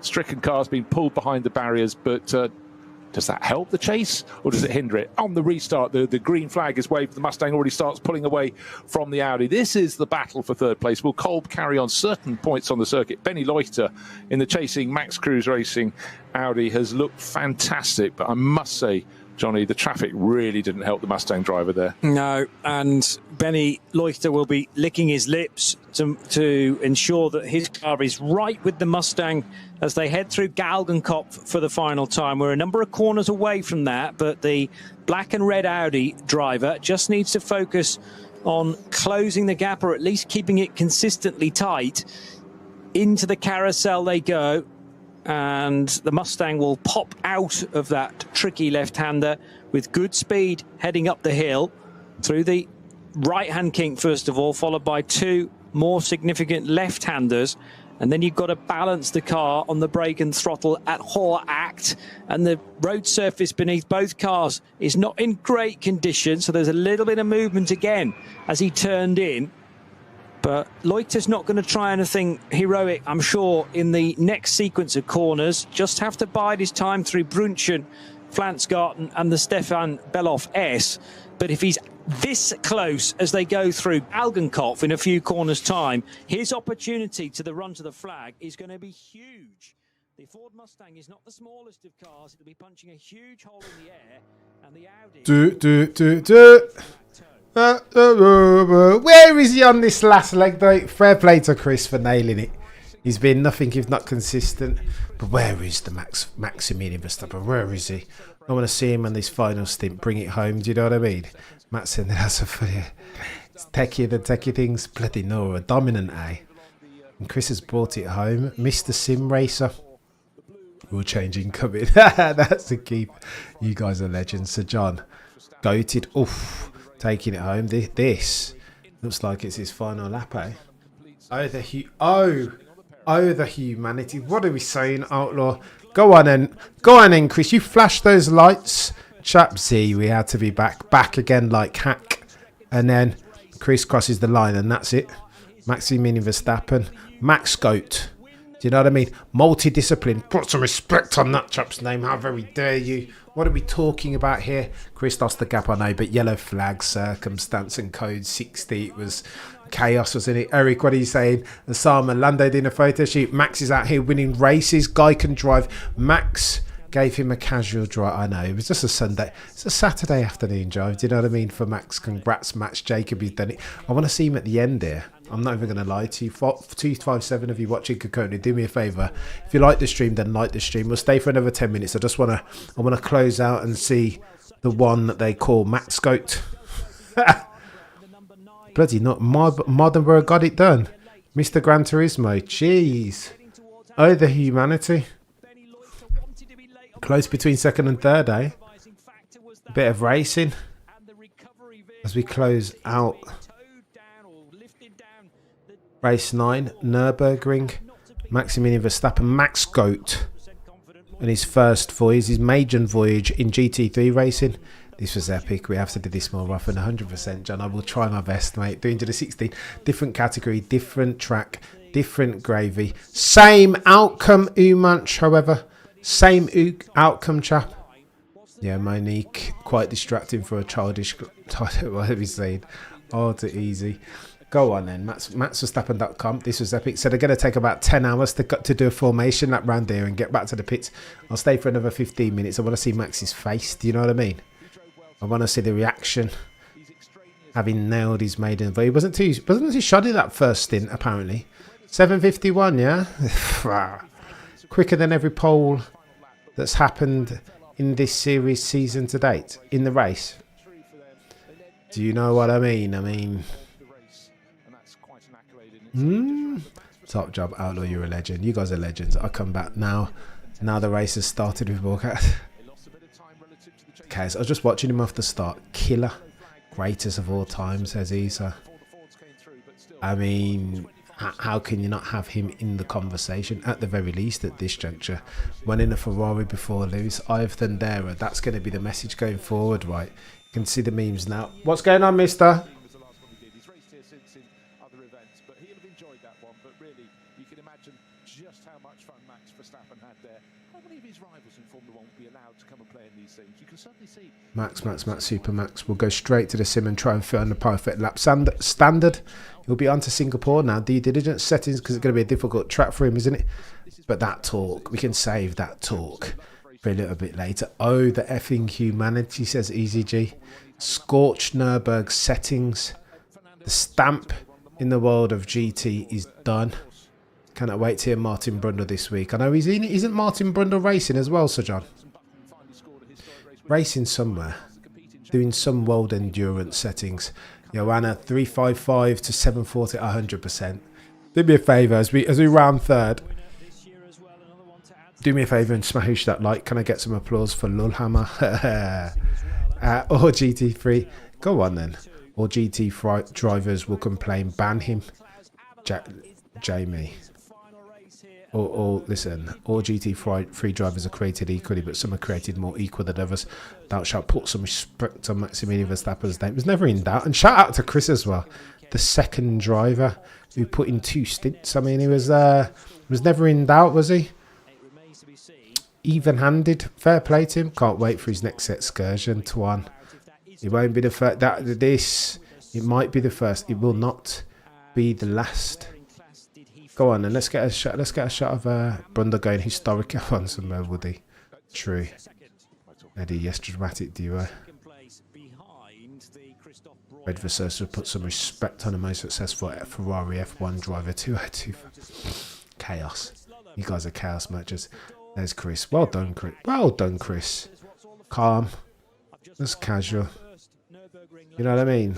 stricken cars being pulled behind the barriers. But does that help the chase or does it hinder it? On the restart, the green flag is waved. The Mustang already starts pulling away from the Audi. This is the battle for third place. Will Kolb carry on certain points on the circuit? Benny Leuchter in the chasing Max Cruz Racing Audi has looked fantastic, but I must say, Johnny, the traffic really didn't help the Mustang driver there. No, and Benny Leuchter will be licking his lips to ensure that his car is right with the Mustang as they head through Galgenkopf for the final time. We're a number of corners away from that, but the black and red Audi driver just needs to focus on closing the gap, or at least keeping it consistently tight. Into the carousel they go. And the Mustang will pop out of that tricky left-hander with good speed heading up the hill through the right-hand kink first of all, followed by 2 more significant left-handers. And then you've got to balance the car on the brake and throttle at Hohe Acht. And the road surface beneath both cars is not in great condition, so there's a little bit of movement again as he turned in. But Leuchter's not going to try anything heroic, I'm sure, in the next sequence of corners. Just have to bide his time through Brunchen, Flansgarten and the Stefan Beloff S. But if he's this close as they go through Galgenkopf in a few corners' time, his opportunity to the run to the flag is going to be huge. The Ford Mustang is not the smallest of cars. It'll be punching a huge hole in the air. And the Audi... Where is he on this last leg though? Fair play to Chris for nailing it. He's been nothing if not consistent. But where is the Maximilian Verstappen? Where is he? I want to see him on this final stint. Bring it home. Do you know what I mean? Matt said that's a funny. It's techier than techie things. Bloody no, a dominant A. And Chris has brought it home. Mr. Sim Racer. We're changing coming. That's the keep. You guys are legends. Sir John. Goated. Oof. Taking it home. This looks like it's his final lap, eh? Oh, the humanity. What are we saying, Outlaw? Go on then, Chris. You flash those lights. Chap Z, we had to be back again like hack. And then Chris crosses the line and that's it. Maximilian Verstappen. Max Goat. Do you know what I mean? Multidiscipline. Put some respect on that chap's name. How very dare you? What are we talking about here? Chris lost the gap, I know, but yellow flag, circumstance and code 60. It was chaos, wasn't it? Eric, what are you saying? Osama Lando doing a photo shoot. Max is out here winning races. Guy can drive. Max gave him a casual drive. I know, it was just a Sunday. It's a Saturday afternoon drive. Do you know what I mean? For Max, congrats, Max Jacob. He's done it. I want to see him at the end here. I'm not even going to lie to you. 257 of you watching Kokoni, do me a favour. If you like the stream, then like the stream. We'll stay for another 10 minutes. I want to close out and see the one that they call Max Goat. Bloody not. Modernborough got it done. Mr. Gran Turismo. Jeez. Oh, the humanity. Close between second and third, eh? A bit of racing as we close out race 9, Nürburgring. Maximilian Verstappen, Max Goat, and his first voyage, his maiden voyage in GT3 racing. This was epic. We have to do this more often. 100%, John. I will try my best, mate. Doing to the 16, different category, different track, different gravy. Same outcome, Umanch, however. Same outcome, chap. Yeah, Monique, quite distracting for a childish... What have you saying? Oh, too easy. Go on then, MaxVerstappen.com. This was epic. So they're going to take about 10 hours to do a formation lap round here and get back to the pits. I'll stay for another 15 minutes. I want to see Max's face. Do you know what I mean? I want to see the reaction. Having nailed his maiden. But he wasn't too shoddy that first stint, apparently. 7:51, yeah? Quicker than every pole that's happened in this series season to date. In the race. Do you know what I mean? I mean... Top job, Outlaw, you're a legend. You guys are legends. I'll come back now. Now the race has started with Walkout. Okay, so I was just watching him off the start. Killer. Greatest of all time, says he. So, I mean, how can you not have him in the conversation at the very least at this juncture? Winning a Ferrari before Lewis, I've Thundera. That's going to be the message going forward, right? You can see the memes now. What's going on, mister? Just how much fun Max Verstappen had there. How many of his rivals in Formula 1 will be allowed to come and play in these things? You can certainly see... Max, Super Max will go straight to the sim and try and fit on the perfect lap standard. He'll be on to Singapore now. Due diligence settings, because it's going to be a difficult track for him, isn't it? But that talk, we can save that talk for a little bit later. Oh, the effing humanity, says EasyG. Scorched Nürburgring settings. The stamp in the world of GT is done. Cannot wait to hear Martin Brundle this week. I know isn't Martin Brundle racing as well, Sir John? Racing somewhere. Doing some world endurance settings. Joanna, 355 to 740 at 100%. Do me a favour as we round third. Do me a favour and smash that like. Can I get some applause for Lulhammer? Or GT3. Go on then. Or GT drivers will complain. Ban him. Jamie. Or listen, all GT3 drivers are created equally, but some are created more equal than others. Thou shalt put some respect on Maximilian Verstappen's name. It was never in doubt. And shout out to Chris as well, the second driver who put in 2 stints. I mean, he was never in doubt, was he? Even-handed. Fair play to him. Can't wait for his next excursion. Tuan. It won't be the first. It might be the first. It will not be the last. Go on and let's get a shot. Let's get a shot of Brundle going historic on somewhere, Woody. True. Eddie, yes, dramatic duo. Red Versosa put some respect on the most successful Ferrari F1 driver. 202. Chaos. You guys are chaos matches. There's Chris. Well done, Chris. Well done, Chris. Calm. That's casual. You know what I mean?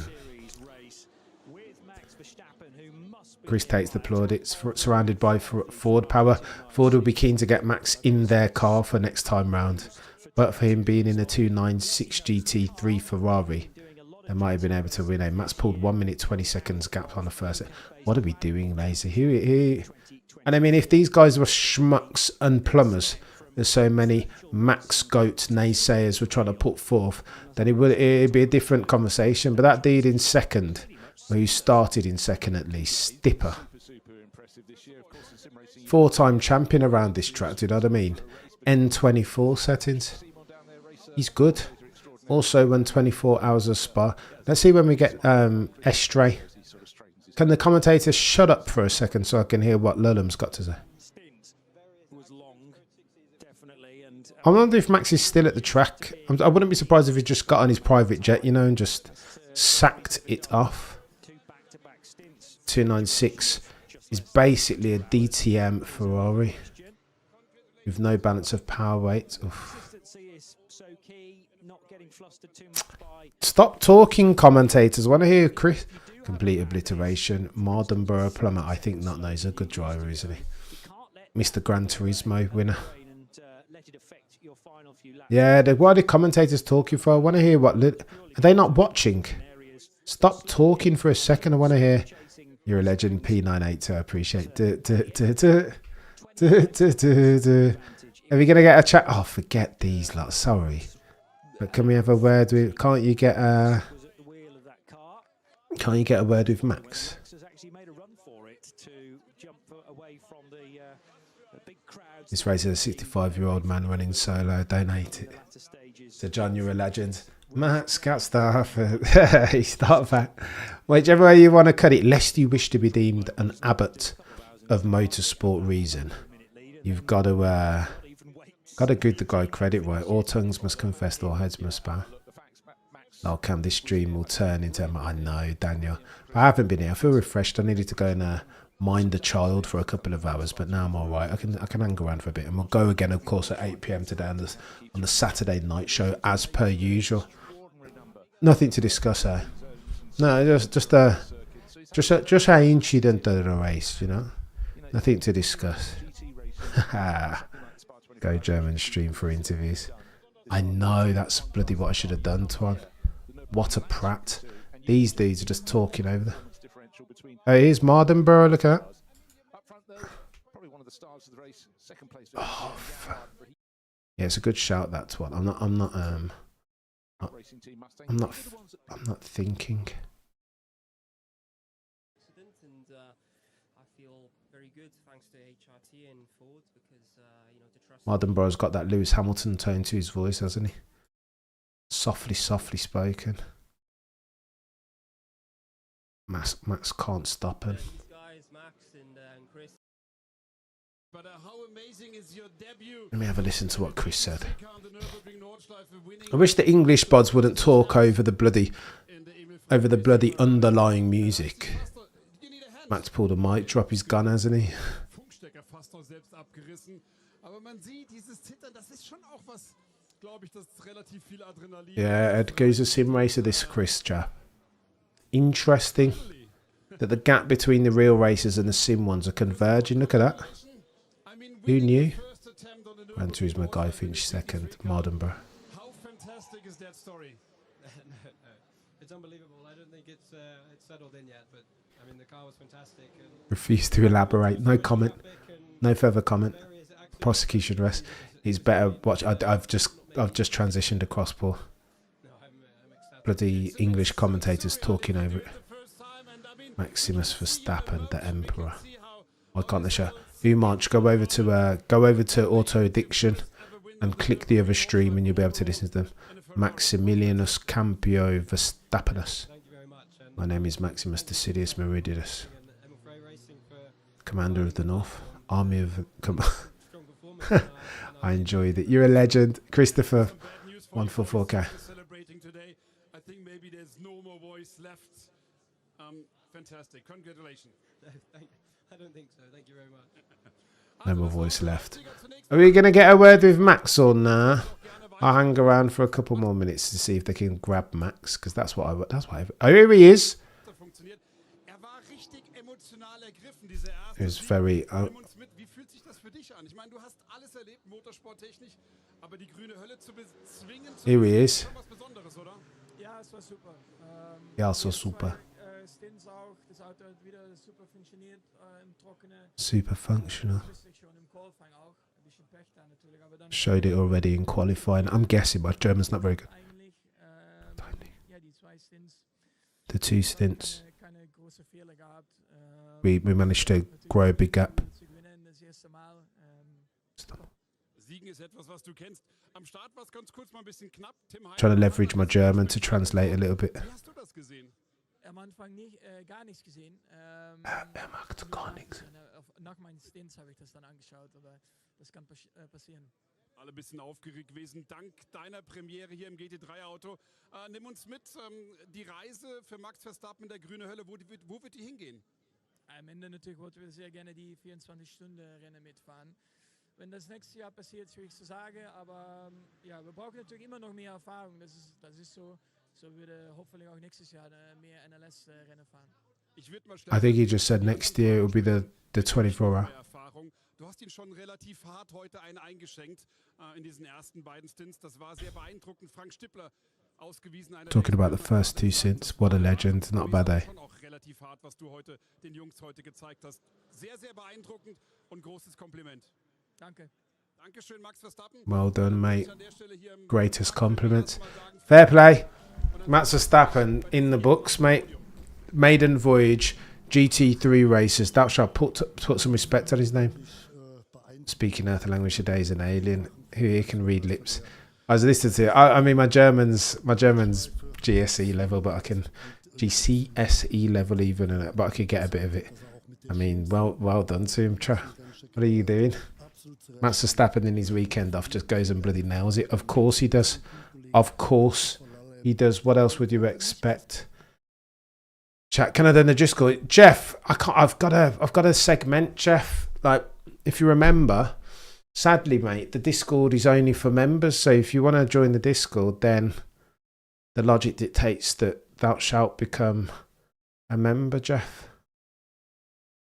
Chris takes the plaudits, surrounded by Ford power. Ford will be keen to get Max in their car for next time round. But for him being in a 296 GT3 Ferrari, they might have been able to win. Max pulled 1 minute 20 seconds gap on the first. What are we doing, lazy? And I mean, if these guys were schmucks and plumbers, there's so many Max Goat naysayers were trying to put forth, then it'd be a different conversation. But that dude in second, who started in second at least, Stipper, 4-time champion around this track, do you know what I mean? N24 settings, he's good. Also won 24 hours of Spa. Let's see when we get Estray. Can the commentator shut up for a second so I can hear what Lulham's got to say? I wonder if Max is still at the track. I wouldn't be surprised if he just got on his private jet, you know, and just sacked it off. 296 is basically a DTM Ferrari with no balance of power weight. Oof. Stop talking, commentators. I want to hear Chris. Complete obliteration. Mardenborough Plumber. I think not. No, he's a good driver, isn't he? Mr. Gran Turismo winner. Yeah, what are the commentators talking for? I want to hear what... Are they not watching? Stop talking for a second. I want to hear... You're a legend, P982. I appreciate it. Are we going to get a chat? Oh, forget these lot. Sorry. But can we have a word with... Can't you get a word with Max? away from the big crowds. This race is a 65-year-old man running solo. Don't hate it. So John, you're a legend. Matt, scout staff. You start that. Whichever way you want to cut it, lest you wish to be deemed an abbot of motorsport reason, you've got to give the guy credit, right? All tongues must confess, all heads must bow. Oh, Cam, this stream will turn into... I know, Daniel. But I haven't been here. I feel refreshed. I needed to go and mind the child for a couple of hours, but now I'm all right. I can hang around for a bit, and we'll go again, of course, at 8 p.m. today on the Saturday night show, as per usual. Nothing to discuss, eh? No, just an incident of the race, you know. Nothing to discuss. Go German stream for interviews. I know, that's bloody what I should have done, Twan. What a prat. These dudes are just talking over there. Oh, here's Mardenborough, look at that. Oh, yeah, it's a good shout, that Twan. I'm not thinking. Mardenborough's got that Lewis Hamilton tone to his voice, hasn't he? Softly spoken. Max can't stop him. Let me have a listen to what Chris said. I wish the English bods wouldn't talk over the bloody underlying music. Max pulled a mic drop, his gun, hasn't he? Yeah, Edgar's a sim racer, this Chris chap. Interesting that the gap between the real racers and the sim ones are converging. Look at that. Who knew? Ran Turismo Guy Finch second, Mardenborough. How fantastic is that story? It's unbelievable. I don't think it's settled in yet, but I mean the car was fantastic. Refuse to elaborate. No comment. No further comment. Prosecution rest. He's better watch. I've just transitioned across, Paul. Bloody English commentators talking over it. Maximus Verstappen, the Emperor. Why can't they show? Umarch, go over to Auto Addiction and click the other stream, and you'll be able to listen to them. Maximilianus Campio Verstappenus. My name is Maximus Decidius Meridius, Commander of the North, Army of... I enjoyed it. You're a legend. Christopher, 144K. I think maybe there's no more voice left. Fantastic. Congratulations. I don't think so. Thank you very much. No more voice left. Are we going to get a word with Max or nah? I'll hang around for a couple more minutes to see if they can grab Max, because that's what I... Oh, here he is. He was very... Here he is. Ja, so super. Super functional. Showed it already in qualifying. I'm guessing my German's not very good. The two stints. We managed to grow a big gap. Trying to leverage my German to translate a little bit. Macht gar nichts. Nach meinen Stints habe ich das dann angeschaut, aber das kann passieren. Alle ein bisschen aufgeregt gewesen, dank deiner Premiere hier im GT3-Auto. Nimm uns mit, die Reise für Max Verstappen in der grünen Hölle, wo wird die hingehen? Am Ende natürlich wollten wir sehr gerne die 24-Stunden-Rennen mitfahren. Wenn das nächstes Jahr passiert, schwierig zu sagen, aber ja, wir brauchen natürlich immer noch mehr Erfahrung. Das ist so. So würde hoffentlich auch nächstes Jahr mehr NLS-Rennen fahren. I think he just said next year it will be the 24-hour. Du hast ihn schon relativ hart heute eingeschenkt in diesen ersten beiden Stints. Das war sehr beeindruckend. Frank Stippler ausgewiesen. Talking about the first two stints, what a legend, not a bad day. Schon auch relativ hart, was du heute den Jungs heute gezeigt hast. Sehr, sehr beeindruckend und großes Kompliment. Danke. Dankeschön, Max Verstappen. Well done, mate. Greatest compliment. Fair play. Max Verstappen in the books, mate. Maiden voyage GT3 racers, thou shalt put some respect on his name. Speaking earth language today is an alien who here can read lips. I was listening to it. I mean, my German's GSE level, but I can GCSE level even, but I could get a bit of it. I mean, well done to him. What are you doing? Max Verstappen in his weekend off just goes and bloody nails it. Of course he does. Of course he does. What else would you expect? Chat, can I then just go, Jeff? I've got a segment, Jeff. Like, if you remember, sadly, mate, the Discord is only for members. So if you want to join the Discord, then the logic dictates that thou shalt become a member, Jeff.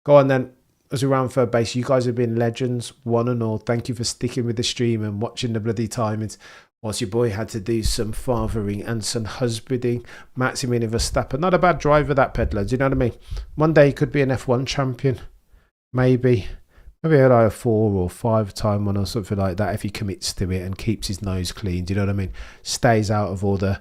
Go on then. As we round third base, you guys have been legends, one and all. Thank you for sticking with the stream and watching the bloody timings. Whilst your boy had to do some fathering and some husbanding. Maximilian Verstappen, not a bad driver, that peddler. Do you know what I mean? One day he could be an F1 champion. Maybe like a 4 or 5 time one or something like that if he commits to it and keeps his nose clean. Do you know what I mean? Stays out of all the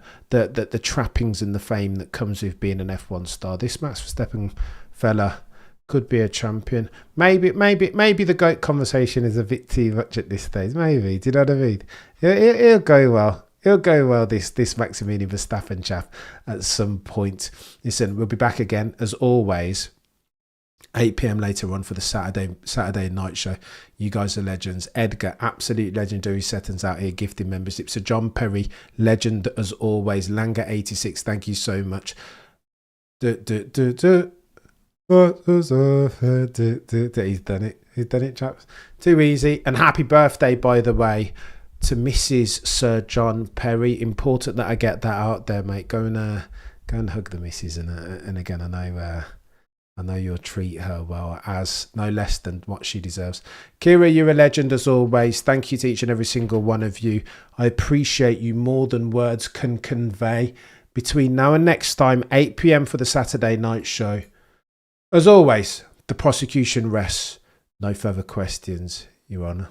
trappings and the fame that comes with being an F1 star. This Max Verstappen fella could be a champion. Maybe the GOAT conversation is a bit too much at this stage. Maybe. Do you know what I mean? He'll go well. He'll go well, this Maximilian Verstappen chap, at some point. Listen, we'll be back again, as always, 8 p.m. later on for the Saturday night show. You guys are legends. Edgar, absolute legendary settings out here, gifting membership. Sir John Perry, legend as always. Langer86, thank you so much. He's done it, chaps. Too easy. And happy birthday, by the way, to Mrs. Sir John Perry. Important that I get that out there, mate. Go and hug the missus, and again, I know you'll treat her well, as no less than what she deserves. Kira, you're a legend as always. Thank you to each and every single one of you. I appreciate you more than words can convey. Between now and next time, 8 p.m. for the Saturday night show. As always, the prosecution rests. No further questions, Your Honour.